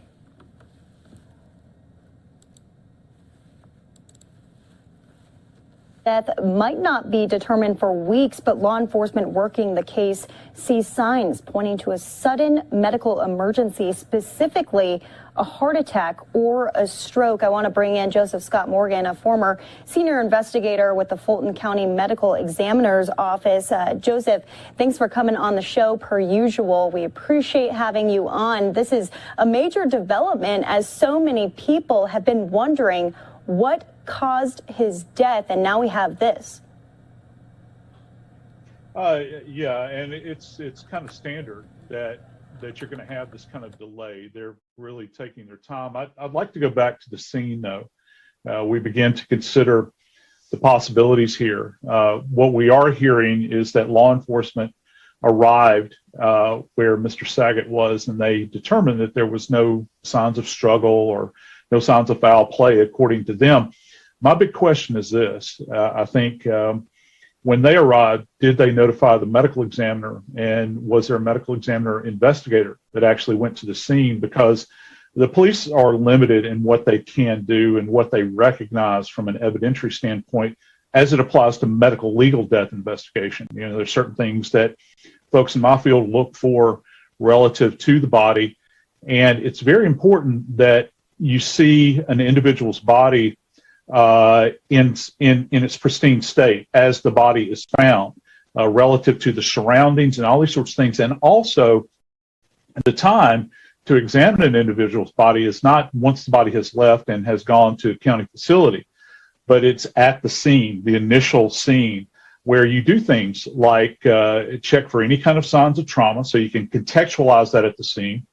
Death might not be determined for weeks, but law enforcement working the case sees signs pointing to a sudden medical emergency, specifically a heart attack or a stroke. I want to bring in Joseph Scott Morgan, a former senior investigator with the Fulton County Medical Examiner's Office. Joseph, thanks for coming on the show per usual. We appreciate having you on. This is a major development as so many people have been wondering what caused his death, and now we have this. Yeah, and it's kind of standard that you're going to have this kind of delay. They're really taking their time. I'd like to go back to the scene, though. We begin to consider the possibilities here. What we are hearing is that law enforcement arrived where Mr. Saget was, and they determined that there was no signs of struggle or no signs of foul play, according to them. My big question is this. I think when they arrived, did they notify the medical examiner? And was there a medical examiner investigator that actually went to the scene? Because the police are limited in what they can do and what they recognize from an evidentiary standpoint as it applies to medical legal death investigation. You know, there's certain things that folks in my field look for relative to the body. And it's very important that you see an individual's body in its pristine state as the body is found, relative to the surroundings and all these sorts of things. And also, the time to examine an individual's body is not once the body has left and has gone to a county facility, but it's at the scene, the initial scene, where you do things like check for any kind of signs of trauma, so you can contextualize that at the scene.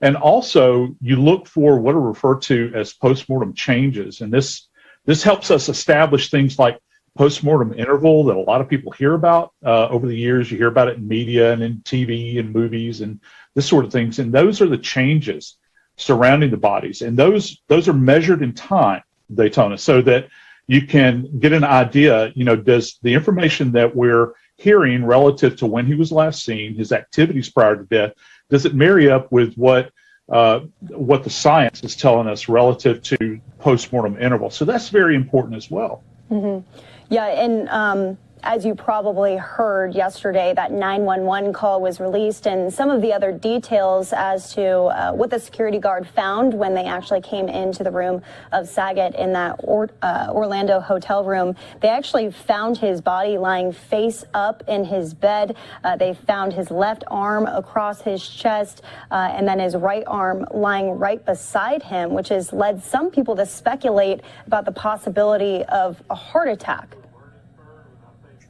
And also, you look for what are referred to as postmortem changes. And this This helps us establish things like postmortem interval that a lot of people hear about over the years. You hear about it in media and in TV and movies and this sort of things. And those are the changes surrounding the bodies. And those are measured in time, Daytona, so that you can get an idea, does the information that we're hearing relative to when he was last seen, his activities prior to death, does it marry up with what the science is telling us relative to postmortem interval? So that's very important as well. Mm-hmm. Yeah, and as you probably heard yesterday, that 911 call was released, and some of the other details as to what the security guard found when they actually came into the room of Saget in that Orlando hotel room. They actually found his body lying face up in his bed. They found his left arm across his chest, and then his right arm lying right beside him, which has led some people to speculate about the possibility of a heart attack.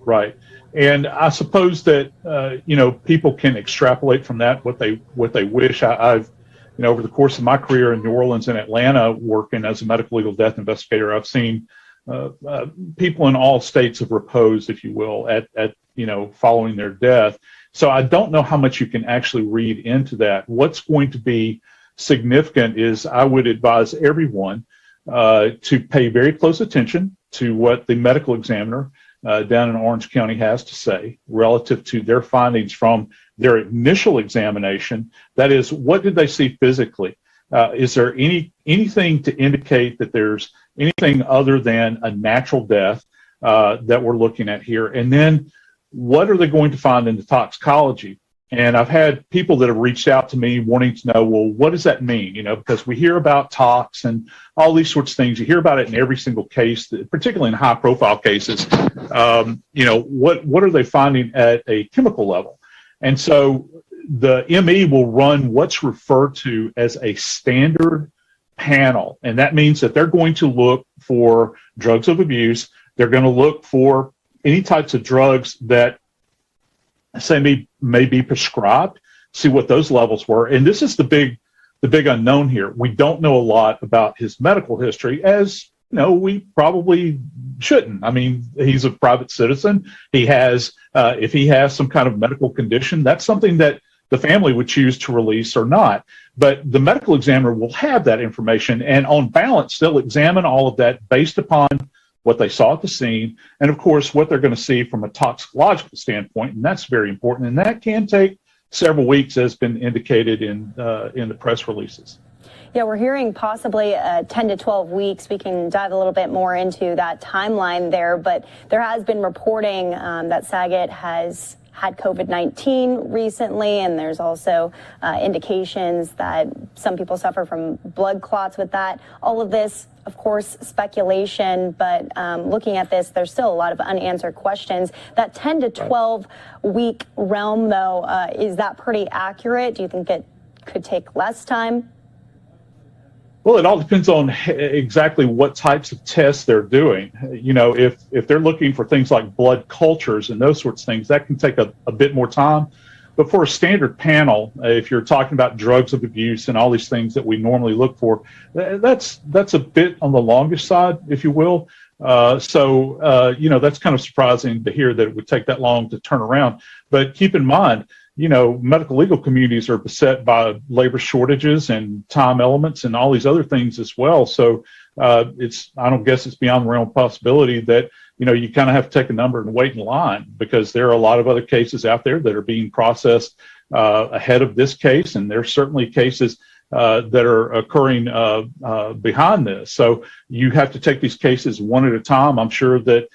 Right. And I suppose that, people can extrapolate from that what they wish. I've, over the course of my career in New Orleans and Atlanta, working as a medical legal death investigator, I've seen people in all states of repose, if you will, at following their death. So I don't know how much you can actually read into that. What's going to be significant is I would advise everyone to pay very close attention to what the medical examiner down in Orange County has to say relative to their findings from their initial examination. That is, what did they see physically? Is there anything to indicate that there's anything other than a natural death that we're looking at here? And then what are they going to find in the toxicology? And I've had people that have reached out to me wanting to know, well, what does that mean? Because we hear about tox and all these sorts of things. You hear about it in every single case, particularly in high-profile cases. What are they finding at a chemical level? And so the ME will run what's referred to as a standard panel, and that means that they're going to look for drugs of abuse. They're going to look for any types of drugs that may be prescribed, see what those levels were. And this is the big unknown here. We don't know a lot about his medical history, as we probably shouldn't. I mean, he's a private citizen. He has, if he has some kind of medical condition, that's something that the family would choose to release or not. But the medical examiner will have that information, and on balance, they'll examine all of that based upon what they saw at the scene, and of course, what they're going to see from a toxicological standpoint, and that's very important. And that can take several weeks, as been indicated in the press releases. Yeah, we're hearing possibly 10 to 12 weeks. We can dive a little bit more into that timeline there, but there has been reporting that Saget has had COVID-19 recently, and there's also indications that some people suffer from blood clots with that. All of this, of course, speculation, but looking at this, there's still a lot of unanswered questions. That 10 to 12 week realm, though, is that pretty accurate? Do you think it could take less time? Well, it all depends on exactly what types of tests they're doing. If they're looking for things like blood cultures and those sorts of things, that can take a bit more time. But for a standard panel, if you're talking about drugs of abuse and all these things that we normally look for, that's a bit on the longest side, if you will. That's kind of surprising to hear that it would take that long to turn around. But keep in mind, medical legal communities are beset by labor shortages and time elements and all these other things as well. So I don't guess it's beyond the realm of possibility that, you kind of have to take a number and wait in line, because there are a lot of other cases out there that are being processed ahead of this case. And there's certainly cases that are occurring behind this. So you have to take these cases one at a time. I'm sure that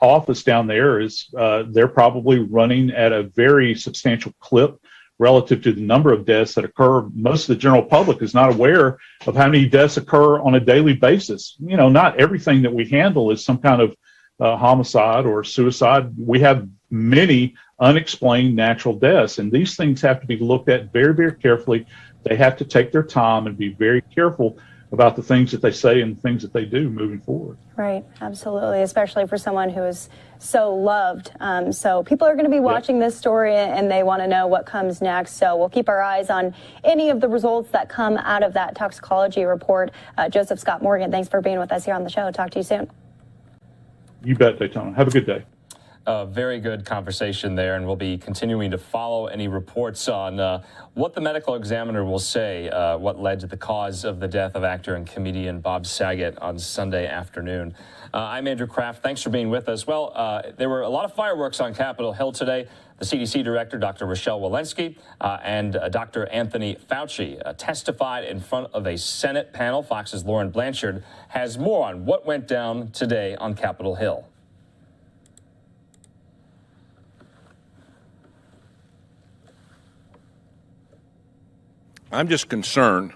office down there is they're probably running at a very substantial clip relative to the number of deaths that occur. Most of the general public is not aware of how many deaths occur on a daily basis. Not everything that we handle is some kind of homicide or suicide. We have many unexplained natural deaths, and these things have to be looked at very, very carefully. They have to take their time and be very careful about the things that they say and the things that they do moving forward. Right, absolutely, especially for someone who is so loved. So people are going to be watching this story and they want to know what comes next. So we'll keep our eyes on any of the results that come out of that toxicology report. Joseph Scott Morgan, thanks for being with us here on the show. Talk to you soon. You bet, Daytona. Have a good day. Very good conversation there, and we'll be continuing to follow any reports on what the medical examiner will say, what led to the cause of the death of actor and comedian Bob Saget on Sunday afternoon. I'm Andrew Kraft. Thanks for being with us. Well, there were a lot of fireworks on Capitol Hill today. The CDC director, Dr. Rochelle Walensky, and Dr. Anthony Fauci testified in front of a Senate panel. Fox's Lauren Blanchard has more on what went down today on Capitol Hill. I'm just concerned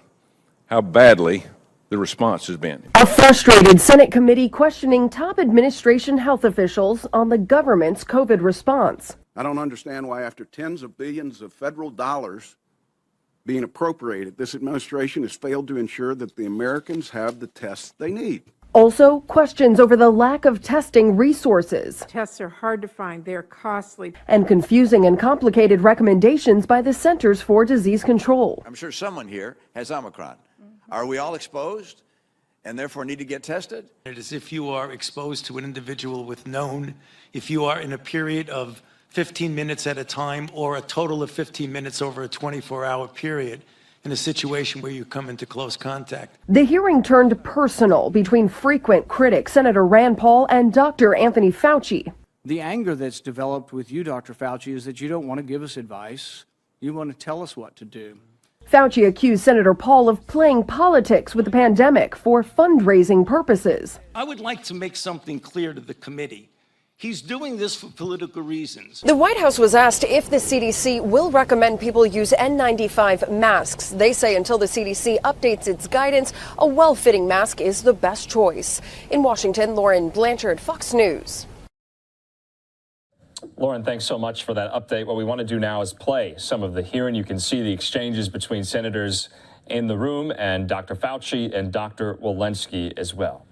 how badly the response has been. A frustrated Senate committee questioning top administration health officials on the government's COVID response. I don't understand why, after tens of billions of federal dollars being appropriated, this administration has failed to ensure that the Americans have the tests they need. Also, questions over the lack of testing resources. Tests are hard to find, they're costly. And confusing and complicated recommendations by the Centers for Disease Control. I'm sure someone here has Omicron. Are we all exposed and therefore need to get tested? It is if you are exposed to an individual with known, if you are in a period of 15 minutes at a time or a total of 15 minutes over a 24-hour period, in a situation where you come into close contact. The hearing turned personal between frequent critic Senator Rand Paul and Dr. Anthony Fauci. The anger that's developed with you, Dr. Fauci, is that you don't want to give us advice. You want to tell us what to do. Fauci accused Senator Paul of playing politics with the pandemic for fundraising purposes. I would like to make something clear to the committee. He's doing this for political reasons. The White House was asked if the CDC will recommend people use N95 masks. They say until the CDC updates its guidance, a well-fitting mask is the best choice. In Washington, Lauren Blanchard, Fox News. Lauren, thanks so much for that update. What we want to do now is play some of the hearing. You can see the exchanges between senators in the room and Dr. Fauci and Dr. Walensky as well.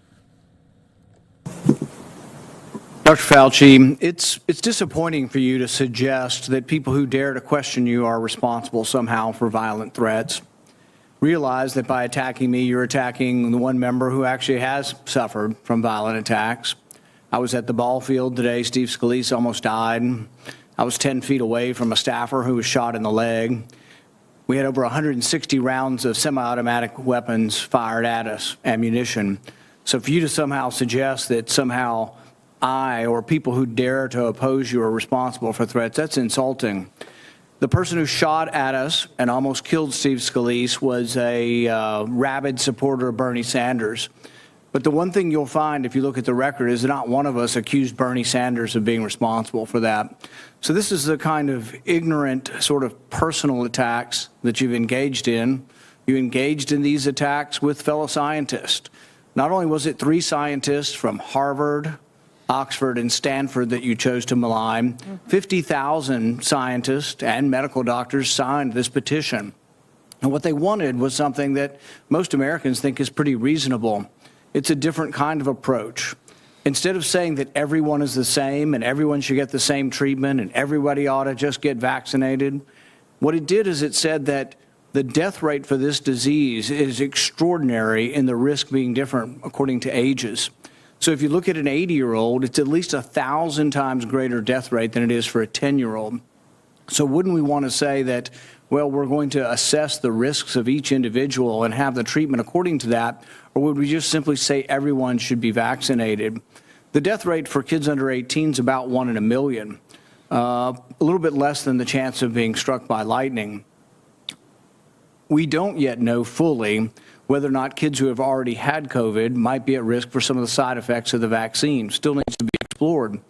Dr. Fauci, it's disappointing for you to suggest that people who dare to question you are responsible somehow for violent threats. Realize that by attacking me, you're attacking the one member who actually has suffered from violent attacks. I was at the ball field today. Steve Scalise almost died. I was 10 feet away from a staffer who was shot in the leg. We had over 160 rounds of semi-automatic weapons fired at us, ammunition. So for you to somehow suggest that somehow I or people who dare to oppose you are responsible for threats, that's insulting. The person who shot at us and almost killed Steve Scalise was a rabid supporter of Bernie Sanders. But the one thing you'll find if you look at the record is that not one of us accused Bernie Sanders of being responsible for that. So this is the kind of ignorant sort of personal attacks that you've engaged in. You engaged in these attacks with fellow scientists. Not only was it 3 scientists from Harvard, Oxford, and Stanford that you chose to malign, 50,000 scientists and medical doctors signed this petition. And what they wanted was something that most Americans think is pretty reasonable. It's a different kind of approach. Instead of saying that everyone is the same and everyone should get the same treatment and everybody ought to just get vaccinated, what it did is it said that the death rate for this disease is extraordinary in the risk being different according to ages. So if you look at an 80-year-old, it's at least 1,000 times greater death rate than it is for a 10-year-old. So wouldn't we want to say that, well, we're going to assess the risks of each individual and have the treatment according to that, or would we just simply say everyone should be vaccinated? The death rate for kids under 18 is about 1 in a million, a little bit less than the chance of being struck by lightning. We don't yet know fully whether or not kids who have already had COVID might be at risk for some of the side effects of the vaccine. Still needs to be explored.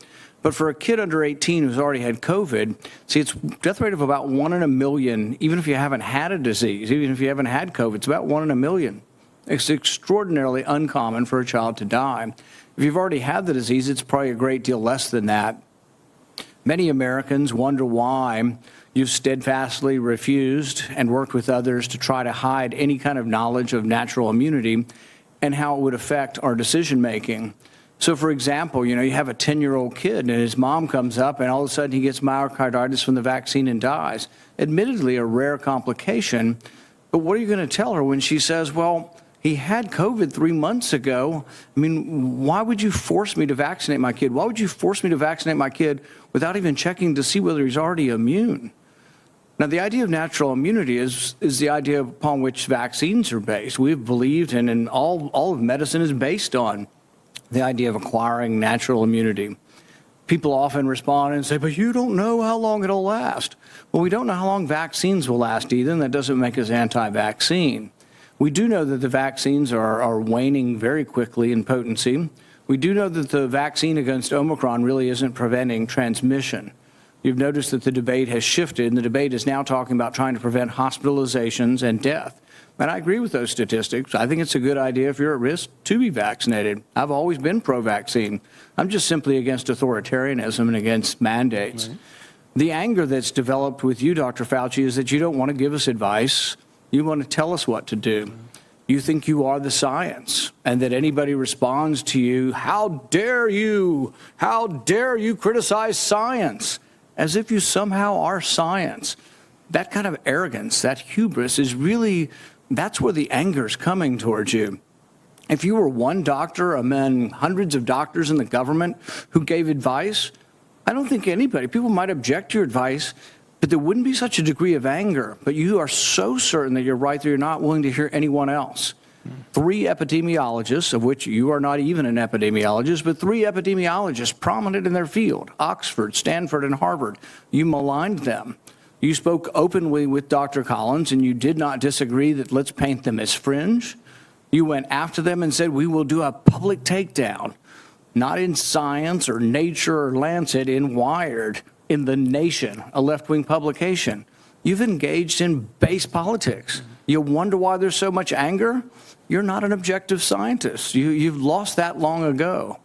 But for a kid under 18 who's already had COVID, see, it's a death rate of about 1 in a million, even if you haven't had a disease, even if you haven't had COVID, it's about 1 in a million. It's extraordinarily uncommon for a child to die. If you've already had the disease, it's probably a great deal less than that. Many Americans wonder why You've steadfastly refused and worked with others to try to hide any kind of knowledge of natural immunity and how it would affect our decision making. So, for example, you have a 10-year-old kid and his mom comes up and all of a sudden he gets myocarditis from the vaccine and dies. Admittedly, a rare complication, but what are you going to tell her when she says, well, he had COVID 3 months ago? I mean, why would you force me to vaccinate my kid? Why would you force me to vaccinate my kid without even checking to see whether he's already immune? Now, the idea of natural immunity is the idea upon which vaccines are based. We've believed, and all of medicine is based on the idea of acquiring natural immunity. People often respond and say, but you don't know how long it'll last. Well, we don't know how long vaccines will last either, and that doesn't make us anti-vaccine. We do know that the vaccines are waning very quickly in potency. We do know that the vaccine against Omicron really isn't preventing transmission. You've noticed that the debate has shifted, and the debate is now talking about trying to prevent hospitalizations and death. And I agree with those statistics. I think it's a good idea if you're at risk to be vaccinated. I've always been pro-vaccine. I'm just simply against authoritarianism and against mandates. Right. The anger that's developed with you, Dr. Fauci, is that you don't want to give us advice. You want to tell us what to do. You think you are the science, and that anybody responds to you, how dare you? How dare you criticize science? As if you somehow are science. That kind of arrogance, that hubris is really, that's where the anger is coming towards you. If you were one doctor among hundreds of doctors in the government who gave advice, I don't think anybody, people might object to your advice, but there wouldn't be such a degree of anger. But you are so certain that you're right that you're not willing to hear anyone else. 3 epidemiologists, of which you are not even an epidemiologist, but 3 epidemiologists prominent in their field, Oxford, Stanford, and Harvard. You maligned them. You spoke openly with Dr. Collins, and you did not disagree that let's paint them as fringe. You went after them and said, we will do a public takedown, not in Science or Nature or Lancet, in Wired, in The Nation, a left-wing publication. You've engaged in base politics. You wonder why there's so much anger? You're not an objective scientist. You've lost that long ago.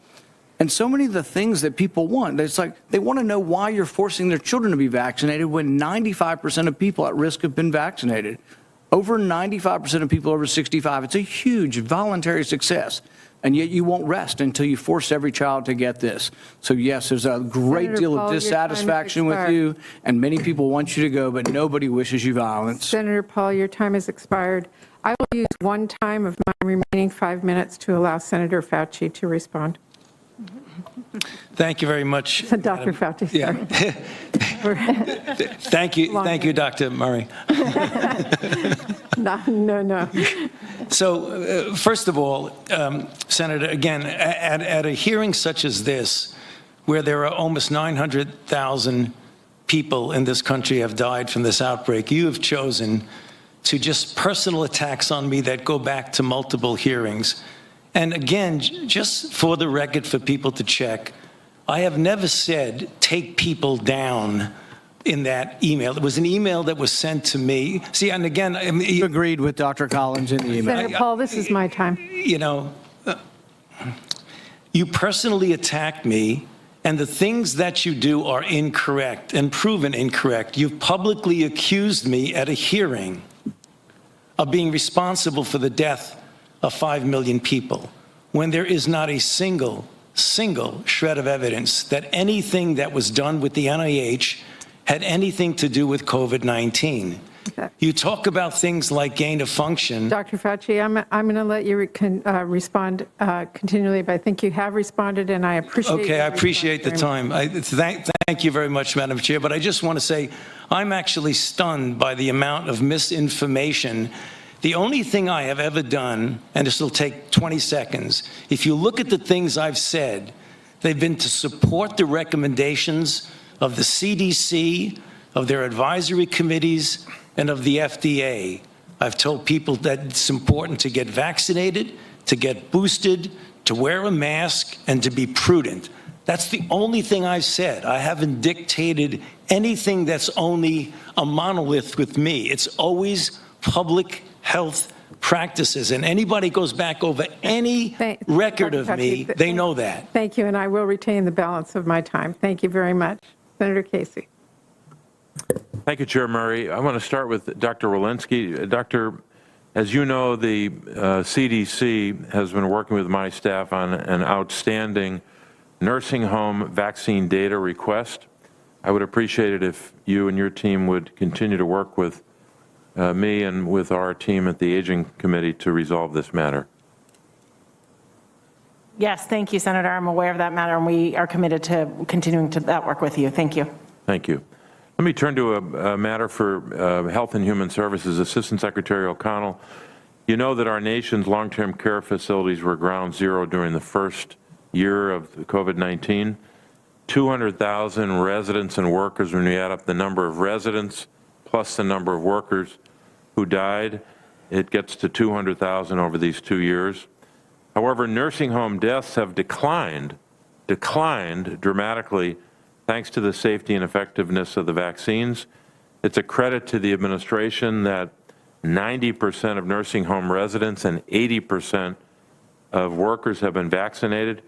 And so many of the things that people want, it's like they want to know why you're forcing their children to be vaccinated when 95% of people at risk have been vaccinated. Over 95% of people over 65. It's a huge voluntary success. And yet you won't rest until you force every child to get this. So yes, there's a great deal of dissatisfaction with you, and many people want you to go, but nobody wishes you violence. Senator Paul, your time has expired. I will use one time of my remaining 5 minutes to allow Senator Fauci to respond. Thank you very much. Dr. Fauci, sorry. Thank you, Dr. Murray. No. So, first of all, Senator, again, at a hearing such as this, where there are almost 900,000 people in this country have died from this outbreak, you have chosen to just personal attacks on me that go back to multiple hearings. And again, just for the record, for people to check, I have never said take people down in that email. It was an email that was sent to me. See, and again, I mean, you agreed with Dr. Collins in the email. Senator Paul, this is my time. You know, you personally attacked me, and the things that you do are incorrect and proven incorrect. You've publicly accused me at a hearing of being responsible for the death of 5 million people, when there is not a single shred of evidence that anything that was done with the NIH had anything to do with COVID-19. Okay. You talk about things like gain of function. Dr. Fauci, I'm going to let you respond continually, but I think you have responded, and I appreciate. Okay, I appreciate the time. Thank you very much, Madam Chair. But I just want to say, I'm actually stunned by the amount of misinformation. The only thing I have ever done, and this will take 20 seconds, if you look at the things I've said, they've been to support the recommendations of the CDC, of their advisory committees, and of the FDA. I've told people that it's important to get vaccinated, to get boosted, to wear a mask, and to be prudent. That's the only thing I've said. I haven't dictated anything that's only a monolith with me. It's always public health practices, and anybody goes back over any record of me, they know that. Thank you, and I will retain the balance of my time. Thank you very much. Senator Casey. Thank you, Chair Murray. I want to start with Dr. Walensky. Doctor, as you know, the CDC has been working with my staff on an outstanding nursing home vaccine data request. I would appreciate it if you and your team would continue to work with me and with our team at the Aging Committee to resolve this matter. Yes, thank you, Senator. I'm aware of that matter, and we are committed to continuing to that work with you. Thank you. Thank you. Let me turn to a matter for Health and Human Services. Assistant Secretary O'Connell, you know that our nation's long-term care facilities were ground zero during the first year of COVID-19. 200,000 residents and workers, when we add up the number of residents plus the number of workers who died, it gets to 200,000 over these 2 years. However, nursing home deaths have declined dramatically thanks to the safety and effectiveness of the vaccines. It's a credit to the administration that 90% of nursing home residents and 80% of workers have been vaccinated.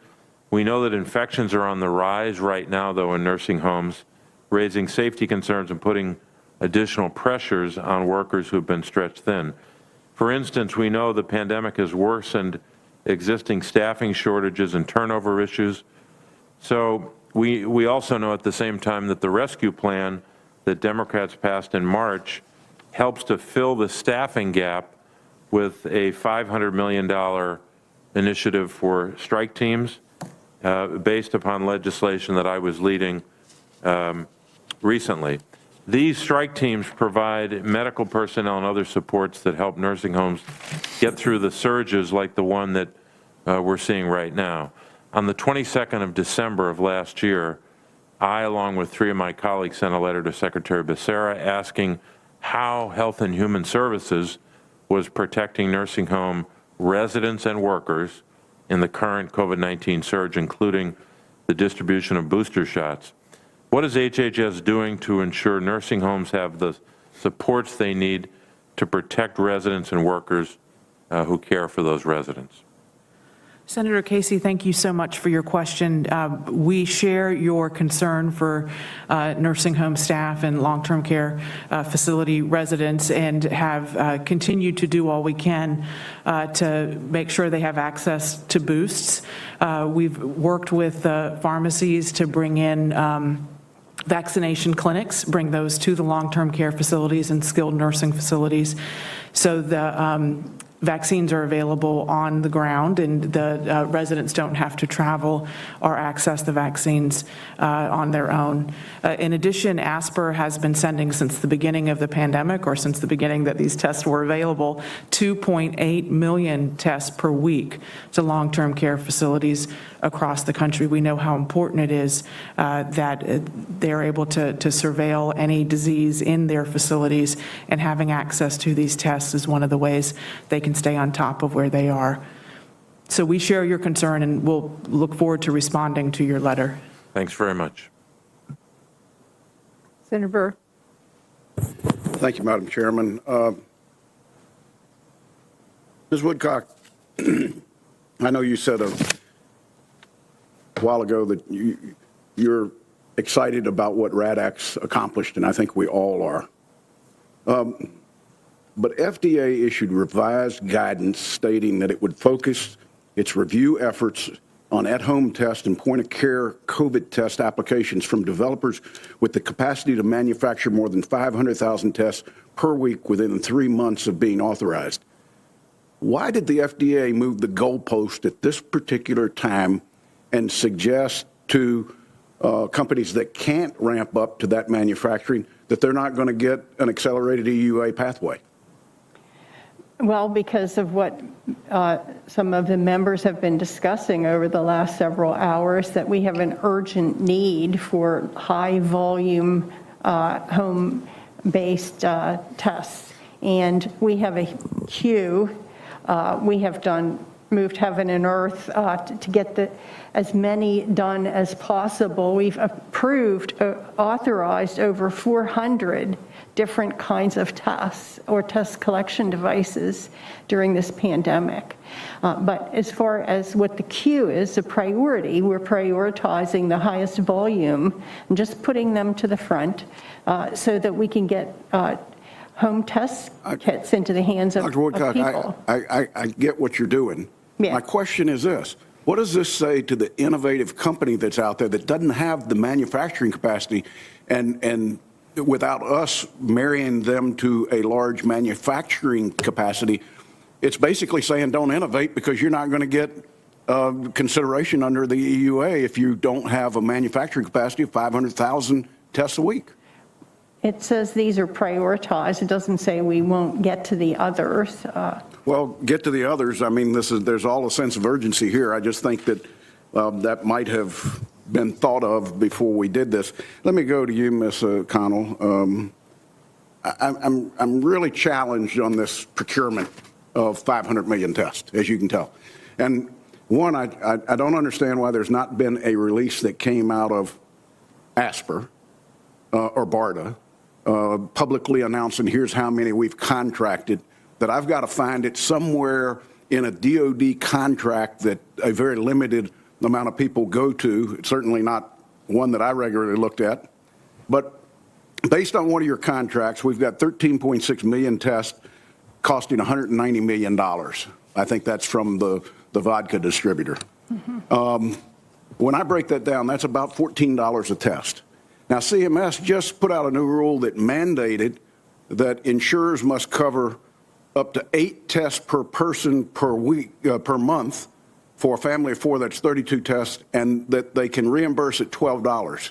We know that infections are on the rise right now, though, in nursing homes, raising safety concerns and putting additional pressures on workers who've been stretched thin. For instance, we know the pandemic has worsened existing staffing shortages and turnover issues. So we also know at the same time that the rescue plan that Democrats passed in March helps to fill the staffing gap with a $500 million initiative for strike teams based upon legislation that I was leading recently. These strike teams provide medical personnel and other supports that help nursing homes get through the surges like the one that we're seeing right now. On the 22nd of December of last year, I, along with 3 of my colleagues, sent a letter to Secretary Becerra asking how Health and Human Services was protecting nursing home residents and workers in the current COVID-19 surge, including the distribution of booster shots. What is HHS doing to ensure nursing homes have the supports they need to protect residents and workers who care for those residents? Senator Casey, thank you so much for your question. We share your concern for nursing home staff and long-term care facility residents and have continued to do all we can to make sure they have access to boosts. We've worked with pharmacies to bring in vaccination clinics, bring those to the long-term care facilities and skilled nursing facilities. So the vaccines are available on the ground and the residents don't have to travel or access the vaccines on their own. In addition, ASPR has been sending since the beginning of the pandemic, or since the beginning that these tests were available, 2.8 million tests per week to long-term care facilities across the country. We know how important it is that they're able to surveil any disease in their facilities, and having access to these tests is one of the ways they can stay on top of where they are. So we share your concern and we'll look forward to responding to your letter. Thanks very much. Senator Burr. Thank you, Madam Chairman. Ms. Woodcock, I know you said a while ago that you're excited about what RADx accomplished, and I think we all are. But FDA issued revised guidance stating that it would focus its review efforts on at-home test and point-of-care COVID test applications from developers with the capacity to manufacture more than 500,000 tests per week within 3 months of being authorized. Why did the FDA move the goalpost at this particular time and suggest to companies that can't ramp up to that manufacturing that they're not going to get an accelerated EUA pathway? Well, because of what some of the members have been discussing over the last several hours, that we have an urgent need for high volume home-based tests. And we have a queue. We have done moved heaven and earth to get as many done as possible. We've authorized over 400 different kinds of tests or test collection devices during this pandemic. But as far as what the queue is, the priority, we're prioritizing the highest volume and just putting them to the front so that we can get home test kits into the hands of people. Dr. Woodcock, I get what you're doing. Yeah. My question is this. What does this say to the innovative company that's out there that doesn't have the manufacturing capacity and without us marrying them to a large manufacturing capacity, it's basically saying don't innovate because you're not going to get consideration under the EUA if you don't have a manufacturing capacity of 500,000 tests a week. It says these are prioritized. It doesn't say we won't get to the others. Well, get to the others. I mean, there's all a sense of urgency here. I just think that that might have been thought of before we did this. Let me go to you, Ms. Connell. I'm really challenged on this procurement of 500 million tests, as you can tell. And one, I don't understand why there's not been a release that came out of ASPR or BARDA publicly announcing here's how many we've contracted, that I've got to find it somewhere in a DOD contract that a very limited amount of people go to. It's certainly not one that I regularly looked at. But based on one of your contracts, we've got 13.6 million tests costing $190 million. I think that's from the vodka distributor. Mm-hmm. When I break that down, that's about $14 a test. Now, CMS just put out a new rule that mandated that insurers must cover up to 8 tests per person per week, per month. For a family of 4, that's 32 tests, and that they can reimburse at $12.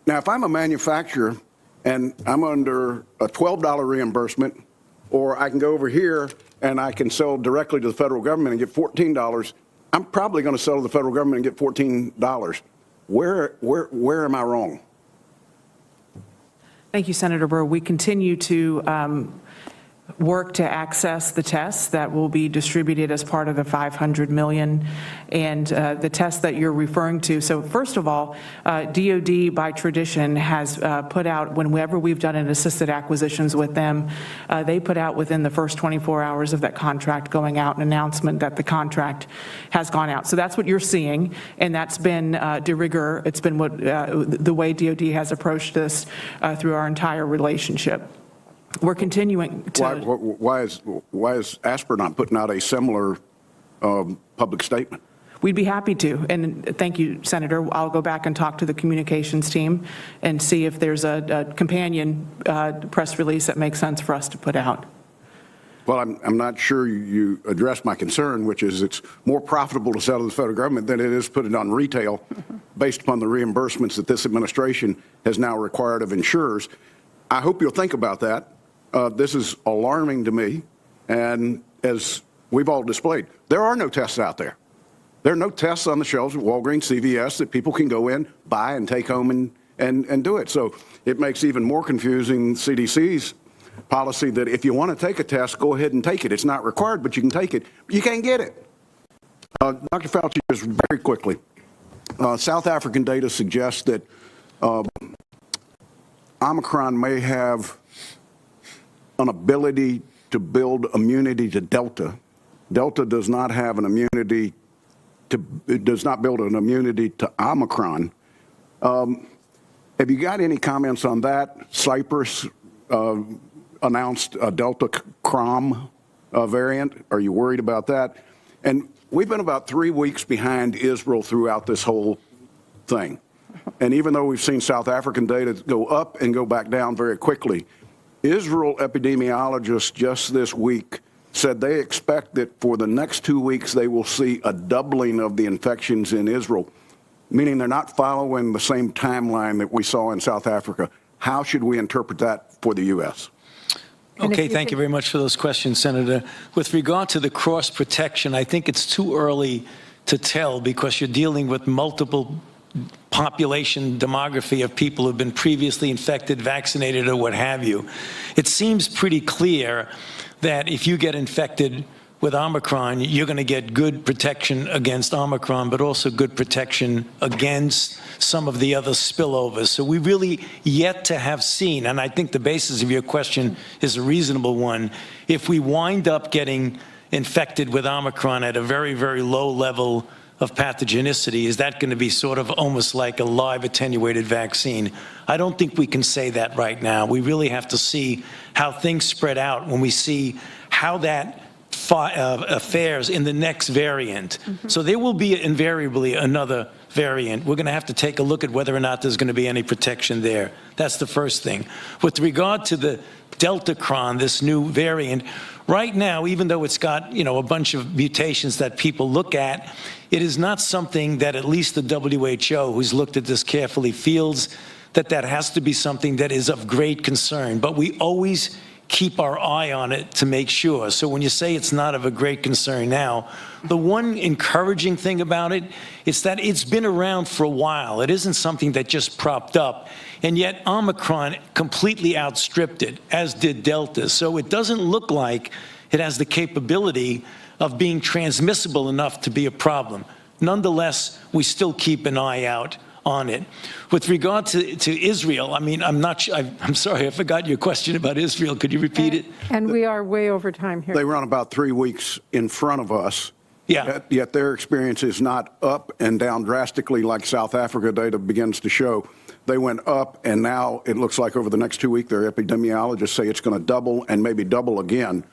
Now, if I'm a manufacturer and I'm under a $12 reimbursement, or I can go over here and I can sell directly to the federal government and get $14, I'm probably going to sell to the federal government and get $14. Where am I wrong? Thank you, Senator Burr. We continue to work to access the tests that will be distributed as part of the 500 million and the tests that you're referring to. So first of all, DOD by tradition has put out, whenever we've done an assisted acquisitions with them, they put out within the first 24 hours of that contract going out an announcement that the contract has gone out. So that's what you're seeing, and that's been de rigueur. It's been what the way DOD has approached this through our entire relationship. We're continuing to. Why is ASPR not putting out a similar public statement? We'd be happy to, and thank you, Senator. I'll go back and talk to the communications team and see if there's a companion press release that makes sense for us to put out. Well, I'm not sure you addressed my concern, which is it's more profitable to sell to the federal government than it is put it on retail based upon the reimbursements that this administration has now required of insurers. I hope you'll think about that. This is alarming to me, and as we've all displayed, there are no tests out there. There are no tests on the shelves at Walgreens, CVS that people can go in, buy, and take home and do it. So it makes even more confusing CDC's policy that if you want to take a test, go ahead and take it. It's not required, but you can take it. You can't get it. Dr. Fauci, just very quickly, South African data suggests that Omicron may have an ability to build immunity to Delta. Delta does not have an immunity to, it does not build an immunity to Omicron. Have you got any comments on that? Cyprus announced a Delta Crom variant. Are you worried about that? And we've been about 3 weeks behind Israel throughout this whole thing. And even though we've seen South African data go up and go back down very quickly, Israel epidemiologists just this week said they expect that for the next 2 weeks they will see a doubling of the infections in Israel, meaning they're not following the same timeline that we saw in South Africa. How should we interpret that for the U.S.? Okay, thank you very much for those questions, Senator. With regard to the cross protection, I think it's too early to tell because you're dealing with multiple population demography of people who've been previously infected, vaccinated, or what have you. It seems pretty clear that if you get infected with Omicron, you're going to get good protection against Omicron, but also good protection against some of the other spillovers. So we really yet to have seen, and I think the basis of your question is a reasonable one, if we wind up getting infected with Omicron at a very, very low level of pathogenicity, is that going to be sort of almost like a live attenuated vaccine? I don't think we can say that right now. We really have to see how things spread out when we see how that fares in the next variant. So there will be invariably another variant. We're going to have to take a look at whether or not there's going to be any protection there. That's the first thing. With regard to the Deltacron, this new variant, right now, even though it's got, a bunch of mutations that people look at, it is not something that at least the WHO, who's looked at this carefully, feels that that has to be something that is of great concern. But we always keep our eye on it to make sure. So when you say it's not of a great concern now, the one encouraging thing about it is that it's been around for a while. It isn't something that just propped up. And yet Omicron completely outstripped it, as did Delta. So it doesn't look like it has the capability of being transmissible enough to be a problem. Nonetheless, we still keep an eye out on it. With regard to Israel, I'm sorry, I forgot your question about Israel. Could you repeat it? And we are way over time here. They run about 3 weeks in front of us. Yeah. Yet their experience is not up and down drastically like South Africa data begins to show. They went up, and now it looks like over the next 2 weeks, their epidemiologists say it's going to double and maybe double again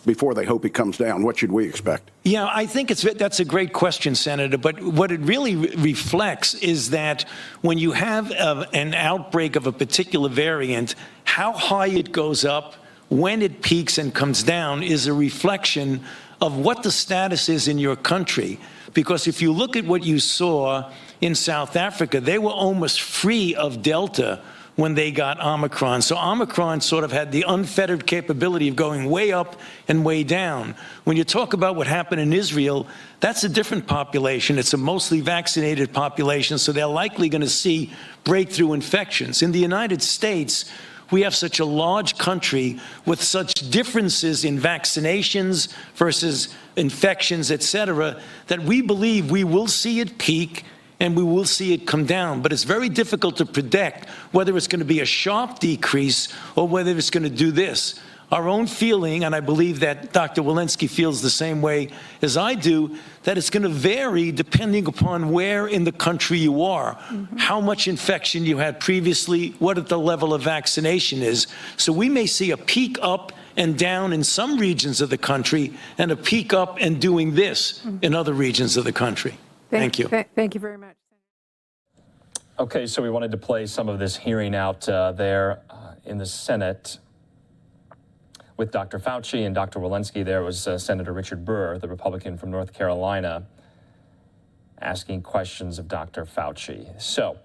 before they hope it comes down. What should we expect? Yeah, I think that's a great question, Senator. But what it really reflects is that when you have an outbreak of a particular variant, how high it goes up, when it peaks and comes down is a reflection of what the status is in your country. Because if you look at what you saw in South Africa, they were almost free of Delta when they got Omicron. So Omicron sort of had the unfettered capability of going way up and way down. When you talk about what happened in Israel, that's a different population. It's a mostly vaccinated population, so they're likely going to see breakthrough infections. In the United States, we have such a large country with such differences in vaccinations versus infections, et cetera, that we believe we will see it peak and we will see it come down. But it's very difficult to predict whether it's going to be a sharp decrease or whether it's going to do this. Our own feeling, and I believe that Dr. Walensky feels the same way as I do, that it's going to vary depending upon where in the country you are, how much infection you had previously, what the level of vaccination is. So we may see a peak up and down in some regions of the country and a peak up and doing this in other regions of the country. Thank you. Thank you very much. Okay, so we wanted to play some of this hearing out there in the Senate with Dr. Fauci and Dr. Walensky. There was Senator Richard Burr, the Republican from North Carolina, asking questions of Dr. Fauci. So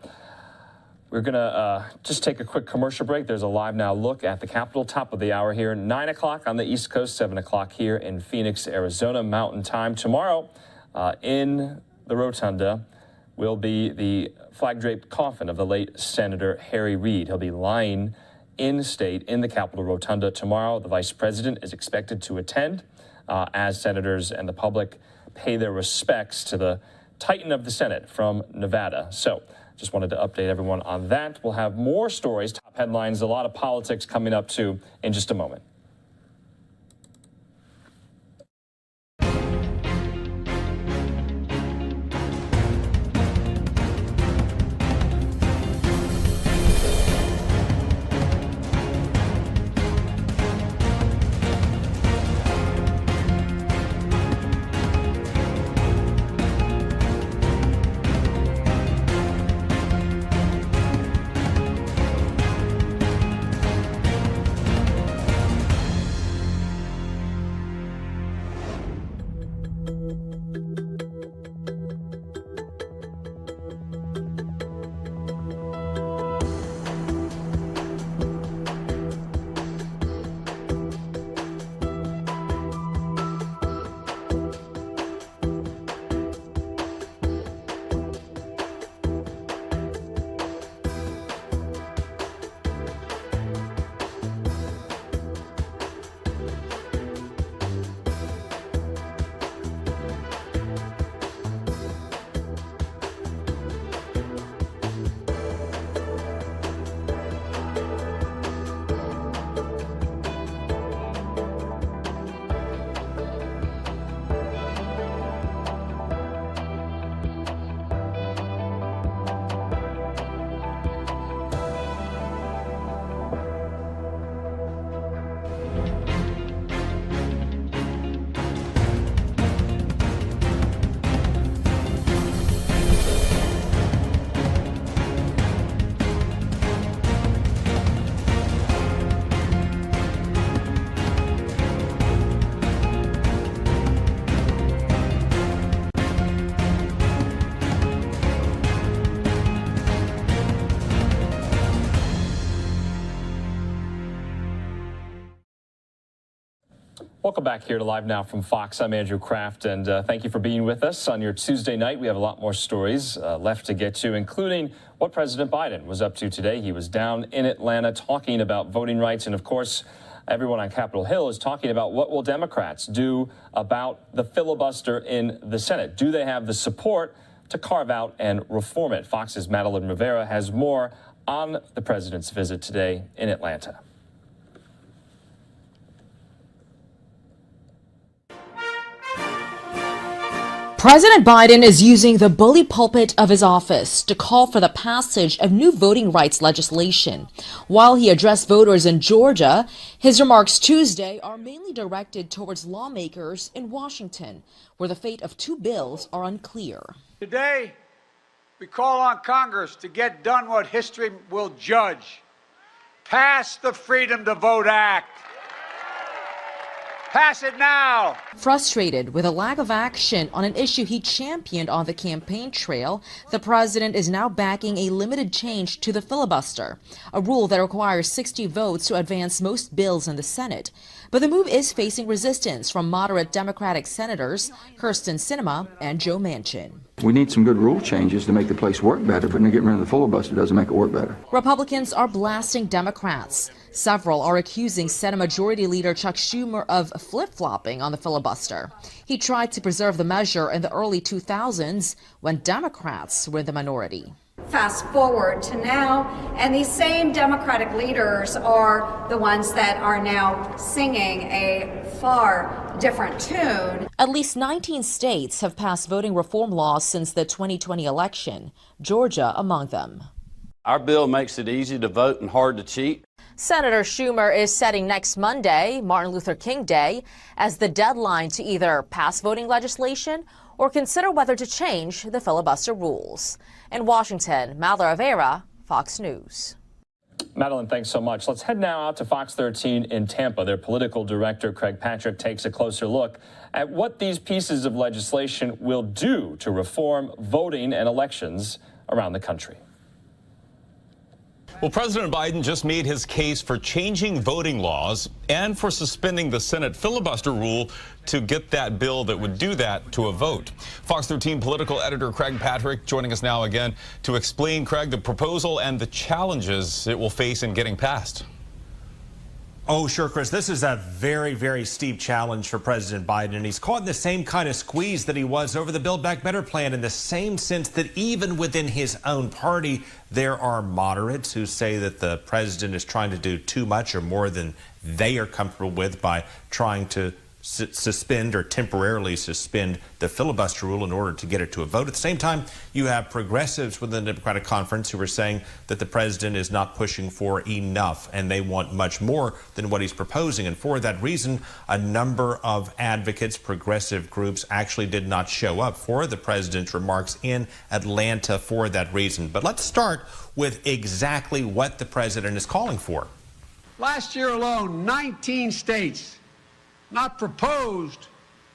we're going to just take a quick commercial break. There's a Live Now look at the Capitol, top of the hour here, 9 o'clock on the East Coast, 7 o'clock here in Phoenix, Arizona, Mountain Time. Tomorrow in the Rotunda will be the flag-draped coffin of the late Senator Harry Reid. He'll be lying in state in the Capitol Rotunda tomorrow. The vice president is expected to attend as senators and the public pay their respects to the Titan of the Senate from Nevada. So just wanted to update everyone on that. We'll have more stories, top headlines, a lot of politics coming up too in just a moment. Welcome back here to Live Now from Fox. I'm Andrew Kraft, and thank you for being with us on your Tuesday night. We have a lot more stories left to get to, including what President Biden was up to today. He was down in Atlanta talking about voting rights, and of course, everyone on Capitol Hill is talking about what will Democrats do about the filibuster in the Senate. Do they have the support to carve out and reform it? Fox's Madeline Rivera has more on the president's visit today in Atlanta. President Biden is using the bully pulpit of his office to call for the passage of new voting rights legislation. While he addressed voters in Georgia, his remarks Tuesday are mainly directed towards lawmakers in Washington, where the fate of two bills are unclear. Today, we call on Congress to get done what history will judge. Pass the Freedom to Vote Act. Pass it now. Frustrated with a lack of action on an issue he championed on the campaign trail, the president is now backing a limited change to the filibuster, a rule that requires 60 votes to advance most bills in the Senate. But the move is facing resistance from moderate Democratic senators Kyrsten Sinema and Joe Manchin. We need some good rule changes to make the place work better, but getting rid of the filibuster doesn't make it work better. Republicans are blasting Democrats. Several are accusing Senate Majority Leader Chuck Schumer of flip-flopping on the filibuster. He tried to preserve the measure in the early 2000s when Democrats were in the minority. Fast forward to now, and these same Democratic leaders are the ones that are now singing a far different tune. At least 19 states have passed voting reform laws since the 2020 election, Georgia among them. Our bill makes it easy to vote and hard to cheat. Senator Schumer is setting next Monday, Martin Luther King Day, as the deadline to either pass voting legislation or consider whether to change the filibuster rules. In Washington, Madeline Rivera, Fox News. Madeline, thanks so much. Let's head now out to Fox 13 in Tampa. Their political director, Craig Patrick, takes a closer look at what these pieces of legislation will do to reform voting and elections around the country. Well, President Biden just made his case for changing voting laws and for suspending the Senate filibuster rule to get that bill that would do that to a vote. Fox 13 political editor Craig Patrick joining us now again to explain, Craig, the proposal and the challenges it will face in getting passed. Oh, sure, Chris. This is a very, very steep challenge for President Biden, and he's caught in the same kind of squeeze that he was over the Build Back Better plan, in the same sense that even within his own party, there are moderates who say that the president is trying to do too much or more than they are comfortable with by trying to suspend or temporarily suspend the filibuster rule in order to get it to a vote. At the same time, you have progressives within the Democratic conference who are saying that the president is not pushing for enough and they want much more than what he's proposing. And for that reason, a number of advocates, progressive groups, actually did not show up for the president's remarks in Atlanta for that reason. But let's start with exactly what the president is calling for. Last year alone, 19 states not proposed,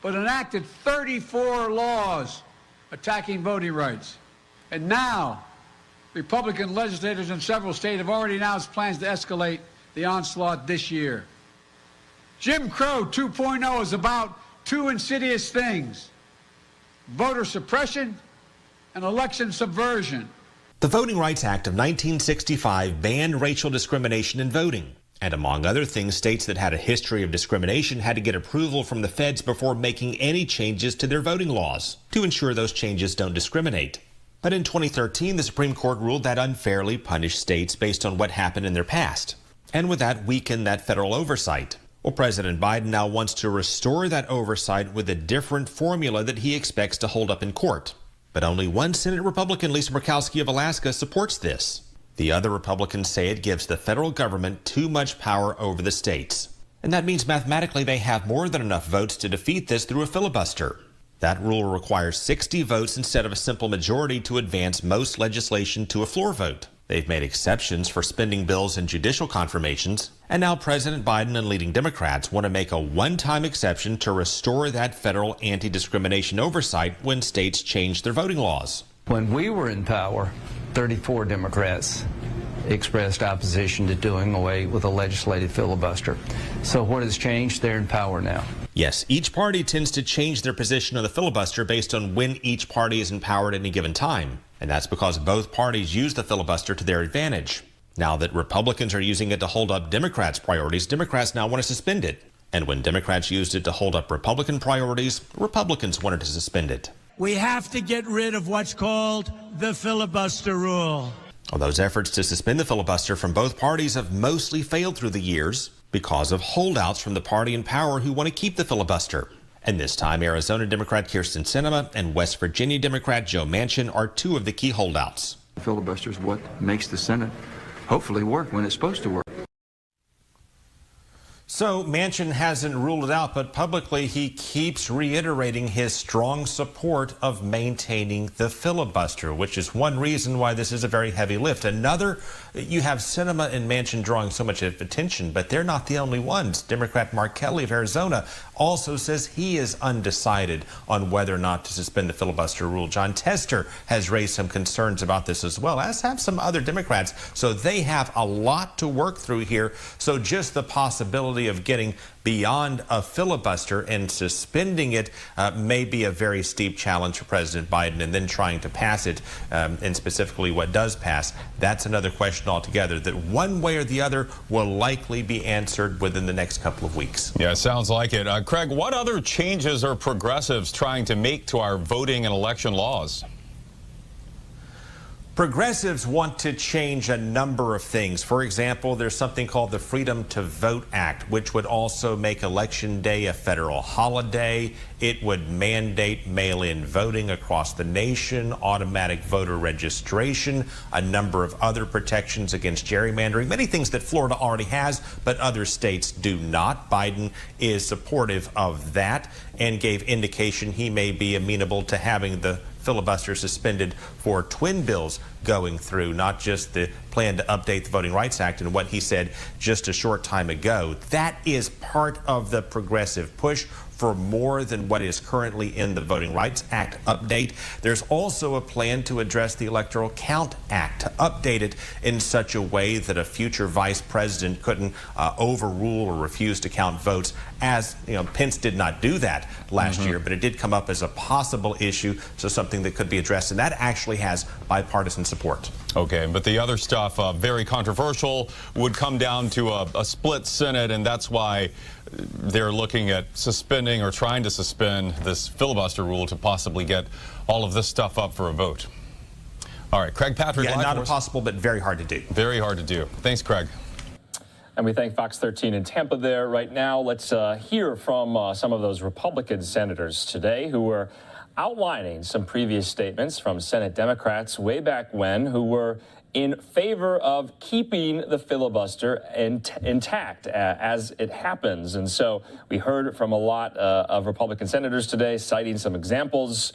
but enacted 34 laws attacking voting rights. And now, Republican legislators in several states have already announced plans to escalate the onslaught this year. Jim Crow 2.0 is about two insidious things: voter suppression and election subversion. The Voting Rights Act of 1965 banned racial discrimination in voting. And among other things, states that had a history of discrimination had to get approval from the feds before making any changes to their voting laws to ensure those changes don't discriminate. But in 2013, the Supreme Court ruled that unfairly punished states based on what happened in their past, and with that weakened that federal oversight. Well, President Biden now wants to restore that oversight with a different formula that he expects to hold up in court. But only one Senate Republican, Lisa Murkowski of Alaska, supports this. The other Republicans say it gives the federal government too much power over the states. And that means mathematically they have more than enough votes to defeat this through a filibuster. That rule requires 60 votes instead of a simple majority to advance most legislation to a floor vote. They've made exceptions for spending bills and judicial confirmations. And now President Biden and leading Democrats want to make a one-time exception to restore that federal anti-discrimination oversight when states change their voting laws. When we were in power, 34 Democrats expressed opposition to doing away with a legislative filibuster. So what has changed? They're in power now. Yes, each party tends to change their position on the filibuster based on when each party is in power at any given time. And that's because both parties use the filibuster to their advantage. Now that Republicans are using it to hold up Democrats' priorities, Democrats now want to suspend it. And when Democrats used it to hold up Republican priorities, Republicans wanted to suspend it. We have to get rid of what's called the filibuster rule. Well, those efforts to suspend the filibuster from both parties have mostly failed through the years because of holdouts from the party in power who want to keep the filibuster. And this time, Arizona Democrat Kyrsten Sinema and West Virginia Democrat Joe Manchin are two of the key holdouts. The filibuster is what makes the Senate hopefully work when it's supposed to work. So Manchin hasn't ruled it out, but publicly he keeps reiterating his strong support of maintaining the filibuster, which is one reason why this is a very heavy lift. Another, you have Sinema and Manchin drawing so much attention, but they're not the only ones. Democrat Mark Kelly of Arizona also says he is undecided on whether or not to suspend the filibuster rule. John Tester has raised some concerns about this as well, as have some other Democrats. So they have a lot to work through here. So just the possibility of getting beyond a filibuster and suspending it may be a very steep challenge for President Biden, and then trying to pass it, and specifically what does pass, that's another question altogether that one way or the other will likely be answered within the next couple of weeks. Yeah, sounds like it. Craig, what other changes are progressives trying to make to our voting and election laws? Progressives want to change a number of things. For example, there's something called the Freedom to Vote Act, which would also make Election Day a federal holiday. It would mandate mail-in voting across the nation, automatic voter registration, a number of other protections against gerrymandering, many things that Florida already has, but other states do not. Biden is supportive of that and gave indication he may be amenable to having the filibuster suspended for twin bills going through, not just the plan to update the Voting Rights Act and what he said just a short time ago. That is part of the progressive push for more than what is currently in the Voting Rights Act update. There's also a plan to address the Electoral Count Act, to update it in such a way that a future vice president couldn't overrule or refuse to count votes, as Pence did not do that last year, but it did come up as a possible issue, so something that could be addressed, and that actually has bipartisan support. Okay, but the other stuff, very controversial, would come down to a split Senate, and that's why they're looking at suspending or trying to suspend this filibuster rule to possibly get all of this stuff up for a vote. All right, Craig Patrick. Yeah, not impossible, but very hard to do. Very hard to do. Thanks, Craig. And we thank Fox 13 in Tampa there. Right now, let's hear from some of those Republican senators today who were outlining some previous statements from Senate Democrats way back when, who were in favor of keeping the filibuster intact as it happens. And so we heard from a lot of Republican senators today, citing some examples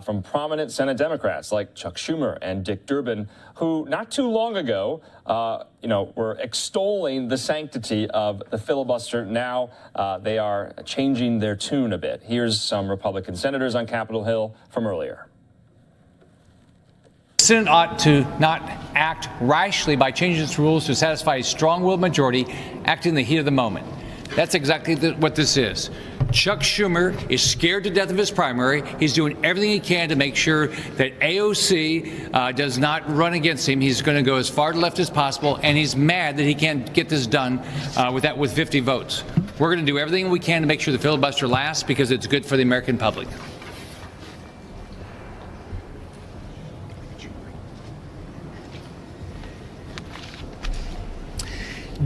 from prominent Senate Democrats like Chuck Schumer and Dick Durbin, who not too long ago, were extolling the sanctity of the filibuster. Now they are changing their tune a bit. Here's some Republican senators on Capitol Hill from earlier. The Senate ought to not act rashly by changing its rules to satisfy a strong-willed majority acting in the heat of the moment. That's exactly what this is. Chuck Schumer is scared to death of his primary. He's doing everything he can to make sure that AOC does not run against him. He's going to go as far to left as possible, and he's mad that he can't get this done with 50 votes. We're going to do everything we can to make sure the filibuster lasts because it's good for the American public.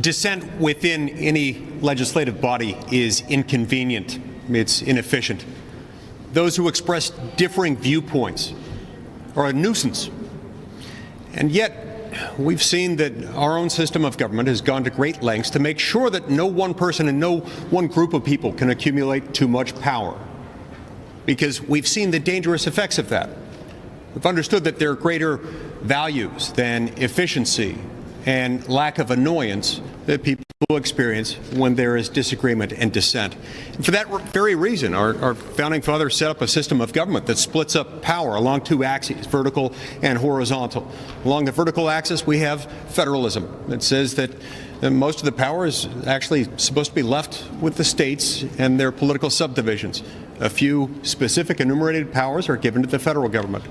Dissent within any legislative body is inconvenient. It's inefficient. Those who express differing viewpoints are a nuisance. And yet, we've seen that our own system of government has gone to great lengths to make sure that no one person and no one group of people can accumulate too much power, because we've seen the dangerous effects of that. We've understood that there are greater values than efficiency and lack of annoyance that people experience when there is disagreement and dissent. And for that very reason, our founding fathers set up a system of government that splits up power along two axes, vertical and horizontal. Along the vertical axis, we have federalism that says that And most of the power is actually supposed to be left with the states and their political subdivisions. A few specific enumerated powers are given to the federal government.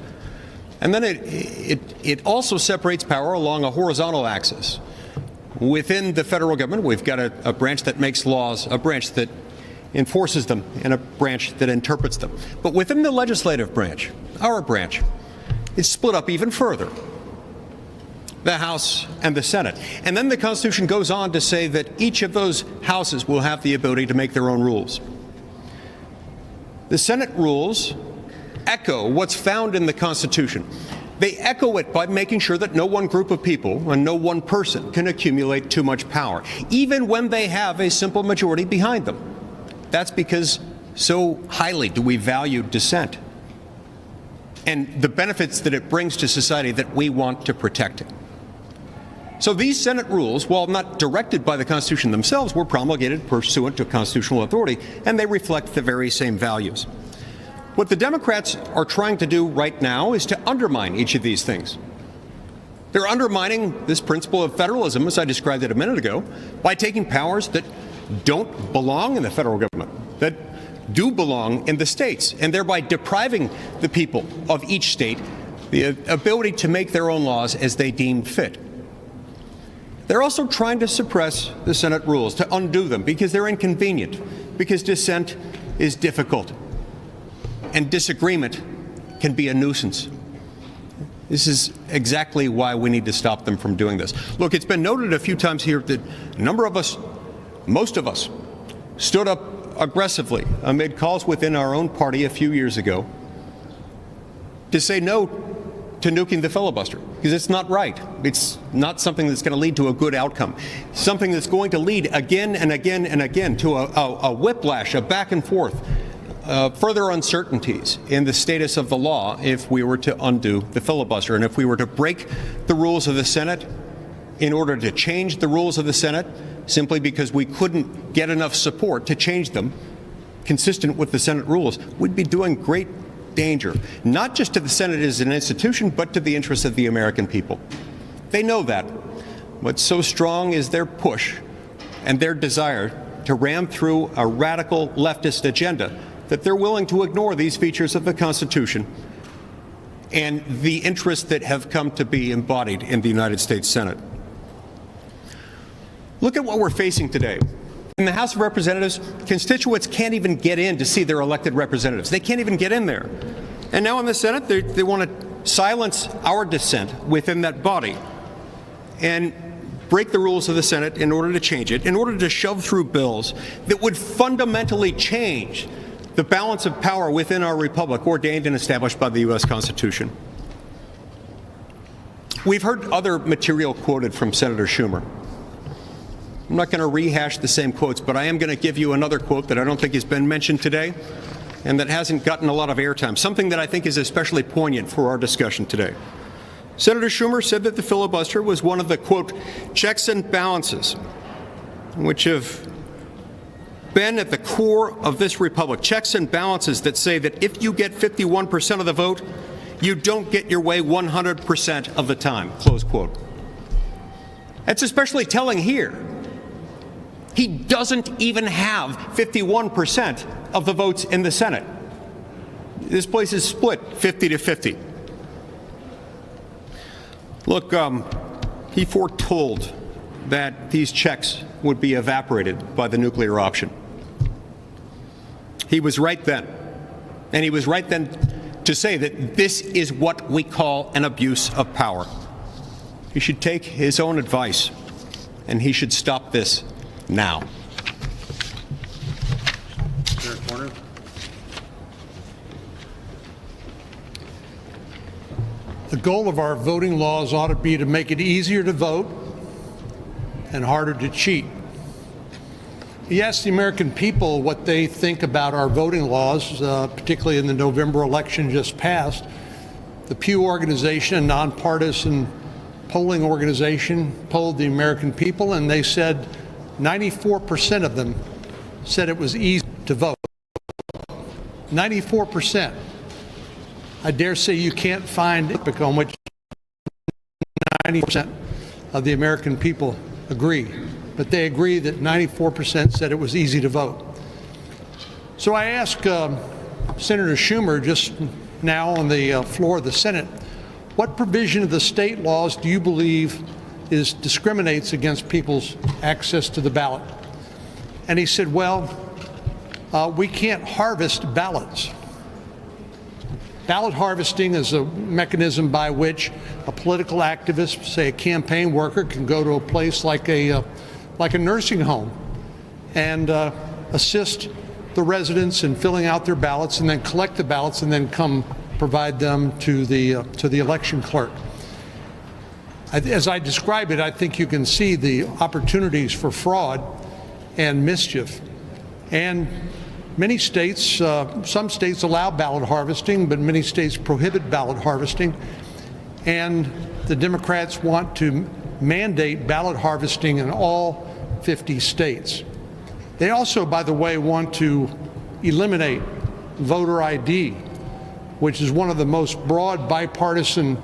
And then it also separates power along a horizontal axis. Within the federal government, we've got a branch that makes laws, a branch that enforces them, and a branch that interprets them. But within the legislative branch, our branch, it's split up even further. The House and the Senate. And then the Constitution goes on to say that each of those houses will have the ability to make their own rules. The Senate rules echo what's found in the Constitution. They echo it by making sure that no one group of people and no one person can accumulate too much power, even when they have a simple majority behind them. That's because so highly do we value dissent and the benefits that it brings to society that we want to protect it. So these Senate rules, while not directed by the Constitution themselves, were promulgated pursuant to constitutional authority, and they reflect the very same values. What the Democrats are trying to do right now is to undermine each of these things. They're undermining this principle of federalism, as I described it a minute ago, by taking powers that don't belong in the federal government, that do belong in the states, and thereby depriving the people of each state the ability to make their own laws as they deem fit. They're also trying to suppress the Senate rules, to undo them, because they're inconvenient, because dissent is difficult, and disagreement can be a nuisance. This is exactly why we need to stop them from doing this. Look, it's been noted a few times here that a number of us, most of us, stood up aggressively amid calls within our own party a few years ago to say no to nuking the filibuster, because it's not right. It's not something that's going to lead to a good outcome. Something that's going to lead again and again and again to a whiplash, a back and forth, further uncertainties in the status of the law if we were to undo the filibuster. And if we were to break the rules of the Senate in order to change the rules of the Senate simply because we couldn't get enough support to change them consistent with the Senate rules, we'd be doing great danger, not just to the Senate as an institution, but to the interests of the American people. They know that. What's so strong is their push and their desire to ram through a radical leftist agenda that they're willing to ignore these features of the Constitution and the interests that have come to be embodied in the United States Senate. Look at what we're facing today. In the House of Representatives, constituents can't even get in to see their elected representatives. They can't even get in there. And now in the Senate, they want to silence our dissent within that body and break the rules of the Senate in order to change it, in order to shove through bills that would fundamentally change the balance of power within our republic ordained and established by the U.S. Constitution. We've heard other material quoted from Senator Schumer. I'm not going to rehash the same quotes, but I am going to give you another quote that I don't think has been mentioned today and that hasn't gotten a lot of airtime, something that I think is especially poignant for our discussion today. Senator Schumer said that the filibuster was one of the, quote, checks and balances which have been at the core of this republic, checks and balances that say that if you get 51% of the vote, you don't get your way 100% of the time, close quote. That's especially telling here. He doesn't even have 51% of the votes in the Senate. This place is split 50 to 50. Look, he foretold that these checks would be evaporated by the nuclear option. He was right then. And he was right then to say that this is what we call an abuse of power. He should take his own advice, and he should stop this now. The goal of our voting laws ought to be to make it easier to vote and harder to cheat. He asked the American people what they think about our voting laws, particularly in the November election just passed. The Pew organization, a nonpartisan polling organization, polled the American people, and they said 94% of them said it was easy to vote. 94%. I dare say you can't find a topic on which 90% of the American people agree. but they agree that 94% said it was easy to vote. So I asked Senator Schumer just now on the floor of the Senate, what provision of the state laws do you believe discriminates against people's access to the ballot? And he said, well, we can't harvest ballots. Ballot harvesting is a mechanism by which a political activist, say a campaign worker, can go to a place like a nursing home and assist the residents in filling out their ballots and then collect the ballots and then come provide them to the election clerk. As I describe it, I think you can see the opportunities for fraud and mischief. And many states, some states allow ballot harvesting, but many states prohibit ballot harvesting. And the Democrats want to mandate ballot harvesting in all 50 states. They also, by the way, want to eliminate voter ID, which is one of the most broad bipartisan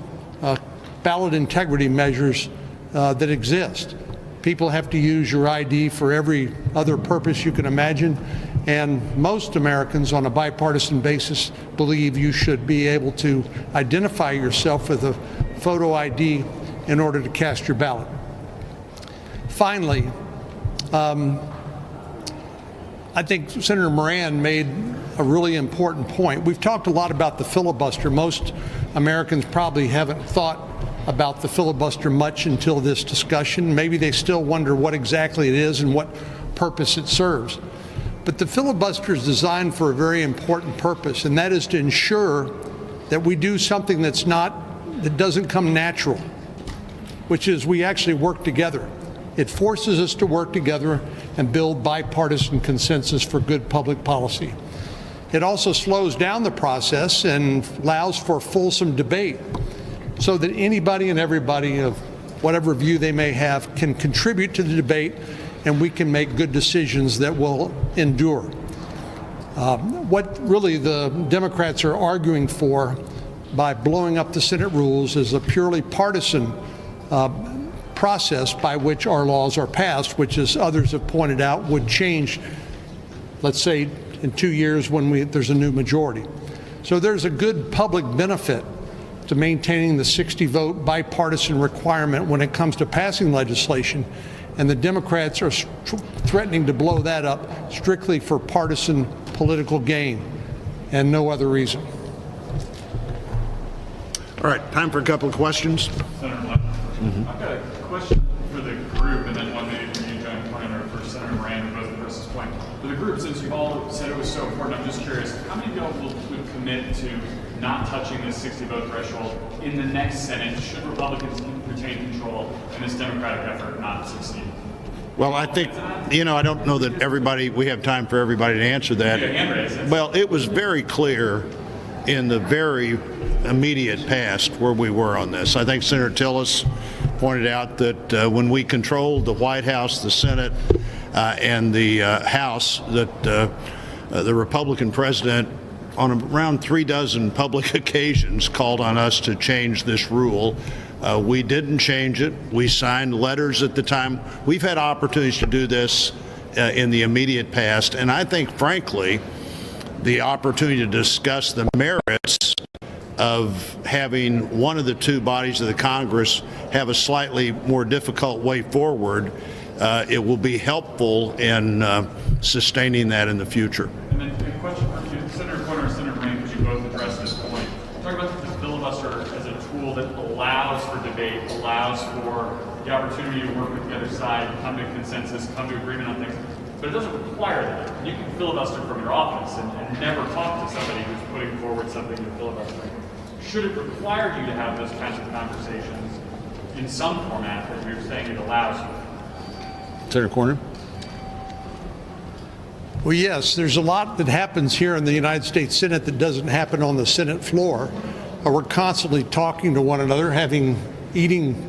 ballot integrity measures that exist. People have to use your ID for every other purpose you can imagine, and most Americans on a bipartisan basis believe you should be able to identify yourself with a photo ID in order to cast your ballot. Finally, I think Senator Moran made a really important point. We've talked a lot about the filibuster. Most Americans probably haven't thought about the filibuster much until this discussion. Maybe they still wonder what exactly it is and what purpose it serves. But the filibuster is designed for a very important purpose, and that is to ensure that we do something that doesn't come natural, which is we actually work together. It forces us to work together and build bipartisan consensus for good public policy. It also slows down the process and allows for fulsome debate so that anybody and everybody of whatever view they may have can contribute to the debate and we can make good decisions that will endure. What really the Democrats are arguing for by blowing up the Senate rules is a purely partisan process by which our laws are passed, which, as others have pointed out, would change, let's say, in 2 years when there's a new majority. So there's a good public benefit to maintaining the 60-vote bipartisan requirement when it comes to passing legislation, and the Democrats are threatening to blow that up strictly for partisan political gain and no other reason. All right, time for a couple of questions. Senator Levin, I've got a question for the group and then one maybe for you, John Cornyn, or for Senator Moran, who both addressed this point. For the group, since you've all said it was so important, I'm just curious, how many of y'all would commit to not touching this 60-vote threshold in the next Senate should Republicans retain control and this Democratic effort not succeed? Well, I think, I don't know that we have time for everybody to answer that. Well, it was very clear in the very immediate past where we were on this. I think Senator Tillis pointed out that when we controlled the White House, the Senate, and the House, that the Republican president on around 36 public occasions called on us to change this rule. We didn't change it. We signed letters at the time. We've had opportunities to do this in the immediate past, and I think, frankly, the opportunity to discuss the merits of having one of the two bodies of the Congress have a slightly more difficult way forward, it will be helpful in sustaining that in the future. And then a question for you, Senator Cornyn or Senator Moran, because you both addressed this point. Talk about the filibuster as a tool that allows for debate, allows for the opportunity to work with the other side, come to consensus, come to agreement on things. But it doesn't require that. You can filibuster from your office and never talk to somebody who's putting forward something you're filibustering. Should it require you to have those kinds of conversations in some format that you're saying it allows you? Senator Cornyn? Well, yes, there's a lot that happens here in the United States Senate that doesn't happen on the Senate floor. We're constantly talking to one another, eating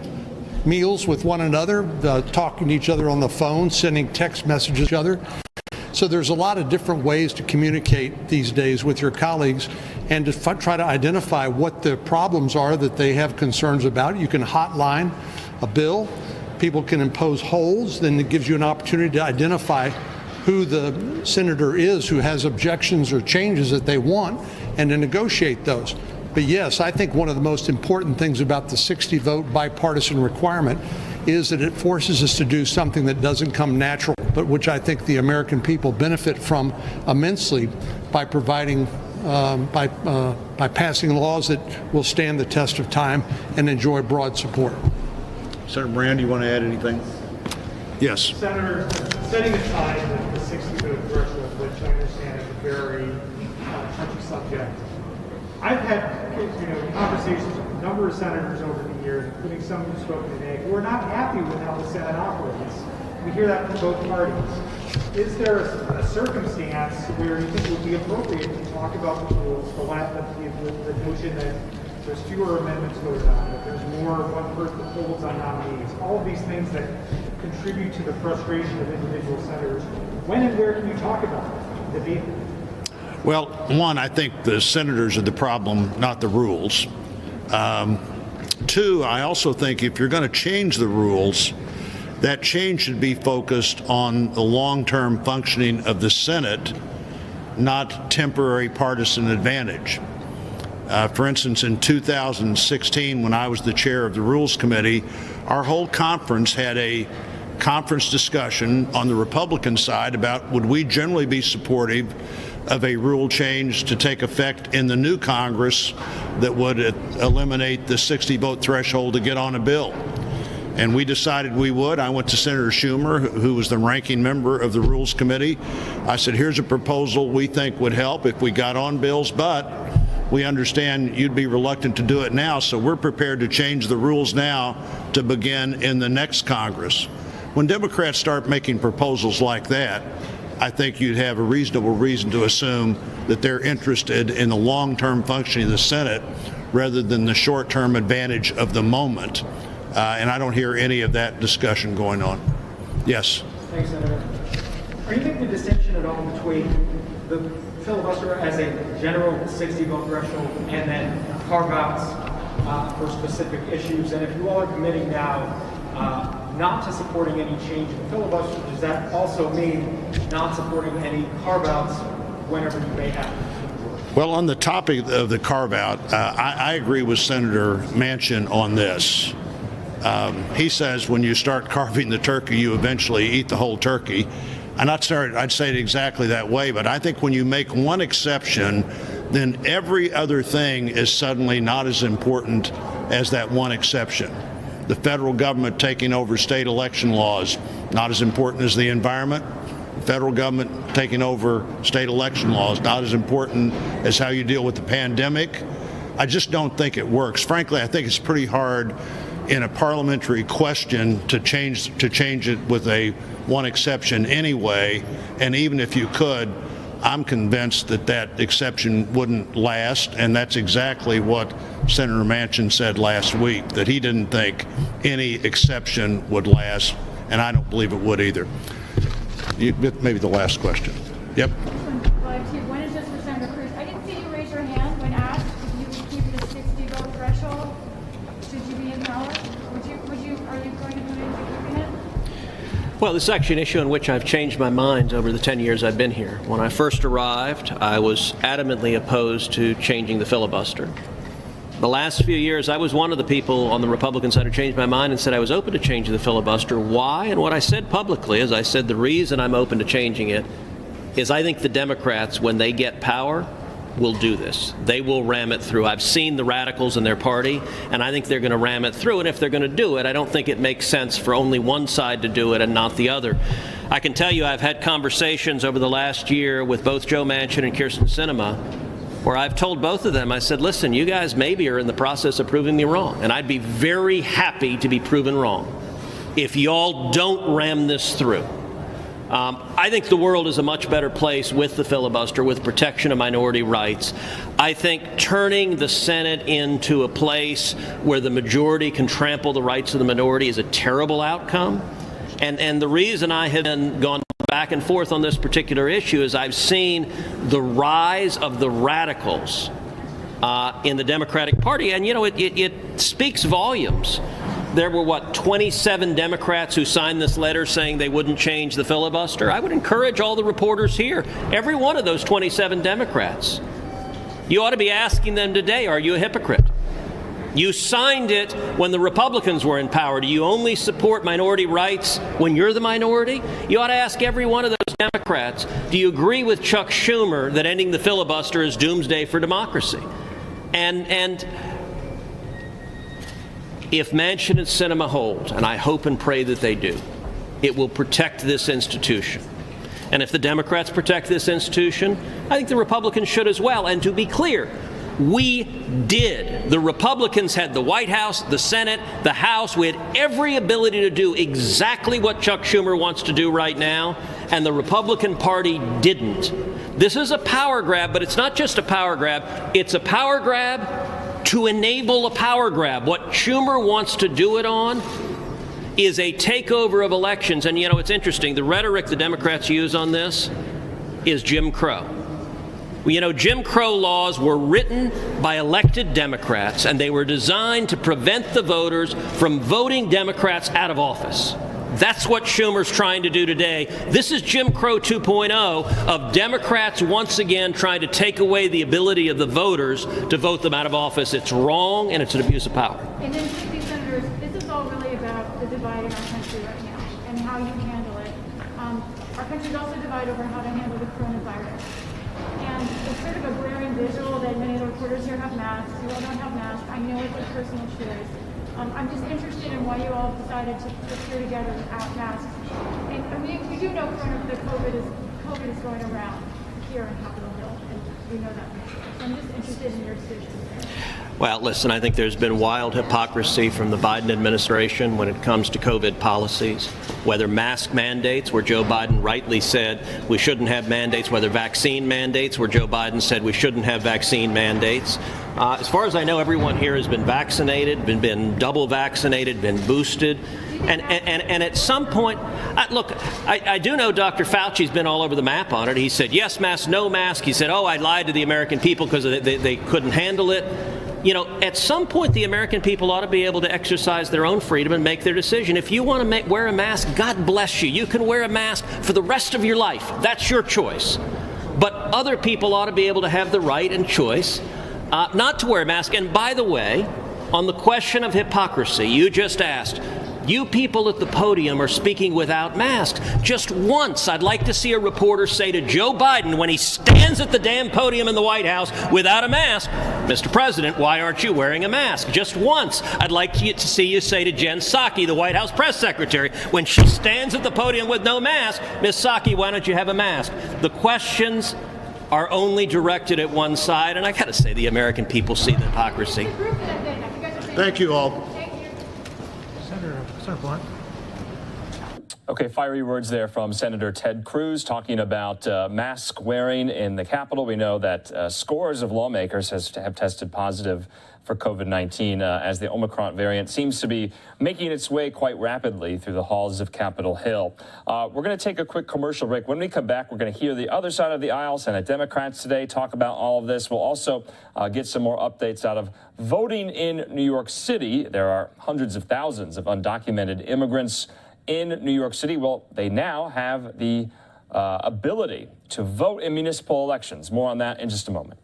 meals with one another, talking to each other on the phone, sending text messages to each other. So there's a lot of different ways to communicate these days with your colleagues and to try to identify what the problems are that they have concerns about. You can hotline a bill, people can impose holds, then it gives you an opportunity to identify who the senator is who has objections or changes that they want and to negotiate those. But yes, I think one of the most important things about the 60-vote bipartisan requirement is that it forces us to do something that doesn't come natural, but which I think the American people benefit from immensely by providing, by passing laws that will stand the test of time and enjoy broad support. Senator Brand, do you want to add anything? Yes. Senator, setting aside the 60-vote threshold, which I understand is a very touchy subject, I've had conversations with a number of senators over the years, including some who've spoken today, who are not happy with how the Senate operates. We hear that from both parties. Is there a circumstance where you think it would be appropriate to talk about the rules, the notion that there's fewer amendments voted on, that there's more one-person holds on nominees, all of these things that contribute to the frustration of individual senators? When and where can you talk about it, debate it? Well, one, I think the senators are the problem, not the rules. Two, I also think if you're going to change the rules, that change should be focused on the long-term functioning of the Senate, not temporary partisan advantage. For instance, in 2016, when I was the chair of the Rules Committee, our whole conference had a conference discussion on the Republican side about would we generally be supportive of a rule change to take effect in the new Congress that would eliminate the 60-vote threshold to get on a bill. And we decided we would. I went to Senator Schumer, who was the ranking member of the Rules Committee. I said, here's a proposal we think would help if we got on bills, but we understand you'd be reluctant to do it now, so we're prepared to change the rules now to begin in the next Congress. When Democrats start making proposals like that, I think you'd have a reasonable reason to assume that they're interested in the long-term functioning of the Senate rather than the short-term advantage of the moment. And I don't hear any of that discussion going on. Yes. Thanks, Senator. Are you making a distinction at all between the filibuster as a general 60-vote threshold and then carve-outs for specific issues? And if you all are committing now not to supporting any change in the filibuster, does that also mean not supporting any carve-outs whenever you may have? Well, on the topic of the carve-out, I agree with Senator Manchin on this. He says when you start carving the turkey, you eventually eat the whole turkey. I'm not sorry, I'd say it exactly that way, but I think when you make one exception, then every other thing is suddenly not as important as that one exception. The federal government taking over state election laws, not as important as the environment. The federal government taking over state election laws, not as important as how you deal with the pandemic. I just don't think it works. Frankly, I think it's pretty hard in a parliamentary question to change it with a one exception anyway. And even if you could, I'm convinced that that exception wouldn't last, and that's exactly what Senator Manchin said last week, that he didn't think any exception would last, and I don't believe it would either. Maybe the last question. Yep. When is this for Senator Cruz? I didn't see you raise your hand when asked if you would keep the 60-vote threshold. Should you be in power? Are you going to commit to keeping it? Well, this is actually an issue on which I've changed my mind over the 10 years I've been here. When I first arrived, I was adamantly opposed to changing the filibuster. The last few years, I was one of the people on the Republican side who changed my mind and said I was open to changing the filibuster. Why? And what I said publicly is I said the reason I'm open to changing it is I think the Democrats, when they get power, will do this. They will ram it through. I've seen the radicals in their party, and I think they're going to ram it through. And if they're going to do it, I don't think it makes sense for only one side to do it and not the other. I can tell you I've had conversations over the last year with both Joe Manchin and Kyrsten Sinema where I've told both of them, I said, listen, you guys maybe are in the process of proving me wrong, and I'd be very happy to be proven wrong if y'all don't ram this through. I think the world is a much better place with the filibuster, with protection of minority rights. I think turning the Senate into a place where the majority can trample the rights of the minority is a terrible outcome. And the reason I have gone back and forth on this particular issue is I've seen the rise of the radicals in the Democratic Party. And, you know, it speaks volumes there were, 27 Democrats who signed this letter saying they wouldn't change the filibuster? I would encourage all the reporters here, every one of those 27 Democrats, you ought to be asking them today, are you a hypocrite? You signed it when the Republicans were in power. Do you only support minority rights when you're the minority? You ought to ask every one of those Democrats, do you agree with Chuck Schumer that ending the filibuster is doomsday for democracy? And if Manchin and Sinema hold, and I hope and pray that they do, it will protect this institution. And if the Democrats protect this institution, I think the Republicans should as well. And to be clear, we did. The Republicans had the White House, the Senate, the House. We had every ability to do exactly what Chuck Schumer wants to do right now, and the Republican Party didn't. This is a power grab, but it's not just a power grab. It's a power grab to enable a power grab. What Schumer wants to do it on is a takeover of elections. And, you know, it's interesting. The rhetoric the Democrats use on this is Jim Crow. You know, Jim Crow laws were written by elected Democrats, and they were designed to prevent the voters from voting Democrats out of office. That's what Schumer's trying to do today. This is Jim Crow 2.0 of Democrats once again trying to take away the ability of the voters to vote them out of office. It's wrong, and it's an abuse of power. And then, 60 senators, this is all really about the divide in our country right now and how you handle it. Our country's also divided over how to handle the coronavirus. And it's sort of a glaring visual that many of the reporters here have masks. You all don't have masks. I know it's a personal choice. I'm just interested in why you all decided to appear together without masks. And we do know the COVID is going around here in Capitol Hill, and we know that. So I'm just interested in your decision. Well, listen, I think there's been wild hypocrisy from the Biden administration when it comes to COVID policies, whether mask mandates, where Joe Biden rightly said we shouldn't have mandates, whether vaccine mandates, where Joe Biden said we shouldn't have vaccine mandates. As far as I know, everyone here has been vaccinated, been double vaccinated, been boosted. And at some point, look, I do know Dr. Fauci's been all over the map on it. He said, yes, mask, no mask. He said, oh, I lied to the American people because they couldn't handle it. You know, at some point, the American people ought to be able to exercise their own freedom and make their decision. If you want to wear a mask, God bless you. You can wear a mask for the rest of your life. That's your choice. But other people ought to be able to have the right and choice not to wear a mask. And by the way, on the question of hypocrisy, you just asked, you people at the podium are speaking without masks. Just once, I'd like to see a reporter say to Joe Biden when he stands at the damn podium in the White House without a mask, Mr. President, why aren't you wearing a mask? Just once, I'd like to see you say to Jen Psaki, the White House press secretary, when she stands at the podium with no mask, Ms. Psaki, why don't you have a mask? The questions are only directed at one side, and I got to say, the American people see the hypocrisy. Thank you all. Senator Blunt. Okay, fiery words there from Senator Ted Cruz talking about mask wearing in the Capitol. We know that scores of lawmakers have tested positive for COVID-19 as the Omicron variant seems to be making its way quite rapidly through the halls of Capitol Hill. We're going to take a quick commercial break. When we come back, we're going to hear the other side of the aisle, Senate Democrats today, talk about all of this. We'll also get some more updates out of voting in New York City. There are hundreds of thousands of undocumented immigrants in New York City. Well, they now have the ability to vote in municipal elections. More on that in just a moment.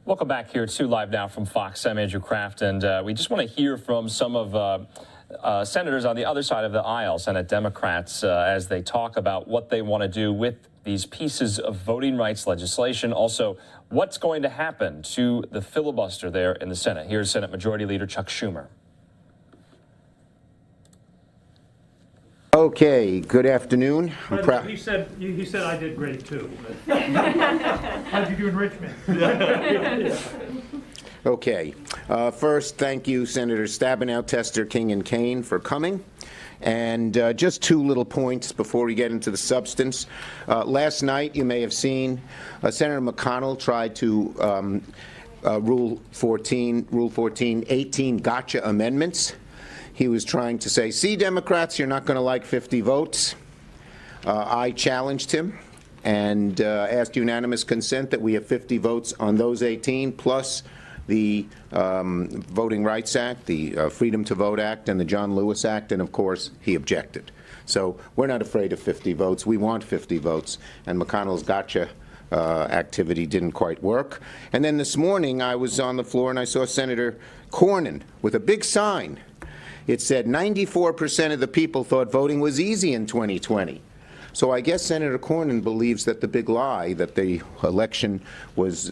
Welcome back here to Live Now from Fox. I'm Andrew Kraft, and we just want to hear from some of senators on the other side of the aisle, Senate Democrats, as they talk about what they want to do with these pieces of voting rights legislation. Also, what's going to happen to the filibuster there in the Senate. Here's Senate Majority Leader Chuck Schumer. Okay, good afternoon. He said I did great too. How'd you do in Richmond? Okay, first, thank you, Senators Stabenow, Tester, King, and Kane for coming. And just two little points before we get into the substance. Last night, you may have seen Senator McConnell tried to Rule 14, 18 gotcha amendments. He was trying to say, see, Democrats, you're not going to like 50 votes. I challenged him and asked unanimous consent that we have 50 votes on those 18, plus the Voting Rights Act, the Freedom to Vote Act, and the John Lewis Act, and of course, he objected. So we're not afraid of 50 votes. We want 50 votes, and McConnell's gotcha activity didn't quite work. And then this morning, I was on the floor and I saw Senator Cornyn with a big sign. It said 94% of the people thought voting was easy in 2020. So I guess Senator Cornyn believes that the big lie that the election was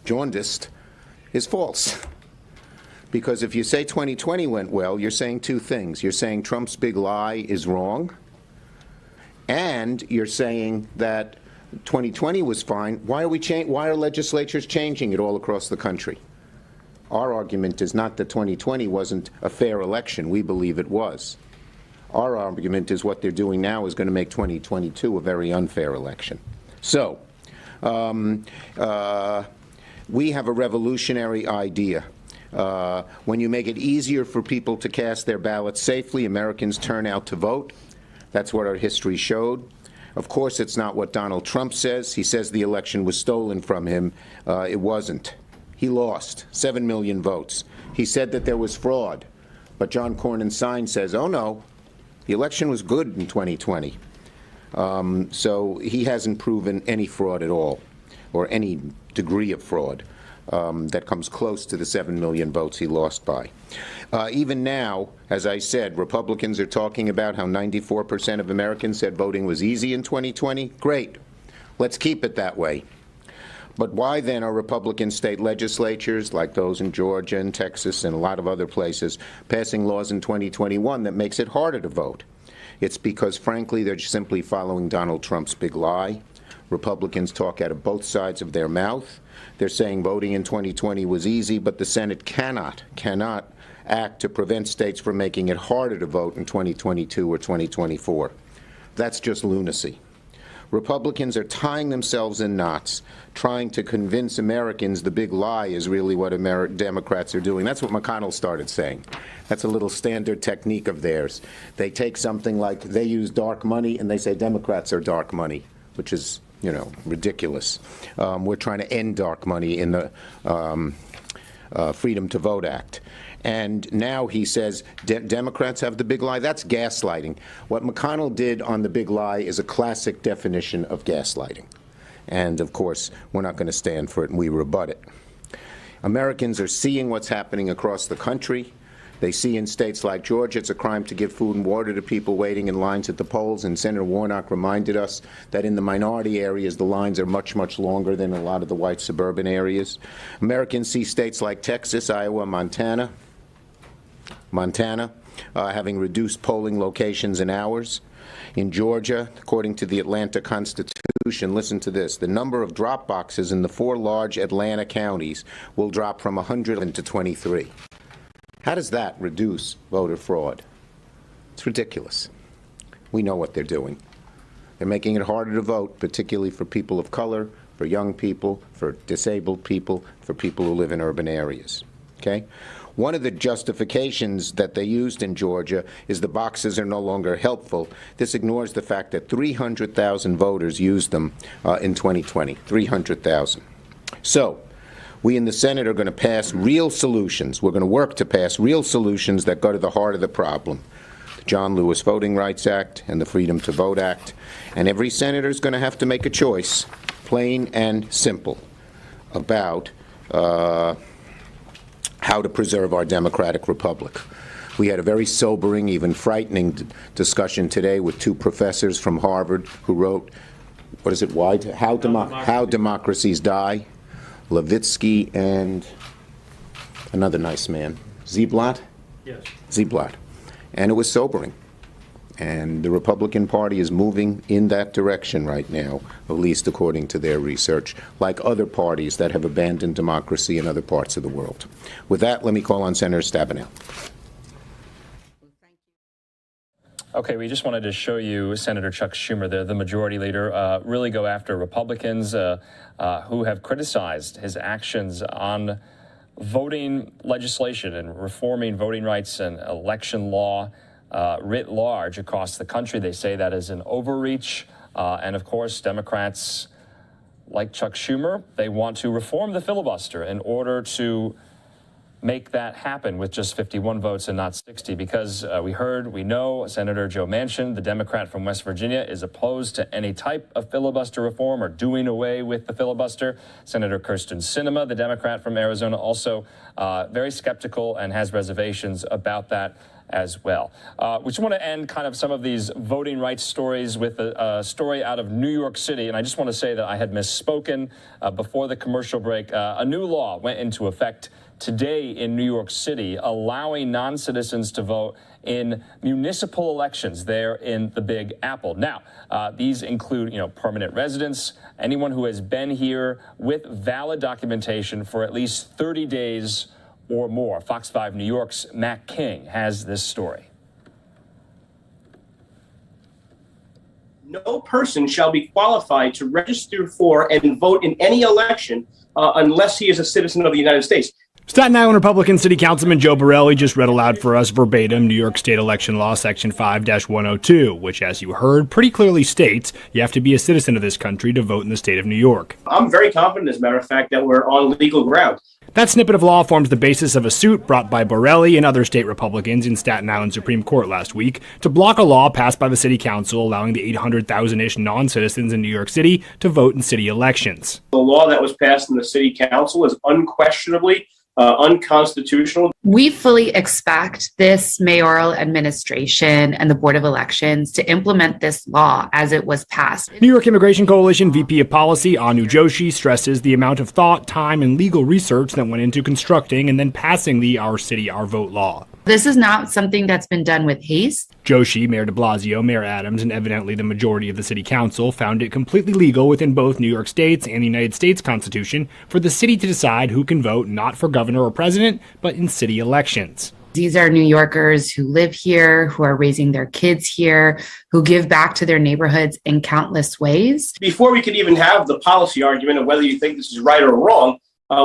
jaundiced is false. Because if you say 2020 went well, you're saying two things. You're saying Trump's big lie is wrong, and you're saying that 2020 was fine. Why are legislatures changing it all across the country? Our argument is not that 2020 wasn't a fair election. We believe it was. Our argument is what they're doing now is going to make 2022 a very unfair election. So, we have a revolutionary idea. When you make it easier for people to cast their ballots safely, Americans turn out to vote. That's what our history showed. Of course, it's not what Donald Trump says. He says the election was stolen from him. It wasn't. He lost 7 million votes. He said that there was fraud. But John Cornyn's sign says, oh, no, the election was good in 2020. So he hasn't proven any fraud at all, or any degree of fraud that comes close to the 7 million votes he lost by. Even now, as I said, Republicans are talking about how 94% of Americans said voting was easy in 2020. Great. Let's keep it that way. But why then are Republican state legislatures, like those in Georgia and Texas and a lot of other places, passing laws in 2021 that makes it harder to vote? It's because, frankly, they're simply following Donald Trump's big lie. Republicans talk out of both sides of their mouth. They're saying voting in 2020 was easy, but the Senate cannot act to prevent states from making it harder to vote in 2022 or 2024. That's just lunacy. Republicans are tying themselves in knots, trying to convince Americans the big lie is really what Democrats are doing. That's what McConnell started saying. That's a little standard technique of theirs. They take something like they use dark money and they say Democrats are dark money, which is, ridiculous. We're trying to end dark money in the Freedom to Vote Act. And now he says Democrats have the big lie. That's gaslighting. What McConnell did on the big lie is a classic definition of gaslighting. And, of course, we're not going to stand for it, and we rebut it. Americans are seeing what's happening across the country. They see in states like Georgia it's a crime to give food and water to people waiting in lines at the polls, and Senator Warnock reminded us that in the minority areas the lines are much, much longer than a lot of the white suburban areas. Americans see states like Texas, Iowa, Montana having reduced polling locations and hours. In Georgia, according to the Atlanta Constitution, listen to this, the number of drop boxes in the 4 large Atlanta counties will drop from 100 to 23. How does that reduce voter fraud? It's ridiculous. We know what they're doing. They're making it harder to vote, particularly for people of color, for young people, for disabled people, for people who live in urban areas. Okay? One of the justifications that they used in Georgia is the boxes are no longer helpful. This ignores the fact that 300,000 voters used them in 2020. 300,000. So, we in the Senate are going to pass real solutions. We're going to work to pass real solutions that go to the heart of the problem. The John Lewis Voting Rights Act and the Freedom to Vote Act. And every senator is going to have to make a choice. plain and simple, about how to preserve our democratic republic. We had a very sobering, even frightening discussion today with two professors from Harvard who wrote, what is it, How Democracies Die, Levitsky and another nice man, Ziblatt? Yes. Ziblatt. And it was sobering. And the Republican Party is moving in that direction right now, at least according to their research, like other parties that have abandoned democracy in other parts of the world. With that, let me call on Senator Stabenow. Okay, we just wanted to show you Senator Chuck Schumer, the majority leader, really go after Republicans who have criticized his actions on voting legislation and reforming voting rights and election law writ large across the country. They say that is an overreach. And of course, Democrats like Chuck Schumer, they want to reform the filibuster in order to make that happen with just 51 votes and not 60, because we know Senator Joe Manchin, the Democrat from West Virginia, is opposed to any type of filibuster reform or doing away with the filibuster. Senator Kyrsten Sinema, the Democrat from Arizona, also very skeptical and has reservations about that as well. We just want to end kind of some of these voting rights stories with a story out of New York City. And I just want to say that I had misspoken before the commercial break. A new law went into effect today in New York City, allowing non-citizens to vote in municipal elections there in the Big Apple. Now, these include, permanent residents, anyone who has been here with valid documentation for at least 30 days or more. Fox 5 New York's Matt King has this story. No person shall be qualified to register for and vote in any election unless he is a citizen of the United States. Staten Island Republican City Councilman Joe Borelli just read aloud for us verbatim New York State Election Law Section 5-102, which, as you heard, pretty clearly states you have to be a citizen of this country to vote in the state of New York. I'm very confident, as a matter of fact, that we're on legal ground. That snippet of law forms the basis of a suit brought by Borelli and other state Republicans in Staten Island Supreme Court last week to block a law passed by the city council allowing the 800,000-ish non-citizens in New York City to vote in city elections. The law that was passed in the city council is unquestionably unconstitutional. We fully expect this mayoral administration and the Board of Elections to implement this law as it was passed. New York Immigration Coalition VP of Policy Anu Joshi stresses the amount of thought, time, and legal research that went into constructing and then passing the Our City, Our Vote law. This is not something that's been done with haste. Joshi, Mayor de Blasio, Mayor Adams, and evidently the majority of the city council found it completely legal within both New York State's and the United States Constitution for the city to decide who can vote not for governor or president, but in city elections. These are New Yorkers who live here, who are raising their kids here, who give back to their neighborhoods in countless ways. Before we can even have the policy argument of whether you think this is right or wrong,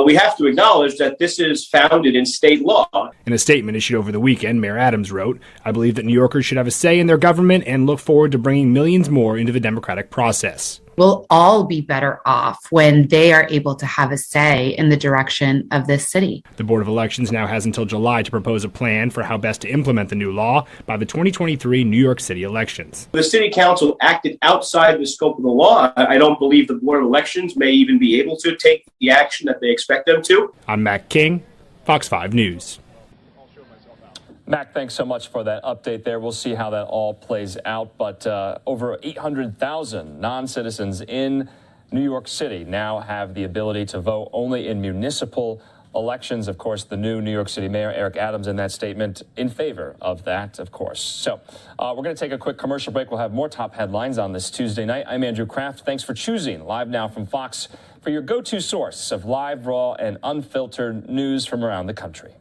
we have to acknowledge that this is founded in state law. In a statement issued over the weekend, Mayor Adams wrote, "I believe that New Yorkers should have a say in their government and look forward to bringing millions more into the democratic process." We'll all be better off when they are able to have a say in the direction of this city. The Board of Elections now has until July to propose a plan for how best to implement the new law by the 2023 New York City elections. The city council acted outside the scope of the law. I don't believe the Board of Elections may even be able to take the action that they expect them to. I'm Matt King, Fox 5 News. Mac, thanks so much for that update there. We'll see how that all plays out. But over 800,000 non-citizens in New York City now have the ability to vote only in municipal elections. Of course, the new New York City Mayor, Eric Adams, in that statement in favor of that, of course. So we're going to take a quick commercial break. We'll have more top headlines on this Tuesday night. I'm Andrew Kraft. Thanks for choosing Live Now from Fox for your go-to source of live, raw, and unfiltered news from around the country.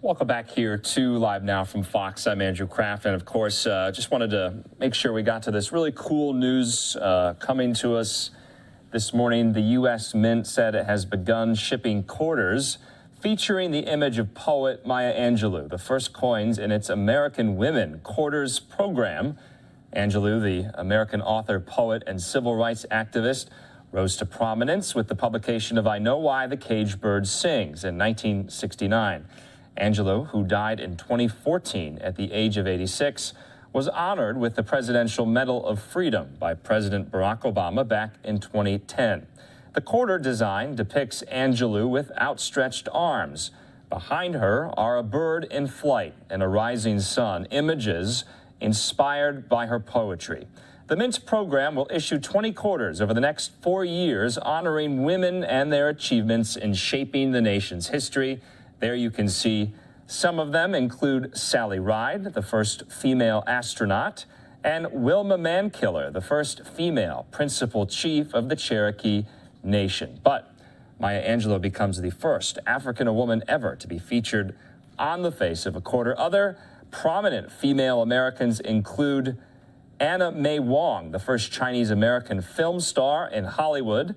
Welcome back here to Live Now from Fox. I'm Andrew Kraft, and of course, just wanted to make sure we got to this really cool news coming to us this morning. The U.S. Mint said it has begun shipping quarters featuring the image of poet Maya Angelou, the first coins in its American Women Quarters program. Angelou, the American author, poet, and civil rights activist, rose to prominence with the publication of I Know Why the Caged Bird Sings in 1969. Angelou, who died in 2014 at the age of 86, was honored with the Presidential Medal of Freedom by President Barack Obama back in 2010. The quarter design depicts Angelou with outstretched arms. Behind her are a bird in flight and a rising sun, images inspired by her poetry. The Mint's program will issue 20 quarters over the next 4 years, honoring women and their achievements in shaping the nation's history. There you can see some of them include Sally Ride, the first female astronaut, and Wilma Mankiller, the first female principal chief of the Cherokee Nation. But Maya Angelou becomes the first African woman ever to be featured on the face of a quarter. Other prominent female Americans include Anna May Wong, the first Chinese-American film star in Hollywood,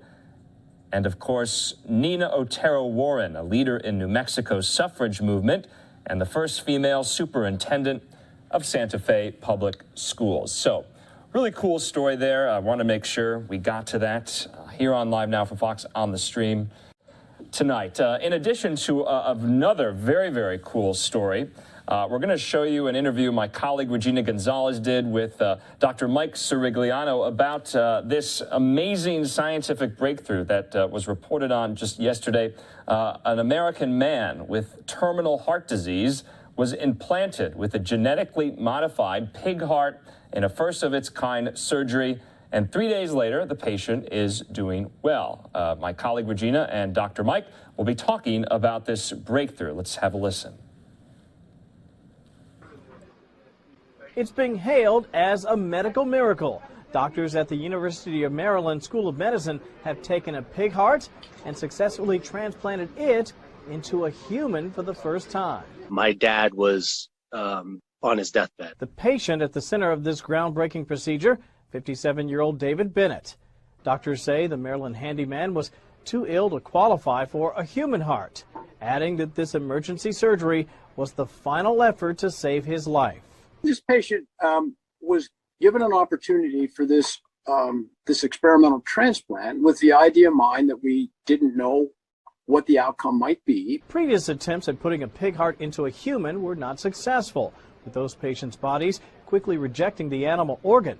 and of course, Nina Otero Warren, a leader in New Mexico's suffrage movement and the first female superintendent of Santa Fe Public Schools. So, really cool story there. I want to make sure we got to that here on Live Now for Fox on the stream tonight. In addition to another very, very cool story, we're going to show you an interview my colleague Regina Gonzalez did with Dr. Mike Sirigliano about this amazing scientific breakthrough that was reported on just yesterday. An American man with terminal heart disease was implanted with a genetically modified pig heart in a first-of-its-kind surgery, and 3 days later, the patient is doing well. My colleague Regina and Dr. Mike will be talking about this breakthrough. Let's have a listen. It's being hailed as a medical miracle. Doctors at the University of Maryland School of Medicine have taken a pig heart and successfully transplanted it into a human for the first time. My dad was on his deathbed. The patient at the center of this groundbreaking procedure, 57-year-old David Bennett. Doctors say the Maryland handyman was too ill to qualify for a human heart, adding that this emergency surgery was the final effort to save his life. This patient was given an opportunity for this experimental transplant with the idea in mind that we didn't know what the outcome might be. Previous attempts at putting a pig heart into a human were not successful, with those patients' bodies quickly rejecting the animal organ.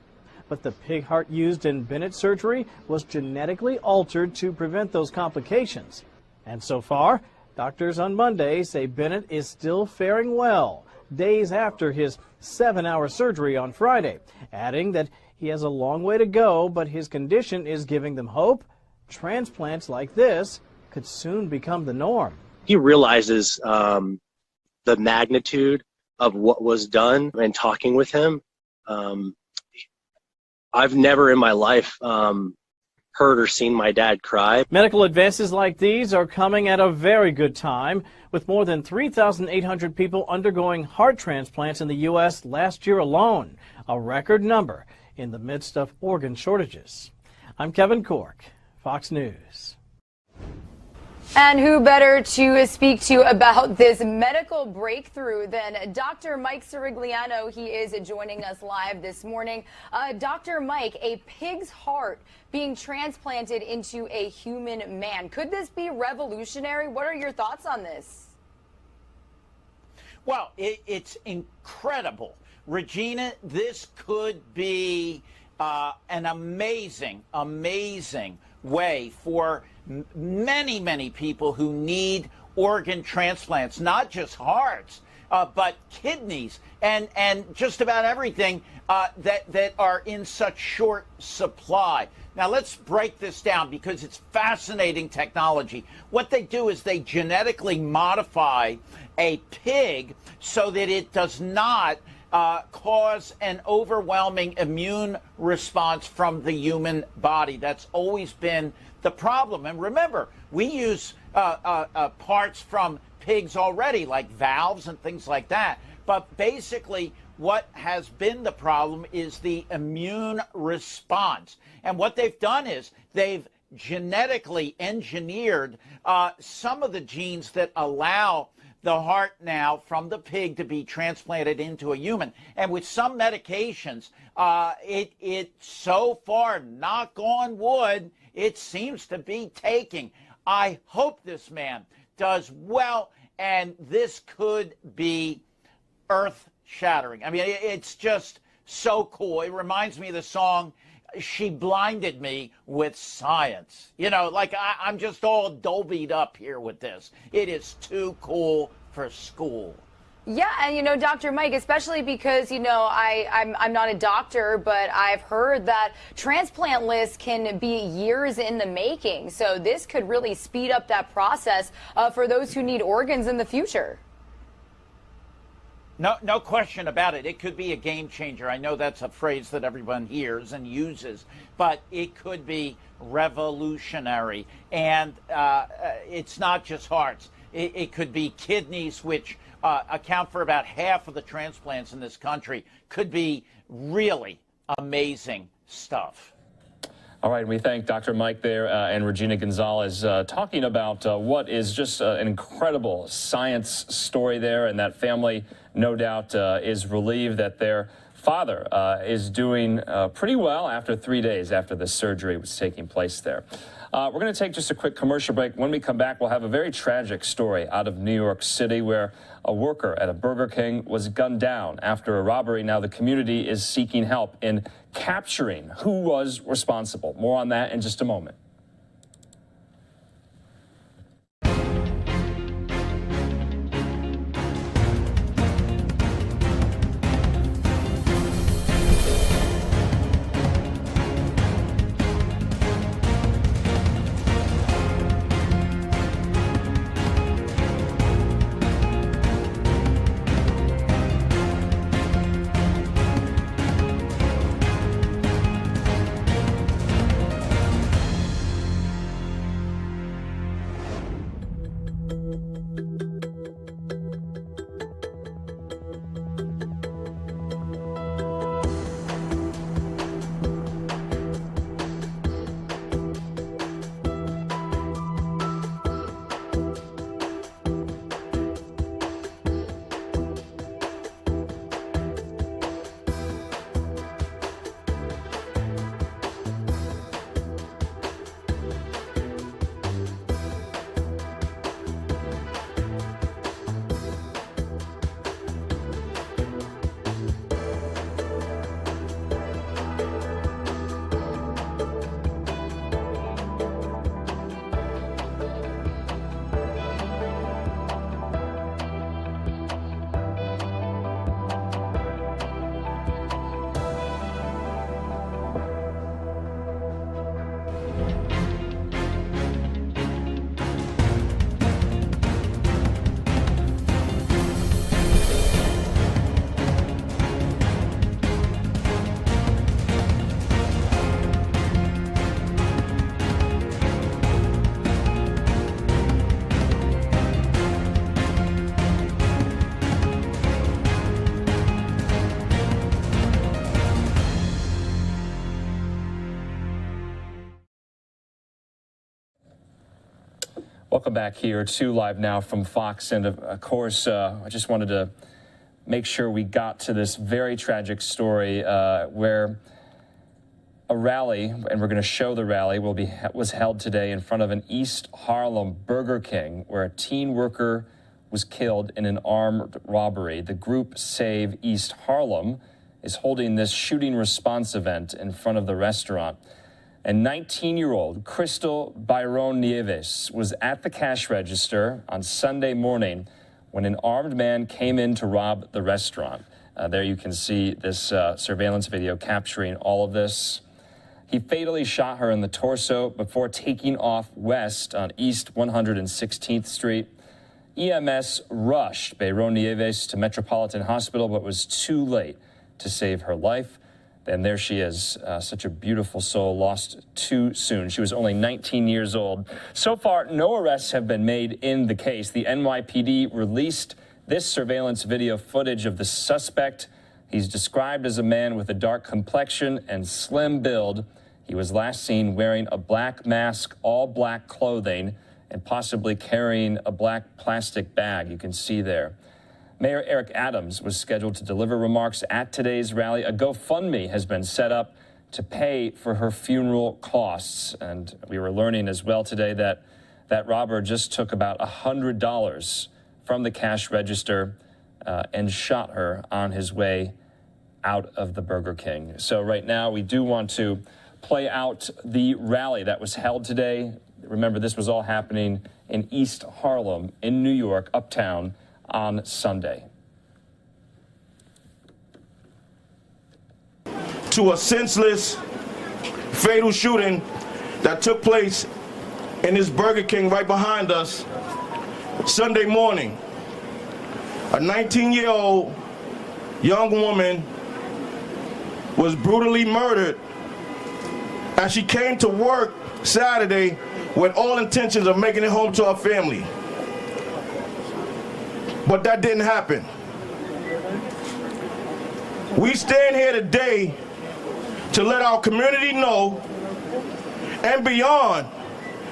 But the pig heart used in Bennett's surgery was genetically altered to prevent those complications. And so far, doctors on Monday say Bennett is still faring well, days after his 7-hour surgery on Friday, adding that he has a long way to go, but his condition is giving them hope. Transplants like this could soon become the norm. He realizes the magnitude of what was done, and talking with him, I've never in my life heard or seen my dad cry. Medical advances like these are coming at a very good time, with more than 3,800 people undergoing heart transplants in the U.S. last year alone, a record number in the midst of organ shortages. I'm Kevin Cork, Fox News. And who better to speak to about this medical breakthrough than Dr. Mike Sirigliano? He is joining us live this morning. Dr. Mike, a pig's heart being transplanted into a human man. Could this be revolutionary? What are your thoughts on this? Well, it's incredible. Regina, this could be an amazing, amazing way for many, many people who need organ transplants, not just hearts, but kidneys and just about everything that are in such short supply. Now, let's break this down because it's fascinating technology. What they do is they genetically modify a pig so that it does not cause an overwhelming immune response from the human body. That's always been the problem. And remember, we use parts from pigs already, like valves and things like that. But basically, what has been the problem is the immune response. And what they've done is they've genetically engineered some of the genes that allow the heart now from the pig to be transplanted into a human. And with some medications, it so far, knock on wood, it seems to be taking. I hope this man does well, and this could be earth-shattering. I mean, it's just so cool. It reminds me of the song, She Blinded Me with Science. You know, like I'm just all dolbied up here with this. It is too cool for school. Yeah, and you know, Dr. Mike, especially because, you know, I'm not a doctor, but I've heard that transplant lists can be years in the making. So this could really speed up that process for those who need organs in the future. No question about it. It could be a game changer. I know that's a phrase that everyone hears and uses, but it could be revolutionary. And it's not just hearts. It could be kidneys, which account for about half of the transplants in this country. Could be really amazing stuff. All right, we thank Dr. Mike there and Regina Gonzalez talking about what is just an incredible science story there, and that family, no doubt, is relieved that their father is doing pretty well after 3 days after the surgery was taking place there. We're going to take just a quick commercial break. When we come back, we'll have a very tragic story out of New York City where a worker at a Burger King was gunned down after a robbery. Now the community is seeking help in capturing who was responsible. More on that in just a moment. Welcome back here to Live Now from Fox. And of course, I just wanted to make sure we got to this very tragic story where a rally, and we're going to show the rally, was held today in front of an East Harlem Burger King where a teen worker was killed in an armed robbery. The group Save East Harlem is holding this shooting response event in front of the restaurant. And 19-year-old Crystal Byron Nieves was at the cash register on Sunday morning when an armed man came in to rob the restaurant. There you can see this surveillance video capturing all of this. He fatally shot her in the torso before taking off west on East 116th Street. EMS rushed Byron Nieves to Metropolitan Hospital, but was too late to save her life. And there she is, such a beautiful soul, lost too soon. She was only 19 years old. So far, no arrests have been made in the case. The NYPD released this surveillance video footage of the suspect. He's described as a man with a dark complexion and slim build. He was last seen wearing a black mask, all black clothing, and possibly carrying a black plastic bag you can see there. Mayor Eric Adams was scheduled to deliver remarks at today's rally. A GoFundMe has been set up to pay for her funeral costs. And we were learning as well today that that robber just took about $100 from the cash register and shot her on his way out of the Burger King. So right now we do want to play out the rally that was held today. Remember, this was all happening in East Harlem in New York, uptown, on Sunday. To a senseless, fatal shooting that took place in this Burger King right behind us Sunday morning. A 19-year-old young woman was brutally murdered as she came to work Saturday with all intentions of making it home to her family. But that didn't happen. We stand here today to let our community know and beyond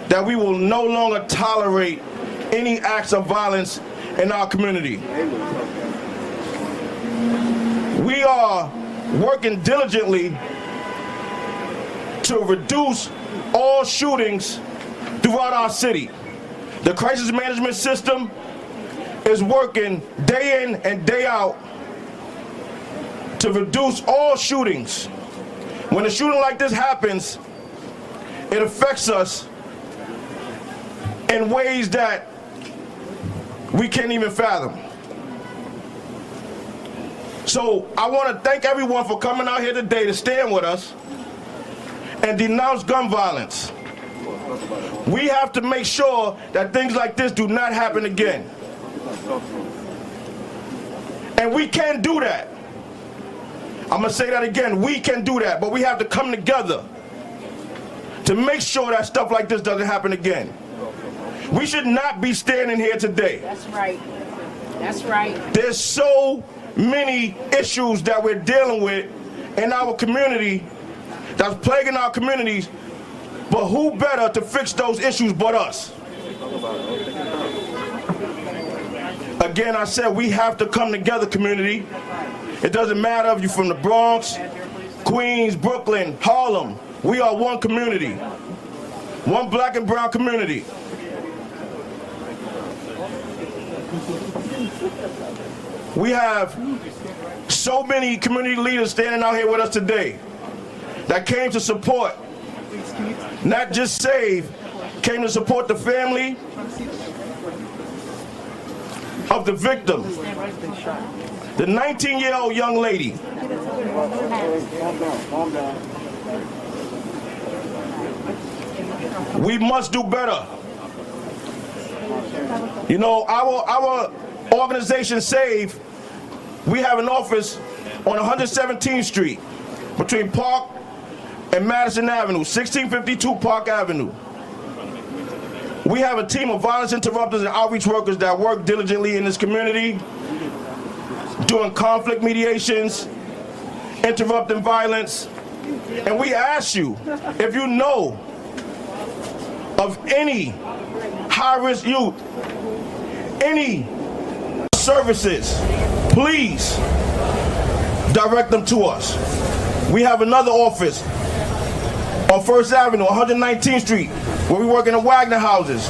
that we will no longer tolerate any acts of violence in our community. We are working diligently to reduce all shootings throughout our city. The crisis management system is working day in and day out to reduce all shootings. When a shooting like this happens, it affects us in ways that we can't even fathom. So I want to thank everyone for coming out here today to stand with us and denounce gun violence. We have to make sure that things like this do not happen again. And we can do that. I'm going to say that again. We can do that, but we have to come together to make sure that stuff like this doesn't happen again. We should not be standing here today. That's right. That's right. There's so many issues that we're dealing with in our community that's plaguing our communities, but who better to fix those issues but us? Again, I said we have to come together, community. It doesn't matter if you're from the Bronx, Queens, Brooklyn, Harlem. We are one community, one black and brown community. We have so many community leaders standing out here with us today that came to support, not just save, came to support the family of the victim, the 19-year-old young lady. We must do better. You know, our organization SAVE, we have an office on 117th Street between Park and Madison Avenue, 1652 Park Avenue. We have a team of violence interrupters and outreach workers that work diligently in this community, doing conflict mediations, interrupting violence. And we ask you, if you know of any high-risk youth, any services, please direct them to us. We have another office on 1st Avenue, 119th Street, where we work in the Wagner houses.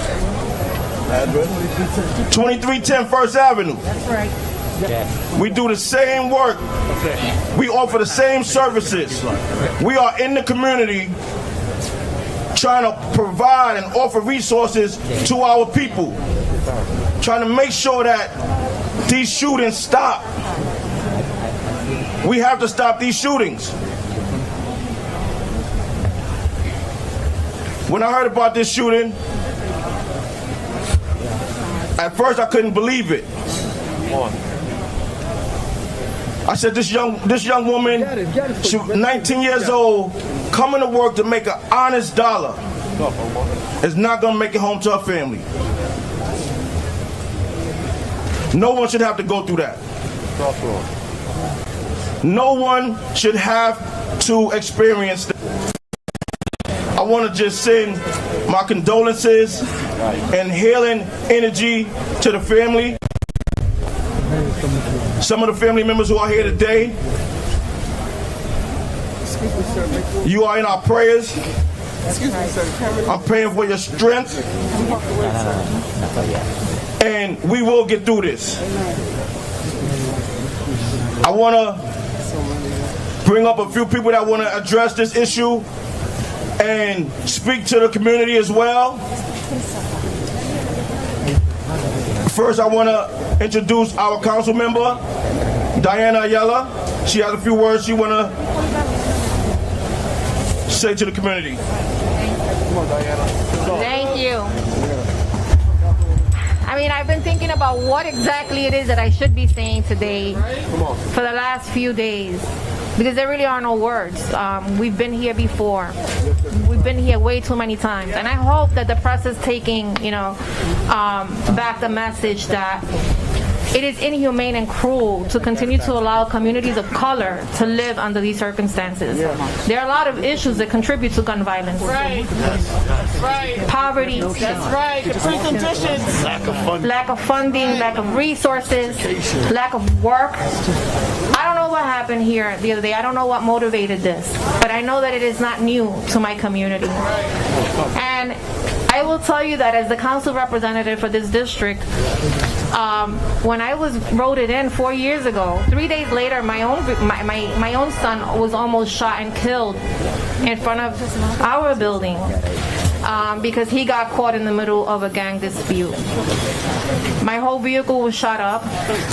2310 1st Avenue. That's right. We do the same work. We offer the same services. We are in the community trying to provide and offer resources to our people, trying to make sure that these shootings stop. We have to stop these shootings. When I heard about this shooting, at first I couldn't believe it. I said, this young woman, she 19 years old, coming to work to make an honest dollar, is not going to make it home to her family. No one should have to go through that. No one should have to experience that. I want to just send my condolences and healing energy to the family. Some of the family members who are here today, you are in our prayers. I'm praying for your strength. And we will get through this. I want to bring up a few people that want to address this issue and speak to the community as well. First, I want to introduce our council member, Diana Ayala. She has a few words she want to say to the community. Thank you. I mean, I've been thinking about what exactly it is that I should be saying today for the last few days, because there really are no words. We've been here before. We've been here way too many times, and I hope that the press is taking, back the message that it is inhumane and cruel to continue to allow communities of color to live under these circumstances. There are a lot of issues that contribute to gun violence. Right. That's right. Poverty. That's right. The preconditions. Lack of funding, lack of resources, lack of work. I don't know what happened here the other day. I don't know what motivated this, but I know that it is not new to my community. And I will tell you that as the council representative for this district, when I was voted in 4 years ago, 3 days later, my own son was almost shot and killed in front of our building because he got caught in the middle of a gang dispute. My whole vehicle was shot up.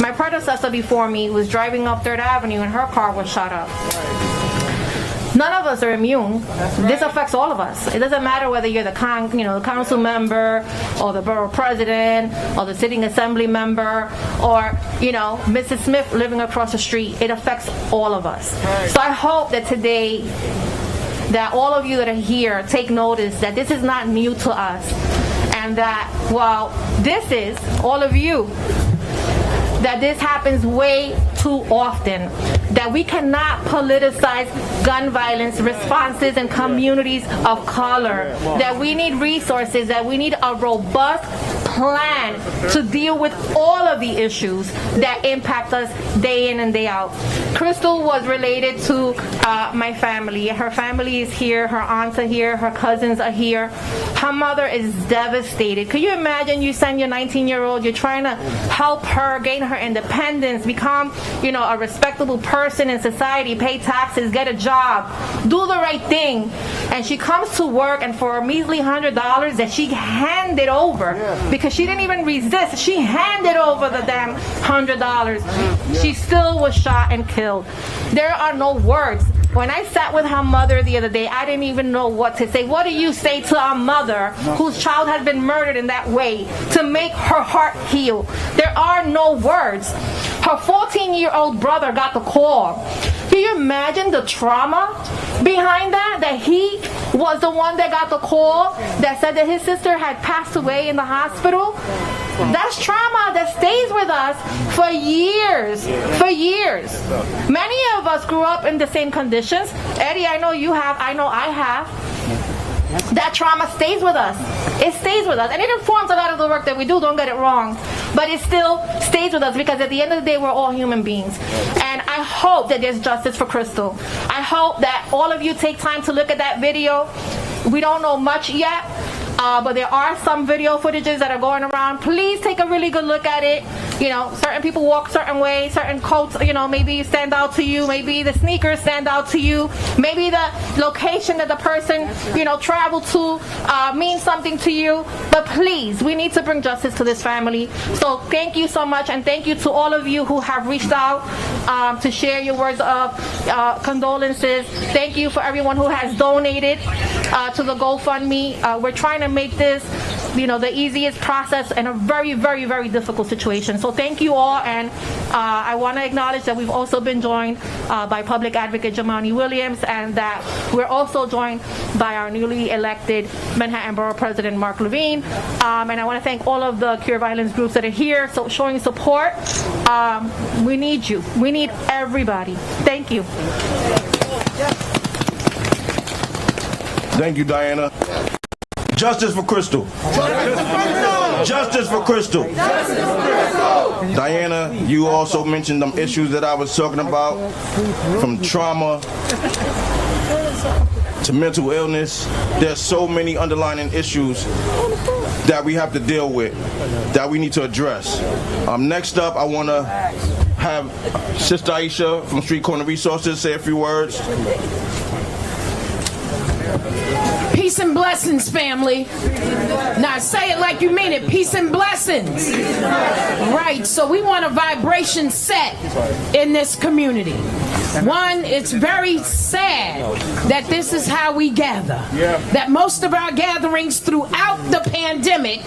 My predecessor before me was driving up 3rd Avenue and her car was shot up. None of us are immune. This affects all of us. It doesn't matter whether you're the council member or the borough president or the sitting assembly member or, Mrs. Smith living across the street. It affects all of us. So I hope that today that all of you that are here take notice that this is not new to us and that while this is, all of you, that this happens way too often, that we cannot politicize gun violence responses in communities of color, that we need resources, that we need a robust plan to deal with all of the issues that impact us day in and day out. Crystal was related to my family. Her family is here, her aunts are here, her cousins are here. Her mother is devastated. Could you imagine you send your 19-year-old, you're trying to help her gain her independence, become, a respectable person in society, pay taxes, get a job, do the right thing, and she comes to work and for a measly $100 that she handed over because she didn't even resist, she handed over the damn $100. She still was shot and killed. There are no words. When I sat with her mother the other day, I didn't even know what to say. What do you say to a mother whose child has been murdered in that way to make her heart heal? There are no words. Her 14-year-old brother got the call. Can you imagine the trauma behind that? That he was the one that got the call that said that his sister had passed away in the hospital? That's trauma that stays with us for years. For years. Many of us grew up in the same conditions. Eddie, I know you have. I know I have. That trauma stays with us. It stays with us. And it informs a lot of the work that we do, don't get it wrong. But it still stays with us because at the end of the day, we're all human beings. And I hope that there's justice for Crystal. I hope that all of you take time to look at that video. We don't know much yet. But there are some video footages that are going around. Please take a really good look at it. Certain people walk certain ways, certain coats, maybe stand out to you. Maybe the sneakers stand out to you. Maybe the location that the person, traveled to means something to you. But please, we need to bring justice to this family. So thank you so much. And thank you to all of you who have reached out to share your words of condolences. Thank you for everyone who has donated to the GoFundMe. We're trying to make this the easiest process in a very, very, very difficult situation. So thank you all, and I want to acknowledge that we've also been joined by Public Advocate Jamani Williams, and that we're also joined by our newly elected Manhattan Borough President Mark Levine. And I want to thank all of the Cure Violence groups that are here showing support. We need you. We need everybody. Thank you. Thank you, Diana. Justice for Crystal. Justice for Crystal. Diana, you also mentioned some issues that I was talking about, from trauma to mental illness. There's so many underlying issues that we have to deal with, that we need to address. Next up, I want to have Sister Aisha from Street Corner Resources say a few words. Peace and blessings, family. Now say it like you mean it. Peace and blessings. Right, so we want a vibration set in this community. One, it's very sad that this is how we gather. That most of our gatherings throughout the pandemic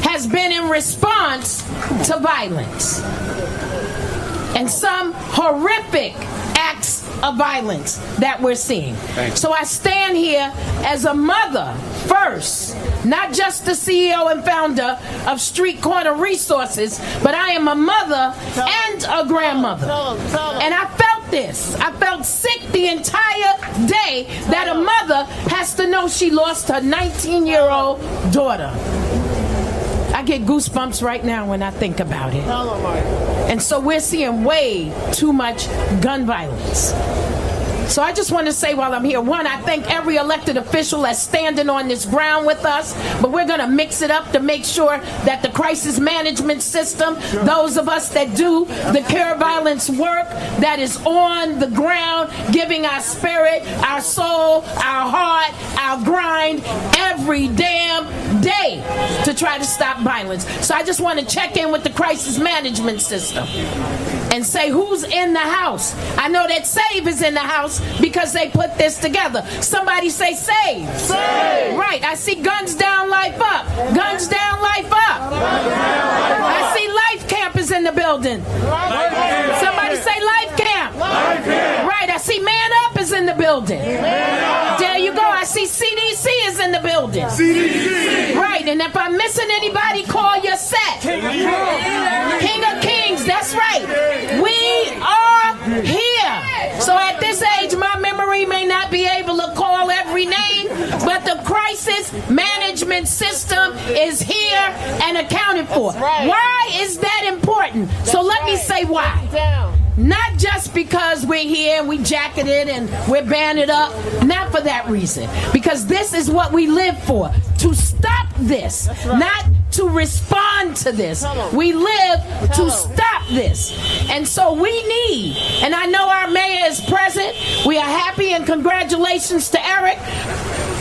has been in response to violence. And some horrific acts of violence that we're seeing. So I stand here as a mother first, not just the CEO and founder of Street Corner Resources, but I am a mother and a grandmother. And I felt this. I felt sick the entire day that a mother has to know she lost her 19-year-old daughter. I get goosebumps right now when I think about it. And so we're seeing way too much gun violence. So I just want to say while I'm here, one, I thank every elected official that's standing on this ground with us, but we're going to mix it up to make sure that the crisis management system, those of us that do the cure violence work, that is on the ground, giving our spirit, our soul, our heart, our grind every damn day to try to stop violence. So I just want to check in with the crisis management system and say who's in the house. I know that SAVE is in the house because they put this together. Somebody say SAVE. SAVE. Right, I see Guns Down, Life Up. Guns Down, Life Up. I see Life Camp is in the building. Somebody say Life Camp. Right, I see Man Up is in the building. There you go, I see CDC is in the building. CDC. Right, and if I'm missing anybody, call your set. King of Kings, that's right. We are here. So at this age, my memory may not be able to call every name, but the crisis management system is here and accounted for. Why is that important? So let me say why. Not just because we're here and we jacketed and we're banded up. Not for that reason. Because this is what we live for. To stop this. Not to respond to this. We live to stop this. And so we need, and I know our mayor is present. We are happy, and congratulations to Eric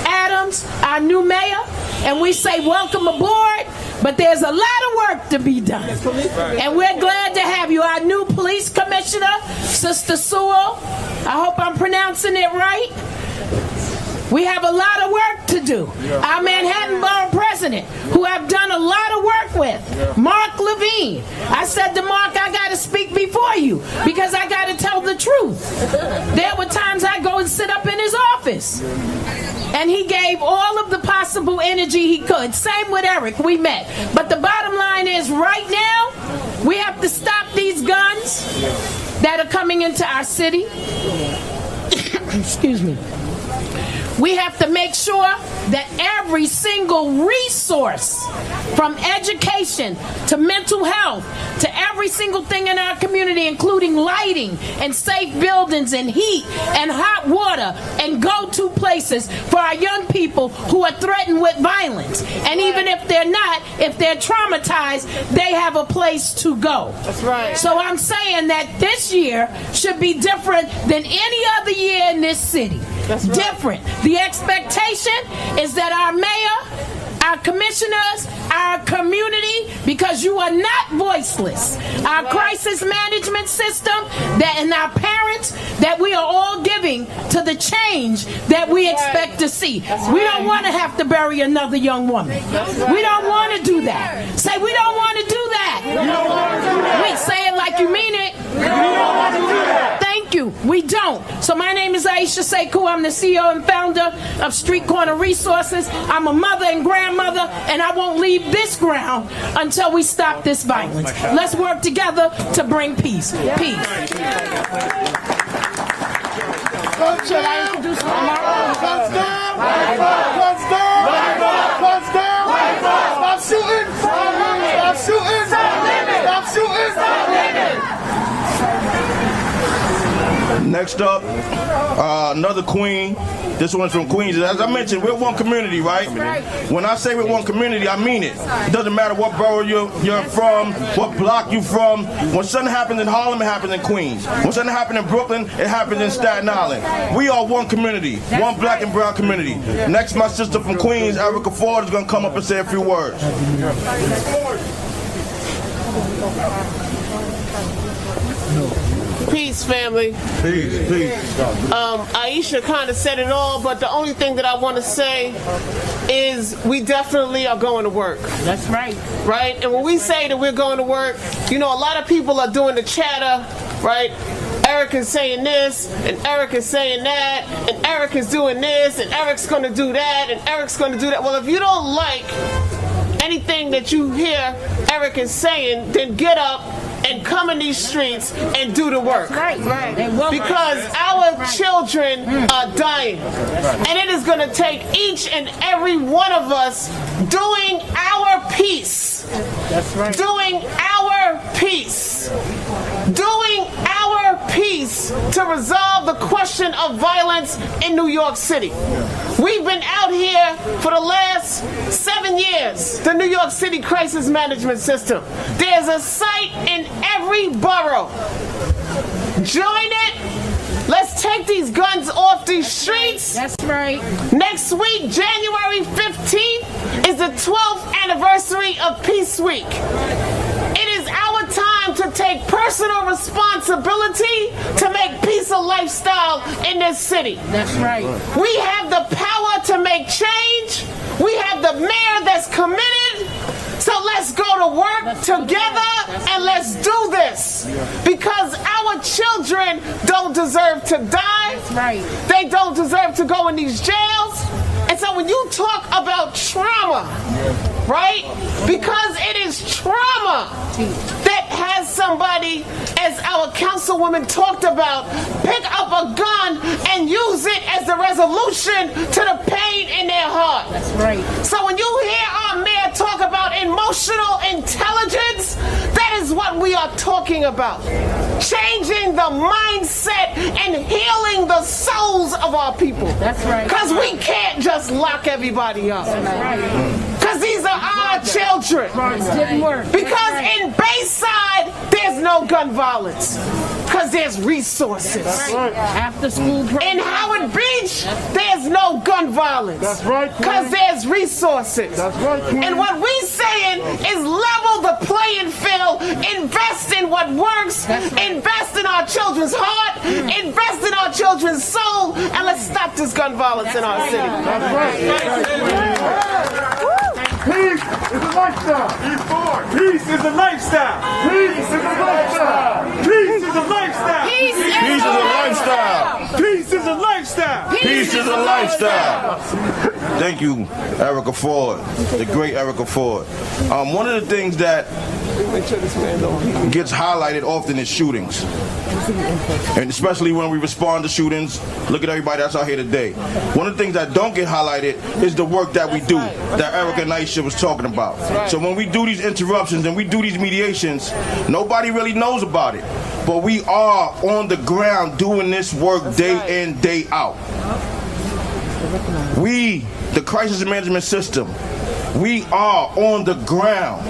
Adams, our new mayor. And we say welcome aboard. But there's a lot of work to be done. And we're glad to have you. Our new police commissioner, Sister Sewell. I hope I'm pronouncing it right. We have a lot of work to do. Our Manhattan Borough President, who I've done a lot of work with, Mark Levine. I said to Mark, I got to speak before you because I got to tell the truth. There were times I go and sit up in his office. And he gave all of the possible energy he could. Same with Eric, we met. But the bottom line is right now, we have to stop these guns that are coming into our city. Excuse me. We have to make sure that every single resource, from education to mental health to every single thing in our community, including lighting and safe buildings and heat and hot water and go-to places for our young people who are threatened with violence. And even if they're not, if they're traumatized, they have a place to go. That's right. So I'm saying that this year should be different than any other year in this city. That's right. Different. The expectation is that our mayor, our commissioners, our community, because you are not voiceless. Our crisis management system and our parents that we are all giving to the change that we expect to see. We don't want to have to bury another young woman. We don't want to do that. Say, we don't want to do that. Wait, say it like you mean it. We don't want to do that. Thank you. We don't. So my name is Aisha Sekou. I'm the CEO and founder of Street Corner Resources. I'm a mother and grandmother, and I won't leave this ground until we stop this violence. Let's work together to bring peace. Peace. Should I introduce my Guns down! Guns down! Guns down! Stop shooting! Stop shooting! Stop shooting! Stop shooting! Next up, another queen. This one's from Queens. As I mentioned, we're one community, right? When I say we're one community, I mean it. It doesn't matter what borough you're from, what block you're from. When something happens in Harlem, it happens in Queens. When something happens in Brooklyn, it happens in Staten Island. We are one community, one black and brown community. Next, my sister from Queens, Erica Ford, is going to come up and say a few words. Peace, family. Peace, peace. Aisha kind of said it all, but the only thing that I want to say is we definitely are going to work. That's right. Right? And when we say that we're going to work, you know, a lot of people are doing the chatter, right? Eric is saying this, and Eric is saying that, and Eric is doing this, and Eric's going to do that, and Eric's going to do that. Well, if you don't like anything that you hear Eric is saying, then get up and come in these streets and do the work. Right. Because our children are dying. And it is going to take each and every one of us doing our piece. That's right. Doing our piece. Doing our piece to resolve the question of violence in New York City. We've been out here for the last 7 years, the New York City Crisis Management System. There's a site in every borough. Join it. Let's take these guns off these streets. That's right. Next week, January 15th, is the 12th anniversary of Peace Week. It is our time to take personal responsibility to make peace a lifestyle in this city. That's right. We have the power to make change. We have the mayor that's committed. So let's go to work together and let's do this. Because our children don't deserve to die. That's right. They don't deserve to go in these jails. And so when you talk about trauma, right? Because it is trauma that has somebody, as our councilwoman talked about, pick up a gun and use it as the resolution to the pain in their heart. That's right. So when you hear our mayor talk about emotional intelligence, that is what we are talking about. Changing the mindset and healing the souls of our people. That's right. Because we can't just lock everybody up. That's right. Because these are our children. It didn't work. Because in Bayside, there's no gun violence. Because there's resources. Right. After school program. In Howard Beach, there's no gun violence. That's right. Because there's resources. That's right. And what we're saying is level the playing field, invest in what works, invest in our children's heart, invest in our children's soul, and let's stop this gun violence in our city. That's right. Peace is a lifestyle. Peace is a lifestyle. Peace is a lifestyle. Peace is a lifestyle. Peace is a lifestyle. Peace is a lifestyle. Peace is a lifestyle. Thank you, Erica Ford, the great Erica Ford. One of the things that gets highlighted often is shootings. And especially when we respond to shootings, look at everybody that's out here today. One of the things that don't get highlighted is the work that we do, that Erica and Aisha was talking about. So when we do these interruptions and we do these mediations, nobody really knows about it. But we are on the ground doing this work day in, day out. We, the crisis management system, we are on the ground.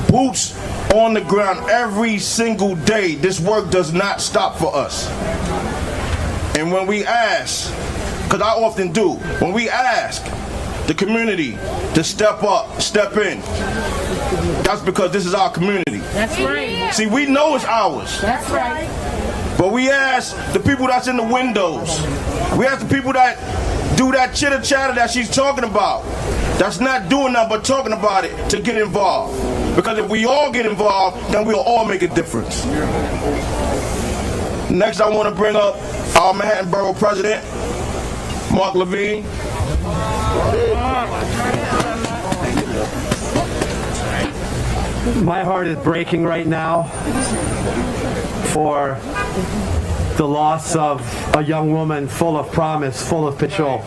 Boots on the ground every single day. This work does not stop for us. And when we ask, because I often do, when we ask, the community to step up, step in. That's because this is our community. That's right. See, we know it's ours. That's right. But we ask the people that's in the windows, we ask the people that do that chitter chatter that she's talking about, that's not doing nothing but talking about it, to get involved. Because if we all get involved, then we'll all make a difference. Next, I want to bring up our Manhattan Borough President, Mark Levine. My heart is breaking right now for the loss of a young woman full of promise, full of potential,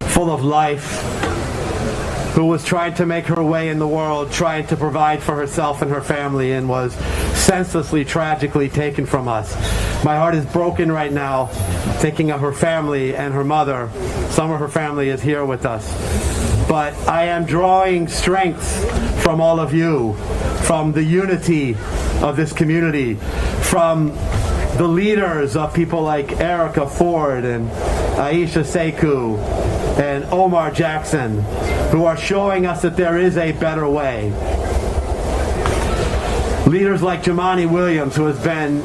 full of life, who was trying to make her way in the world, trying to provide for herself and her family, and was senselessly, tragically taken from us. My heart is broken right now, thinking of her family and her mother. Some of her family is here with us. But I am drawing strength from all of you, from the unity of this community, from the leaders of people like Erica Ford and Aisha Sekou and Omar Jackson, who are showing us that there is a better way. Leaders like Jamani Williams, who has been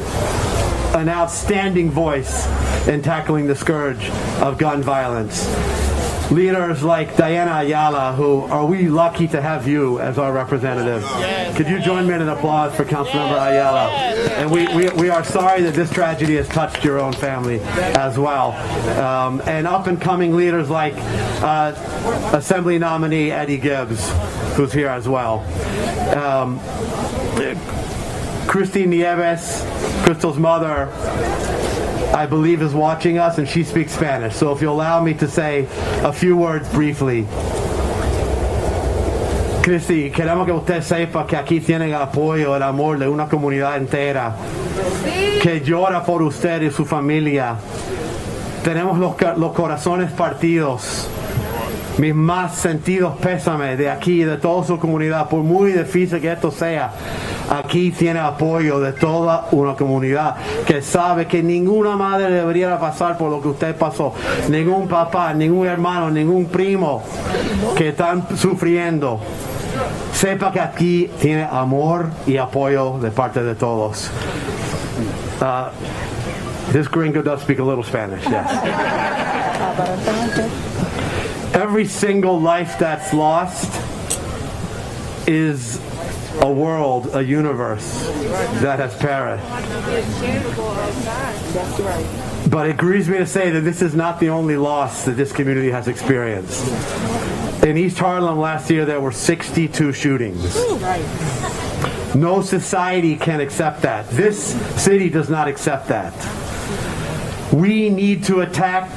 an outstanding voice in tackling the scourge of gun violence. Leaders like Diana Ayala, who are we lucky to have you as our representative. Could you join me in an applause for Councilmember Ayala? And we are sorry that this tragedy has touched your own family as well. And up-and-coming leaders like Assembly nominee Eddie Gibbs, who's here as well. Christine Nieves, Crystal's mother, I believe is watching us, and she speaks Spanish. So if you allow me to say a few words briefly. Cristi, queremos que usted sepa que aquí tienen el apoyo, el amor de una comunidad entera que llora por usted y su familia. Tenemos los corazones partidos. Mis más sentidos pésames de aquí y de toda su comunidad, por muy difícil que esto sea. Aquí tiene apoyo de toda una comunidad que sabe que ninguna madre debería pasar por lo que usted pasó, ningún papá, ningún hermano, ningún primo que están sufriendo. Sepa que aquí tiene amor y apoyo de parte de todos. This gringo does speak a little Spanish, yes. Every single life that's lost is a world, a universe that has perished. But it grieves me to say that this is not the only loss that this community has experienced. In East Harlem last year, there were 62 shootings. No society can accept that. This city does not accept that. We need to attack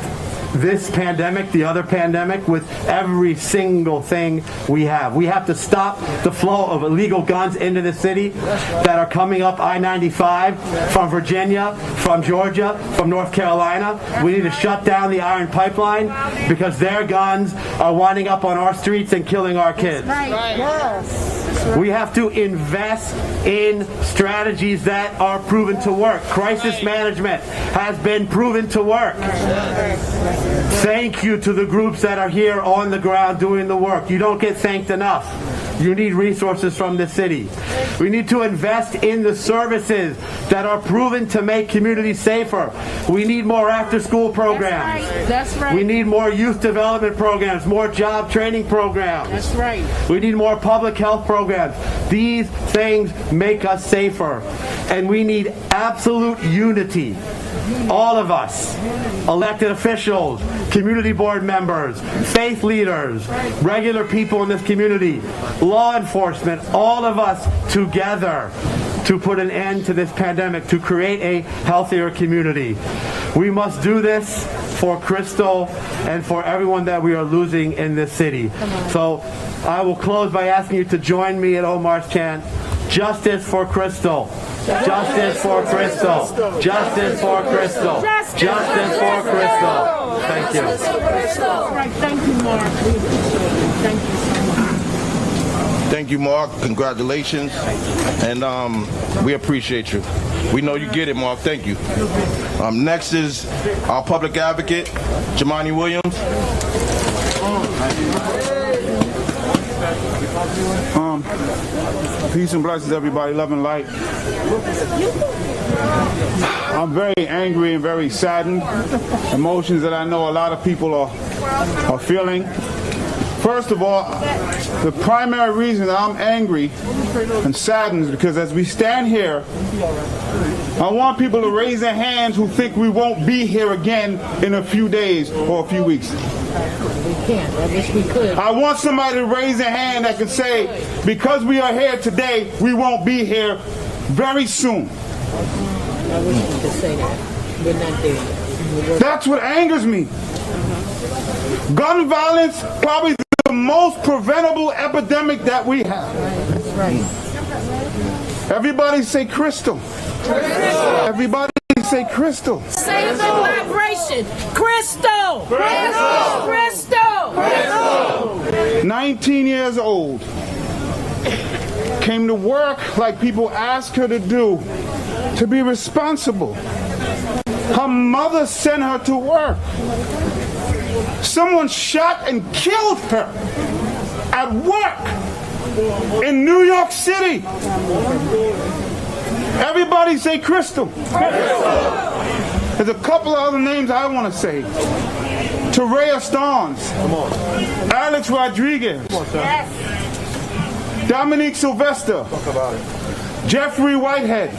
this pandemic, the other pandemic, with every single thing we have. We have to stop the flow of illegal guns into the city that are coming up I-95 from Virginia, from Georgia, from North Carolina. We need to shut down the iron pipeline because their guns are winding up on our streets and killing our kids. We have to invest in strategies that are proven to work. Crisis management has been proven to work. Thank you to the groups that are here on the ground doing the work. You don't get thanked enough. You need resources from the city. We need to invest in the services that are proven to make communities safer. We need more after-school programs. That's right. We need more youth development programs, more job training programs. That's right. We need more public health programs. These things make us safer. And we need absolute unity. All of us, elected officials, community board members, faith leaders, regular people in this community, law enforcement, all of us together to put an end to this pandemic, to create a healthier community. We must do this for Crystal and for everyone that we are losing in this city. So I will close by asking you to join me at Omar's chant, Justice for Crystal. Justice for Crystal. Justice for Crystal. Justice for Crystal. Thank you. Thank you, Mark. Thank you so much. Thank you, Mark. Congratulations. And we appreciate you. We know you get it, Mark. Thank you. Next is our public advocate, Jamani Williams. Peace and blessings, everybody. Love and light. I'm very angry and very saddened. Emotions that I know a lot of people are feeling. First of all, the primary reason that I'm angry and saddened is because as we stand here, I want people to raise their hands who think we won't be here again in a few days or a few weeks. We can't. I wish we could. I want somebody to raise their hand that can say, because we are here today, we won't be here very soon. I wish we could say that. We're not there yet. That's what angers me. Gun violence, probably the most preventable epidemic that we have. That's right. Everybody say crystal. Everybody say crystal. Say the vibration. Crystal. Crystal. Crystal. Crystal. 19 years old. Came to work like people asked her to do, to be responsible. Her mother sent her to work. Someone shot and killed her at work in New York City. Everybody say crystal. There's a couple of other names I want to say. Terea Starnes, Alex Rodriguez, Dominique Sylvester, Jeffrey Whitehead.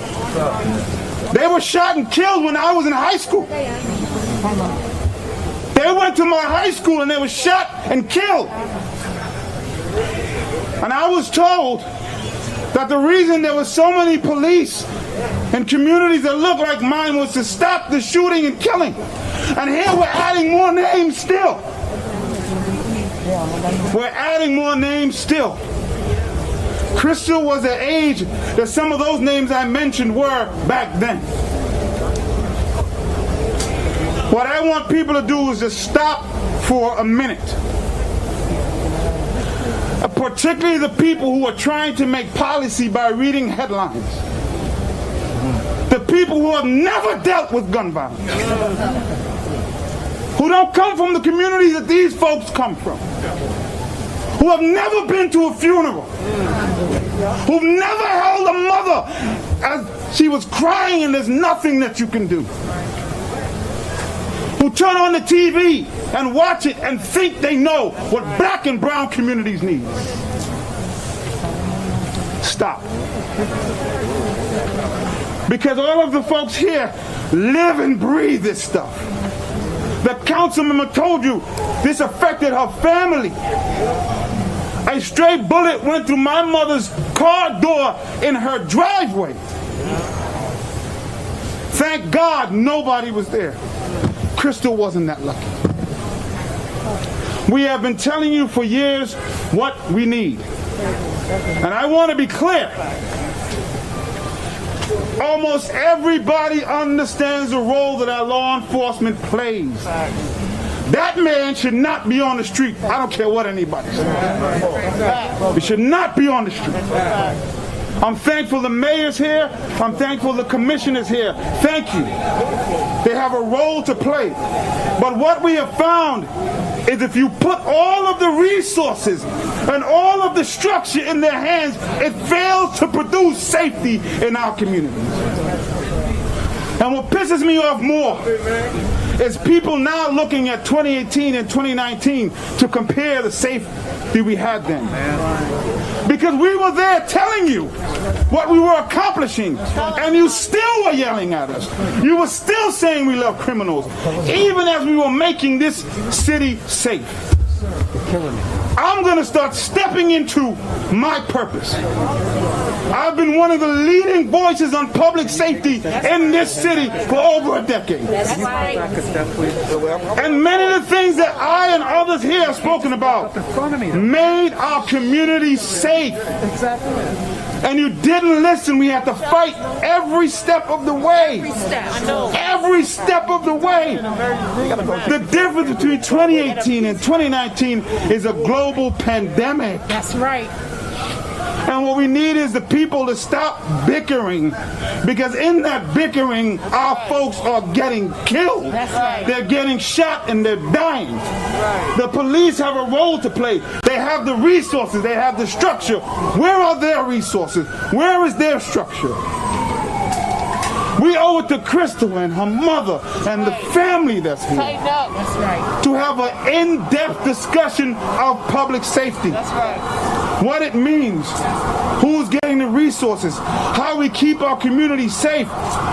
They were shot and killed when I was in high school. They went to my high school and they were shot and killed. And I was told that the reason there were so many police in communities that looked like mine was to stop the shooting and killing. And here we're adding more names still. We're adding more names still. Crystal was the age that some of those names I mentioned were back then. What I want people to do is just stop for a minute. Particularly the people who are trying to make policy by reading headlines. The people who have never dealt with gun violence. Who don't come from the communities that these folks come from. Who have never been to a funeral. Who've never held a mother as she was crying and there's nothing that you can do. Who turn on the TV and watch it and think they know what black and brown communities need. Stop. Because all of the folks here live and breathe this stuff. The council member told you this affected her family. A stray bullet went through my mother's car door in her driveway. Thank God nobody was there. Crystal wasn't that lucky. We have been telling you for years what we need. And I want to be clear. Almost everybody understands the role that our law enforcement plays. That man should not be on the street. I don't care what anybody says. He should not be on the street. I'm thankful the mayor's here. I'm thankful the commissioner's here. Thank you. They have a role to play. But what we have found is if you put all of the resources and all of the structure in their hands, it fails to produce safety in our communities. And what pisses me off more is people now looking at 2018 and 2019 to compare the safety we had then. Because we were there telling you what we were accomplishing, and you still were yelling at us. You were still saying we love criminals, even as we were making this city safe. I'm going to start stepping into my purpose. I've been one of the leading voices on public safety in this city for over a decade. And many of the things that I and others here have spoken about made our community safe. And you didn't listen. We had to fight every step of the way. Every step of the way. The difference between 2018 and 2019 is a global pandemic. That's right. And what we need is the people to stop bickering, because in that bickering, our folks are getting killed. That's right. They're getting shot and they're dying. Right. The police have a role to play. They have the resources. They have the structure. Where are their resources? Where is their structure? We owe it to Crystal and her mother and the family that's here That's right. to have an in-depth discussion of public safety. That's right. What it means, who's getting the resources, how we keep our community safe.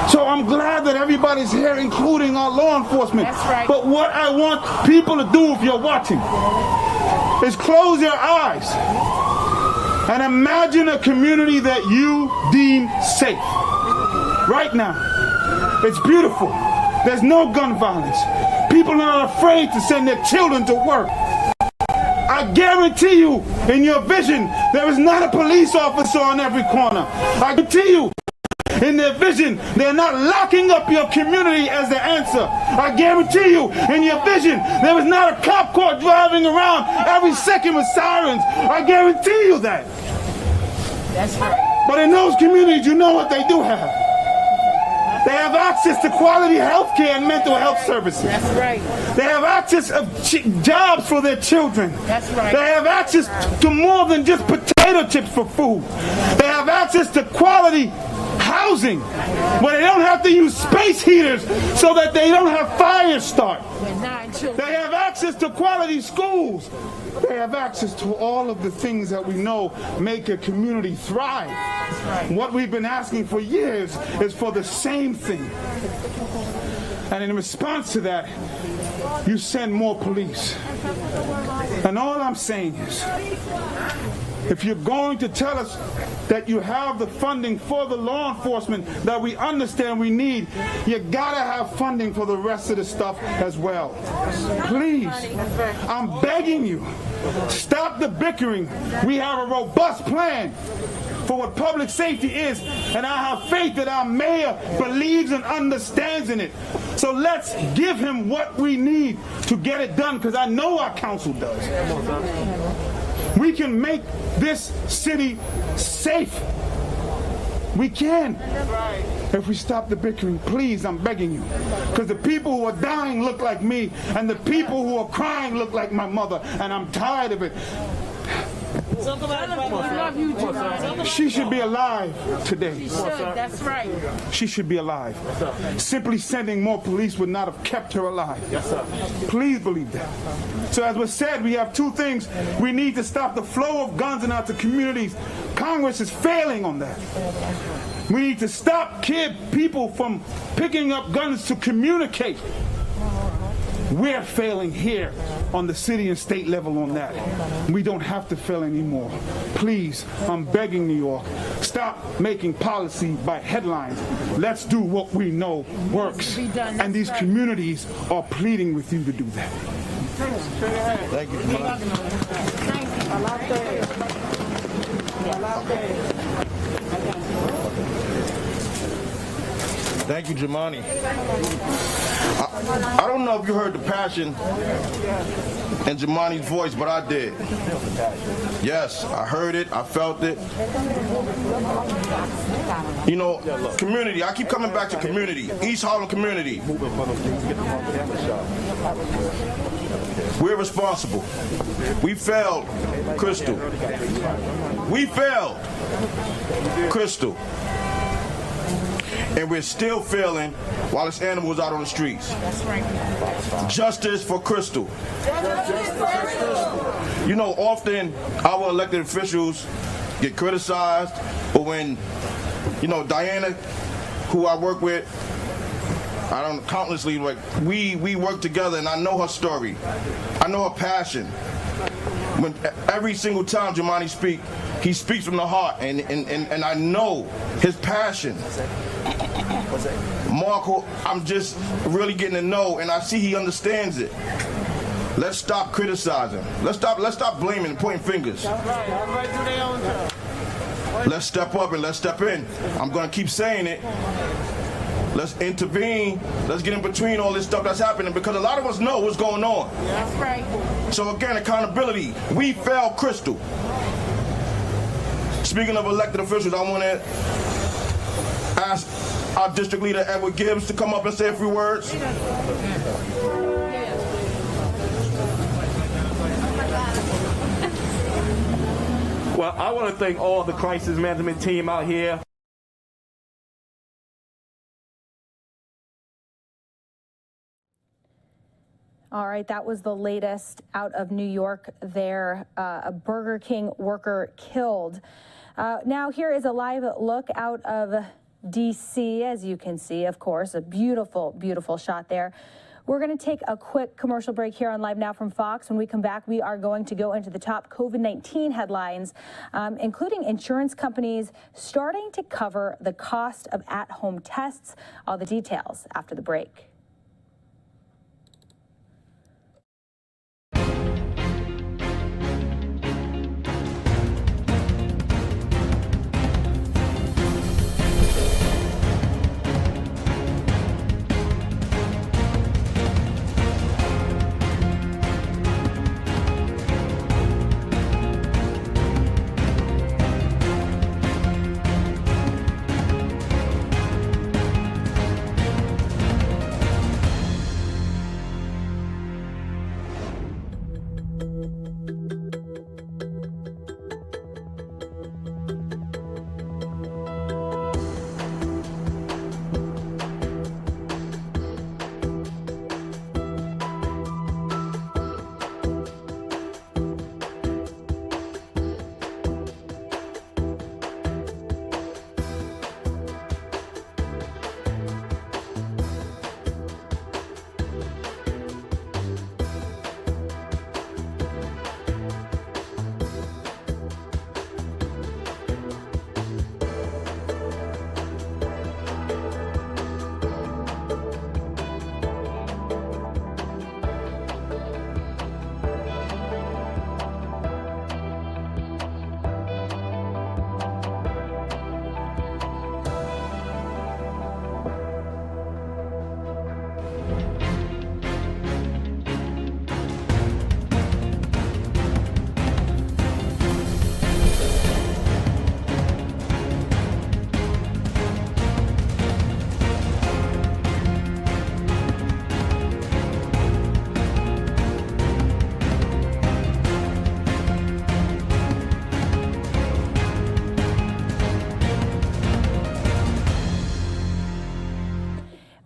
So I'm glad that everybody's here, including our law enforcement. That's right. But what I want people to do, if you're watching, is close your eyes and imagine a community that you deem safe. Right now, it's beautiful. There's no gun violence. People are not afraid to send their children to work. I guarantee you, in your vision, there is not a police officer on every corner. I guarantee you, in their vision, they're not locking up your community as the answer. I guarantee you, in your vision, there is not a cop car driving around every second with sirens. I guarantee you that. That's right. But in those communities, you know what they do have. They have access to quality health care and mental health services. That's right. They have access to jobs for their children. That's right. They have access to more than just potato chips for food. They have access to quality housing where they don't have to use space heaters so that they don't have fires start. They have access to quality schools. They have access to all of the things that we know make a community thrive. Right. What we've been asking for years is for the same thing. And in response to that, you send more police. And all I'm saying is, if you're going to tell us that you have the funding for the law enforcement that we understand we need, you gotta have funding for the rest of the stuff as well. Please, I'm begging you, stop the bickering. We have a robust plan for what public safety is, and I have faith that our mayor believes and understands in it. So let's give him what we need to get it done, because I know our council does. We can make this city safe. We can. If we stop the bickering, please, I'm begging you. Because the people who are dying look like me, and the people who are crying look like my mother, and I'm tired of it. She should be alive today. She should, that's right. She should be alive. Simply sending more police would not have kept her alive. Please believe that. So as was said, we have two things. We need to stop the flow of guns in our communities. Congress is failing on that. We need to stop people from picking up guns to communicate. We're failing here on the city and state level on that. We don't have to fail anymore. Please, I'm begging New York, stop making policy by headlines. Let's do what we know works. And these communities are pleading with you to do that. Thank you. Thank you, Jamani. I don't know if you heard the passion in Jamani's voice, but I did. Yes, I heard it. I felt it. You know, community. I keep coming back to community. East Harlem community. We're responsible. We failed Crystal. We failed Crystal. And we're still failing while this animal is out on the streets. That's right. Justice for Crystal. You know, often our elected officials get criticized, but when, you know, Diana, who I work with, I don't countlessly, like, we work together, and I know her story. I know her passion. When every single time Jamani speaks, he speaks from the heart, and I know his passion. Marco, I'm just really getting to know, and I see he understands it. Let's stop criticizing. Let's stop blaming and pointing fingers. Let's step up and let's step in. I'm gonna keep saying it. Let's intervene. Let's get in between all this stuff that's happening, because a lot of us know what's going on. That's right. So again, accountability. We failed Crystal. Speaking of elected officials, I want to ask our district leader, Edward Gibbs, to come up and say a few words. Well, I want to thank all the crisis management team out here. All right, that was the latest out of New York there. A Burger King worker killed. Now here is a live look out of D.C. As you can see, of course, a beautiful, beautiful shot there. We're going to take a quick commercial break here on Live Now from Fox. When we come back, we are going to go into the top COVID-19 headlines, including insurance companies starting to cover the cost of at-home tests. All the details after the break.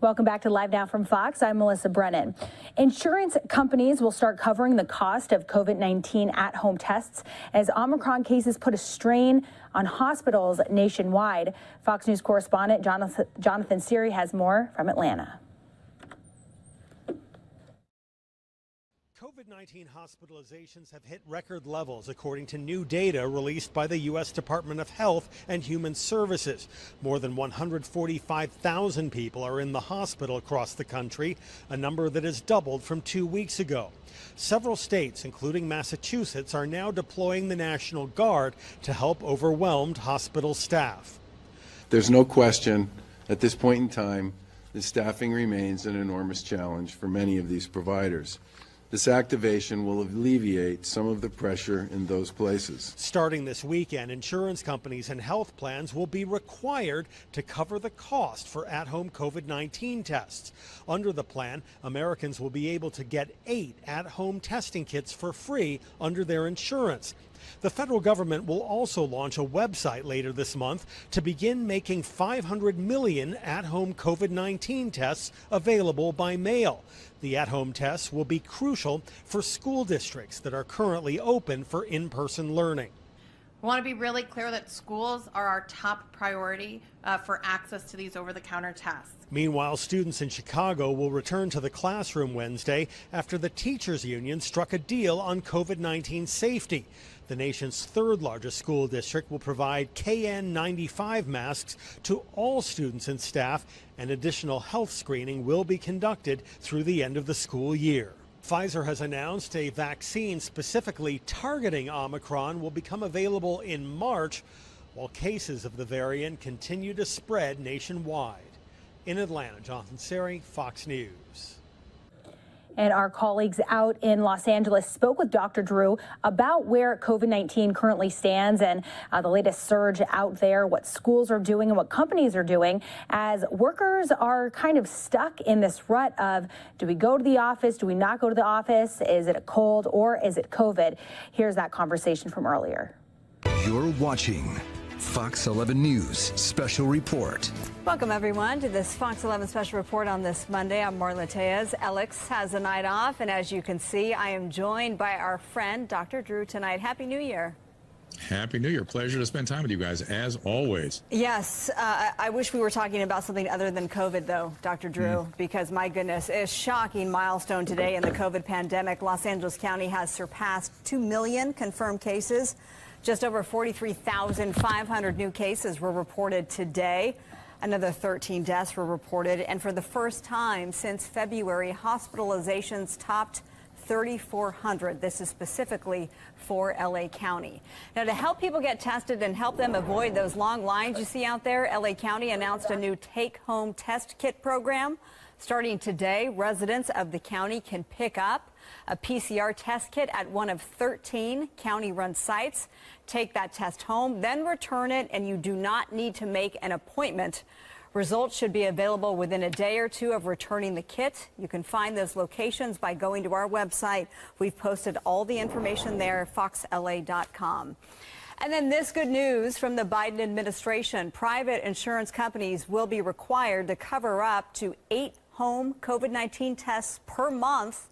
Welcome back to Live Now from Fox. I'm Melissa Brennan. Insurance companies will start covering the cost of COVID-19 at-home tests as Omicron cases put a strain on hospitals nationwide. Fox News correspondent Jonathan Siri has more from Atlanta. COVID-19 hospitalizations have hit record levels, according to new data released by the U.S. Department of Health and Human Services. More than 145,000 people are in the hospital across the country, a number that has doubled from 2 weeks ago. Several states, including Massachusetts, are now deploying the National Guard to help overwhelmed hospital staff. There's no question at this point in time that staffing remains an enormous challenge for many of these providers. This activation will alleviate some of the pressure in those places. Starting this weekend, insurance companies and health plans will be required to cover the cost for at-home COVID-19 tests. Under the plan, Americans will be able to get 8 at-home testing kits for free under their insurance. The federal government will also launch a website later this month to begin making 500 million at-home COVID-19 tests available by mail. The at-home tests will be crucial for school districts that are currently open for in-person learning. We want to be really clear that schools are our top priority for access to these over-the-counter tests. Meanwhile, students in Chicago will return to the classroom Wednesday after the teachers' union struck a deal on COVID-19 safety. The nation's third largest school district will provide KN95 masks to all students and staff, and additional health screening will be conducted through the end of the school year. Pfizer has announced a vaccine specifically targeting Omicron will become available in March, while cases of the variant continue to spread nationwide. In Atlanta, Jonathan Seri, Fox News. And our colleagues out in Los Angeles spoke with Dr. Drew about where COVID-19 currently stands and the latest surge out there, what schools are doing and what companies are doing as workers are kind of stuck in this rut of, do we go to the office? Do we not go to the office? Is it a cold or is it COVID? Here's that conversation from earlier. You're watching Fox 11 News Special Report. Welcome, everyone, to this Fox 11 Special Report on this Monday. I'm Marla Tejas. Alex has a night off, and as you can see, I am joined by our friend, Dr. Drew, tonight. Happy New Year. Happy New Year. Pleasure to spend time with you guys, as always. Yes, I wish we were talking about something other than COVID, though, Dr. Drew, because my goodness, a shocking milestone today in the COVID pandemic. Los Angeles County has surpassed 2 million confirmed cases. Just over 43,500 new cases were reported today. Another 13 deaths were reported. And for the first time since February, hospitalizations topped 3,400. This is specifically for LA County. Now, to help people get tested and help them avoid those long lines you see out there, LA County announced a new take-home test kit program. Starting today, residents of the county can pick up a PCR test kit at one of 13 county-run sites. Take that test home, then return it, and you do not need to make an appointment. Results should be available within a day or two of returning the kit. You can find those locations by going to our website. We've posted all the information there, foxla.com. And then this good news from the Biden administration. Private insurance companies will be required to cover up to 8 home COVID-19 tests per month.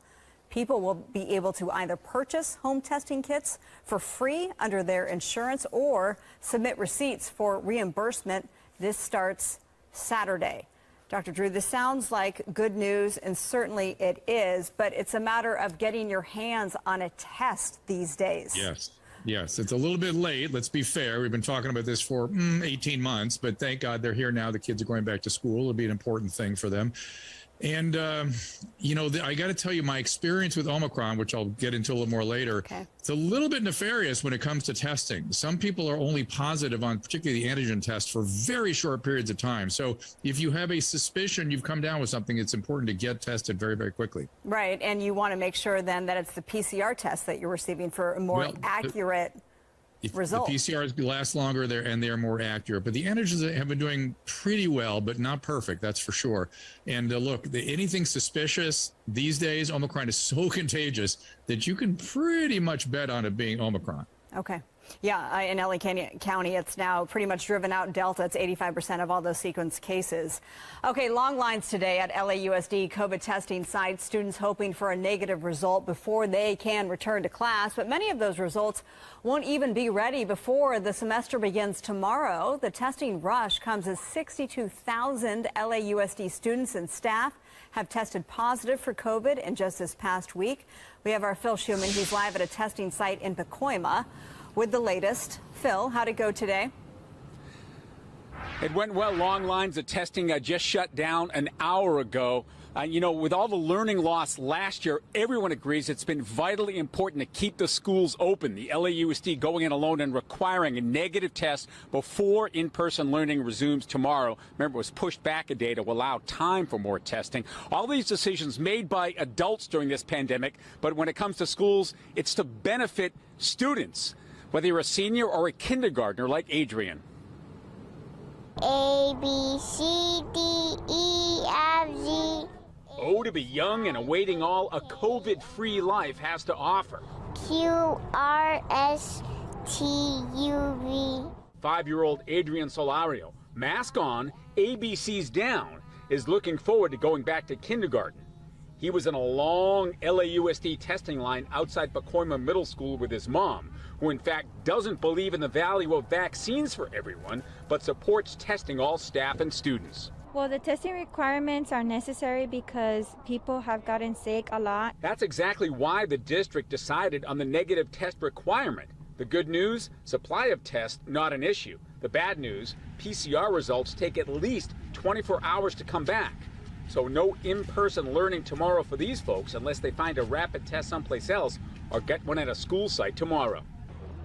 People will be able to either purchase home testing kits for free under their insurance or submit receipts for reimbursement. This starts Saturday. Dr. Drew, this sounds like good news, and certainly it is, but it's a matter of getting your hands on a test these days. Yes, it's a little bit late. Let's be fair. We've been talking about this for 18 months, but thank God they're here now. The kids are going back to school. It'll be an important thing for them. And, I got to tell you, my experience with Omicron, which I'll get into a little more later, it's a little bit nefarious when it comes to testing. Some people are only positive on particularly the antigen test for very short periods of time. So if you have a suspicion you've come down with something, it's important to get tested very, very quickly. Right. And you want to make sure then that it's the PCR test that you're receiving for a more accurate result. The PCRs last longer there, and they're more accurate. But the antigens have been doing pretty well, but not perfect, that's for sure. And look, anything suspicious these days, Omicron is so contagious that you can pretty much bet on it being Omicron. Okay. Yeah, in LA County, it's now pretty much driven out Delta. It's 85% of all those sequence cases. Okay, long lines today at LAUSD COVID testing sites. Students hoping for a negative result before they can return to class. But many of those results won't even be ready before the semester begins tomorrow. The testing rush comes as 62,000 LAUSD students and staff have tested positive for COVID in just this past week. We have our Phil Schuman. He's live at a testing site in Pacoima with the latest. Phil, how'd it go today? It went well. Long lines of testing just shut down an hour ago. With all the learning loss last year, everyone agrees it's been vitally important to keep the schools open. The LAUSD going in alone and requiring a negative test before in-person learning resumes tomorrow. Remember, it was pushed back a day to allow time for more testing. All these decisions made by adults during this pandemic, but when it comes to schools, it's to benefit students, whether you're a senior or a kindergartner like Adrian. A, B, C, D, E, F, G. Oh, to be young and awaiting all a COVID-free life has to offer. Q, R, S, T, U, V. 5-year-old Adrian Solario, mask on, ABCs down, is looking forward to going back to kindergarten. He was in a long LAUSD testing line outside Pacoima Middle School with his mom, who in fact doesn't believe in the value of vaccines for everyone, but supports testing all staff and students. Well, the testing requirements are necessary because people have gotten sick a lot. That's exactly why the district decided on the negative test requirement. The good news, supply of tests not an issue. The bad news, PCR results take at least 24 hours to come back. So no in-person learning tomorrow for these folks unless they find a rapid test someplace else or get one at a school site tomorrow.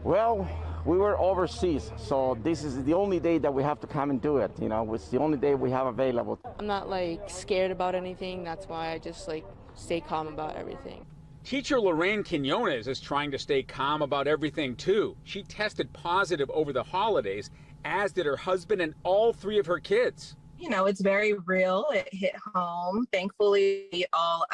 Well, we were overseas, so this is the only day that we have to come and do it. It's the only day we have available. I'm not scared about anything. That's why I just stay calm about everything. Teacher Lorraine Quinones is trying to stay calm about everything too. She tested positive over the holidays, as did her husband and all 3 of her kids. You know, it's very real. It hit home. Thankfully, we all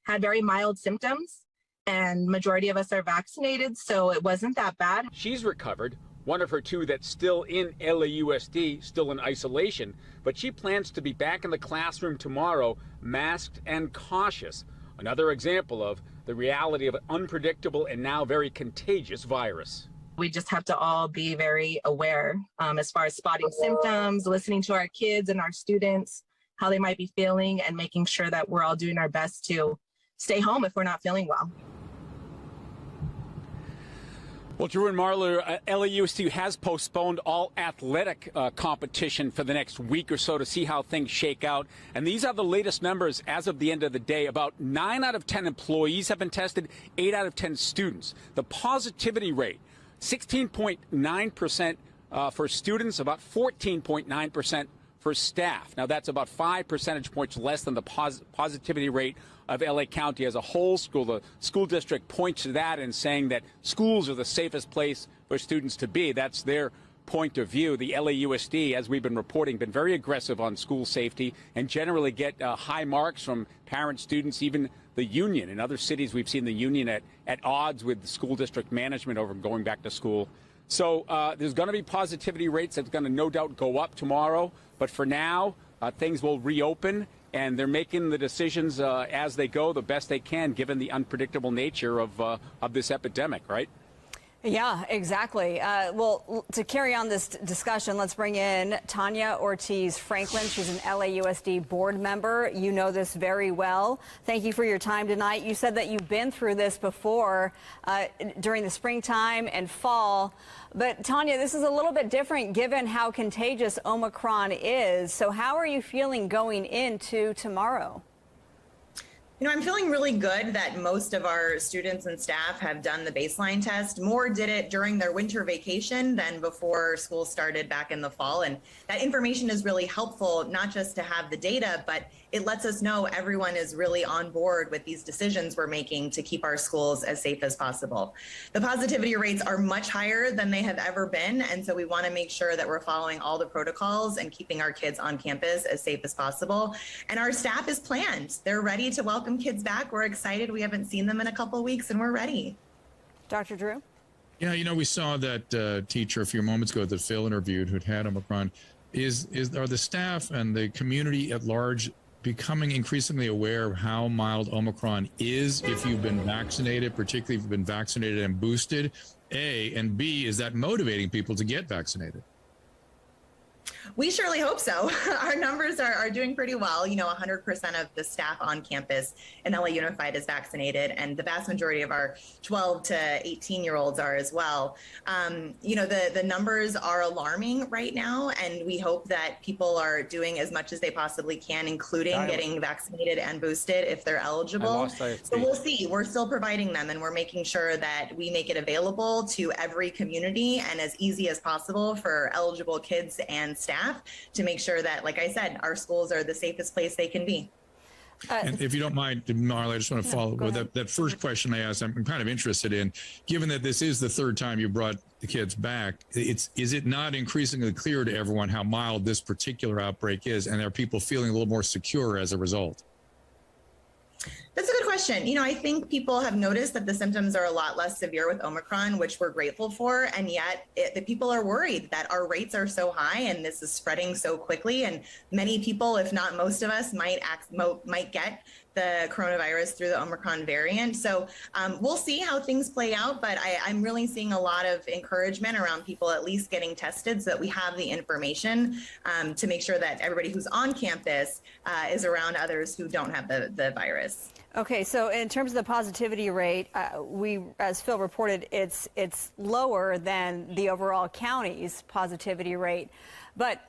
had very mild symptoms, and majority of us are vaccinated, so it wasn't that bad. She's recovered. One of her 2 that's still in LAUSD, still in isolation, but she plans to be back in the classroom tomorrow, masked and cautious. Another example of the reality of an unpredictable and now very contagious virus. We just have to all be very aware as far as spotting symptoms, listening to our kids and our students, how they might be feeling, and making sure that we're all doing our best to stay home if we're not feeling well. Well, Drew and Marla, LAUSD has postponed all athletic competition for the next week or so to see how things shake out. And these are the latest numbers as of the end of the day. About 9 out of 10 employees have been tested, 8 out of 10 students. The positivity rate, 16.9% for students, about 14.9% for staff. Now, that's about 5 percentage points less than the positivity rate of LA County as a whole. The school district points to that and saying that schools are the safest place for students to be. That's their point of view. The LAUSD, as we've been reporting, been very aggressive on school safety and generally get high marks from parents, students, even the union. In other cities, we've seen the union at odds with the school district management over going back to school. So there's going to be positivity rates that's going to no doubt go up tomorrow. But for now, things will reopen, and they're making the decisions as they go the best they can, given the unpredictable nature of this epidemic, right? Yeah, exactly. Well, to carry on this discussion, let's bring in Tanya Ortiz Franklin. She's an LAUSD board member. You know this very well. Thank you for your time tonight. You said that you've been through this before during the springtime and fall. But Tanya, this is a little bit different given how contagious Omicron is. So how are you feeling going into tomorrow? You know, I'm feeling really good that most of our students and staff have done the baseline test. More did it during their winter vacation than before school started back in the fall. And that information is really helpful, not just to have the data, but it lets us know everyone is really on board with these decisions we're making to keep our schools as safe as possible. The positivity rates are much higher than they have ever been. And so we want to make sure that we're following all the protocols and keeping our kids on campus as safe as possible. And our staff is planned. They're ready to welcome kids back. We're excited. We haven't seen them in a couple of weeks and we're ready. Dr. Drew? Yeah, you know, we saw that teacher a few moments ago that Phil interviewed who'd had Omicron. Are the staff and the community at large becoming increasingly aware of how mild Omicron is if you've been vaccinated, particularly if you've been vaccinated and boosted? A, and B, is that motivating people to get vaccinated? We surely hope so. Our numbers are doing pretty well. You know, 100% of the staff on campus in LA Unified is vaccinated, and the vast majority of our 12 to 18-year-olds are as well. You know, the numbers are alarming right now, and we hope that people are doing as much as they possibly can, including getting vaccinated and boosted if they're eligible. So we'll see. We're still providing them, and we're making sure that we make it available to every community and as easy as possible for eligible kids and staff to make sure that, like I said, our schools are the safest place they can be. And if you don't mind, Marla, I just want to follow with that first question I asked. I'm kind of interested in, given that this is the third time you brought the kids back, is it not increasingly clear to everyone how mild this particular outbreak is, and are people feeling a little more secure as a result? That's a good question. You know, I think people have noticed that the symptoms are a lot less severe with Omicron, which we're grateful for. And yet the people are worried that our rates are so high and this is spreading so quickly. And many people, if not most of us, might get the coronavirus through the Omicron variant. So we'll see how things play out. But I'm really seeing a lot of encouragement around people at least getting tested so that we have the information to make sure that everybody who's on campus is around others who don't have the virus. Okay, so in terms of the positivity rate, as Phil reported, it's lower than the overall county's positivity rate. But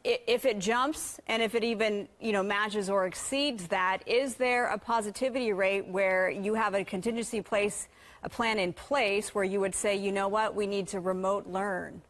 if it jumps and if it even, matches or exceeds that, is there a positivity rate where you have a contingency plan in place where you would say, you know what, we need to remote learn?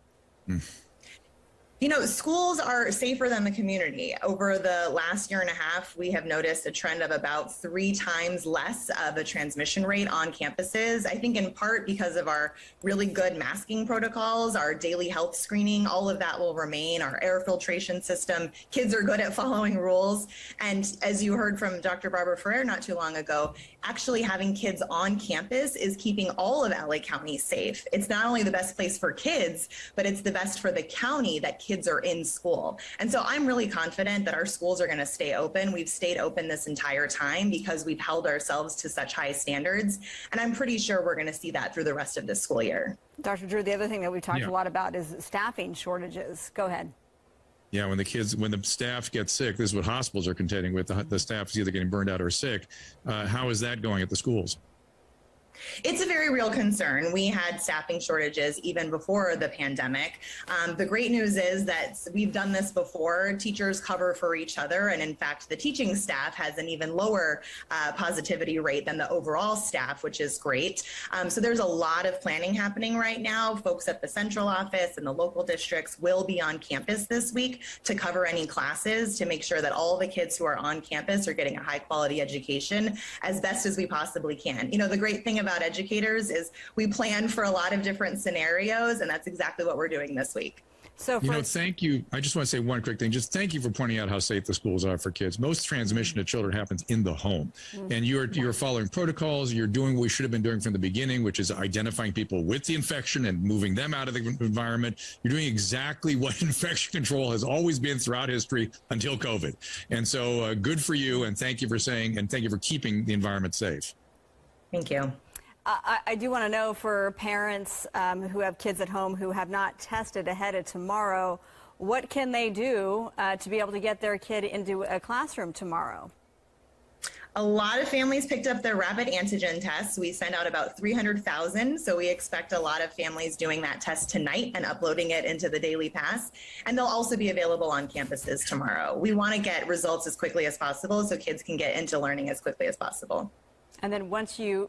You know, schools are safer than the community. Over the last year and a half, we have noticed a trend of about 3 times less of a transmission rate on campuses. I think in part because of our really good masking protocols, our daily health screening, all of that will remain, our air filtration system. Kids are good at following rules. And as you heard from Dr. Barbara Ferrer not too long ago, actually having kids on campus is keeping all of LA County safe. It's not only the best place for kids, but it's the best for the county that kids are in school. And so I'm really confident that our schools are going to stay open. We've stayed open this entire time because we've held ourselves to such high standards. And I'm pretty sure we're going to see that through the rest of this school year. Dr. Drew, the other thing that we've talked a lot about is staffing shortages. Go ahead. Yeah, when the staff get sick, this is what hospitals are contending with. The staff is either getting burned out or sick. How is that going at the schools? It's a very real concern. We had staffing shortages even before the pandemic. The great news is that we've done this before. Teachers cover for each other. And in fact, the teaching staff has an even lower positivity rate than the overall staff, which is great. So there's a lot of planning happening right now. Folks at the central office and the local districts will be on campus this week to cover any classes to make sure that all the kids who are on campus are getting a high quality education as best as we possibly can. You know, the great thing about educators is we plan for a lot of different scenarios, and that's exactly what we're doing this week. So thank you. I just want to say one quick thing. Just thank you for pointing out how safe the schools are for kids. Most transmission to children happens in the home. And you're following protocols. You're doing what we should have been doing from the beginning, which is identifying people with the infection and moving them out of the environment. You're doing exactly what infection control has always been throughout history until COVID. And so good for you. And thank you for saying, and thank you for keeping the environment safe. Thank you. I do want to know, for parents who have kids at home who have not tested ahead of tomorrow, what can they do to be able to get their kid into a classroom tomorrow? A lot of families picked up their rapid antigen tests. We sent out about 300,000, so we expect a lot of families doing that test tonight and uploading it into the Daily Pass. And they'll also be available on campuses tomorrow. We want to get results as quickly as possible so kids can get into learning as quickly as possible. And then once you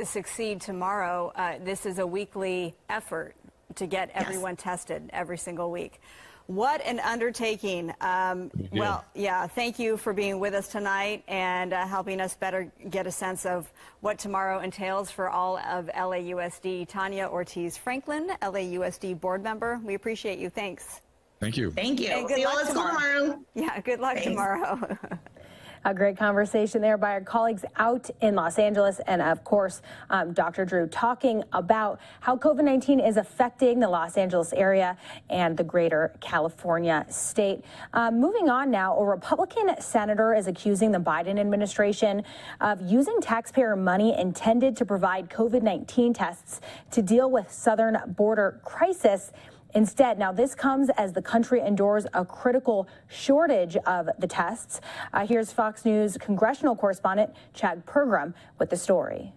succeed tomorrow, this is a weekly effort to get everyone tested every single week. What an undertaking. Well, yeah, thank you for being with us tonight and helping us better get a sense of what tomorrow entails for all of LAUSD. Tanya Ortiz-Franklin, LAUSD board member, we appreciate you. Thanks. Thank you. Thank you. And good luck tomorrow. Yeah, good luck tomorrow. A great conversation there by our colleagues out in Los Angeles. And of course, Dr. Drew talking about how COVID-19 is affecting the Los Angeles area and the greater California state. Moving on now, a Republican senator is accusing the Biden administration of using taxpayer money intended to provide COVID-19 tests to deal with southern border crisis. Instead, now this comes as the country endures a critical shortage of the tests. Here's Fox News congressional correspondent Chad Pergram with the story.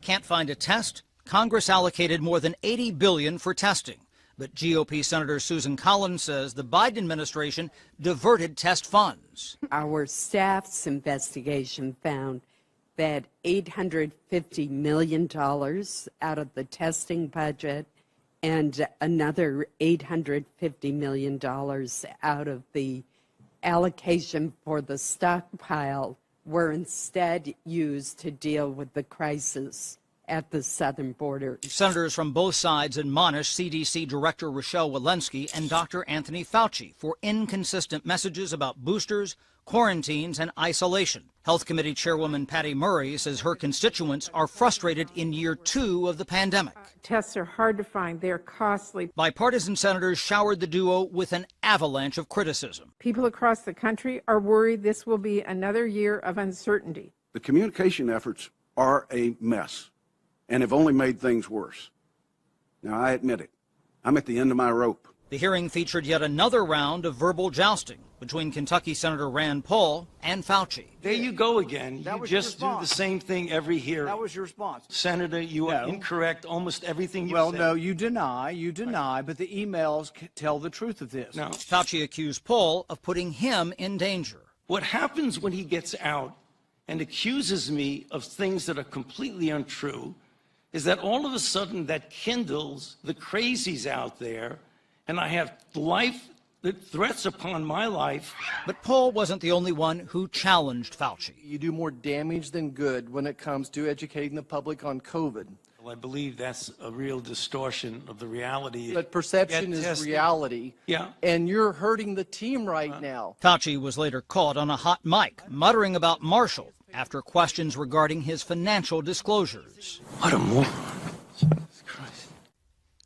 Can't find a test? Congress allocated more than $80 billion for testing. But GOP Senator Susan Collins says the Biden administration diverted test funds. Our staff's investigation found that $850 million out of the testing budget and another $850 million out of the allocation for the stockpile were instead used to deal with the crisis at the southern border. Senators from both sides admonish CDC Director Rochelle Walensky and Dr. Anthony Fauci for inconsistent messages about boosters, quarantines, and isolation. Health Committee Chairwoman Patty Murray says her constituents are frustrated in year 2 of the pandemic. Tests are hard to find. They're costly. Bipartisan senators showered the duo with an avalanche of criticism. People across the country are worried this will be another year of uncertainty. The communication efforts are a mess and have only made things worse. Now, I admit it. I'm at the end of my rope. The hearing featured yet another round of verbal jousting between Kentucky Senator Rand Paul and Fauci. There you go again. You just do the same thing every hearing. That was your response. Senator, you are incorrect. Almost everything you said. Well, no, you deny, but the emails tell the truth of this. No. Fauci accused Paul of putting him in danger. What happens when he gets out and accuses me of things that are completely untrue is that all of a sudden that kindles the crazies out there, and I have life threats upon my life. But Paul wasn't the only one who challenged Fauci. You do more damage than good when it comes to educating the public on COVID. Well, I believe that's a real distortion of the reality. But perception is reality. Yeah. And you're hurting the team right now. Fauci was later caught on a hot mic, muttering about Marshall after questions regarding his financial disclosures. What a moron.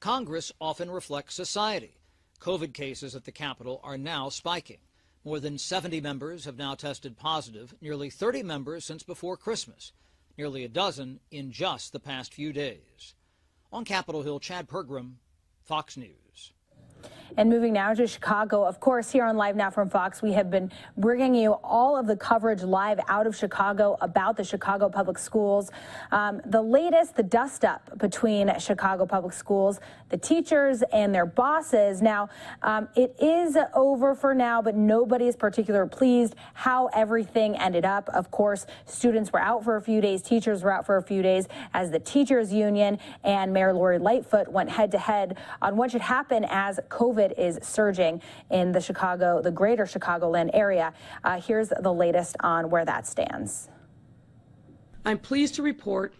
Congress often reflects society. COVID cases at the Capitol are now spiking. More than 70 members have now tested positive, nearly 30 members since before Christmas, nearly a dozen in just the past few days. On Capitol Hill, Chad Pergram, Fox News. And moving now to Chicago, of course, here on Live Now from Fox, we have been bringing you all of the coverage live out of Chicago about the Chicago Public Schools. The latest, the dust-up between Chicago Public Schools, the teachers and their bosses. Now, it is over for now, but nobody is particularly pleased how everything ended up. Of course, students were out for a few days, teachers were out for a few days, as the teachers union and Mayor Lori Lightfoot went head-to-head on what should happen as COVID is surging in the greater Chicagoland area. Here's the latest on where that stands. I'm pleased to report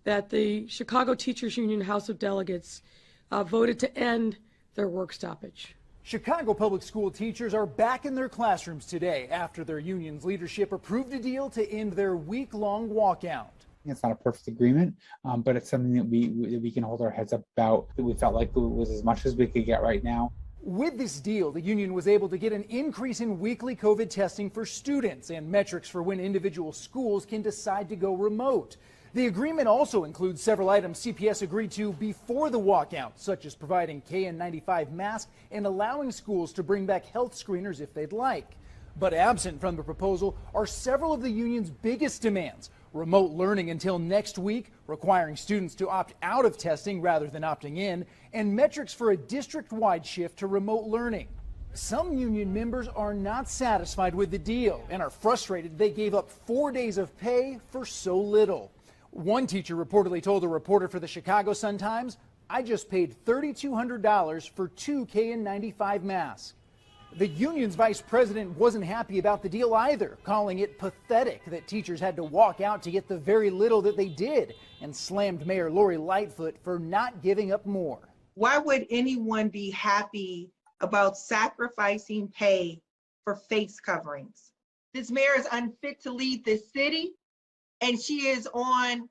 that the Chicago Teachers Union House of Delegates voted to end their work stoppage. Chicago public school teachers are back in their classrooms today after their union's leadership approved a deal to end their week-long walkout. It's not a perfect agreement, but it's something that we can hold our heads up about. That we felt like it was as much as we could get right now. With this deal, the union was able to get an increase in weekly COVID testing for students and metrics for when individual schools can decide to go remote. The agreement also includes several items CPS agreed to before the walkout, such as providing KN95 masks and allowing schools to bring back health screeners if they'd like. But absent from the proposal are several of the union's biggest demands. Remote learning until next week, requiring students to opt out of testing rather than opting in, and metrics for a district-wide shift to remote learning. Some union members are not satisfied with the deal and are frustrated they gave up 4 days of pay for so little. One teacher reportedly told a reporter for the Chicago Sun-Times, "I just paid $3,200 for 2 KN95 masks." The union's vice president wasn't happy about the deal either, calling it pathetic that teachers had to walk out to get the very little that they did, and slammed Mayor Lori Lightfoot for not giving up more. Why would anyone be happy about sacrificing pay for face coverings? This mayor is unfit to lead this city, and she is on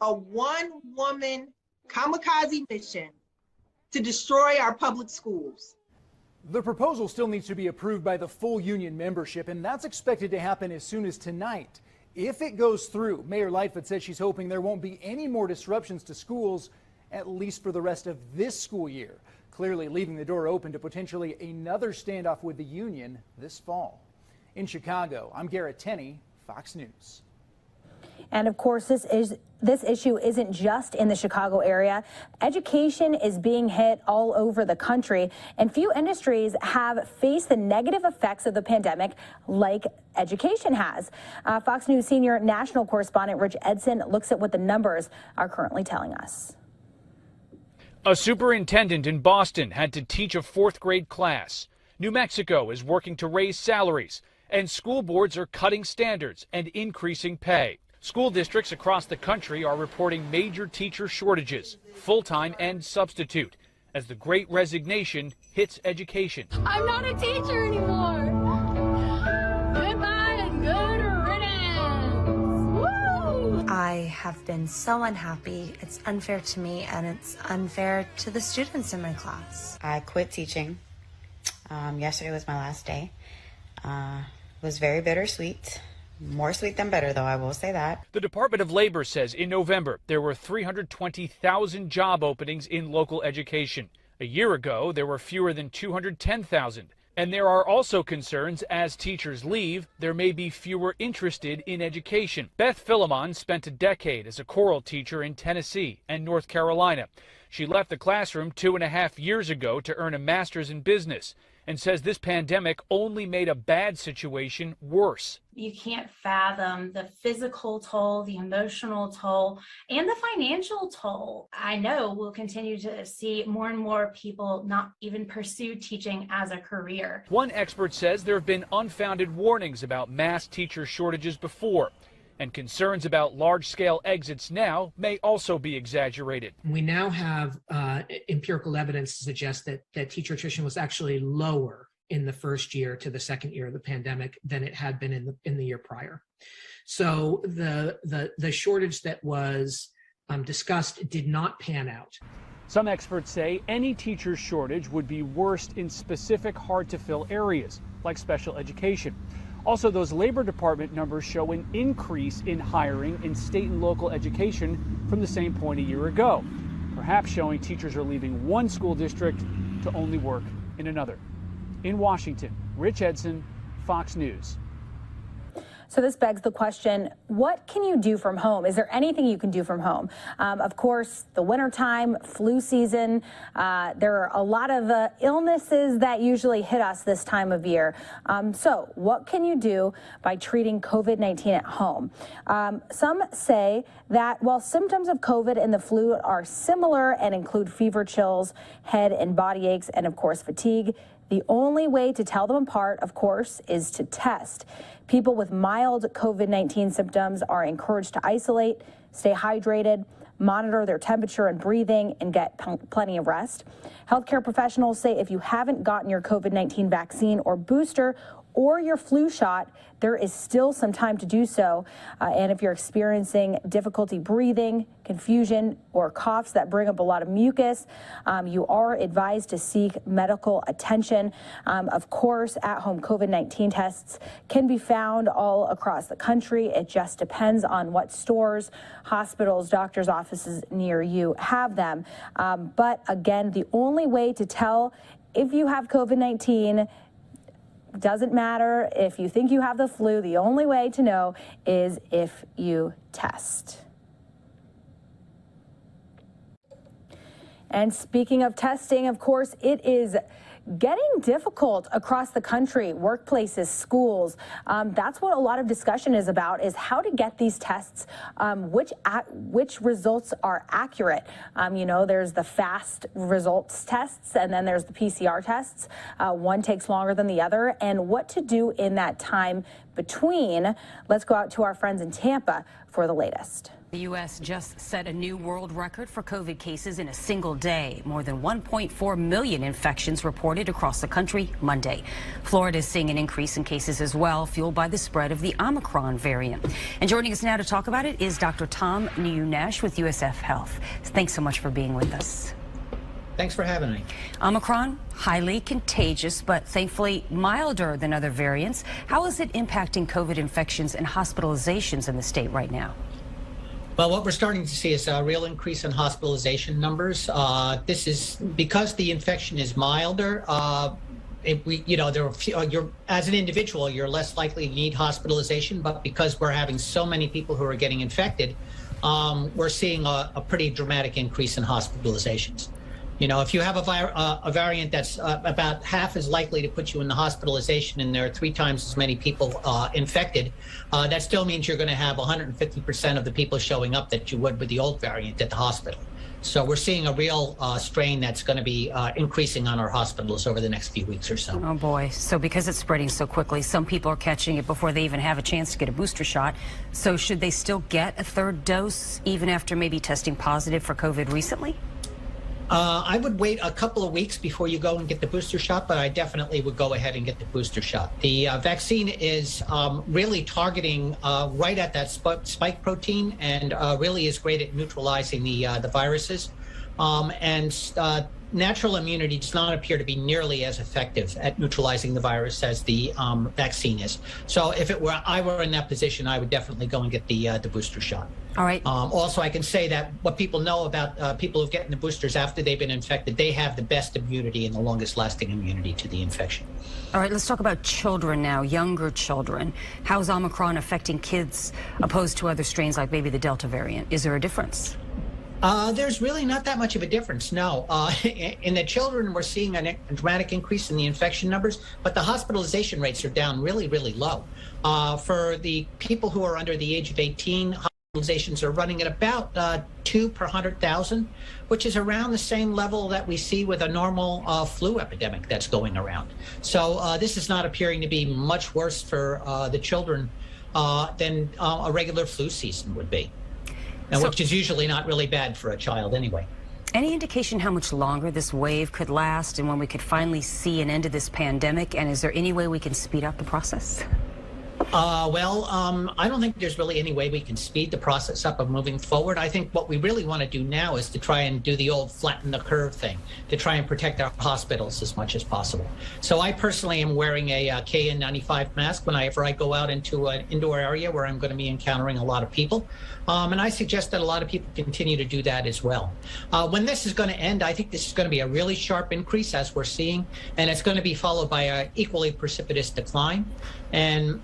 a one-woman kamikaze mission to destroy our public schools. The proposal still needs to be approved by the full union membership, and that's expected to happen as soon as tonight. If it goes through, Mayor Lightfoot says she's hoping there won't be any more disruptions to schools, at least for the rest of this school year, clearly leaving the door open to potentially another standoff with the union this fall. In Chicago, I'm Garrett Tenney, Fox News. And of course, this issue isn't just in the Chicago area. Education is being hit all over the country, and few industries have faced the negative effects of the pandemic like education has. Fox News senior national correspondent Rich Edson looks at what the numbers are currently telling us. A superintendent in Boston had to teach a 4th grade class. New Mexico is working to raise salaries, and school boards are cutting standards and increasing pay. School districts across the country are reporting major teacher shortages, full-time and substitute, as the Great Resignation hits education. I'm not a teacher anymore. Goodbye and good riddance. Woo! I have been so unhappy. It's unfair to me, and it's unfair to the students in my class. I quit teaching. Yesterday was my last day. It was very bittersweet. More sweet than better, though, I will say that. The Department of Labor says in November there were 320,000 job openings in local education. A year ago, there were fewer than 210,000. And there are also concerns as teachers leave, there may be fewer interested in education. Beth Philemon spent a decade as a choral teacher in Tennessee and North Carolina. She left the classroom 2.5 years ago to earn a master's in business. and says this pandemic only made a bad situation worse. You can't fathom the physical toll, the emotional toll, and the financial toll. I know we'll continue to see more and more people not even pursue teaching as a career. One expert says there have been unfounded warnings about mass teacher shortages before, and concerns about large-scale exits now may also be exaggerated. We now have empirical evidence to suggest that teacher attrition was actually lower in the first year to the second year of the pandemic than it had been in the year prior. So the shortage that was discussed did not pan out. Some experts say any teacher shortage would be worst in specific hard-to-fill areas, like special education. Also, those Labor Department numbers show an increase in hiring in state and local education from the same point a year ago, perhaps showing teachers are leaving one school district to only work in another. In Washington, Rich Edson, Fox News. So this begs the question, what can you do from home? Is there anything you can do from home? Of course, the wintertime, flu season, there are a lot of illnesses that usually hit us this time of year. So what can you do by treating COVID-19 at home? Some say that while symptoms of COVID and the flu are similar and include fever, chills, head and body aches, and of course fatigue, the only way to tell them apart, of course, is to test. People with mild COVID-19 symptoms are encouraged to isolate, stay hydrated, monitor their temperature and breathing, and get plenty of rest. Healthcare professionals say if you haven't gotten your COVID-19 vaccine or booster or your flu shot, there is still some time to do so. And if you're experiencing difficulty breathing, confusion, or coughs that bring up a lot of mucus, you are advised to seek medical attention. Of course, at-home COVID-19 tests can be found all across the country. It just depends on what stores, hospitals, doctors' offices near you have them. But again, the only way to tell if you have COVID-19 doesn't matter if you think you have the flu. The only way to know is if you test. And speaking of testing, of course, it is getting difficult across the country, workplaces, schools. That's what a lot of discussion is about, is how to get these tests, which results are accurate. You know, there's the fast results tests, and then there's the PCR tests. One takes longer than the other, and what to do in that time between. Let's go out to our friends in Tampa for the latest. The U.S. just set a new world record for COVID cases in a single day. More than 1.4 million infections reported across the country Monday. Florida is seeing an increase in cases as well, fueled by the spread of the Omicron variant. And joining us now to talk about it is Dr. Tom Nieuwnash with USF Health. Thanks so much for being with us. Thanks for having me. Omicron, highly contagious, but thankfully milder than other variants. How is it impacting COVID infections and hospitalizations in the state right now? Well, what we're starting to see is a real increase in hospitalization numbers. This is because the infection is milder. You're, as an individual, you're less likely to need hospitalization, but because we're having so many people who are getting infected, we're seeing a pretty dramatic increase in hospitalizations. You know, if you have a variant that's about half as likely to put you in the hospitalization and there are 3 times as many people infected, that still means you're going to have 150% of the people showing up that you would with the old variant at the hospital. So we're seeing a real strain that's going to be increasing on our hospitals over the next few weeks or so. Oh, boy. So because it's spreading so quickly, some people are catching it before they even have a chance to get a booster shot. So should they still get a 3rd dose, even after maybe testing positive for COVID recently? I would wait a couple of weeks before you go and get the booster shot, but I definitely would go ahead and get the booster shot. The vaccine is really targeting right at that spike protein and really is great at neutralizing the viruses. Natural immunity does not appear to be nearly as effective at neutralizing the virus as the vaccine is. So if I were in that position, I would definitely go and get the booster shot. All right. Also, I can say that what people know about people who've gotten the boosters after they've been infected, they have the best immunity and the longest lasting immunity to the infection. All right, let's talk about children now, younger children. How is Omicron affecting kids opposed to other strains like maybe the Delta variant? Is there a difference? There's really not that much of a difference, no. In the children, we're seeing a dramatic increase in the infection numbers, but the hospitalization rates are down really, really low. For the people who are under the age of 18, hospitalizations are running at about 2 per 100,000, which is around the same level that we see with a normal flu epidemic that's going around. So this is not appearing to be much worse for the children than a regular flu season would be. And which is usually not really bad for a child anyway. Any indication how much longer this wave could last and when we could finally see an end to this pandemic? And is there any way we can speed up the process? I don't think there's really any way we can speed the process up of moving forward. I think what we really want to do now is to try and do the old flatten the curve thing, to try and protect our hospitals as much as possible. So I personally am wearing a KN95 mask whenever I go out into an indoor area where I'm going to be encountering a lot of people. And I suggest that a lot of people continue to do that as well. When this is going to end, I think this is going to be a really sharp increase as we're seeing, and it's going to be followed by an equally precipitous decline. And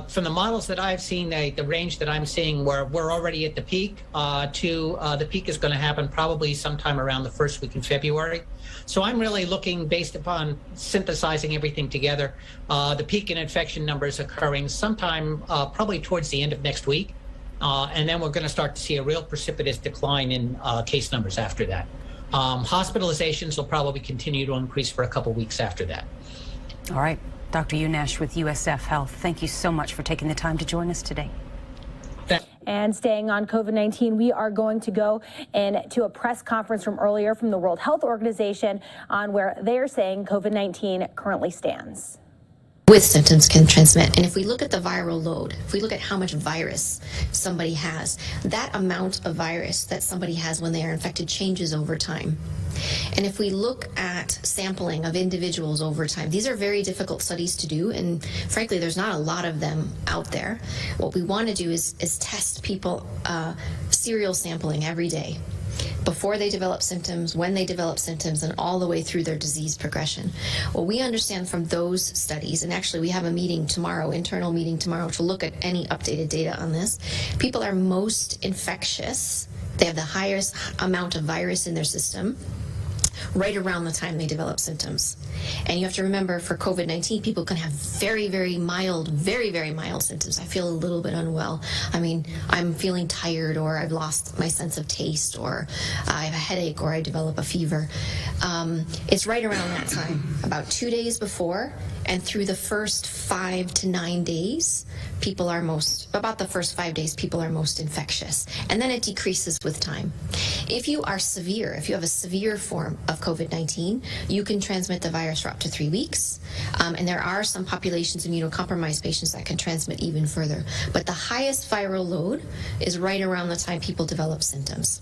from the models that I've seen, the range that I'm seeing where we're already at the peak the peak is going to happen probably sometime around the first week in February. So I'm really looking, based upon synthesizing everything together, the peak in infection numbers occurring sometime probably towards the end of next week. And then we're going to start to see a real precipitous decline in case numbers after that. Hospitalizations will probably continue to increase for a couple weeks after that. All right. Dr. Unash with USF Health, thank you so much for taking the time to join us today. And staying on COVID-19, we are going to go into a press conference from earlier from the World Health Organization on where they are saying COVID-19 currently stands. With symptoms can transmit. And if we look at the viral load, if we look at how much virus somebody has, that amount of virus that somebody has when they are infected changes over time. And if we look at sampling of individuals over time, these are very difficult studies to do, and frankly, there's not a lot of them out there. What we want to do is test people serial sampling every day, before they develop symptoms, when they develop symptoms, and all the way through their disease progression. What we understand from those studies, and actually we have a meeting tomorrow, internal meeting tomorrow, to look at any updated data on this, people are most infectious, they have the highest amount of virus in their system right around the time they develop symptoms. And you have to remember, for COVID-19, people can have very, very mild symptoms. I feel a little bit unwell. I mean, I'm feeling tired, or I've lost my sense of taste, or I have a headache, or I develop a fever. It's right around that time, about 2 days before, and through the first 5 to 9 days, about the first 5 days, people are most infectious. And then it decreases with time. If you are severe, if you have a severe form of COVID-19, you can transmit the virus for up to 3 weeks. And there are some populations, immunocompromised patients, that can transmit even further. But the highest viral load is right around the time people develop symptoms.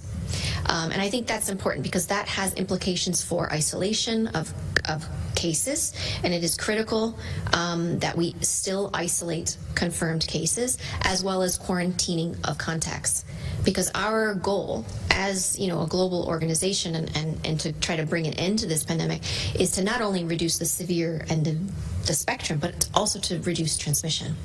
And I think that's important because that has implications for isolation of cases, and it is critical that we still isolate confirmed cases as well as quarantining of contacts. Because our goal as a global organization and to try to bring an end to this pandemic is to not only reduce the severe end of the spectrum, but also to reduce transmission.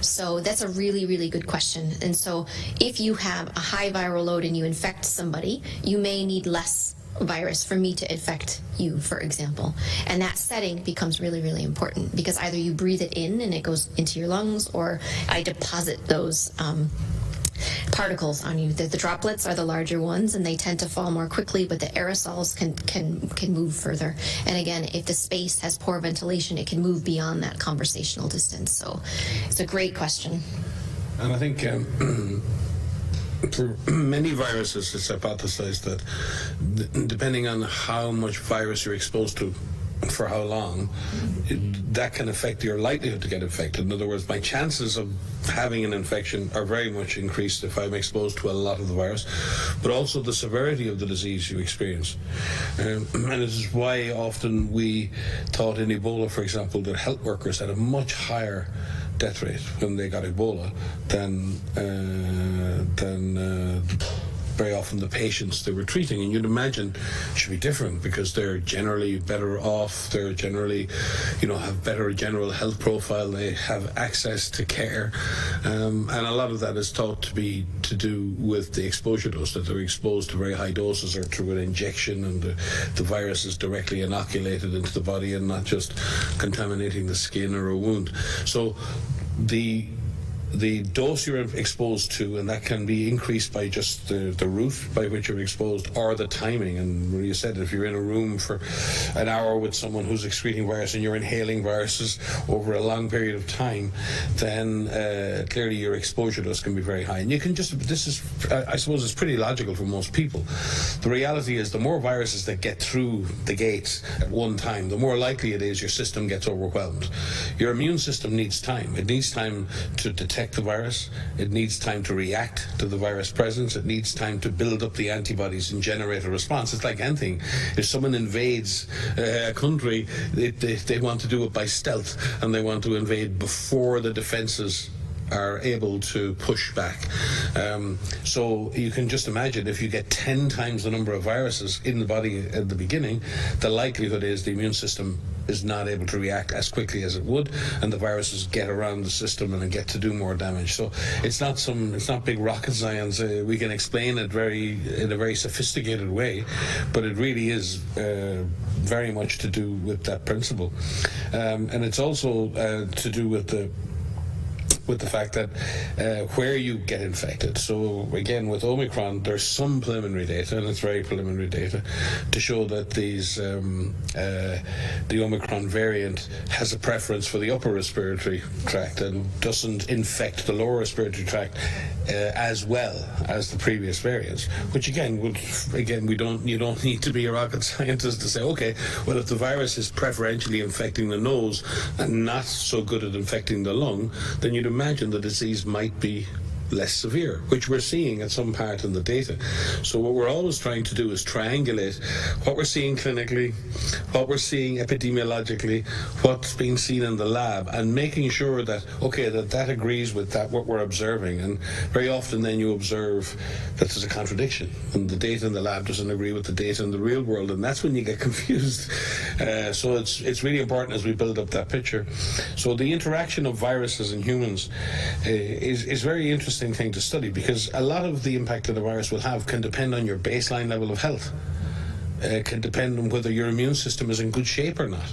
So that's a really, really good question. And so if you have a high viral load and you infect somebody, you may need less virus for me to infect you, for example. And that setting becomes really, really important, because either you breathe it in and it goes into your lungs, or I deposit those particles on you. The droplets are the larger ones, and they tend to fall more quickly, but the aerosols can move further. And again, if the space has poor ventilation, it can move beyond that conversational distance. So it's a great question. And I think for many viruses, it's hypothesized that depending on how much virus you're exposed to for how long, that can affect your likelihood to get infected. In other words, my chances of having an infection are very much increased if I'm exposed to a lot of the virus, but also the severity of the disease you experience. And this is why often we thought in Ebola, for example, that health workers had a much higher death rate when they got Ebola than very often the patients they were treating. And you'd imagine it should be different because they're generally better off, they're generally, have better general health profile, they have access to care. And a lot of that is thought to be to do with the exposure dose, that they're exposed to very high doses or through an injection, and the virus is directly inoculated into the body and not just contaminating the skin or a wound. So the dose you're exposed to, and that can be increased by just the route by which you're exposed or the timing. And Maria said, if you're in a room for an hour with someone who's excreting virus and you're inhaling viruses over a long period of time, then clearly your exposure dose can be very high. And you can I suppose it's pretty logical for most people. The reality is the more viruses that get through the gates at one time, the more likely it is your system gets overwhelmed. Your immune system needs time. It needs time to detect the virus. It needs time to react to the virus presence. It needs time to build up the antibodies and generate a response. It's like anything. If someone invades a country, they want to do it by stealth, and they want to invade before the defenses are able to push back. So you can just imagine, if you get 10 times the number of viruses in the body at the beginning, the likelihood is the immune system is not able to react as quickly as it would, and the viruses get around the system and get to do more damage. So it's not big rocket science. We can explain it in a very sophisticated way, but it really is very much to do with that principle. And it's also to do with the fact that where you get infected. So again, with Omicron, there's some preliminary data, and it's very preliminary data, to show that the Omicron variant has a preference for the upper respiratory tract and doesn't infect the lower respiratory tract as well as the previous variants. Which you don't need to be a rocket scientist to say, okay, well, if the virus is preferentially infecting the nose and not so good at infecting the lung, then you'd imagine the disease might be less severe, which we're seeing at some part in the data. So what we're always trying to do is triangulate what we're seeing clinically, what we're seeing epidemiologically, what's being seen in the lab, and making sure that, okay, that agrees with what we're observing. And very often then you observe that there's a contradiction, and the data in the lab doesn't agree with the data in the real world, and that's when you get confused. So it's really important as we build up that picture. So the interaction of viruses and humans is very interesting thing to study, because a lot of the impact that the virus will have can depend on your baseline level of health. It can depend on whether your immune system is in good shape or not.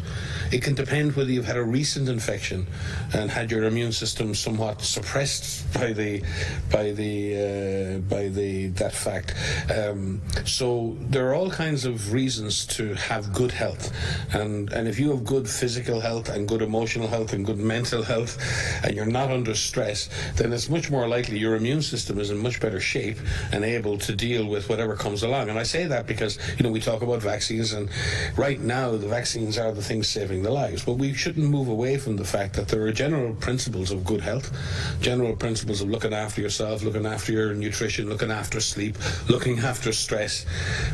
It can depend whether you've had a recent infection and had your immune system somewhat suppressed by that fact. So there are all kinds of reasons to have good health, and if you have good physical health and good emotional health and good mental health, and you're not under stress, then it's much more likely your immune system is in much better shape and able to deal with whatever comes along. And I say that because we talk about vaccines, and right now the vaccines are the things saving the lives, but we shouldn't move away from the fact that there are general principles of good health, general principles of looking after yourself, looking after your nutrition, looking after sleep, looking after stress,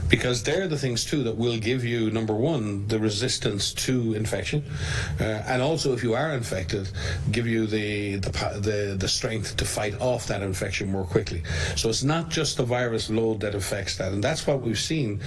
because they're the things too that will give you, number one, the resistance to infection, and also if you are infected, give you the strength to fight off that infection more quickly. So it's not just the virus load that affects that, and that's what we've seen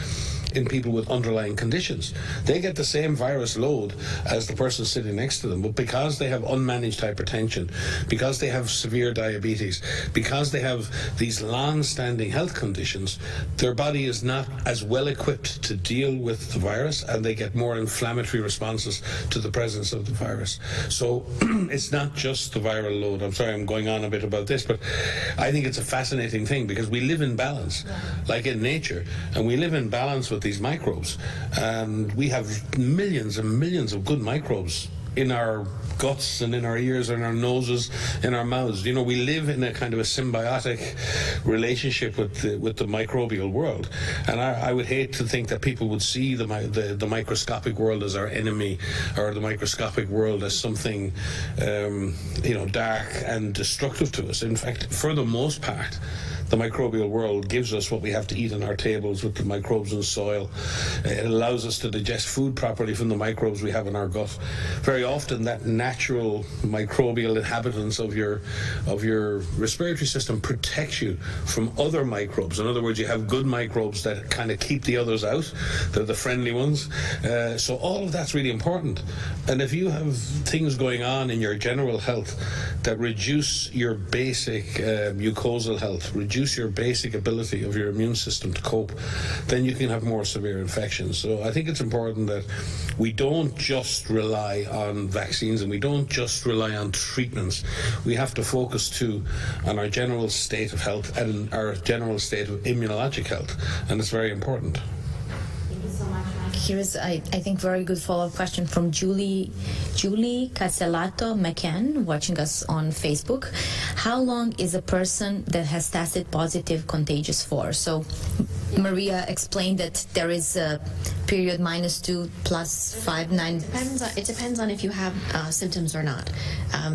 in people with underlying conditions. They get the same virus load as the person sitting next to them, but because they have unmanaged hypertension, because they have severe diabetes, because they have these long-standing health conditions, their body is not as well equipped to deal with the virus, and they get more inflammatory responses to the presence of the virus. So it's not just the viral load. I'm sorry I'm going on a bit about this, but I think it's a fascinating thing, because we live in balance, like in nature, and we live in balance with these microbes, and we have millions and millions of good microbes in our guts and in our ears and our noses, in our mouths. We live in a kind of a symbiotic relationship with the microbial world, and I would hate to think that people would see the microscopic world as our enemy, or the microscopic world as something dark and destructive to us. In fact, for the most part, the microbial world gives us what we have to eat on our tables with the microbes in soil. It allows us to digest food properly from the microbes we have in our gut. Very often that natural microbial inhabitants of your respiratory system protects you from other microbes. In other words, you have good microbes that kind of keep the others out. They're the friendly ones. So all of that's really important. And if you have things going on in your general health that reduce your basic mucosal health, reduce your basic ability of your immune system to cope, then you can have more severe infections. So I think it's important that we don't just rely on vaccines and we don't just rely on treatments. We have to focus too on our general state of health and our general state of immunologic health, and it's very important. Here's, I think, very good follow-up question from Julie Castellato McCann, watching us on Facebook. How long is a person that has tested positive contagious for? So Maria explained that there is a period -2 plus 5, 9. It depends on if you have symptoms or not.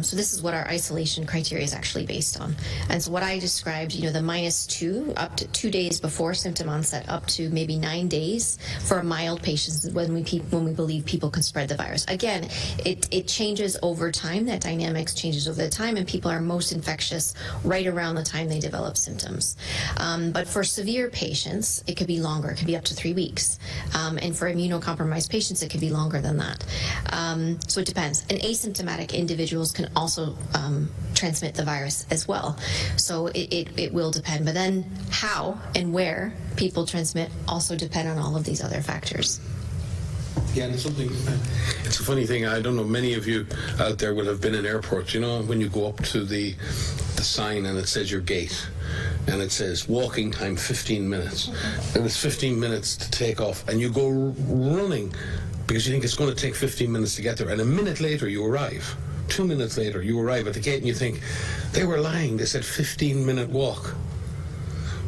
So this is what our isolation criteria is actually based on. And so what I described, the -2 up to 2 days before symptom onset, up to maybe 9 days for a mild patient when we believe people can spread the virus. Again, it changes over time. That dynamics changes over the time, and people are most infectious right around the time they develop symptoms. But for severe patients, it could be longer. It could be up to 3 weeks. And for immunocompromised patients, it could be longer than that. So it depends. And asymptomatic individuals can also transmit the virus as well. So it will depend. But then how and where people transmit also depend on all of these other factors. Yeah, and it's a funny thing. I don't know, many of you out there will have been in airports. When you go up to the sign and it says your gate, and it says walking time 15 minutes, and it's 15 minutes to take off, and you go running because you think it's going to take 15 minutes to get there, and a minute later you arrive. 2 minutes later you arrive at the gate and you think, they were lying, they said 15-minute walk.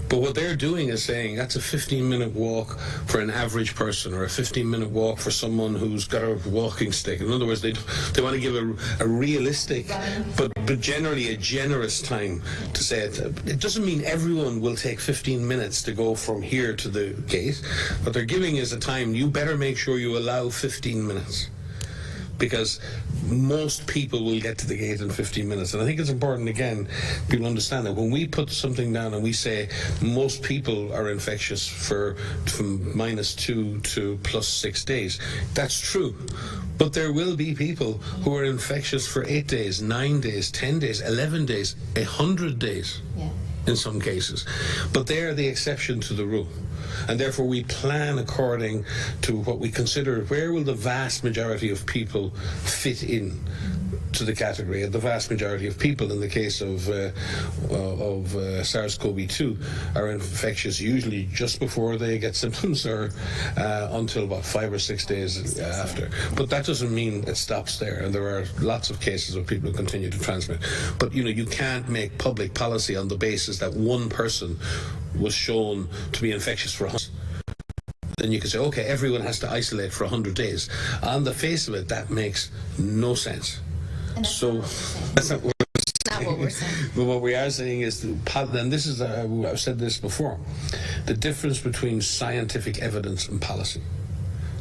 But what they're doing is saying that's a 15-minute walk for an average person, or a 15-minute walk for someone who's got a walking stick. In other words, they want to give a realistic, but generally a generous time to say it. It doesn't mean everyone will take 15 minutes to go from here to the gate. What they're giving is a time. You better make sure you allow 15 minutes. Because most people will get to the gate in 15 minutes. And I think it's important, again, people understand that when we put something down and we say most people are infectious from -2 to +6 days, that's true. But there will be people who are infectious for 8 days, 9 days, 10 days, 11 days, 100 days in some cases. But they are the exception to the rule. And therefore we plan according to what we consider, where will the vast majority of people fit in to the category. And the vast majority of people in the case of SARS-CoV-2 are infectious usually just before they get symptoms, or until about 5 or 6 days after. But that doesn't mean it stops there, and there are lots of cases of people who continue to transmit. But you can't make public policy on the basis that one person was shown to be infectious for 100. Then you can say, okay, everyone has to isolate for 100 days. On the face of it, that makes no sense. So that's not what we're saying. But what we are saying is, and this is, I've said this before, the difference between scientific evidence and policy.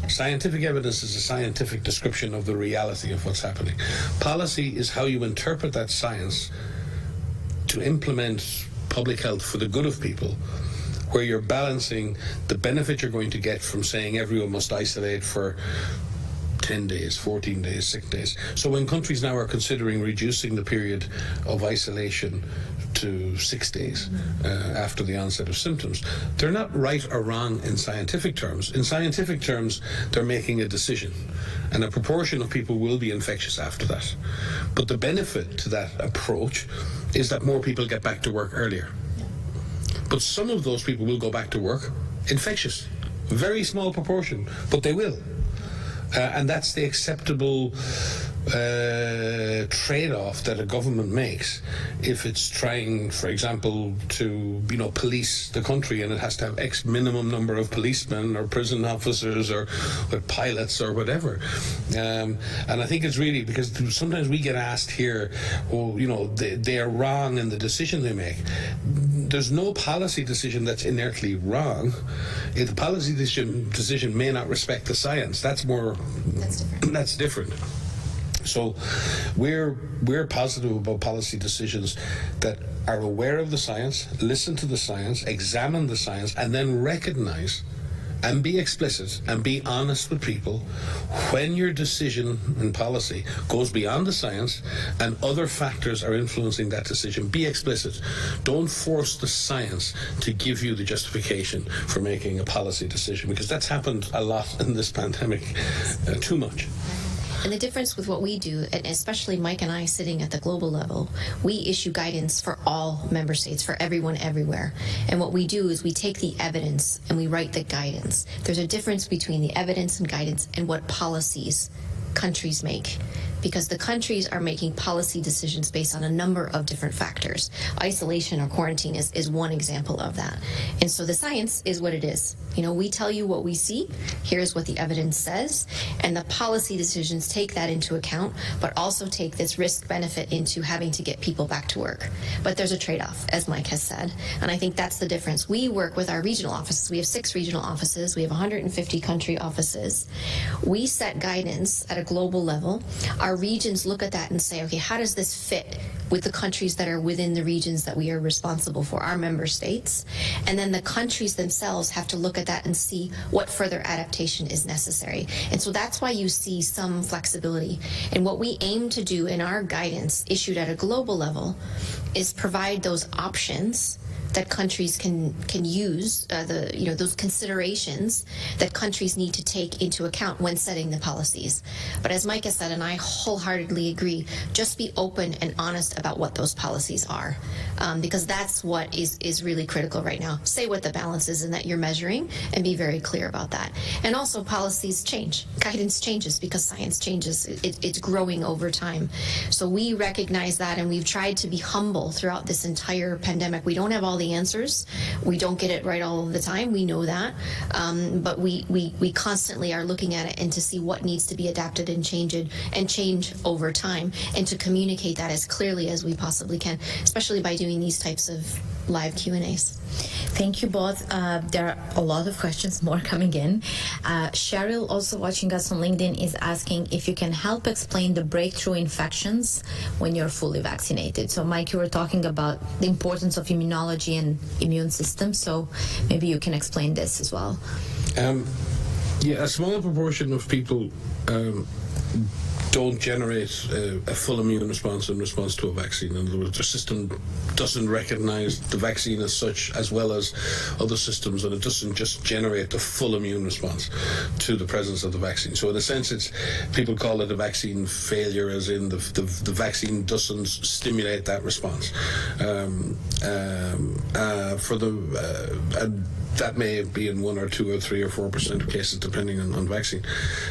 Scientific evidence is a scientific description of the reality of what's happening. Policy is how you interpret that science to implement public health for the good of people, where you're balancing the benefit you're going to get from saying everyone must isolate for 10 days, 14 days, 6 days. So when countries now are considering reducing the period of isolation to 6 days after the onset of symptoms, they're not right or wrong in scientific terms. In scientific terms, they're making a decision, and a proportion of people will be infectious after that. But the benefit to that approach is that more people get back to work earlier. But some of those people will go back to work infectious. Very small proportion, but they will. And that's the acceptable trade-off that a government makes if it's trying, for example, to police the country, and it has to have X minimum number of policemen or prison officers or pilots or whatever. And I think it's really because sometimes we get asked here, they are wrong in the decision they make. There's no policy decision that's inertly wrong. If the policy decision may not respect the science, that's different. So we're positive about policy decisions that are aware of the science, listen to the science, examine the science, and then recognize and be explicit and be honest with people when your decision in policy goes beyond the science and other factors are influencing that decision. Be explicit. Don't force the science to give you the justification for making a policy decision, because that's happened a lot in this pandemic, too much. And the difference with what we do, and especially Mike and I sitting at the global level, we issue guidance for all member states, for everyone everywhere. And what we do is we take the evidence and we write the guidance. There's a difference between the evidence and guidance and what policies countries make, because the countries are making policy decisions based on a number of different factors. Isolation or quarantine is one example of that. And so the science is what it is. You know, we tell you what we see, here's what the evidence says, and the policy decisions take that into account, but also take this risk benefit into having to get people back to work. But there's a trade-off, as Mike has said, and I think that's the difference. We work with our regional offices. We have 6 regional offices. We have 150 country offices. We set guidance at a global level. Our regions look at that and say, okay, how does this fit with the countries that are within the regions that we are responsible for, our member states? And then the countries themselves have to look at that and see what further adaptation is necessary. And so that's why you see some flexibility. And what we aim to do in our guidance issued at a global level is provide those options that countries can use, those considerations that countries need to take into account when setting the policies. But as Mike has said, and I wholeheartedly agree, just be open and honest about what those policies are, because that's what is really critical right now. Say what the balance is and that you're measuring, and be very clear about that. And also, policies change. Guidance changes because science changes. It's growing over time. So we recognize that, and we've tried to be humble throughout this entire pandemic. We don't have all the answers. We don't get it right all the time. We know that. But we constantly are looking at it and to see what needs to be adapted and change over time, and to communicate that as clearly as we possibly can, especially by doing these types of live Q&As. Thank you both. There are a lot of questions more coming in. Cheryl, also watching us on LinkedIn, is asking if you can help explain the breakthrough infections when you're fully vaccinated. So Mike, you were talking about the importance of immunology and immune system, so maybe you can explain this as well. Yeah, a small proportion of people don't generate a full immune response in response to a vaccine. In other words, their system doesn't recognize the vaccine as such, as well as other systems, and it doesn't just generate the full immune response to the presence of the vaccine. So in a sense, people call it a vaccine failure, as in the vaccine doesn't stimulate that response. That may be in 1 or 2 or 3 or 4% of cases, depending on vaccine.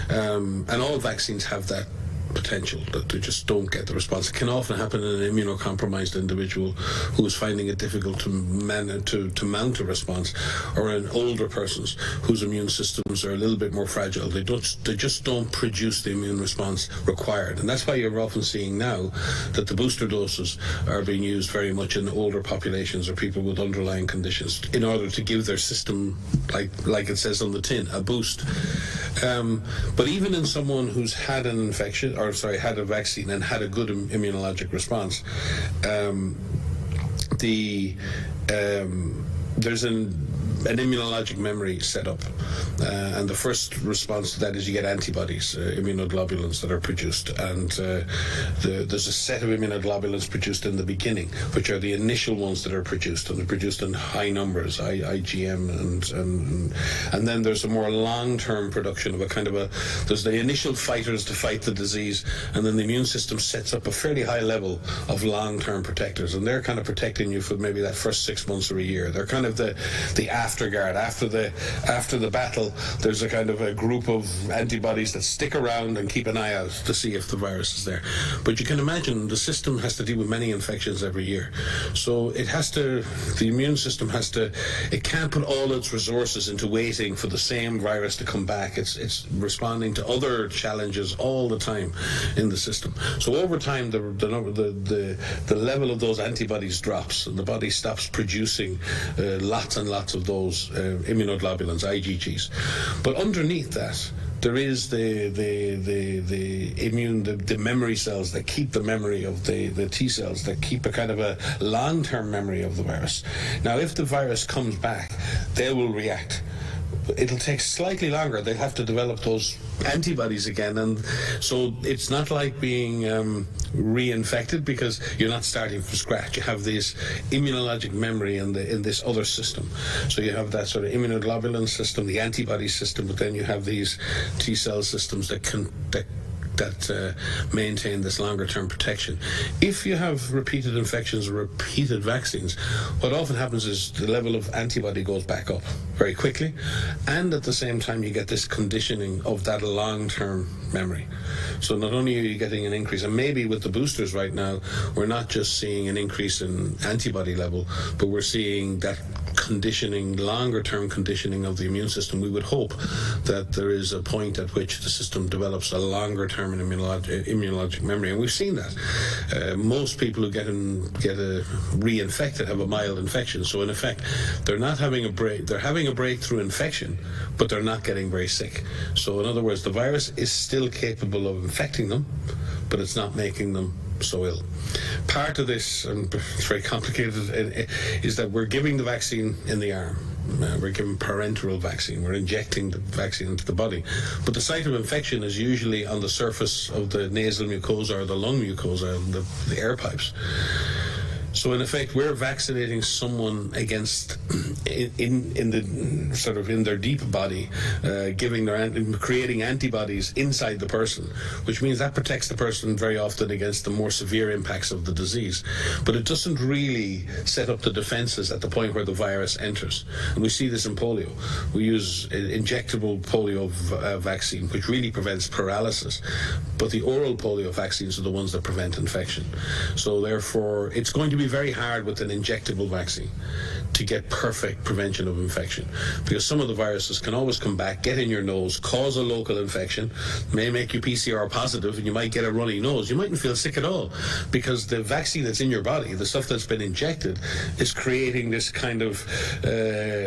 And all vaccines have that potential, that they just don't get the response. It can often happen in an immunocompromised individual who is finding it difficult to mount a response, or in older persons whose immune systems are a little bit more fragile. They just don't produce the immune response required. And that's why you're often seeing now that the booster doses are being used very much in older populations or people with underlying conditions, in order to give their system, like it says on the tin, a boost. But even in someone who's had an infection, had a vaccine and had a good immunologic response, there's an immunologic memory set up, and the first response to that is you get antibodies, immunoglobulins that are produced, and there's a set of immunoglobulins produced in the beginning, which are the initial ones that are produced, and they're produced in high numbers, IgM, and then there's a more long-term production of there's the initial fighters to fight the disease, and then the immune system sets up a fairly high level of long-term protectors, and they're kind of protecting you for maybe that first 6 months or a year. They're kind of the afterguard. After the battle, there's a kind of a group of antibodies that stick around and keep an eye out to see if the virus is there. But you can imagine the system has to deal with many infections every year. So the immune system it can't put all its resources into waiting for the same virus to come back. It's responding to other challenges all the time in the system. So over time, the level of those antibodies drops, and the body stops producing lots and lots of those immunoglobulins, IgGs. But underneath that, there is the memory cells that keep the memory of the T cells, that keep a kind of a long-term memory of the virus. Now, if the virus comes back, they will react. It'll take slightly longer. They have to develop those antibodies again, and so it's not like being reinfected, because you're not starting from scratch. You have this immunologic memory in this other system. So you have that sort of immunoglobulin system, the antibody system, but then you have these T cell systems that maintain this longer term protection. If you have repeated infections or repeated vaccines, what often happens is the level of antibody goes back up very quickly, and at the same time you get this conditioning of that long-term memory. So not only are you getting an increase, and maybe with the boosters right now, we're not just seeing an increase in antibody level, but we're seeing that conditioning, longer-term conditioning of the immune system. We would hope that there is a point at which the system develops a longer-term immunologic memory, and we've seen that. Most people who get reinfected have a mild infection, so in effect, they're not having they're having a breakthrough infection, but they're not getting very sick. So in other words, the virus is still capable of infecting them, but it's not making them so ill. Part of this, and it's very complicated, is that we're giving the vaccine in the arm. We're giving parenteral vaccine. We're injecting the vaccine into the body. But the site of infection is usually on the surface of the nasal mucosa or the lung mucosa, the air pipes. So in effect, we're vaccinating someone against, in their deep body, creating antibodies inside the person, which means that protects the person very often against the more severe impacts of the disease. But it doesn't really set up the defenses at the point where the virus enters. And we see this in polio. We use injectable polio vaccine, which really prevents paralysis. But the oral polio vaccines are the ones that prevent infection. So therefore, it's going to be very hard with an injectable vaccine to get perfect prevention of infection, because some of the viruses can always come back, get in your nose, cause a local infection, may make you PCR positive, and you might get a runny nose. You mightn't feel sick at all, because the vaccine that's in your body, the stuff that's been injected, is creating this kind of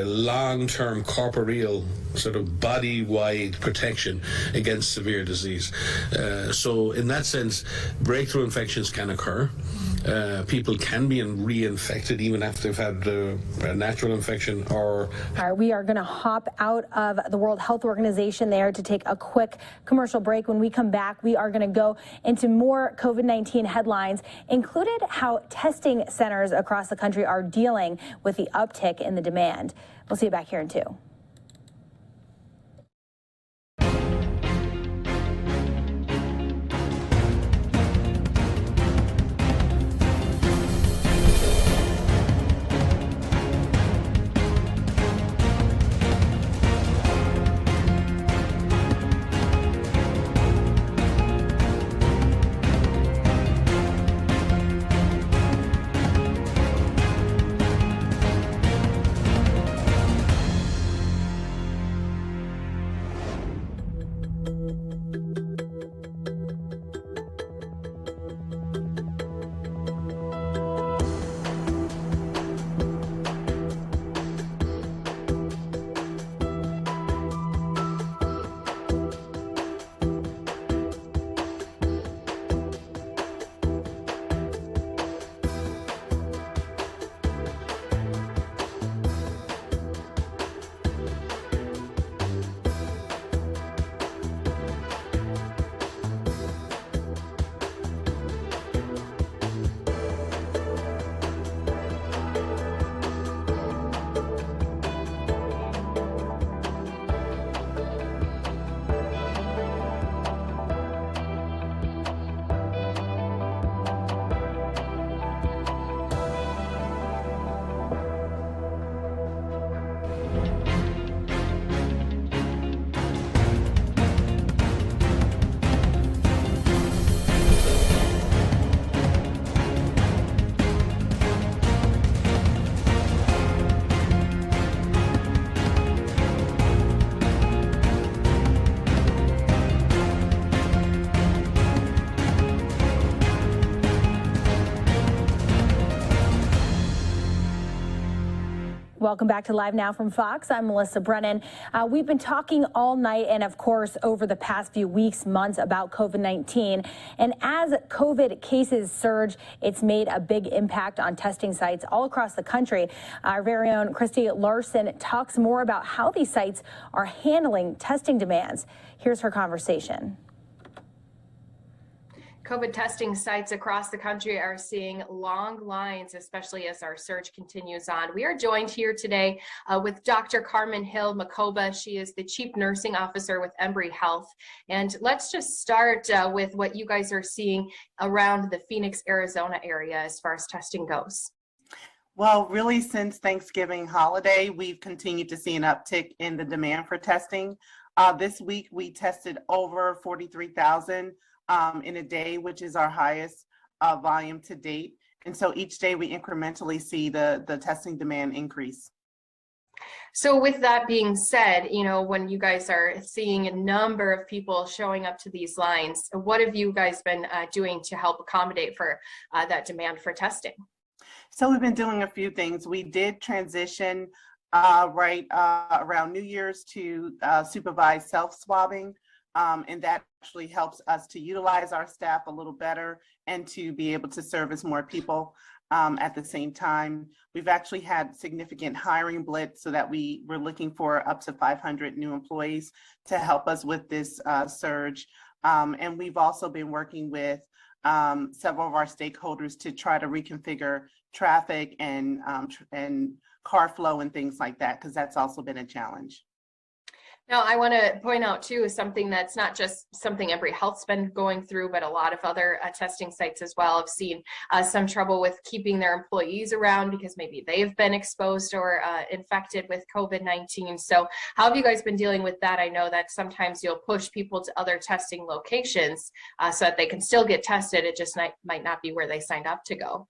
long-term corporeal sort of body-wide protection against severe disease. So in that sense, breakthrough infections can occur. People can be reinfected even after they've had a natural infection or... All right, we are going to hop out of the World Health Organization there to take a quick commercial break. When we come back, we are going to go into more COVID-19 headlines, included how testing centers across the country are dealing with the uptick in the demand. We'll see you back here in 2. Welcome back to Live Now from Fox. I'm Melissa Brennan. We've been talking all night and, of course, over the past few weeks, months about COVID-19. And as COVID cases surge, it's made a big impact on testing sites all across the country. Our very own Christy Larson talks more about how these sites are handling testing demands. Here's her conversation. COVID testing sites across the country are seeing long lines, especially as our surge continues on. We are joined here today with Dr. Carmen Hill Macoba. She is the Chief Nursing Officer with Embry Health. And let's just start with what you guys are seeing around the Phoenix, Arizona area as far as testing goes. Well, really, since Thanksgiving holiday, we've continued to see an uptick in the demand for testing. This week, we tested over 43,000 in a day, which is our highest volume to date. And so each day we incrementally see the testing demand increase. So with that being said, you know, when you guys are seeing a number of people showing up to these lines, what have you guys been doing to help accommodate for that demand for testing? So we've been doing a few things. We did transition around New Year's to supervised self-swabbing. And that actually helps us to utilize our staff a little better and to be able to service more people at the same time. We've actually had significant hiring blitz so that we're looking for up to 500 new employees to help us with this surge. And we've also been working with several of our stakeholders to try to reconfigure traffic and car flow and things like that, because that's also been a challenge. Now, I want to point out, too, something that's not just something Embry Health's been going through, but a lot of other testing sites as well have seen some trouble with keeping their employees around because maybe they've been exposed or infected with COVID-19. So how have you guys been dealing with that? I know that sometimes you'll push people to other testing locations so that they can still get tested. It just might not be where they signed up to go.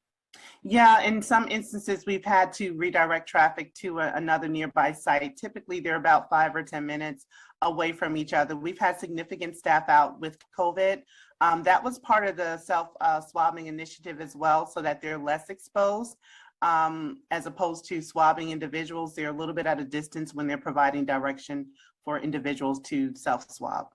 Yeah, in some instances, we've had to redirect traffic to another nearby site. Typically, they're about 5 or 10 minutes away from each other. We've had significant staff out with COVID. That was part of the self-swabbing initiative as well, so that they're less exposed. As opposed to swabbing individuals, they're a little bit at a distance when they're providing direction for individuals to self-swab.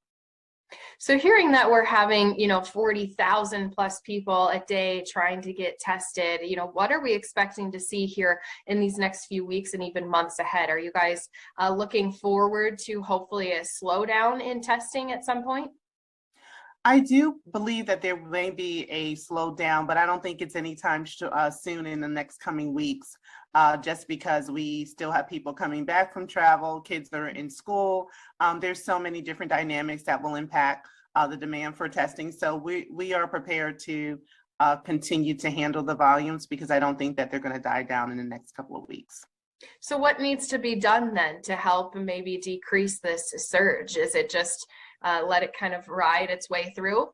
So hearing that we're having, 40,000 plus people a day trying to get tested, what are we expecting to see here in these next few weeks and even months ahead? Are you guys looking forward to hopefully a slowdown in testing at some point? I do believe that there may be a slowdown, but I don't think it's anytime soon in the next coming weeks, just because we still have people coming back from travel, kids that are in school. There's so many different dynamics that will impact the demand for testing. So we are prepared to continue to handle the volumes because I don't think that they're going to die down in the next couple of weeks. So what needs to be done then to help maybe decrease this surge? Is it just let it kind of ride its way through?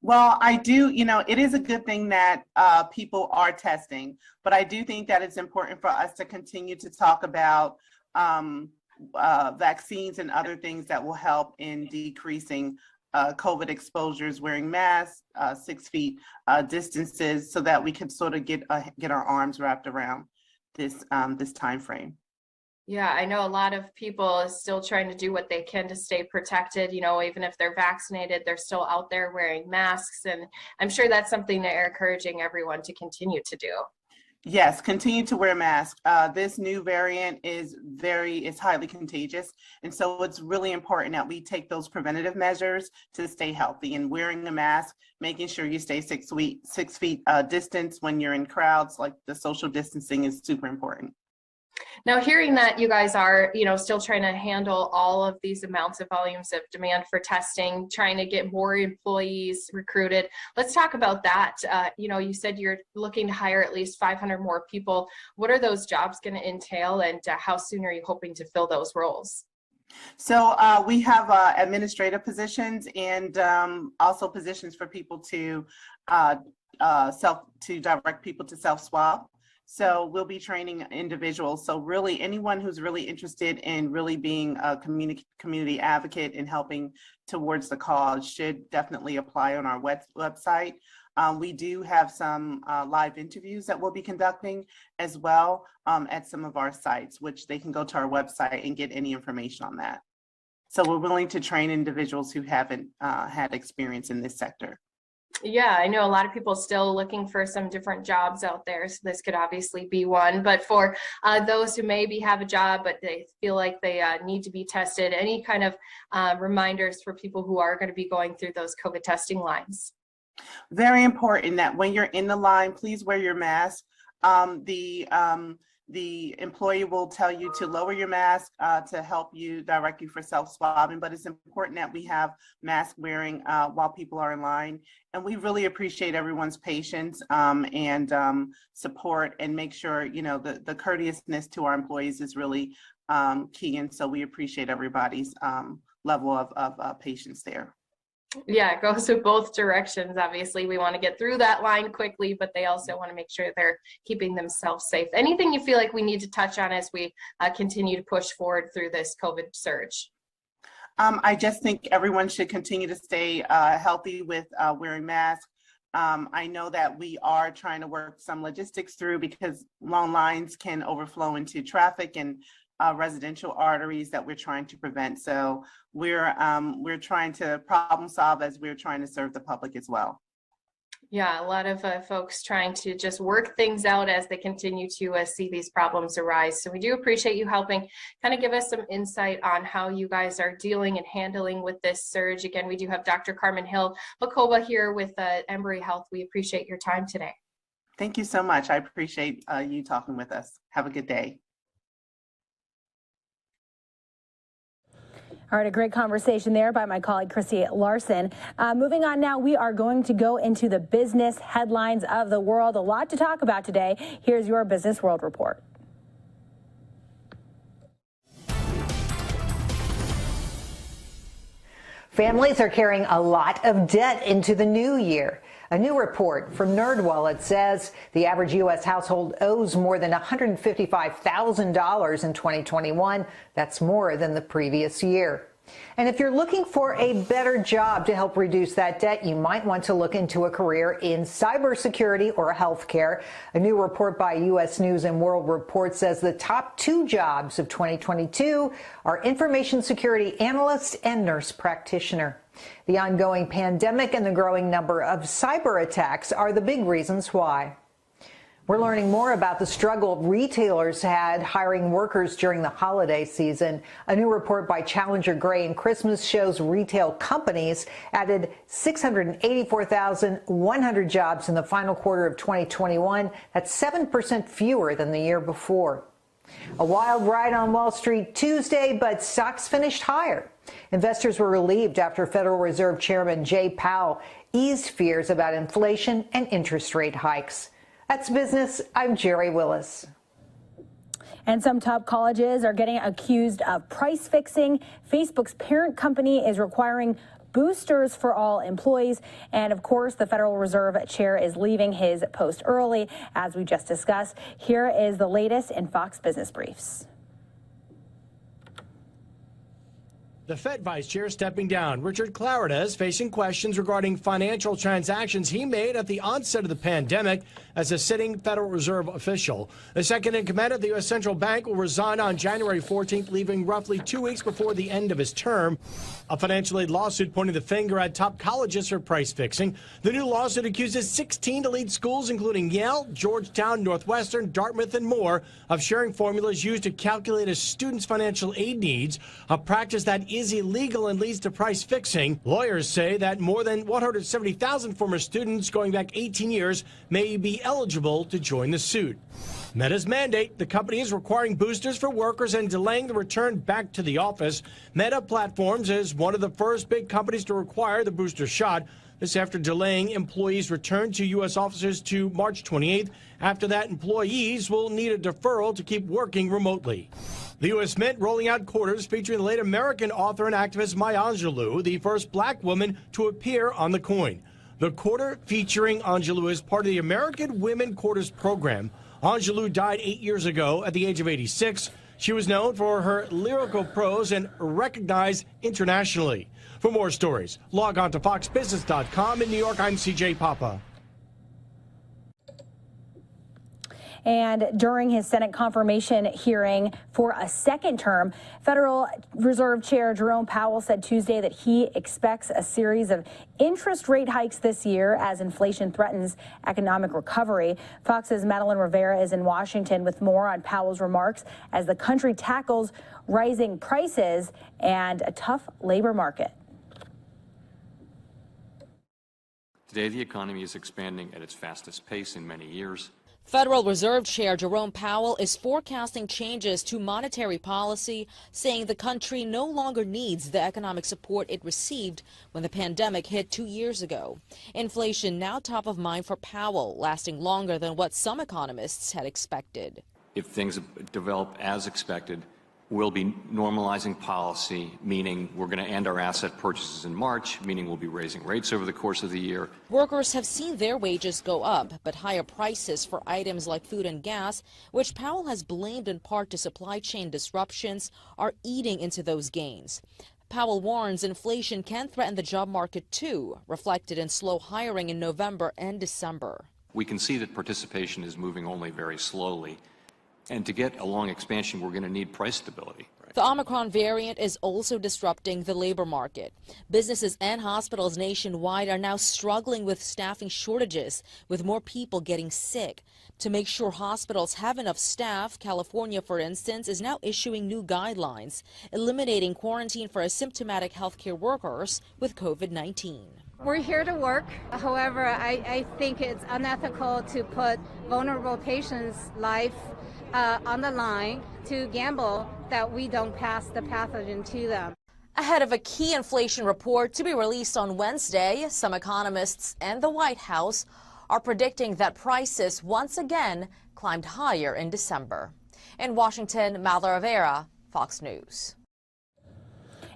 Well, I do, it is a good thing that people are testing, but I do think that it's important for us to continue to talk about vaccines and other things that will help in decreasing COVID exposures, wearing masks, 6 feet distances, so that we can sort of get our arms wrapped around this time frame. Yeah, I know a lot of people are still trying to do what they can to stay protected. Even if they're vaccinated, they're still out there wearing masks. And I'm sure that's something that you're encouraging everyone to continue to do. Yes, continue to wear masks. This new variant is highly contagious. And so it's really important that we take those preventative measures to stay healthy, and wearing a mask, making sure you stay 6 feet distance when you're in crowds, like the social distancing is super important. Now, hearing that you guys are, still trying to handle all of these amounts of volumes of demand for testing, trying to get more employees recruited, let's talk about that. You said you're looking to hire at least 500 more people. What are those jobs going to entail, and how soon are you hoping to fill those roles? So we have administrative positions and also positions for people to direct people to self-swab. So we'll be training individuals. So really anyone who's really interested in really being a community advocate and helping towards the cause should definitely apply on our website. We do have some live interviews that we'll be conducting as well at some of our sites, which they can go to our website and get any information on that. So we're willing to train individuals who haven't had experience in this sector. Yeah, I know a lot of people still looking for some different jobs out there, so this could obviously be one. But for those who maybe have a job, but they feel like they need to be tested, any kind of reminders for people who are going to be going through those COVID testing lines? Very important that when you're in the line, please wear your mask. The employee will tell you to lower your mask to help you direct you for self-swabbing, but it's important that we have mask wearing while people are in line. And we really appreciate everyone's patience and support, and make sure, you know, the courteousness to our employees is really key. And so we appreciate everybody's level of patience there. Yeah, it goes to both directions. Obviously, we want to get through that line quickly, but they also want to make sure they're keeping themselves safe. Anything you feel like we need to touch on as we continue to push forward through this COVID surge? I just think everyone should continue to stay healthy with wearing masks. I know that we are trying to work some logistics through, because long lines can overflow into traffic and residential arteries that we're trying to prevent. So we're trying to problem solve as we're trying to serve the public as well. Yeah, a lot of folks trying to just work things out as they continue to see these problems arise. So we do appreciate you helping kind of give us some insight on how you guys are dealing and handling with this surge. Again, we do have Dr. Carmen Hill-Hakoba here with Embry Health. We appreciate your time today. Thank you so much. I appreciate you talking with us. Have a good day. All right, a great conversation there by my colleague Chrissy Larson. Moving on now, we are going to go into the business headlines of the world. A lot to talk about today. Here's your Business World Report. Families are carrying a lot of debt into the new year. A new report from NerdWallet says the average U.S. household owes more than $155,000 in 2021. That's more than the previous year. And if you're looking for a better job to help reduce that debt, you might want to look into a career in cybersecurity or healthcare. A new report by U.S. News and World Report says the top 2 jobs of 2022 are information security analyst and nurse practitioner. The ongoing pandemic and the growing number of cyber attacks are the big reasons why. We're learning more about the struggle retailers had hiring workers during the holiday season. A new report by Challenger Gray and Christmas shows retail companies added 684,100 jobs in the final quarter of 2021. That's 7% fewer than the year before. A wild ride on Wall Street Tuesday, but stocks finished higher. Investors were relieved after Federal Reserve Chairman Jay Powell eased fears about inflation and interest rate hikes. That's business. I'm Jerry Willis. And some top colleges are getting accused of price fixing. Facebook's parent company is requiring boosters for all employees. And of course, the Federal Reserve Chair is leaving his post early, as we just discussed. Here is the latest in Fox Business Briefs. The Fed Vice Chair stepping down. Richard Clarida is facing questions regarding financial transactions he made at the onset of the pandemic as a sitting Federal Reserve official. The second in command of the U.S. Central Bank will resign on January 14th, leaving roughly 2 weeks before the end of his term. A financial aid lawsuit pointing the finger at top colleges for price fixing. The new lawsuit accuses 16 elite schools, including Yale, Georgetown, Northwestern, Dartmouth, and more, of sharing formulas used to calculate a student's financial aid needs, a practice that is illegal and leads to price fixing. Lawyers say that more than 170,000 former students going back 18 years may be eligible to join the suit. Meta's mandate, the company is requiring boosters for workers and delaying the return back to the office. Meta Platforms is one of the first big companies to require the booster shot. This after delaying employees' return to U.S. offices to March 28th. After that, employees will need a deferral to keep working remotely. The U.S. Mint rolling out quarters featuring the late American author and activist Maya Angelou, the first black woman to appear on the coin. The quarter featuring Angelou is part of the American Women Quarters program. Angelou died 8 years ago at the age of 86. She was known for her lyrical prose and recognized internationally. For more stories, log on to foxbusiness.com. In New York, I'm CJ Papa. And during his Senate confirmation hearing for a second term, Federal Reserve Chair Jerome Powell said Tuesday that he expects a series of interest rate hikes this year as inflation threatens economic recovery. Fox's Madeline Rivera is in Washington with more on Powell's remarks as the country tackles rising prices and a tough labor market. Today, the economy is expanding at its fastest pace in many years. Federal Reserve Chair Jerome Powell is forecasting changes to monetary policy, saying the country no longer needs the economic support it received when the pandemic hit 2 years ago. Inflation now top of mind for Powell, lasting longer than what some economists had expected. If things develop as expected, we'll be normalizing policy, meaning we're going to end our asset purchases in March, meaning we'll be raising rates over the course of the year. Workers have seen their wages go up, but higher prices for items like food and gas, which Powell has blamed in part to supply chain disruptions, are eating into those gains. Powell warns inflation can threaten the job market too, reflected in slow hiring in November and December. We can see that participation is moving only very slowly. And to get a long expansion, we're going to need price stability. The Omicron variant is also disrupting the labor market. Businesses and hospitals nationwide are now struggling with staffing shortages, with more people getting sick. To make sure hospitals have enough staff, California, for instance, is now issuing new guidelines, eliminating quarantine for asymptomatic healthcare workers with COVID-19. We're here to work. However, I think it's unethical to put vulnerable patients' life on the line to gamble that we don't pass the pathogen to them. Ahead of a key inflation report to be released on Wednesday, some economists and the White House are predicting that prices once again climbed higher in December. In Washington, Madeline Rivera, Fox News.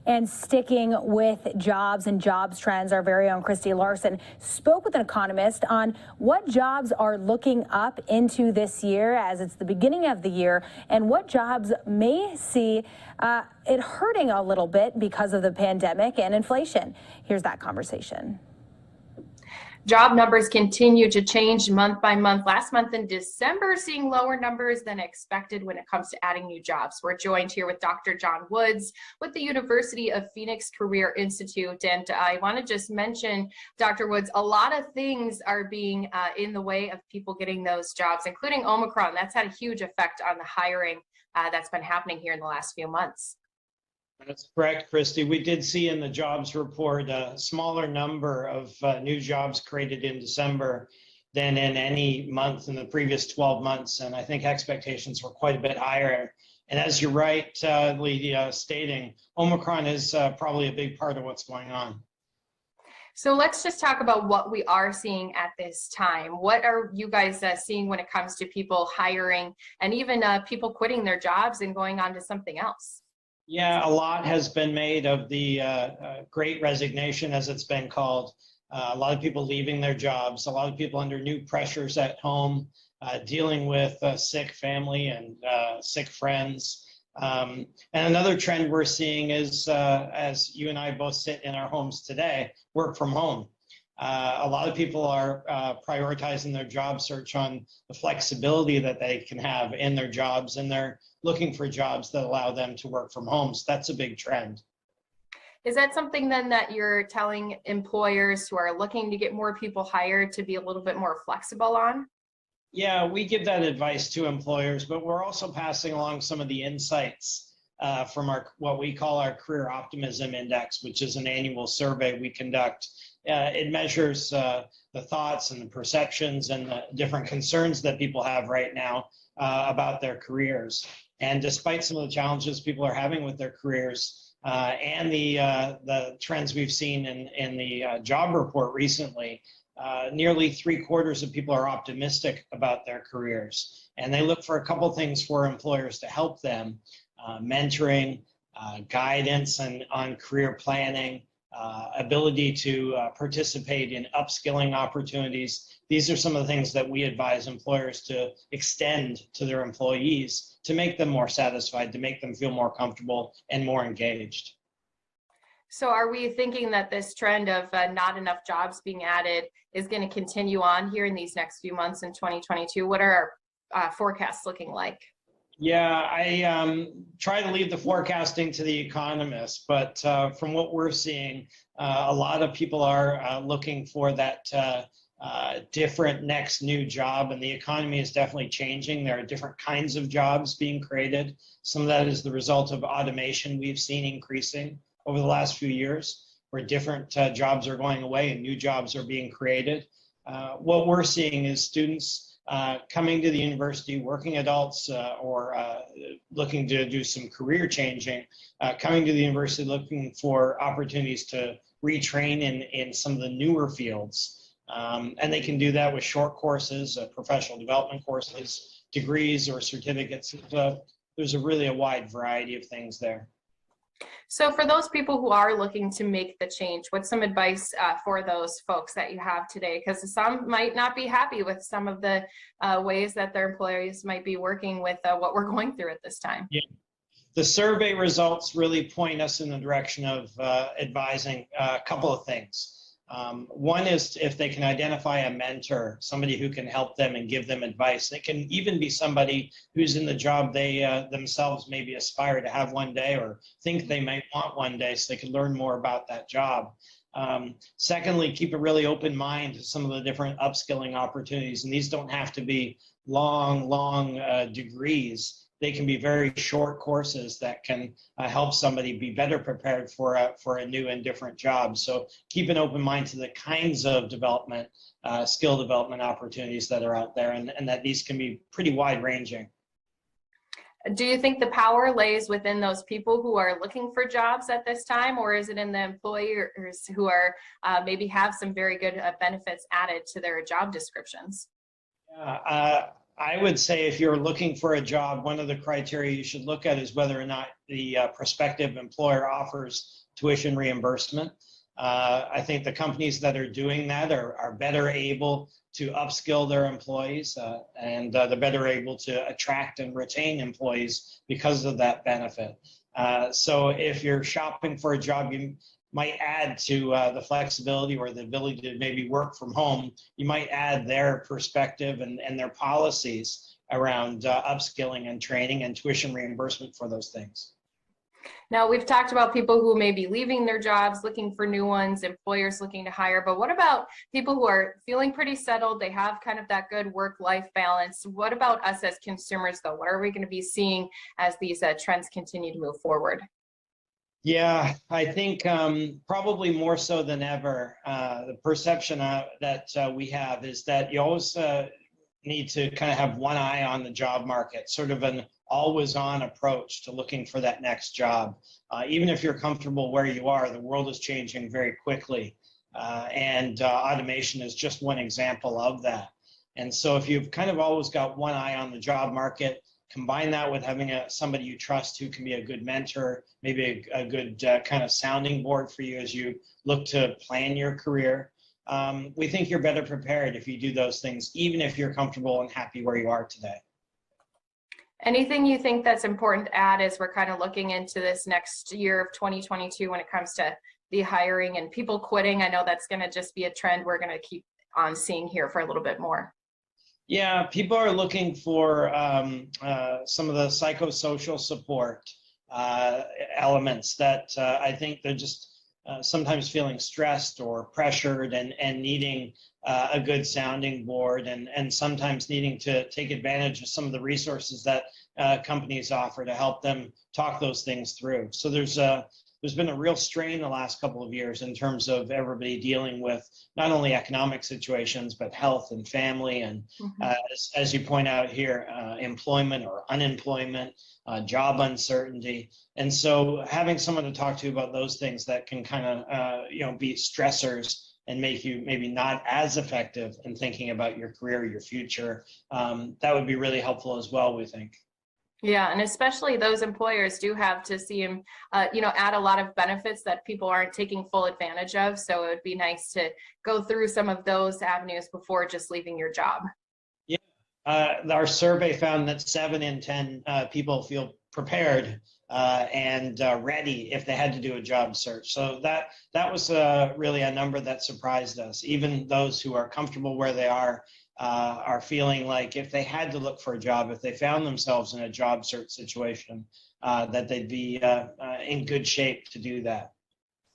And sticking with jobs and jobs trends, our very own Christy Larson spoke with an economist on what jobs are looking up into this year as it's the beginning of the year and what jobs may see it hurting a little bit because of the pandemic and inflation. Here's that conversation. Job numbers continue to change month by month. Last month in December, seeing lower numbers than expected when it comes to adding new jobs. We're joined here with Dr. John Woods with the University of Phoenix Career Institute. And I want to just mention, Dr. Woods, a lot of things are being in the way of people getting those jobs, including Omicron. That's had a huge effect on the hiring that's been happening here in the last few months. That's correct, Christy. We did see in the jobs report a smaller number of new jobs created in December than in any month in the previous 12 months. And I think expectations were quite a bit higher. And as you're rightly stating, Omicron is probably a big part of what's going on. So let's just talk about what we are seeing at this time. What are you guys seeing when it comes to people hiring and even people quitting their jobs and going on to something else? Yeah, a lot has been made of the great resignation, as it's been called. A lot of people leaving their jobs, a lot of people under new pressures at home, dealing with sick family and sick friends. And another trend we're seeing is, as you and I both sit in our homes today, work from home. A lot of people are prioritizing their job search on the flexibility that they can have in their jobs, and they're looking for jobs that allow them to work from home. So that's a big trend. Is that something then that you're telling employers who are looking to get more people hired to be a little bit more flexible on? Yeah, we give that advice to employers, but we're also passing along some of the insights from our what we call our Career Optimism Index, which is an annual survey we conduct. It measures the thoughts and the perceptions and the different concerns that people have right now about their careers. And despite some of the challenges people are having with their careers and the trends we've seen in the job report recently, nearly 3/4 of people are optimistic about their careers. And they look for a couple things for employers to help them, mentoring, guidance on career planning, ability to participate in upskilling opportunities. These are some of the things that we advise employers to extend to their employees to make them more satisfied, to make them feel more comfortable and more engaged. So are we thinking that this trend of not enough jobs being added is going to continue on here in these next few months in 2022? What are our forecasts looking like? Yeah, I try to leave the forecasting to the economists, but from what we're seeing, a lot of people are looking for that different next new job, and the economy is definitely changing. There are different kinds of jobs being created. Some of that is the result of automation we've seen increasing over the last few years, where different jobs are going away and new jobs are being created. What we're seeing is students coming to the university, working adults or looking to do some career changing, coming to the university looking for opportunities to retrain in some of the newer fields. And they can do that with short courses, professional development courses, degrees or certificates. There's really a wide variety of things there. So for those people who are looking to make the change, what's some advice for those folks that you have today? Because some might not be happy with some of the ways that their employees might be working with what we're going through at this time. Yeah. The survey results really point us in the direction of advising a couple of things. One is if they can identify a mentor, somebody who can help them and give them advice. It can even be somebody who's in the job they themselves maybe aspire to have one day or think they might want one day, so they can learn more about that job. Secondly, keep a really open mind to some of the different upskilling opportunities, and these don't have to be long degrees. They can be very short courses that can help somebody be better prepared for a new and different job. So keep an open mind to the kinds of development, skill development opportunities that are out there, and that these can be pretty wide ranging. Do you think the power lays within those people who are looking for jobs at this time, or is it in the employers who are maybe have some very good benefits added to their job descriptions? I would say if you're looking for a job, one of the criteria you should look at is whether or not the prospective employer offers tuition reimbursement. I think the companies that are doing that are better able to upskill their employees and they're better able to attract and retain employees because of that benefit. So if you're shopping for a job, you might add to the flexibility or the ability to maybe work from home. You might add their perspective and their policies around upskilling and training and tuition reimbursement for those things. Now, we've talked about people who may be leaving their jobs, looking for new ones, employers looking to hire, but what about people who are feeling pretty settled? They have kind of that good work-life balance. What about us as consumers, though? What are we going to be seeing as these trends continue to move forward? Yeah, I think probably more so than ever, the perception that we have is that you always need to kind of have one eye on the job market, sort of an always-on approach to looking for that next job. Even if you're comfortable where you are, the world is changing very quickly, and automation is just one example of that. And so if you've kind of always got one eye on the job market, combine that with having somebody you trust who can be a good mentor, maybe a good kind of sounding board for you as you look to plan your career. We think you're better prepared if you do those things, even if you're comfortable and happy where you are today. Anything you think that's important to add as we're kind of looking into this next year of 2022 when it comes to the hiring and people quitting? I know that's going to just be a trend we're going to keep on seeing here for a little bit more. Yeah, people are looking for some of the psychosocial support elements that I think they're just sometimes feeling stressed or pressured and needing a good sounding board and sometimes needing to take advantage of some of the resources that companies offer to help them talk those things through. So there's been a real strain the last couple of years in terms of everybody dealing with not only economic situations, but health and family. And as you point out here, employment or unemployment, job uncertainty. And so having someone to talk to about those things that can kind of, be stressors and make you maybe not as effective in thinking about your career, your future, that would be really helpful as well, we think. Yeah, and especially those employers do have to see them, add a lot of benefits that people aren't taking full advantage of. So it would be nice to go through some of those avenues before just leaving your job. Yeah, our survey found that 7 in 10 people feel prepared and ready if they had to do a job search. So that was really a number that surprised us. Even those who are comfortable where they are are feeling like if they had to look for a job, if they found themselves in a job search situation, that they'd be in good shape to do that.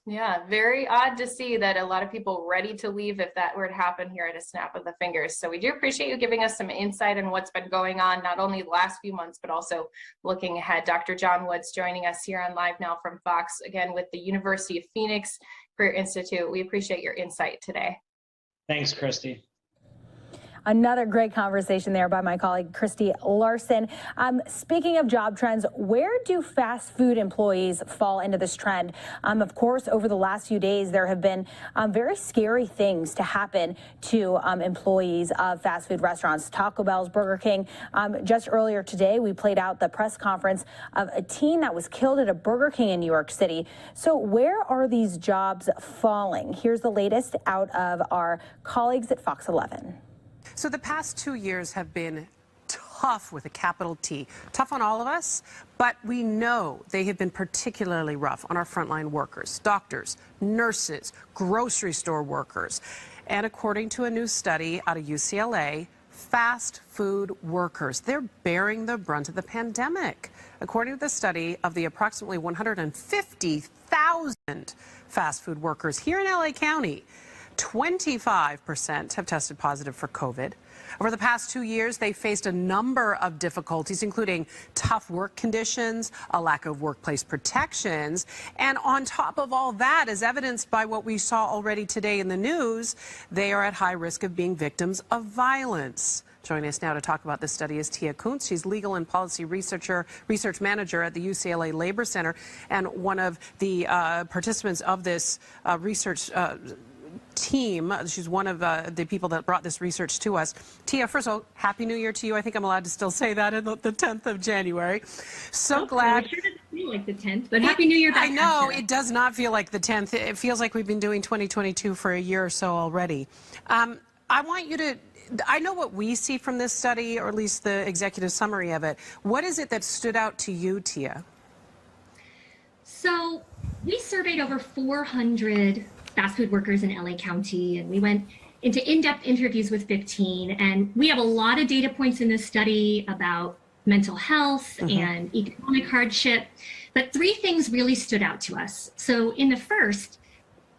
Yeah, very odd to see that a lot of people ready to leave if that were to happen here at a snap of the fingers. So we do appreciate you giving us some insight on what's been going on, not only the last few months, but also looking ahead. Dr. John Woods joining us here on Live Now from Fox, again with the University of Phoenix Career Institute. We appreciate your insight today. Thanks, Christy. Another great conversation there by my colleague, Christy Larson. Speaking of job trends, where do fast food employees fall into this trend? Of course, over the last few days, there have been very scary things to happen to employees of fast food restaurants. Taco Bell's, Burger King. Just earlier today, we played out the press conference of a teen that was killed at a Burger King in New York City. So where are these jobs falling? Here's the latest out of our colleagues at Fox 11. So the past 2 years have been tough with a capital T. Tough on all of us, but we know they have been particularly rough on our frontline workers, doctors, nurses, grocery store workers. And according to a new study out of UCLA, fast food workers, they're bearing the brunt of the pandemic. According to the study, of the approximately 150,000 fast food workers here in LA County, 25% have tested positive for COVID. Over the past 2 years, they faced a number of difficulties, including tough work conditions, a lack of workplace protections, and on top of all that, as evidenced by what we saw already today in the news, they are at high risk of being victims of violence. Joining us now to talk about this study is Tia Kuntz. She's legal and policy research manager at the UCLA Labor Center and one of the participants of this research team. She's one of the people that brought this research to us. Tia, first of all, Happy New Year to you. I think I'm allowed to still say that in the 10th of January. So glad. It sure doesn't feel like the 10th, but Happy New Year back. I know, it does not feel like the 10th. It feels like we've been doing 2022 for a year or so already. I want you to, I know what we see from this study, or at least the executive summary of it. What is it that stood out to you, Tia? So we surveyed over 400 fast food workers in LA County, and we went into in-depth interviews with 15, and we have a lot of data points in this study about mental health and economic hardship, but 3 things really stood out to us. So in the first,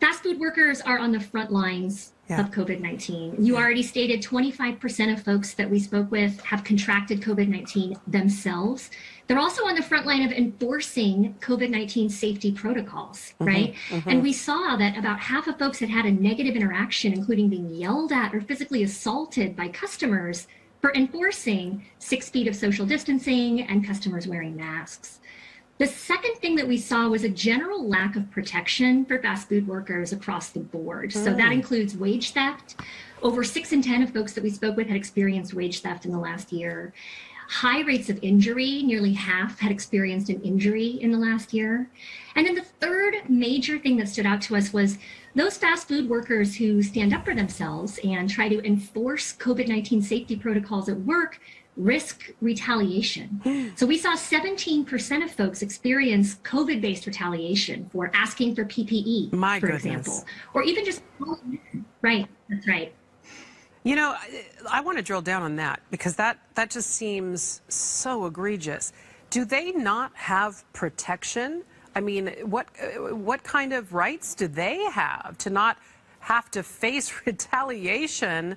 fast food workers are on the front lines of COVID-19. You already stated 25% of folks that we spoke with have contracted COVID-19 themselves. They're also on the front line of enforcing COVID-19 safety protocols, right? And we saw that about half of folks had had a negative interaction, including being yelled at or physically assaulted by customers for enforcing 6 feet of social distancing and customers wearing masks. The second thing that we saw was a general lack of protection for fast food workers across the board. So that includes wage theft. Over 6 in 10 of folks that we spoke with had experienced wage theft in the last year. High rates of injury, nearly half had experienced an injury in the last year. And then the third major thing that stood out to us was those fast food workers who stand up for themselves and try to enforce COVID-19 safety protocols at work risk retaliation. So we saw 17% of folks experience COVID-based retaliation for asking for PPE, for example, or even just, right, that's right. You know, I want to drill down on that because that just seems so egregious. Do they not have protection? I mean, what kind of rights do they have to not have to face retaliation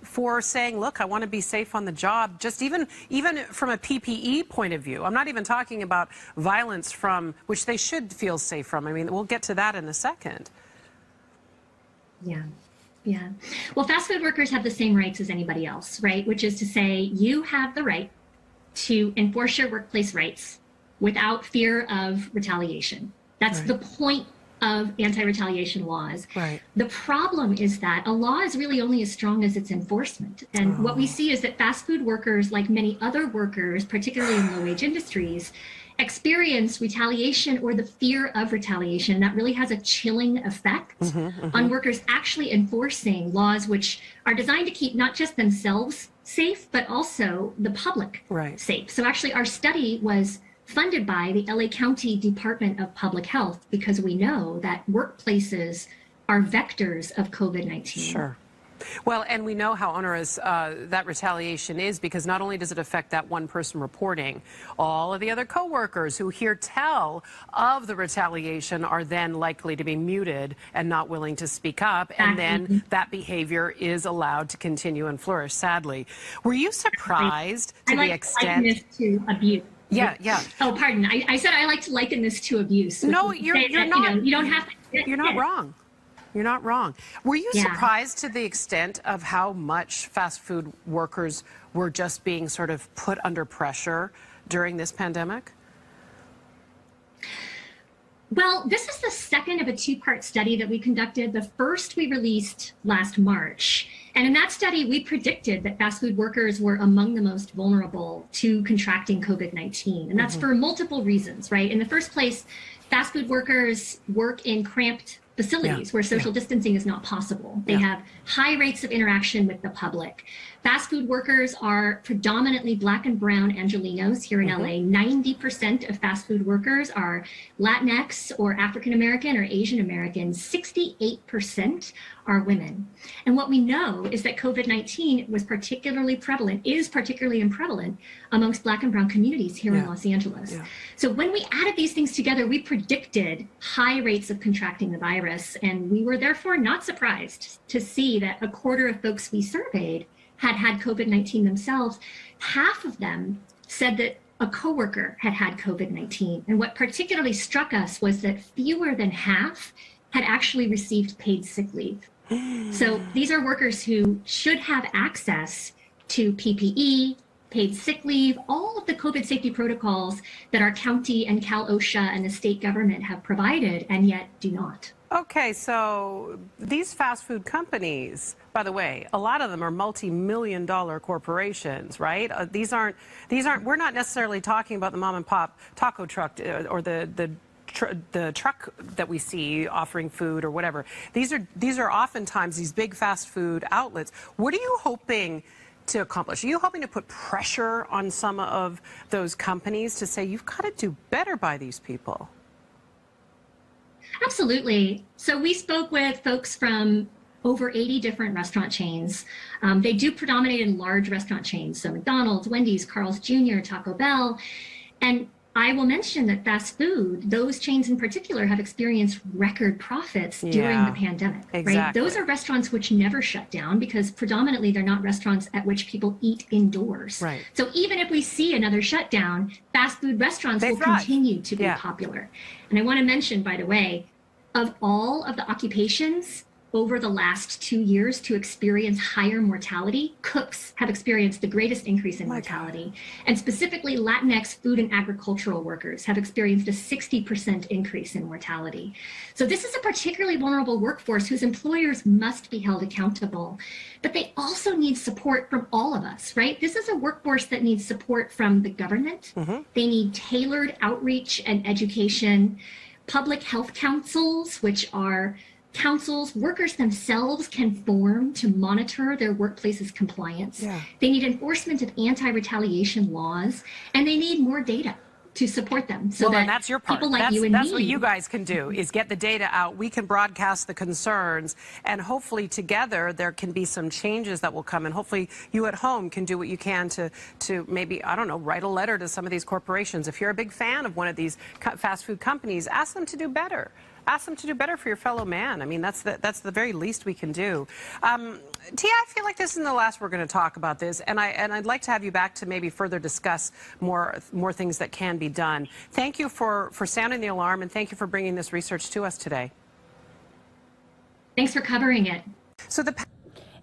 for saying, look, I want to be safe on the job, just even from a PPE point of view? I'm not even talking about violence from which they should feel safe from. I mean, we'll get to that in a second. Yeah. Yeah. Well, fast food workers have the same rights as anybody else, right? Which is to say you have the right to enforce your workplace rights without fear of retaliation. That's the point of anti-retaliation laws. The problem is that a law is really only as strong as its enforcement. And what we see is that fast food workers, like many other workers, particularly in low-wage industries, experience retaliation or the fear of retaliation that really has a chilling effect on workers actually enforcing laws which are designed to keep not just themselves safe, but also the public safe. So actually our study was funded by the LA County Department of Public Health because we know that workplaces are vectors of COVID-19. Well, and we know how onerous that retaliation is, because not only does it affect that one person reporting, all of the other coworkers who hear tell of the retaliation are then likely to be muted and not willing to speak up, and then that behavior is allowed to continue and flourish, sadly. Were you surprised to the extent... I liken this to abuse. Yeah, yeah. Oh, pardon. I said I like to liken this to abuse. No, you're not. You don't have to. You're not wrong. You're not wrong. Were you surprised to the extent of how much fast food workers were just being sort of put under pressure during this pandemic? Well, this is the second of a two-part study that we conducted. The first we released last March. And in that study, we predicted that fast food workers were among the most vulnerable to contracting COVID-19. And that's for multiple reasons, right? In the first place, fast food workers work in cramped facilities where social distancing is not possible. They have high rates of interaction with the public. Fast food workers are predominantly Black and brown Angelenos here in LA. 90% of fast food workers are Latinx or African American or Asian American. 68% are women. And what we know is that COVID-19 was particularly prevalent, is particularly prevalent amongst Black and brown communities here in Los Angeles. So when we added these things together, we predicted high rates of contracting the virus. And we were therefore not surprised to see that a quarter of folks we surveyed had COVID-19 themselves. Half of them said that a coworker had COVID-19. And what particularly struck us was that fewer than half had actually received paid sick leave. So these are workers who should have access to PPE, paid sick leave, all of the COVID safety protocols that our county and Cal OSHA and the state government have provided, and yet do not. Okay, so these fast food companies, by the way, a lot of them are multi-million-dollar corporations, right? These aren't. We're not necessarily talking about the mom and pop taco truck or the truck that we see offering food or whatever. These are oftentimes these big fast food outlets. What are you hoping to accomplish? Are you hoping to put pressure on some of those companies to say you've got to do better by these people? Absolutely. So we spoke with folks from over 80 different restaurant chains. They do predominate in large restaurant chains. So McDonald's, Wendy's, Carl's Jr., Taco Bell. And I will mention that fast food, those chains in particular, have experienced record profits during the pandemic. Right? Those are restaurants which never shut down because predominantly they're not restaurants at which people eat indoors. Right. So even if we see another shutdown, fast food restaurants will continue to be popular. And I want to mention, by the way, of all of the occupations over the last 2 years to experience higher mortality, cooks have experienced the greatest increase in mortality. And specifically, Latinx food and agricultural workers have experienced a 60% increase in mortality. So this is a particularly vulnerable workforce whose employers must be held accountable. But they also need support from all of us, right? This is a workforce that needs support from the government. They need tailored outreach and education. Public health councils, which are councils workers themselves can form to monitor their workplace's compliance. They need enforcement of anti-retaliation laws, and they need more data to support them. So that that's your part. People like you and that's me, what you guys can do, is get the data out. We can broadcast the concerns, and hopefully together there can be some changes that will come. And hopefully you at home can do what you can to maybe, I don't know, write a letter to some of these corporations. If you're a big fan of one of these fast food companies, ask them to do better. Ask them to do better for your fellow man. I mean, that's the very least we can do. Tia, I feel like this isn't the last we're going to talk about this, and I'd like to have you back to maybe further discuss more things that can be done. Thank you for sounding the alarm, and thank you for bringing this research to us today. Thanks for covering it. So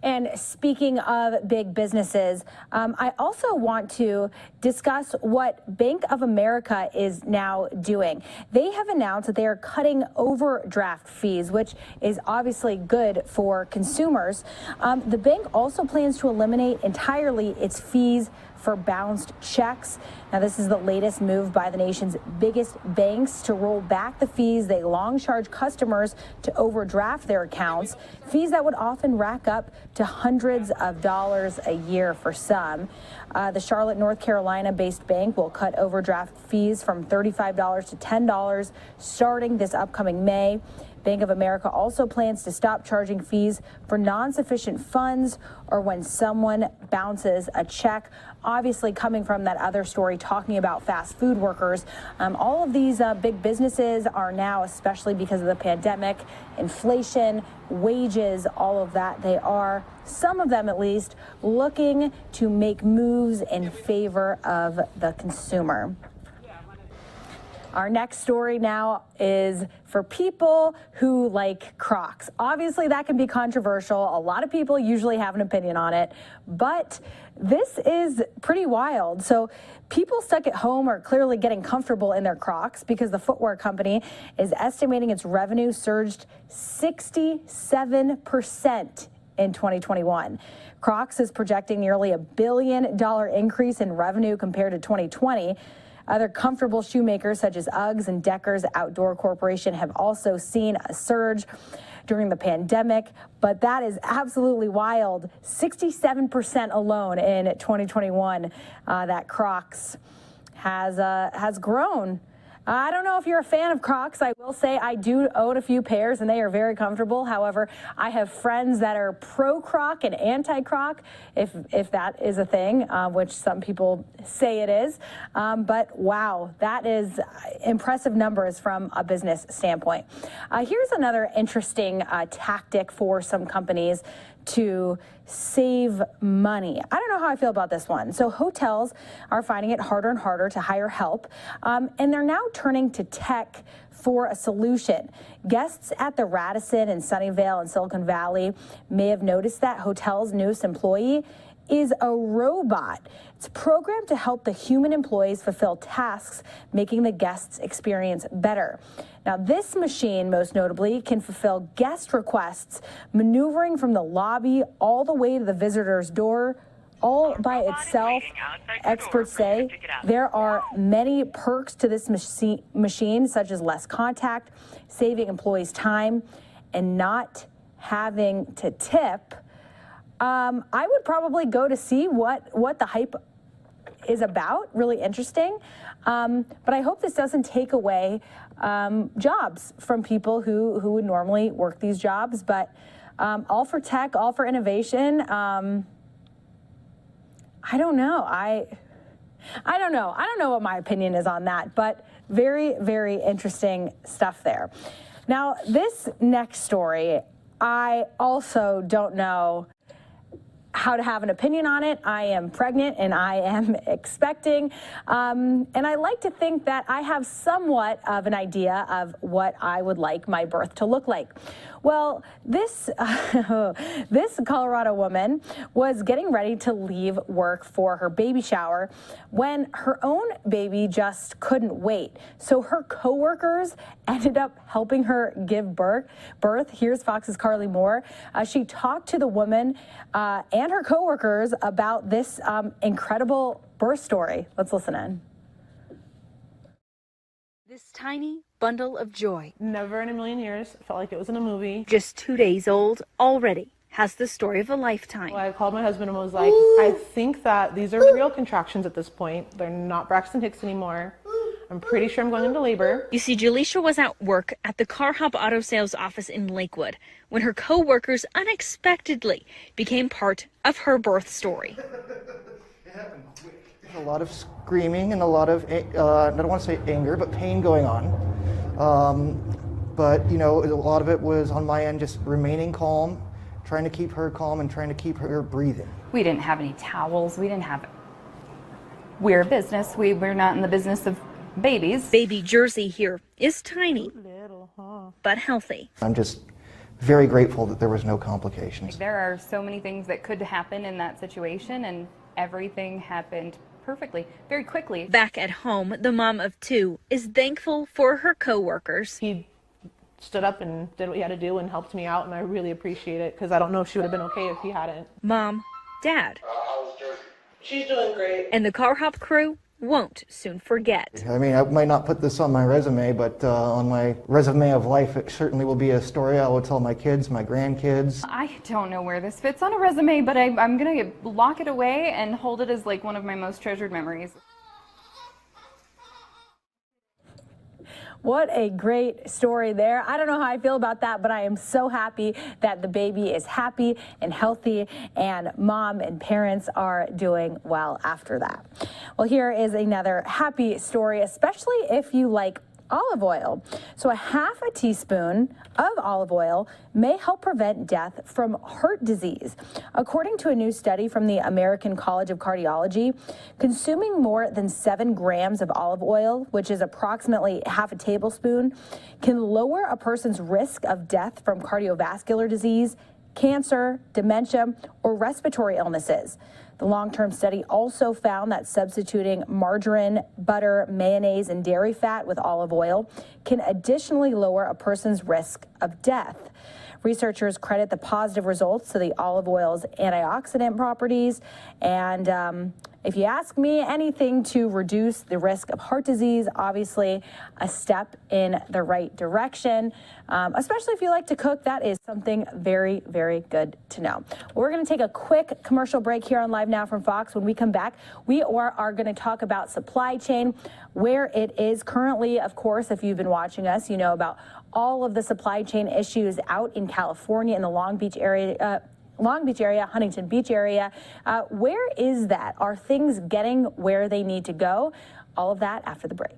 And speaking of big businesses, I also want to discuss what Bank of America is now doing. They have announced that they are cutting overdraft fees, which is obviously good for consumers. The bank also plans to eliminate entirely its fees for bounced checks. Now, this is the latest move by the nation's biggest banks to roll back the fees they long charge customers to overdraft their accounts, fees that would often rack up to hundreds of dollars a year for some. The Charlotte, North Carolina-based bank will cut overdraft fees from $35 to $10 starting this upcoming May. Bank of America also plans to stop charging fees for non-sufficient funds or when someone bounces a check. Obviously, coming from that other story talking about fast food workers, all of these big businesses are now, especially because of the pandemic, inflation, wages, all of that, they are, some of them at least, looking to make moves in favor of the consumer. Our next story now is for people who like Crocs. Obviously, that can be controversial. A lot of people usually have an opinion on it, but this is pretty wild. So people stuck at home are clearly getting comfortable in their Crocs because the footwear company is estimating its revenue surged 67% in 2021. Crocs is projecting nearly $1 billion increase in revenue compared to 2020. Other comfortable shoemakers such as Uggs and Deckers Outdoor Corporation have also seen a surge during the pandemic, but that is absolutely wild. 67% alone in 2021 that Crocs has grown. I don't know if you're a fan of Crocs. I will say I do own a few pairs and they are very comfortable. However, I have friends that are pro-Croc and anti-Croc, if that is a thing, which some people say it is. But wow, that is impressive numbers from a business standpoint. Here's another interesting tactic for some companies to save money. I don't know how I feel about this one. So hotels are finding it harder and harder to hire help, and they're now turning to tech for a solution. Guests at the Radisson in Sunnyvale in Silicon Valley may have noticed that hotel's newest employee is a robot. It's programmed to help the human employees fulfill tasks, making the guests' experience better. Now, this machine, most notably, can fulfill guest requests, maneuvering from the lobby all the way to the visitor's door, all by itself. Experts say there are many perks to this machine, such as less contact, saving employees time, and not having to tip. I would probably go to see what the hype is about. Really interesting. But I hope this doesn't take away jobs from people who would normally work these jobs. But all for tech, all for innovation. I don't know. I don't know. I don't know what my opinion is on that, but very, very interesting stuff there. Now, this next story, I also don't know how to have an opinion on it. I am pregnant and I am expecting. And I like to think that I have somewhat of an idea of what I would like my birth to look like. Well, this Colorado woman was getting ready to leave work for her baby shower when her own baby just couldn't wait. So her coworkers ended up helping her give birth. Here's Fox's Carly Moore. She talked to the woman and her coworkers about this incredible birth story. Let's listen in. This tiny bundle of joy. Never in a million years felt like it was in a movie. Just 2 days old already has the story of a lifetime. Well, I called my husband and was like, I think that these are real contractions at this point. They're not Braxton Hicks anymore. I'm pretty sure I'm going into labor. You see, Jaleisha was at work at the Car Hop Auto Sales office in Lakewood when her co-workers unexpectedly became part of her birth story. A lot of screaming and a lot of, I don't want to say anger, but pain going on. But, you know, a lot of it was on my end just remaining calm, trying to keep her calm and trying to keep her breathing. We didn't have any towels. We're a business. We're not in the business of babies. Baby Jersey here is tiny, but healthy. I'm just very grateful that there was no complications. There are so many things that could happen in that situation, and everything happened perfectly, very quickly. Back at home, the mom of two is thankful for her coworkers. He stood up and did what he had to do and helped me out, and I really appreciate it because I don't know if she would have been okay if he hadn't. Mom, Dad, She's doing great. and the Car Hop crew won't soon forget. I mean, I might not put this on my resume, but on my resume of life, it certainly will be a story I will tell my kids, my grandkids. I don't know where this fits on a resume, but I'm gonna lock it away and hold it as like one of my most treasured memories. What a great story there. I don't know how I feel about that, but I am so happy that the baby is happy and healthy and mom and parents are doing well after that. Well, here is another happy story, especially if you like olive oil. So a half a teaspoon of olive oil may help prevent death from heart disease. According to a new study from the American College of Cardiology, consuming more than 7 grams of olive oil, which is approximately half a tablespoon, can lower a person's risk of death from cardiovascular disease, cancer, dementia, or respiratory illnesses. The long-term study also found that substituting margarine, butter, mayonnaise, and dairy fat with olive oil can additionally lower a person's risk of death. Researchers credit the positive results to the olive oil's antioxidant properties, and if you ask me, anything to reduce the risk of heart disease, obviously a step in the right direction, especially if you like to cook. That is something very, very good to know. We're going to take a quick commercial break here on Live Now from Fox. When we come back, we are going to talk about supply chain, where it is currently. Of course, if you've been watching us, you know about all of the supply chain issues out in California in the Long Beach area, Huntington Beach area. Where is that? Are things getting where they need to go? All of that after the break.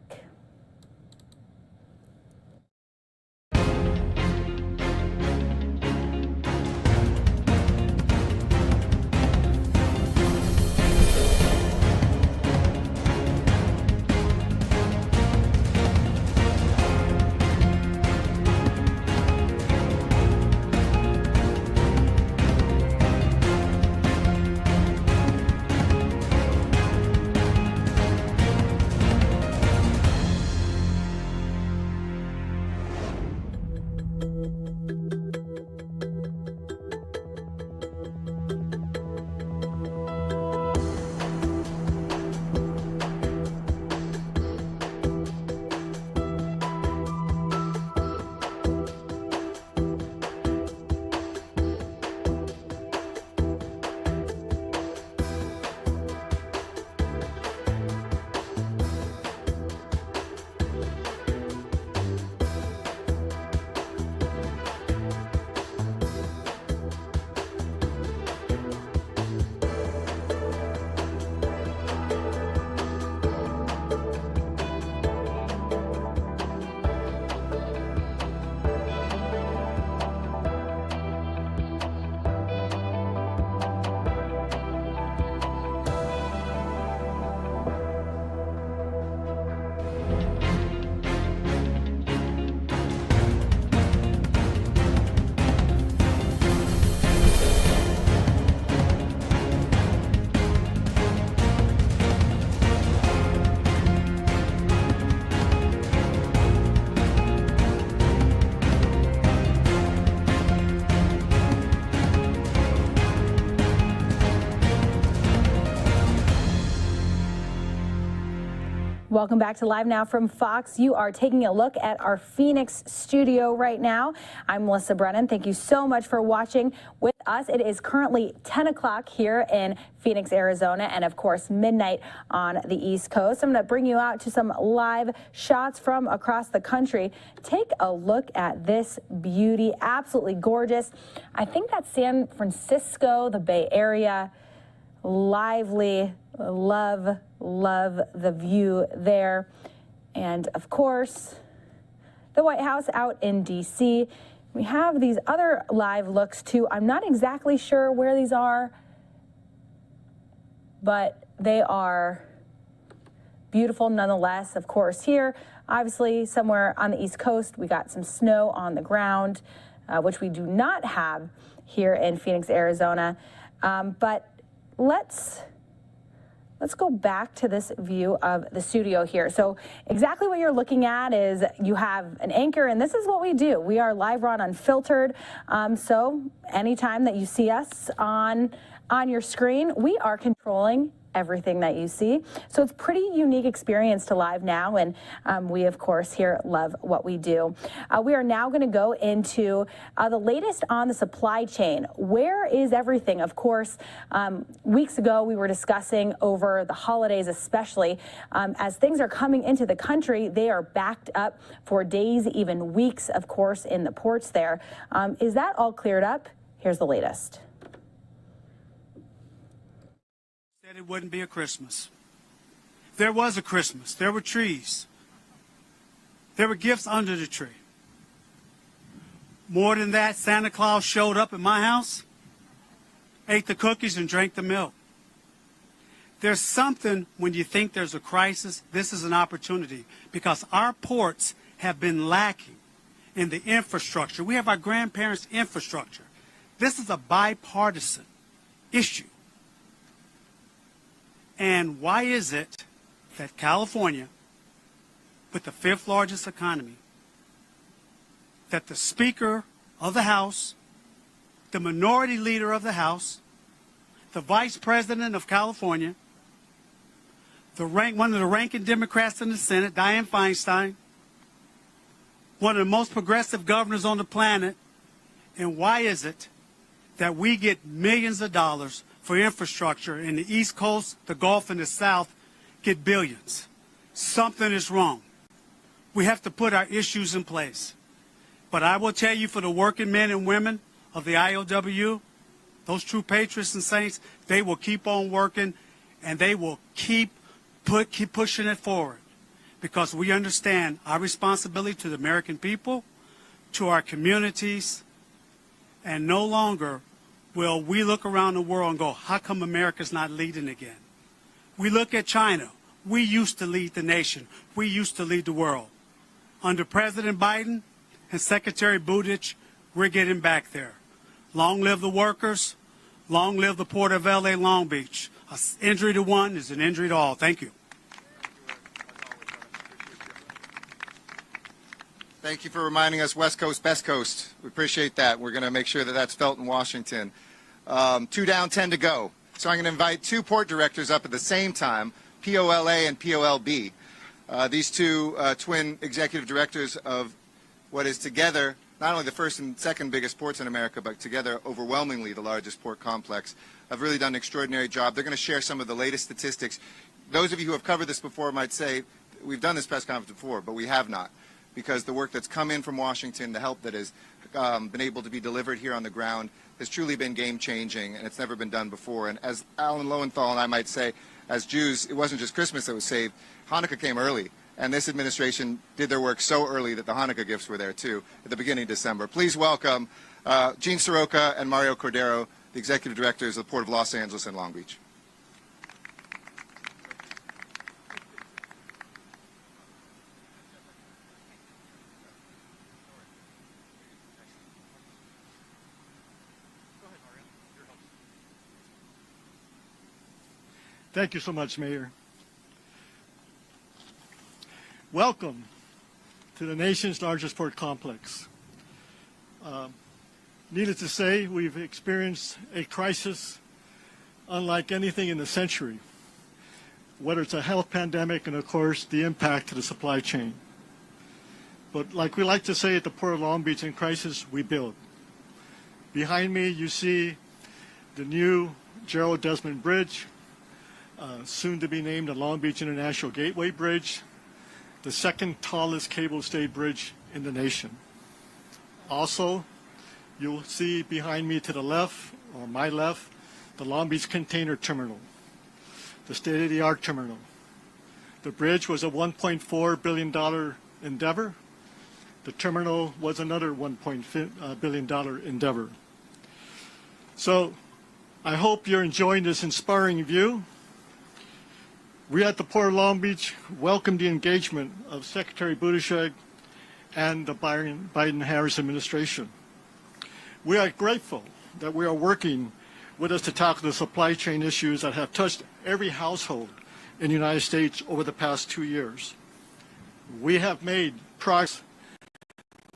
Welcome back to Live Now from Fox. You are taking a look at our Phoenix studio right now. I'm Melissa Brennan. Thank you so much for watching with us. It is currently 10 o'clock here in Phoenix, Arizona, and of course midnight on the East Coast. I'm going to bring you out to some live shots from across the country. Take a look at this beauty. Absolutely gorgeous. I think that's San Francisco, the Bay Area. Lively. Love the view there. And of course, the White House out in D.C. We have these other live looks too. I'm not exactly sure where these are, but they are beautiful nonetheless. Of course, here, obviously somewhere on the East Coast, we got some snow on the ground, which we do not have here in Phoenix, Arizona. But let's go back to this view of the studio here. So exactly what you're looking at is you have an anchor, and this is what we do. We are live on Unfiltered. So anytime that you see us on your screen, we are controlling everything that you see. So it's pretty unique experience to LiveNOW, and we, of course, here love what we do. We are now going to go into the latest on the supply chain. Where is everything? Of course, weeks ago we were discussing over the holidays, especially as things are coming into the country, they are backed up for days, even weeks, of course, in the ports there. Is that all cleared up? Here's the latest. Said it wouldn't be a Christmas. There was a Christmas. There were trees. There were gifts under the tree. More than that, Santa Claus showed up at my house, ate the cookies, and drank the milk. There's something when you think there's a crisis, this is an opportunity, because our ports have been lacking in the infrastructure. We have our grandparents' infrastructure. This is a bipartisan issue. And why is it that California, with the 5th largest economy, that the Speaker of the House, the Minority Leader of the House, the Vice President of California, one of the ranking Democrats in the Senate, Dianne Feinstein, one of the most progressive governors on the planet, and why is it that we get millions of dollars for infrastructure in the East Coast, the Gulf, and the South get billions? Something is wrong. We have to put our issues in place. But I will tell you, for the working men and women of the IOW, those true patriots and saints, they will keep on working, and they will keep pushing it forward, because we understand our responsibility to the American people, to our communities, and no longer will we look around the world and go, how come America's not leading again? We look at China. We used to lead the nation. We used to lead the world. Under President Biden and Secretary Buttigieg, we're getting back there. Long live the workers. Long live the Port of LA Long Beach. An injury to one is an injury to all. Thank you. Thank you for reminding us West Coast, best coast. We appreciate that. We're going to make sure that that's felt in Washington. 2 down, 10 to go. So I'm going to invite 2 port directors up at the same time, POLA and POLB. These 2 twin executive directors of what is together not only the first and second biggest ports in America, but together overwhelmingly the largest port complex, have really done an extraordinary job. They're going to share some of the latest statistics. Those of you who have covered this before might say, we've done this press conference before, but we have not, because the work that's come in from Washington, the help that has been able to be delivered here on the ground, has truly been game-changing, and it's never been done before. And as Alan Lowenthal and I might say, as Jews, it wasn't just Christmas that was saved. Hanukkah came early, and this administration did their work so early that the Hanukkah gifts were there, too, at the beginning of December. Please welcome Gene Soroka and Mario Cordero, the executive directors of the Port of Los Angeles and Long Beach. Thank you so much, Mayor. Welcome to the nation's largest port complex. Needless to say, we've experienced a crisis unlike anything in the century, whether it's a health pandemic and, of course, the impact to the supply chain. But like we like to say at the Port of Long Beach, in crisis, we build. Behind me, you see the new Gerald Desmond Bridge, soon to be named the Long Beach International Gateway Bridge, the second tallest cable-stayed bridge in the nation. Also, you'll see behind me to the left, or my left, the Long Beach Container Terminal, the state-of-the-art terminal. The bridge was a $1.4 billion endeavor. The terminal was another $1.5 billion endeavor. So I hope you're enjoying this inspiring view. We at the Port of Long Beach welcome the engagement of Secretary Buttigieg and the Biden-Harris administration. We are grateful that we are working with us to tackle the supply chain issues that have touched every household in the United States over the past 2 years. We have made progress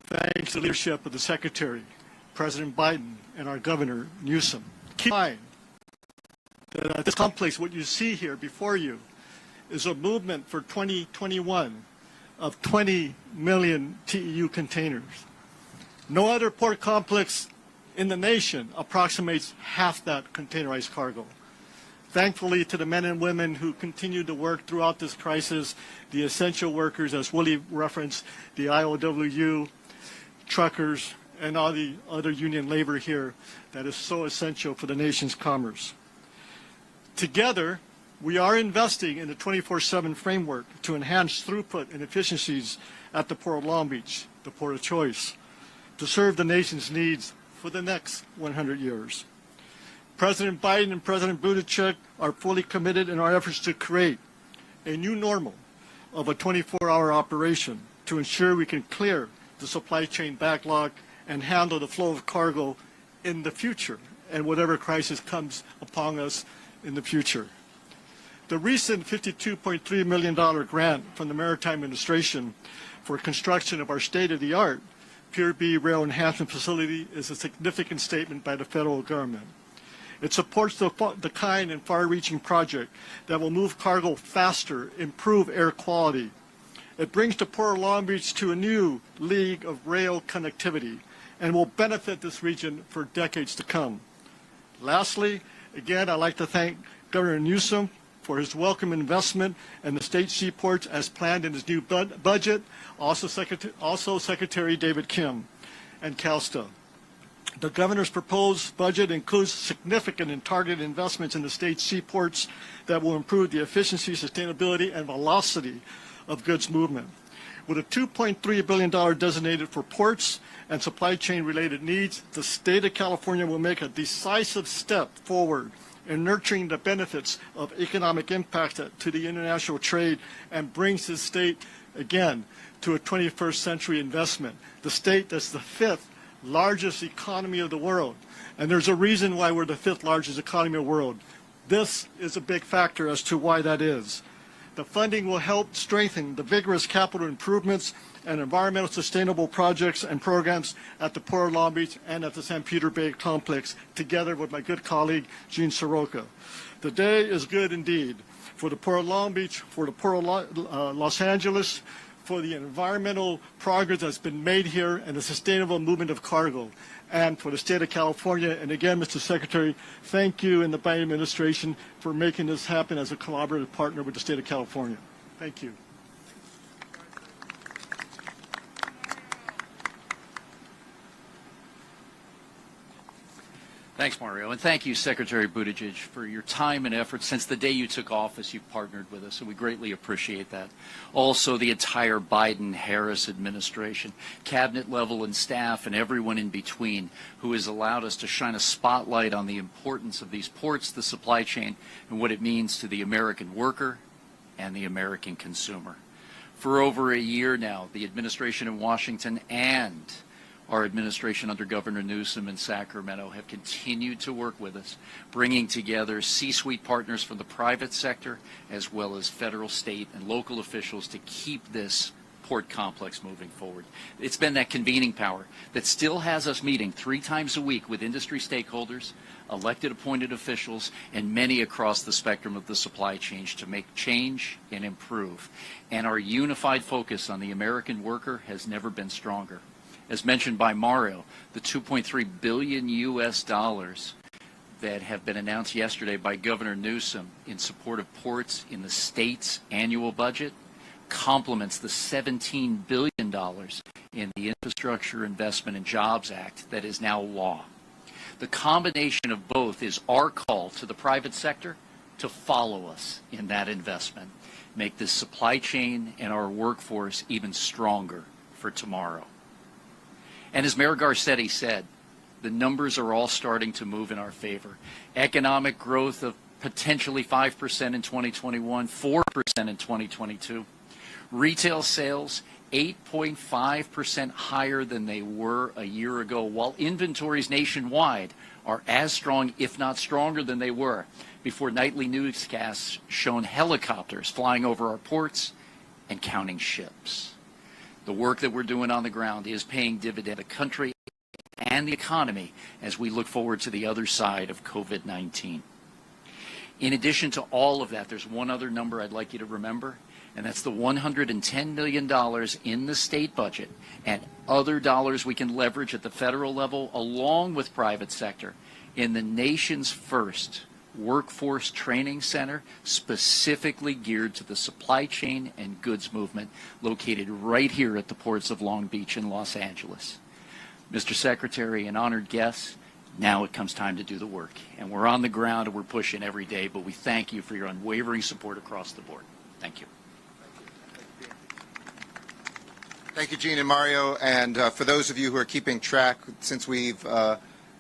thanks to the leadership of the Secretary, President Biden, and our Governor Newsom. Keep in mind that at this complex, what you see here before you is a movement for 2021 of 20 million TEU containers. No other port complex in the nation approximates half that containerized cargo. Thankfully, to the men and women who continue to work throughout this crisis, the essential workers, as Willie referenced, the IOW, truckers, and all the other union labor here that is so essential for the nation's commerce. Together, we are investing in the 24/7 framework to enhance throughput and efficiencies at the Port of Long Beach, the port of choice, to serve the nation's needs for the next 100 years. President Biden and President Buttigieg are fully committed in our efforts to create a new normal of a 24-hour operation to ensure we can clear the supply chain backlog and handle the flow of cargo in the future and whatever crisis comes upon us in the future. The recent $52.3 million grant from the Maritime Administration for construction of our state-of-the-art Pier B rail enhancement facility is a significant statement by the federal government. It supports the kind and far-reaching project that will move cargo faster, improve air quality. It brings the Port of Long Beach to a new league of rail connectivity and will benefit this region for decades to come. Lastly, again, I'd like to thank Governor Newsom for his welcome investment in the state seaports as planned in his new budget, also Secretary David Kim and CalSTA. The governor's proposed budget includes significant and targeted investments in the state's seaports that will improve the efficiency, sustainability, and velocity of goods movement. With a $2.3 billion designated for ports and supply chain related needs, the state of California will make a decisive step forward in nurturing the benefits of economic impact to the international trade and brings the state, again, to a 21st century investment. The state that's the fifth largest economy of the world. And there's a reason why we're the fifth largest economy of the world. This is a big factor as to why that is. The funding will help strengthen the vigorous capital improvements and environmental sustainable projects and programs at the Port of Long Beach and at the San Pedro Bay Complex, together with my good colleague, Gene Soroka. The day is good indeed for the Port of Long Beach, for the Port of Los Angeles, for the environmental progress that's been made here and the sustainable movement of cargo, and for the state of California. And again, Mr. Secretary, thank you and the Biden administration for making this happen as a collaborative partner with the state of California. Thank you. Thanks, Mario, and thank you, Secretary Buttigieg, for your time and effort. Since the day you took office, you've partnered with us, and we greatly appreciate that. Also, the entire Biden-Harris administration, cabinet level and staff, and everyone in between who has allowed us to shine a spotlight on the importance of these ports, the supply chain, and what it means to the American worker and the American consumer. For over a year now, the administration in Washington and our administration under Governor Newsom in Sacramento have continued to work with us, bringing together C-suite partners from the private sector as well as federal, state, and local officials to keep this port complex moving forward. It's been that convening power that still has us meeting 3 times a week with industry stakeholders, elected appointed officials, and many across the spectrum of the supply chain to make change and improve. And our unified focus on the American worker has never been stronger. As mentioned by Mario, the $2.3 billion US that have been announced yesterday by Governor Newsom in support of ports in the state's annual budget complements the $17 billion in the Infrastructure Investment and Jobs Act that is now law. The combination of both is our call to the private sector to follow us in that investment, make this supply chain and our workforce even stronger for tomorrow. And as Mayor Garcetti said, the numbers are all starting to move in our favor. Economic growth of potentially 5% in 2021, 4% in 2022. Retail sales 8.5% higher than they were a year ago, while inventories nationwide are as strong, if not stronger than they were before nightly newscasts shown helicopters flying over our ports and counting ships. The work that we're doing on the ground is paying dividends to the country and the economy as we look forward to the other side of COVID-19. In addition to all of that, there's one other number I'd like you to remember, and that's the $110 million in the state budget and other dollars we can leverage at the federal level along with private sector in the nation's first workforce training center specifically geared to the supply chain and goods movement located right here at the ports of Long Beach and Los Angeles. Mr. Secretary and honored guests, now it comes time to do the work. And we're on the ground and we're pushing every day, but we thank you for your unwavering support across the board. Thank you. Thank you, Gene and Mario. And for those of you who are keeping track, since we've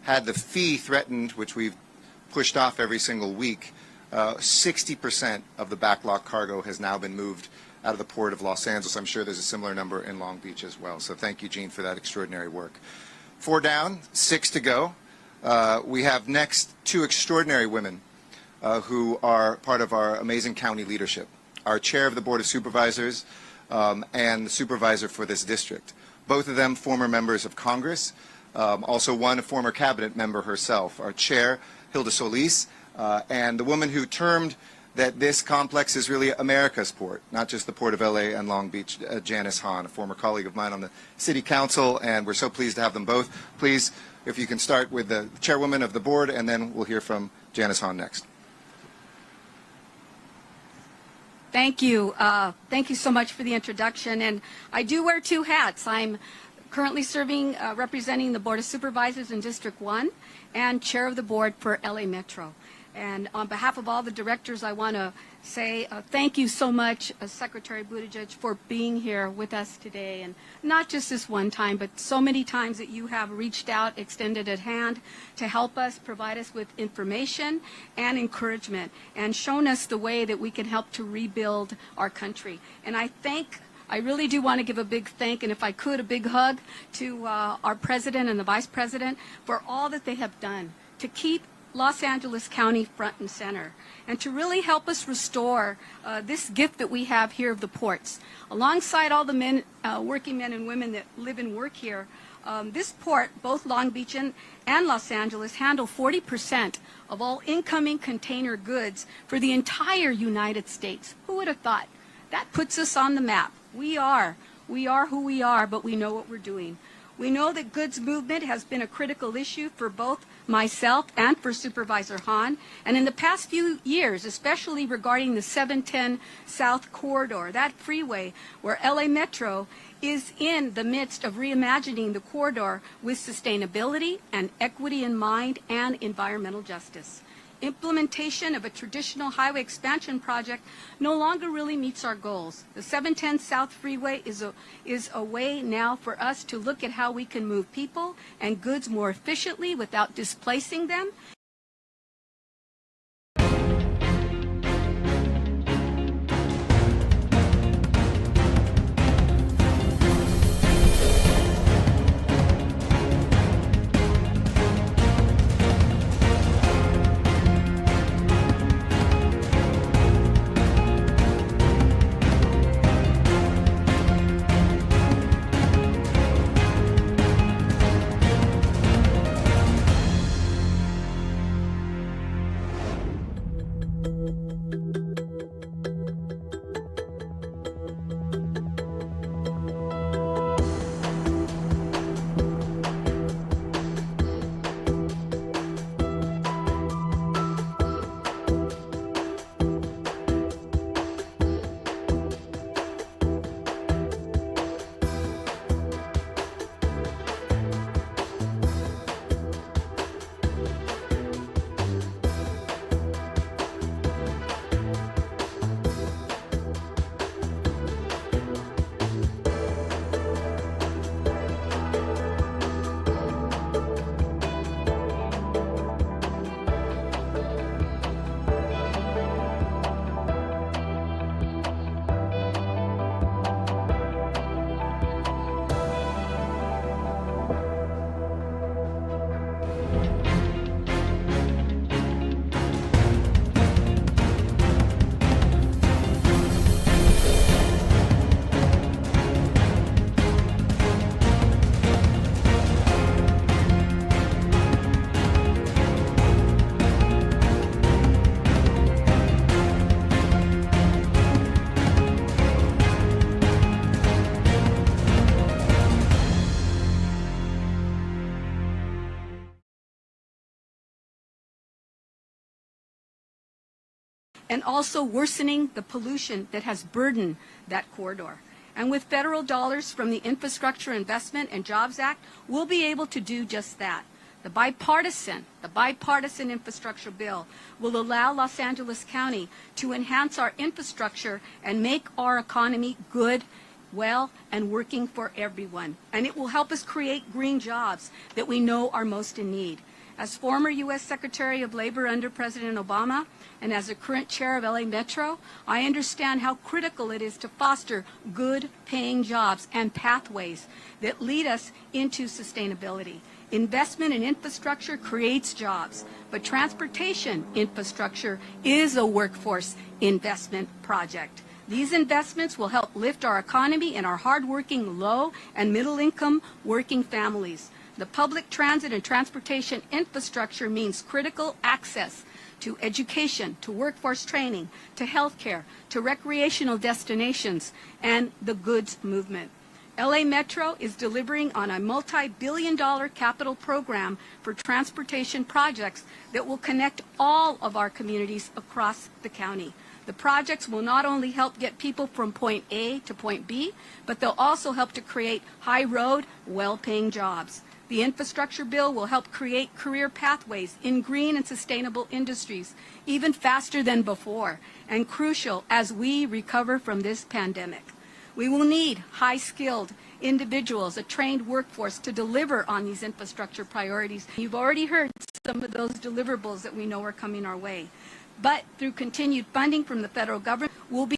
had the fee threatened, which we've pushed off every single week, 60% of the backlog cargo has now been moved out of the port of Los Angeles. I'm sure there's a similar number in Long Beach as well. So thank you, Gene, for that extraordinary work. 4 down, 6 to go. We have next 2 extraordinary women who are part of our amazing county leadership. Our chair of the Board of Supervisors and the supervisor for this district. Both of them former members of Congress, also one a former cabinet member herself. Our chair, Hilda Solis, and the woman who termed that this complex is really America's port, not just the Port of LA and Long Beach, Janice Hahn, a former colleague of mine on the City Council, and we're so pleased to have them both. Please, if you can start with the chairwoman of the board, and then we'll hear from Janice Hahn next. Thank you. Thank you so much for the introduction. And I do wear 2 hats. I'm currently serving, representing the Board of Supervisors in District 1 and chair of the board for LA Metro. And on behalf of all the directors, I want to say thank you so much, Secretary Buttigieg, for being here with us today. And not just this one time, but so many times that you have reached out, extended a hand to help us, provide us with information and encouragement, and shown us the way that we can help to rebuild our country. And I really do want to give a big thank, and if I could, a big hug to our president and the vice president for all that they have done to keep Los Angeles County front and center, and to really help us restore this gift that we have here of the ports. Alongside all the men, working men and women that live and work here, this port, both Long Beach and Los Angeles, handle 40% of all incoming container goods for the entire United States. Who would have thought? That puts us on the map. We are who we are, but we know what we're doing. We know that goods movement has been a critical issue for both myself and for Supervisor Hahn. And in the past few years, especially regarding the 710 South Corridor, that freeway where LA Metro is in the midst of reimagining the corridor with sustainability and equity in mind and environmental justice. Implementation of a traditional highway expansion project no longer really meets our goals. The 710 South Freeway is a way now for us to look at how we can move people and goods more efficiently without displacing them. and also worsening the pollution that has burdened that corridor. And with federal dollars from the Infrastructure Investment and Jobs Act, we'll be able to do just that. The bipartisan infrastructure bill will allow Los Angeles County to enhance our infrastructure and make our economy good, well, and working for everyone. And it will help us create green jobs that we know are most in need. As former U.S. Secretary of Labor under President Obama, and as a current chair of LA Metro, I understand how critical it is to foster good paying jobs and pathways that lead us into sustainability. Investment in infrastructure creates jobs, but transportation infrastructure is a workforce investment project. These investments will help lift our economy and our hardworking low and middle income working families. The public transit and transportation infrastructure means critical access to education, to workforce training, to healthcare, to recreational destinations, and the goods movement. LA Metro is delivering on a multi-billion-dollar capital program for transportation projects that will connect all of our communities across the county. The projects will not only help get people from point A to point B, but they'll also help to create high-road, well-paying jobs. The infrastructure bill will help create career pathways in green and sustainable industries, even faster than before, and crucial as we recover from this pandemic. We will need high-skilled individuals, a trained workforce to deliver on these infrastructure priorities. You've already heard some of those deliverables that we know are coming our way. But through continued funding from the federal government, we'll be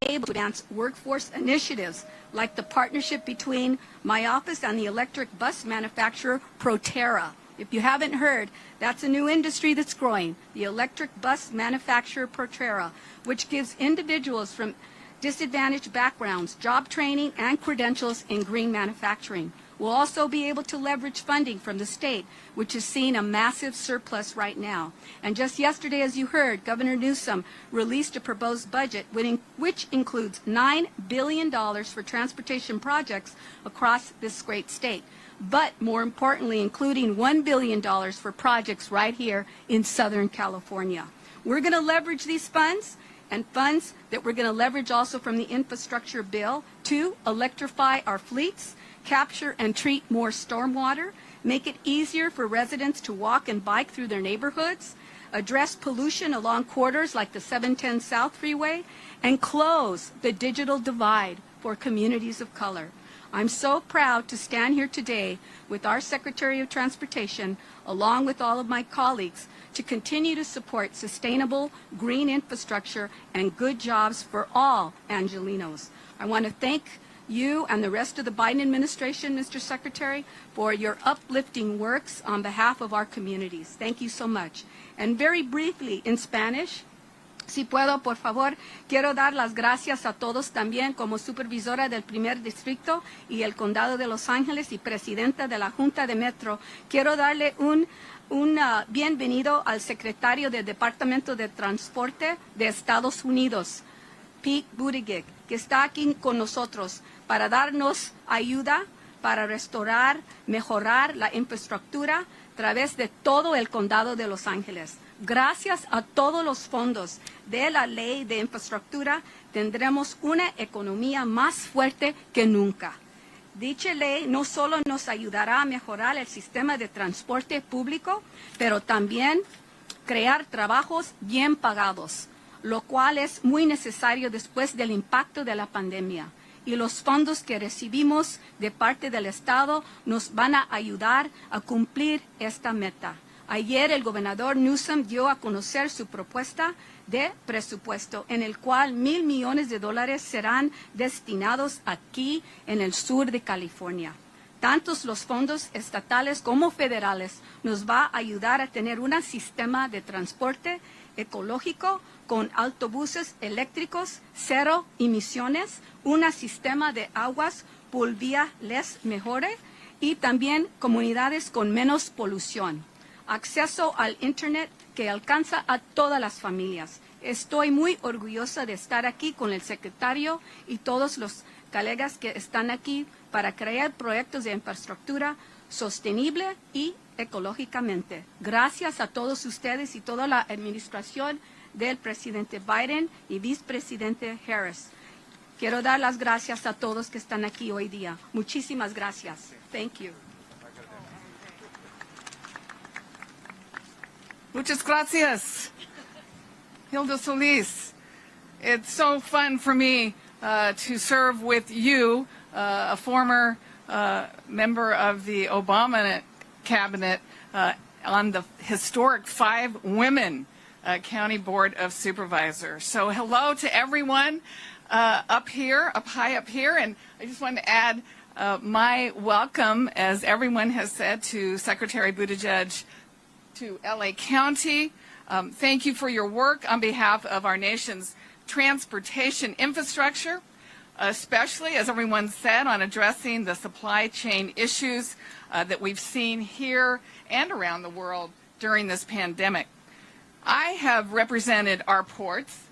able to advance workforce initiatives like the partnership between my office and the electric bus manufacturer Proterra. If you haven't heard, that's a new industry that's growing, the electric bus manufacturer Proterra, which gives individuals from disadvantaged backgrounds job training and credentials in green manufacturing. We'll also be able to leverage funding from the state, which is seeing a massive surplus right now. And just yesterday, as you heard, Governor Newsom released a proposed budget which includes $9 billion for transportation projects across this great state. But more importantly, including $1 billion for projects right here in Southern California. We're going to leverage these funds and funds that we're going to leverage also from the infrastructure bill to electrify our fleets, capture and treat more stormwater, make it easier for residents to walk and bike through their neighborhoods, address pollution along corridors like the 710 South Freeway, and close the digital divide for communities of color. I'm so proud to stand here today with our Secretary of Transportation, along with all of my colleagues, to continue to support sustainable green infrastructure and good jobs for all Angelenos. I want to thank you and the rest of the Biden administration, Mr. Secretary, for your uplifting works on behalf of our communities. Thank you so much. And very briefly in Spanish, si puedo, por favor, quiero dar las gracias a todos también como supervisora del primer distrito y el condado de Los Ángeles y presidenta de la Junta de Metro. Quiero darle un bienvenido al secretario del Departamento de Transporte de Estados Unidos, Pete Buttigieg, que está aquí con nosotros para darnos ayuda para restaurar, mejorar la infraestructura a través de todo el condado de Los Ángeles. Gracias a todos los fondos de la ley de infraestructura, tendremos una economía más fuerte que nunca. Dicha ley no solo nos ayudará a mejorar el sistema de transporte público, pero también crear trabajos bien pagados, lo cual es muy necesario después del impacto de la pandemia. Y los fondos que recibimos de parte del Estado nos van a ayudar a cumplir esta meta. Ayer el gobernador Newsom dio a conocer su propuesta de presupuesto, en el cual $1,000 millones serán destinados aquí en el sur de California. Tantos los fondos estatales como federales nos va a ayudar a tener un sistema de transporte ecológico con autobuses eléctricos, cero emisiones, un sistema de aguas pluviales mejor y también comunidades con menos polución. Acceso al Internet que alcanza a todas las familias. Estoy muy orgullosa de estar aquí con el secretario y todos los colegas que están aquí para crear proyectos de infraestructura sostenible y ecológicamente. Gracias a todos ustedes y toda la administración del presidente Biden y vicepresidente Harris. Quiero dar las gracias a todos que están aquí hoy día. Muchísimas gracias. Thank you. Muchas gracias, Hilda Solis. It's so fun for me to serve with you, a former member of the Obama cabinet, on the historic 5 women County Board of Supervisors. So hello to everyone up high up here, and I just want to add my welcome, as everyone has said, to Secretary Buttigieg to LA County. Thank you for your work on behalf of our nation's transportation infrastructure, especially, as everyone said, on addressing the supply chain issues that we've seen here and around the world during this pandemic. I have represented our ports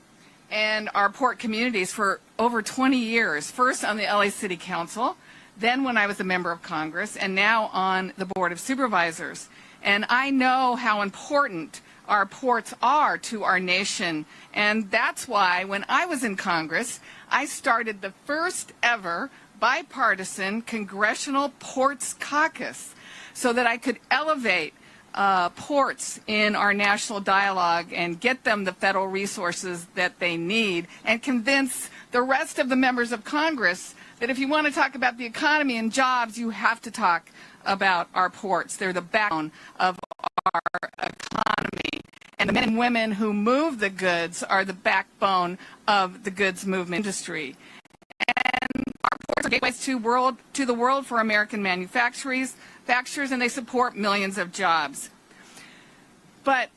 and our port communities for over 20 years, first on the LA City Council, then when I was a member of Congress, and now on the Board of Supervisors. And I know how important our ports are to our nation, and that's why when I was in Congress, I started the first ever bipartisan Congressional Ports Caucus so that I could elevate ports in our national dialogue and get them the federal resources that they need, and convince the rest of the members of Congress that if you want to talk about the economy and jobs, you have to talk about our ports. They're the backbone of our economy. And the men and women who move the goods are the backbone of the goods movement industry. And our ports are gateways to the world for American manufacturers, and they support millions of jobs. But,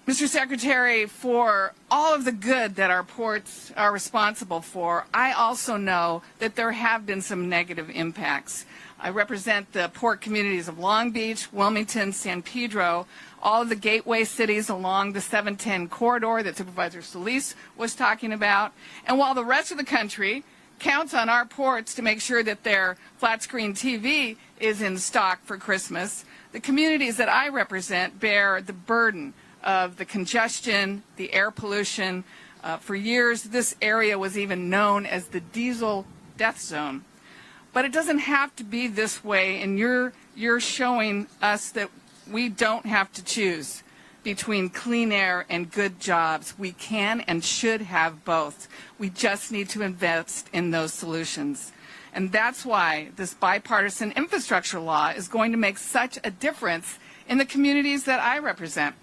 Mr. Secretary, for all of the good that our ports are responsible for, I also know that there have been some negative impacts. I represent the port communities of Long Beach, Wilmington, San Pedro, all of the gateway cities along the 710 corridor that Supervisor Solis was talking about. And while the rest of the country counts on our ports to make sure that their flat-screen TV is in stock for Christmas, the communities that I represent bear the burden of the congestion, the air pollution. For years, this area was even known as the diesel death zone. But it doesn't have to be this way, and you're showing us that we don't have to choose between clean air and good jobs. We can and should have both. We just need to invest in those solutions. And that's why this bipartisan infrastructure law is going to make such a difference in the communities that I represent.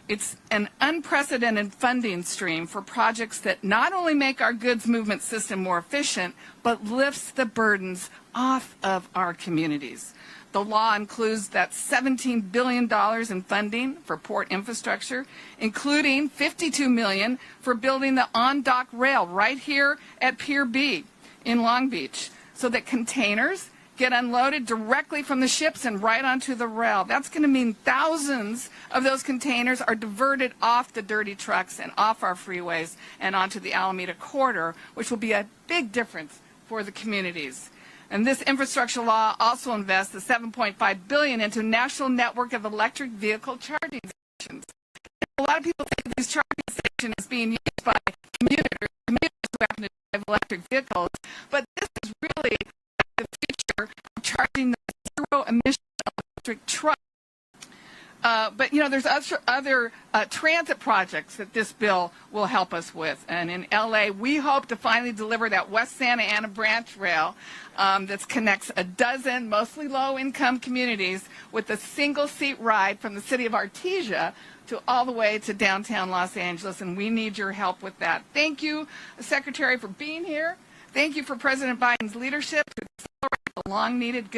It's an unprecedented funding stream for projects that not only make our goods movement system more efficient, but lifts the burdens off of our communities. The law includes that $17 billion in funding for port infrastructure, including $52 million for building the on-dock rail right here at Pier B in Long Beach, so that containers get unloaded directly from the ships and right onto the rail. That's going to mean thousands of those containers are diverted off the dirty trucks and off our freeways and onto the Alameda corridor, which will be a big difference for the communities. And this infrastructure law also invests the $7.5 billion into a national network of electric vehicle charging stations. A lot of people think these charging stations is being used by commuters who happen to drive electric vehicles, but this is really the future of charging the zero-emission electric truck. But, you know, there's other transit projects that this bill will help us with. And in L.A., we hope to finally deliver that West Santa Ana branch rail that connects a dozen mostly low-income communities with a single-seat ride from the city of Artesia to all the way to downtown Los Angeles. And we need your help with that. Thank you, Secretary, for being here. Thank you for President Biden's leadership to accelerate the long-needed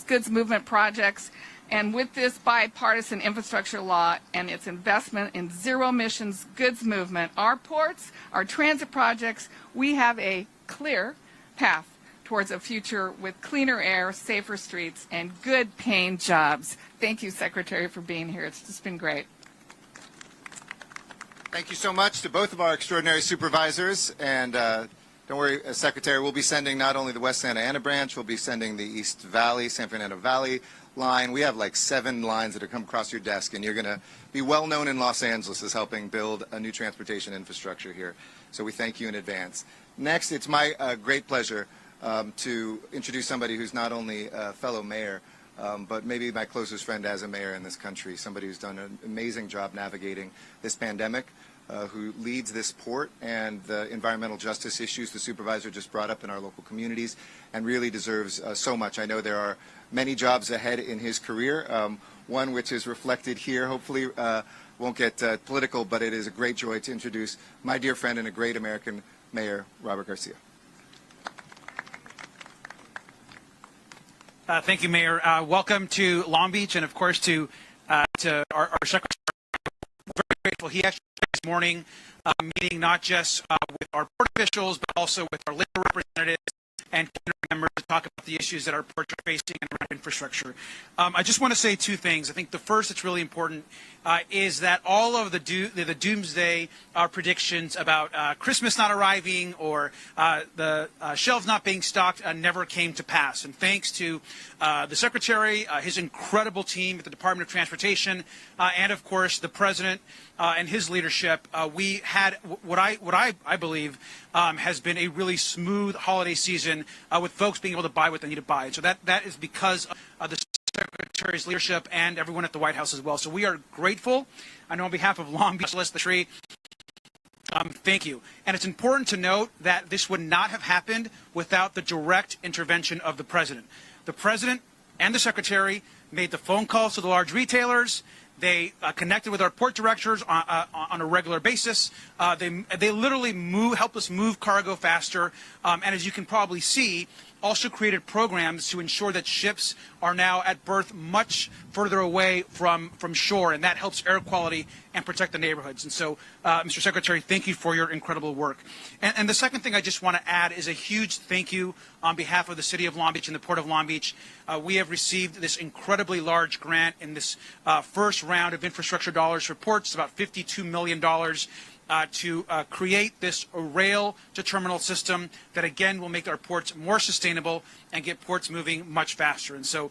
goods movement projects. And with this bipartisan infrastructure law and its investment in zero-emissions goods movement, our ports, our transit projects, we have a clear path towards a future with cleaner air, safer streets, and good-paying jobs. Thank you, Secretary, for being here. It's just been great. Thank you so much to both of our extraordinary supervisors, and Don't worry, Secretary, we'll be sending not only the West Santa Ana branch, we'll be sending the East Valley, San Fernando Valley line. We have like 7 lines that have come across your desk, and you're going to be well known in Los Angeles as helping build a new transportation infrastructure here. So we thank you in advance. Next, it's my great pleasure to introduce somebody who's not only a fellow mayor, but maybe my closest friend as a mayor in this country, somebody who's done an amazing job navigating this pandemic, who leads this port and the environmental justice issues the supervisor just brought up in our local communities, and really deserves so much. I know there are many jobs ahead in his career, one which is reflected here. Hopefully won't get political, but it is a great joy to introduce my dear friend and a great American mayor, Robert Garcia. Thank you, Mayor. Welcome to Long Beach, and of course to our Secretary. Very grateful. He actually this morning meeting not just with our port officials, but also with our labor representatives and members to talk about the issues that our ports are facing and around infrastructure. I just want to say 2 things. I think the first that's really important is that all of the doomsday predictions about Christmas not arriving or the shelves not being stocked never came to pass. And thanks to the Secretary, his incredible team at the Department of Transportation, and of course the President and his leadership, we had what I believe has been a really smooth holiday season with folks being able to buy what they need to buy. So that is because of the Secretary's leadership and everyone at the White House as well. So we are grateful. I know on behalf of Long Beach, the tree, thank you. And it's important to note that this would not have happened without the direct intervention of the President. The President and the Secretary made the phone calls to the large retailers. They connected with our port directors on a regular basis. They literally helped us move cargo faster. And as you can probably see, also created programs to ensure that ships are now at berth much further away from shore, and that helps air quality and protect the neighborhoods. And so, Mr. Secretary, thank you for your incredible work. And the second thing I just want to add is a huge thank you on behalf of the City of Long Beach and the Port of Long Beach. We have received this incredibly large grant in this first round of infrastructure dollars for ports, about $52 million. To create this rail-to-terminal system that, again, will make our ports more sustainable and get ports moving much faster. And so